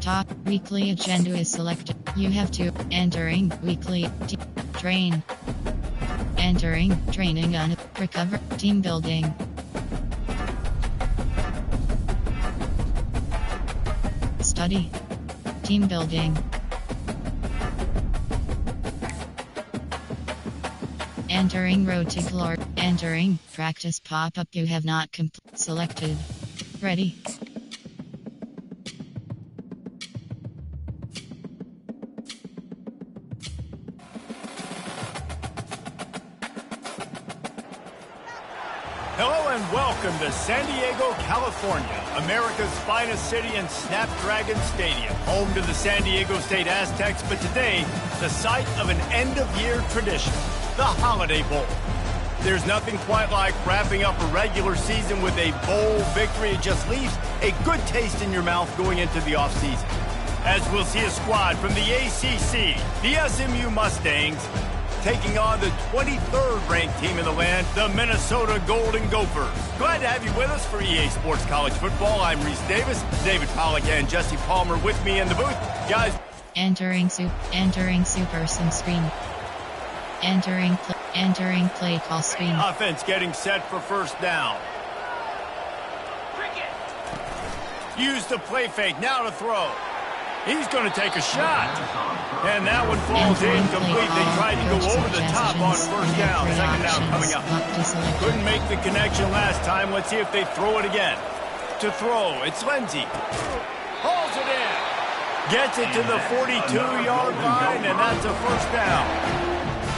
B: top, weekly agenda is selected. You have to, entering, weekly, train. Entering, training on, recover, team building. Study. Team building. Entering Road to Glory. Entering, practice pop-up. You have not selected. Ready.
A: Hello and welcome to San Diego, California, America's finest city and Snapdragon Stadium, home to the San Diego State Aztecs, but today, the site of an end-of-year tradition, the Holiday Bowl. There's nothing quite like wrapping up a regular season with a bowl victory. It just leaves a good taste in your mouth going into the offseason. As we'll see a squad from the ACC, the SMU Mustangs, taking on the 23rd ranked team in the land, the Minnesota Golden Gophers. Glad to have you with us for EA Sports College Football. I'm Reese Davis, David Pollack and Jesse Palmer with me in the booth. Guys.
B: Entering Super Sim screen. Entering play call screen.
A: Offense getting set for first down. Use the play fake, now to throw. He's going to take a shot. And that one falls incomplete. They tried to go over the top on first down. Second down coming up. Couldn't make the connection last time. Let's see if they throw it again. To throw, it's Lindsey. Hauls it in. Gets it to the 42-yard line, and that's a first down.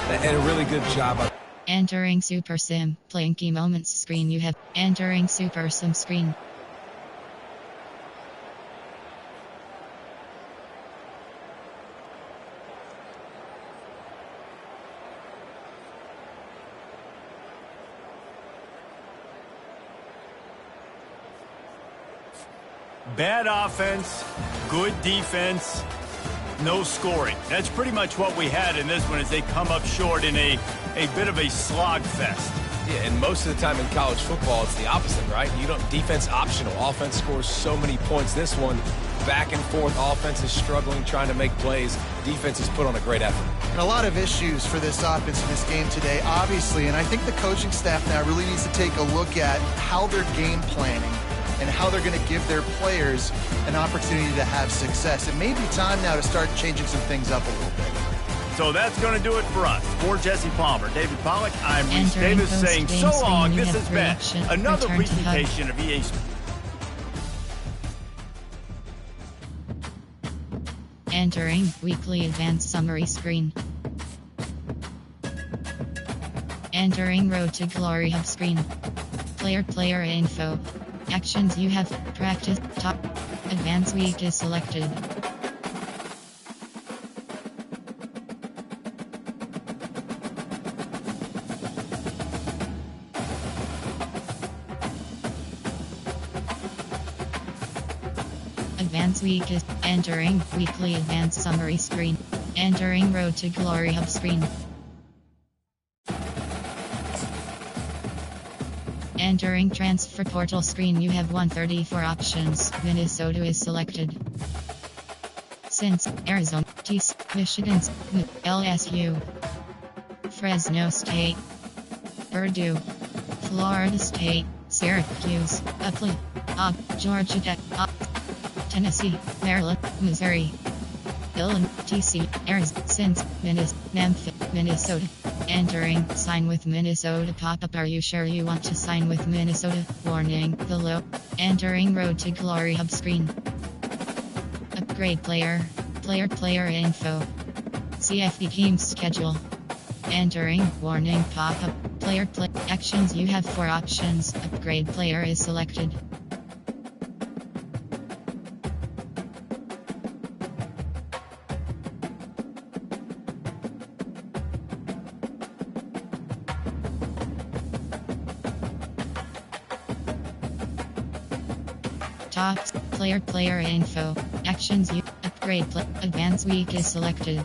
C: And a really good job.
B: Entering Super Sim, playing key moments screen. You have entering Super Sim screen.
A: Bad offense, good defense, no scoring. That's pretty much what we had in this one as they come up short in a bit of a slog fest.
C: Yeah, and most of the time in college football, it's the opposite, right? You don't defense optional. Offense scores so many points. This one, back and forth. Offense is struggling, trying to make plays. Defense has put on a great effort.
D: And a lot of issues for this offense in this game today, obviously. And I think the coaching staff now really needs to take a look at how they're game planning and how they're going to give their players an opportunity to have success. It may be time now to start changing some things up a little bit.
A: So that's going to do it for us. For Jesse Palmer, David Pollack, I'm Reese Davis saying so long. This has been another presentation of EA Sports.
B: Entering weekly advanced summary screen. Entering Road to Glory hub screen. Player info. Actions you have practiced. Top. Advanced week is selected. Advanced week is entering weekly advanced summary screen. Entering Road to Glory hub screen. Entering transfer portal screen. You have 134 options. Minnesota is selected. Since Arizona, Michigan, LSU, Fresno State, Purdue, Florida State, Syracuse, Georgia Tech, Tennessee, Maryland, Missouri, Illinois, TC, Arizona, Memphis, Minnesota. Entering, sign with Minnesota pop-up. Are you sure you want to sign with Minnesota? Warning, below. Entering Road to Glory hub screen. Upgrade player info. CFP team schedule. Entering, warning pop-up. Player actions. You have 4 options. Upgrade player is selected. Tops, player info, actions. You upgrade advance week is selected.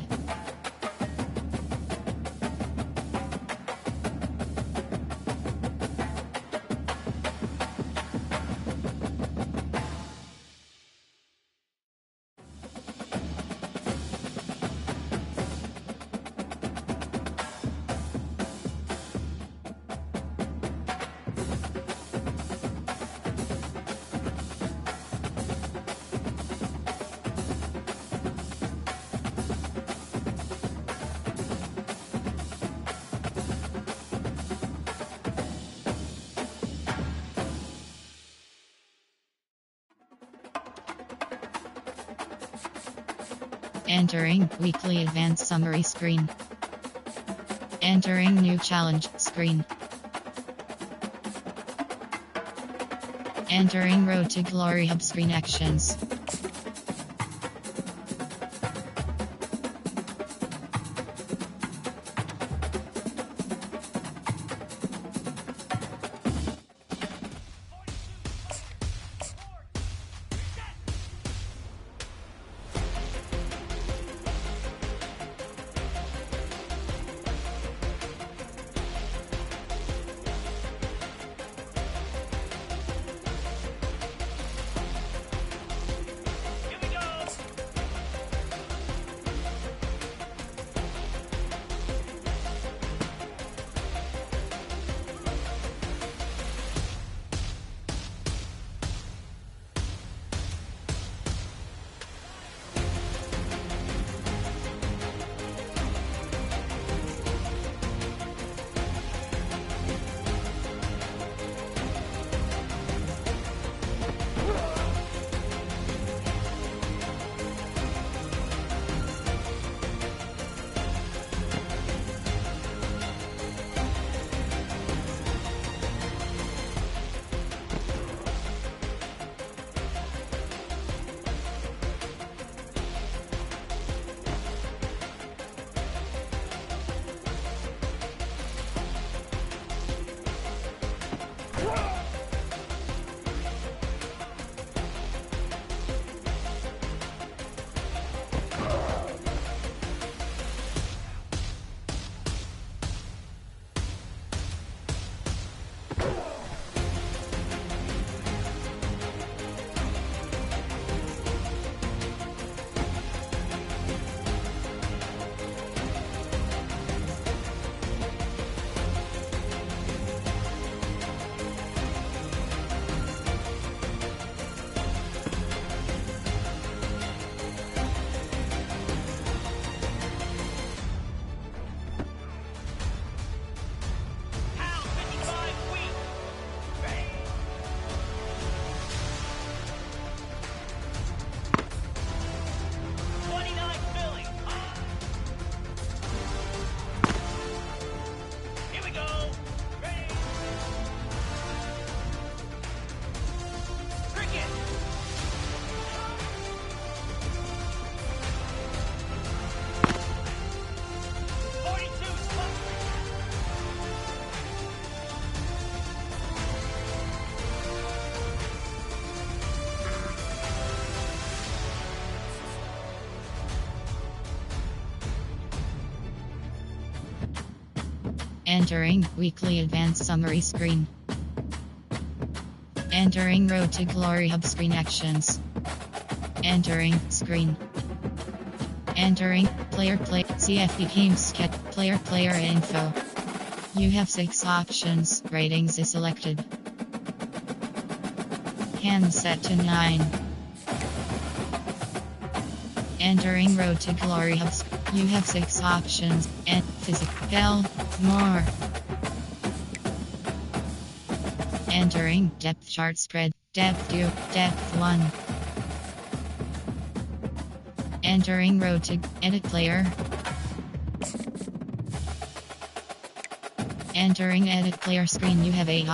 B: Entering weekly advanced summary screen. Entering new challenge screen. Entering Road to Glory hub screen actions. Entering weekly advanced summary screen. Entering Road to Glory hub screen actions. Entering screen. Entering player CFP team sketch player info. You have 6 options. Ratings is selected. Hand set to 9. Entering Road to Glory Hubs. You have 6 options. And physical, more. Entering depth chart spread. Depth 2, depth 1. Entering Road to edit player. Entering edit player screen. You have a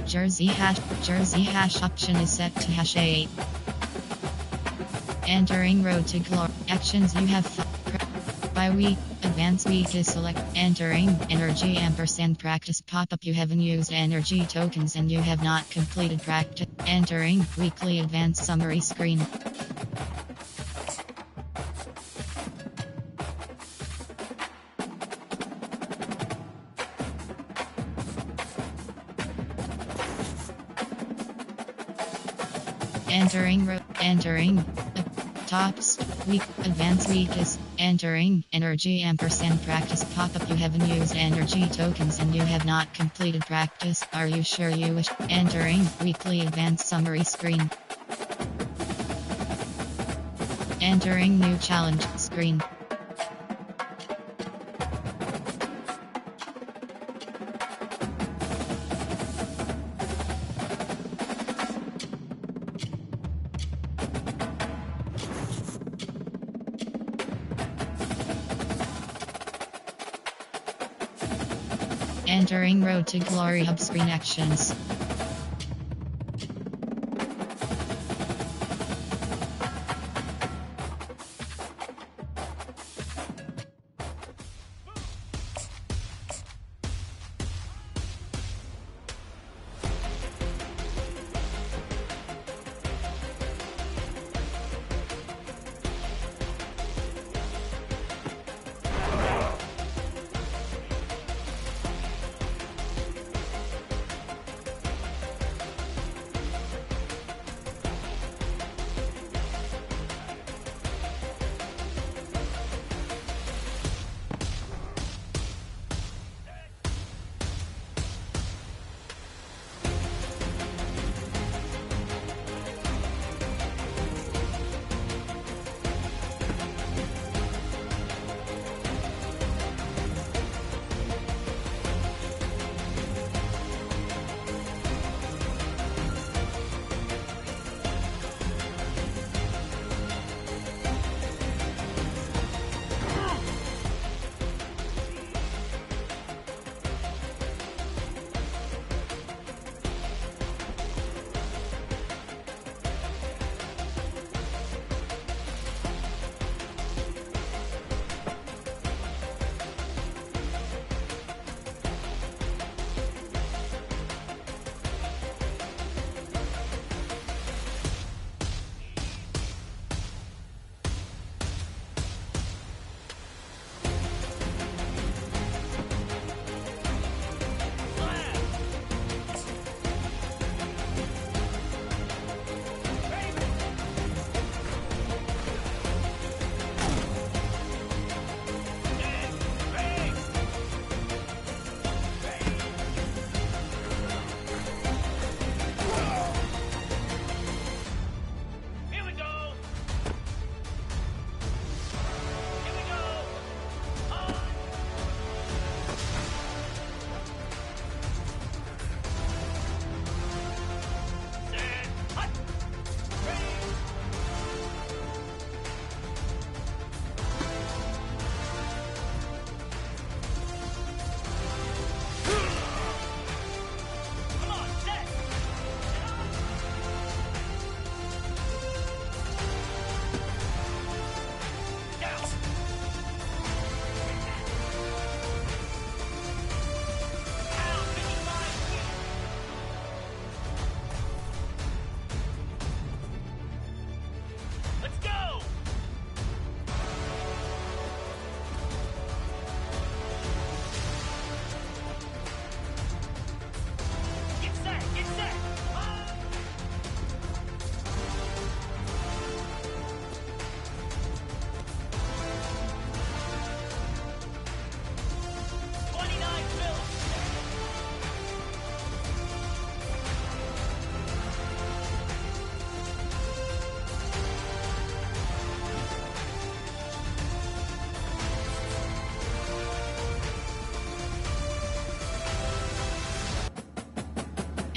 B: jersey hash option is set to #8. Entering Road to Glory actions. You have by week. Advanced week is select. Entering energy ampersand practice pop-up. You haven't used energy tokens and you have not completed practice. Entering weekly advanced summary screen. Entering tops week advanced week is entering energy ampersand practice pop-up. You haven't used energy tokens and you have not completed practice. Are you sure you wish? Entering weekly advanced summary screen. Entering new challenge screen. Entering Road to Glory Hub screen actions.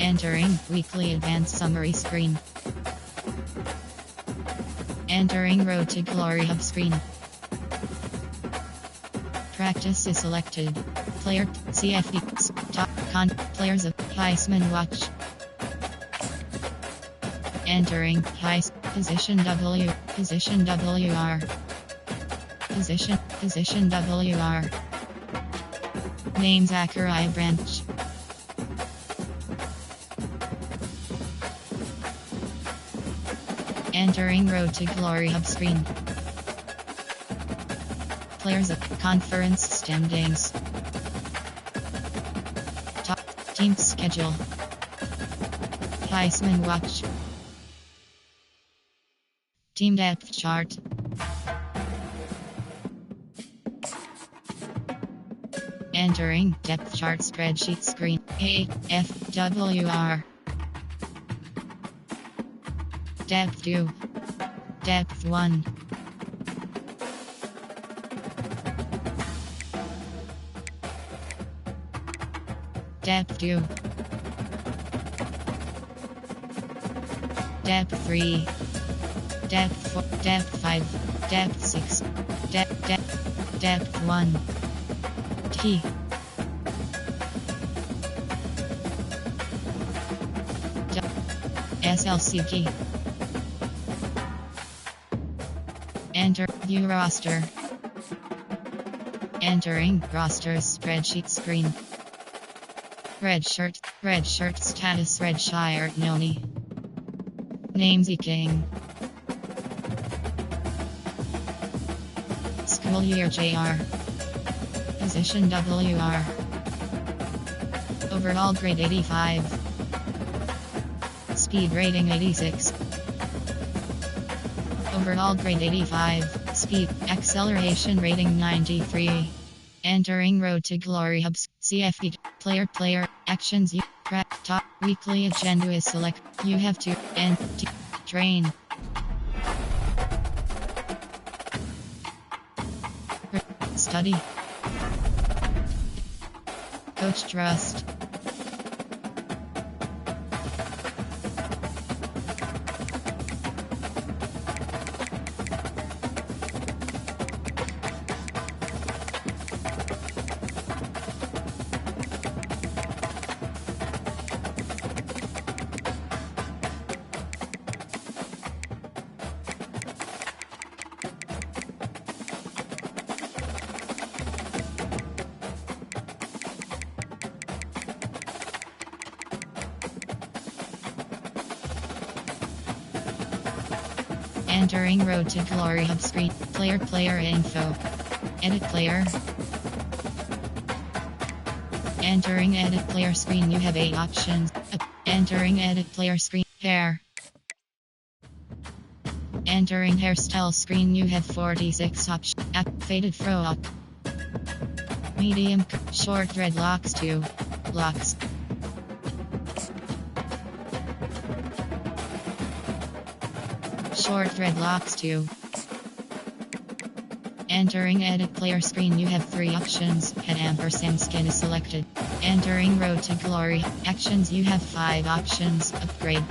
B: Entering weekly advanced summary screen. Entering Road to Glory hub screen. Practice is selected. Player CFD top players of Heisman Watch. Entering Heis position W position WR position WR. Name Zachariah Branch. Entering Road to Glory hub screen. Players of conference standings. Top team schedule. Heisman Watch. Team depth chart. Entering depth chart spreadsheet screen. AFWR. Depth 2. Depth 1. Depth 2. Depth 3. Depth 4. Depth 5. Depth 6. Depth 1. T. SLC key. Enter view roster. Entering rosters spreadsheet screen. Red shirt status red shirt Noni. Name King. School year JR. Position WR. Overall grade 85. Speed rating 86. Overall grade 85. Speed acceleration rating 93. Entering Road to Glory hubs. CFD player actions. Top weekly agenda is select. You have to and train. Study. Coach trust. Entering Road to Glory hub screen. Player info. Edit player. Entering edit player screen. You have 8 options. Entering edit player screen. Hair. Entering hairstyle screen. You have 46 options. Faded fro up. Medium. Short dreadlocks 2. Locks. Short dreadlocks 2. Entering edit player screen. You have 3 options. Head ampersand skin is selected. Entering Road to Glory actions. You have 5 options. Upgrade.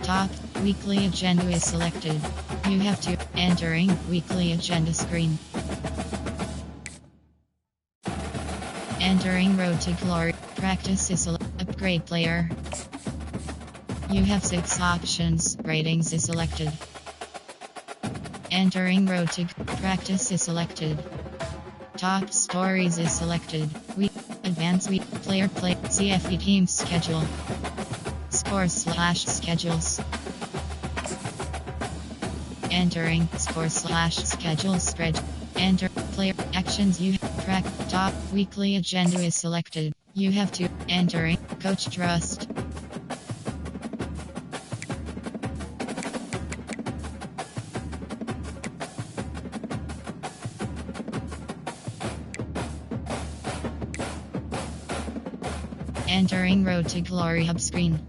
B: Top weekly agenda is selected. You have to entering weekly agenda screen. Entering Road to Glory practice is upgrade player. You have 6 options. Ratings is selected. Entering Road to practice is selected. Top stories is selected. Week advanced week player CFE team schedule. Scores/schedules. Entering scores/schedule spread. Enter player actions. You track top weekly agenda is selected. You have to entering coach trust. Entering Road to Glory hub screen.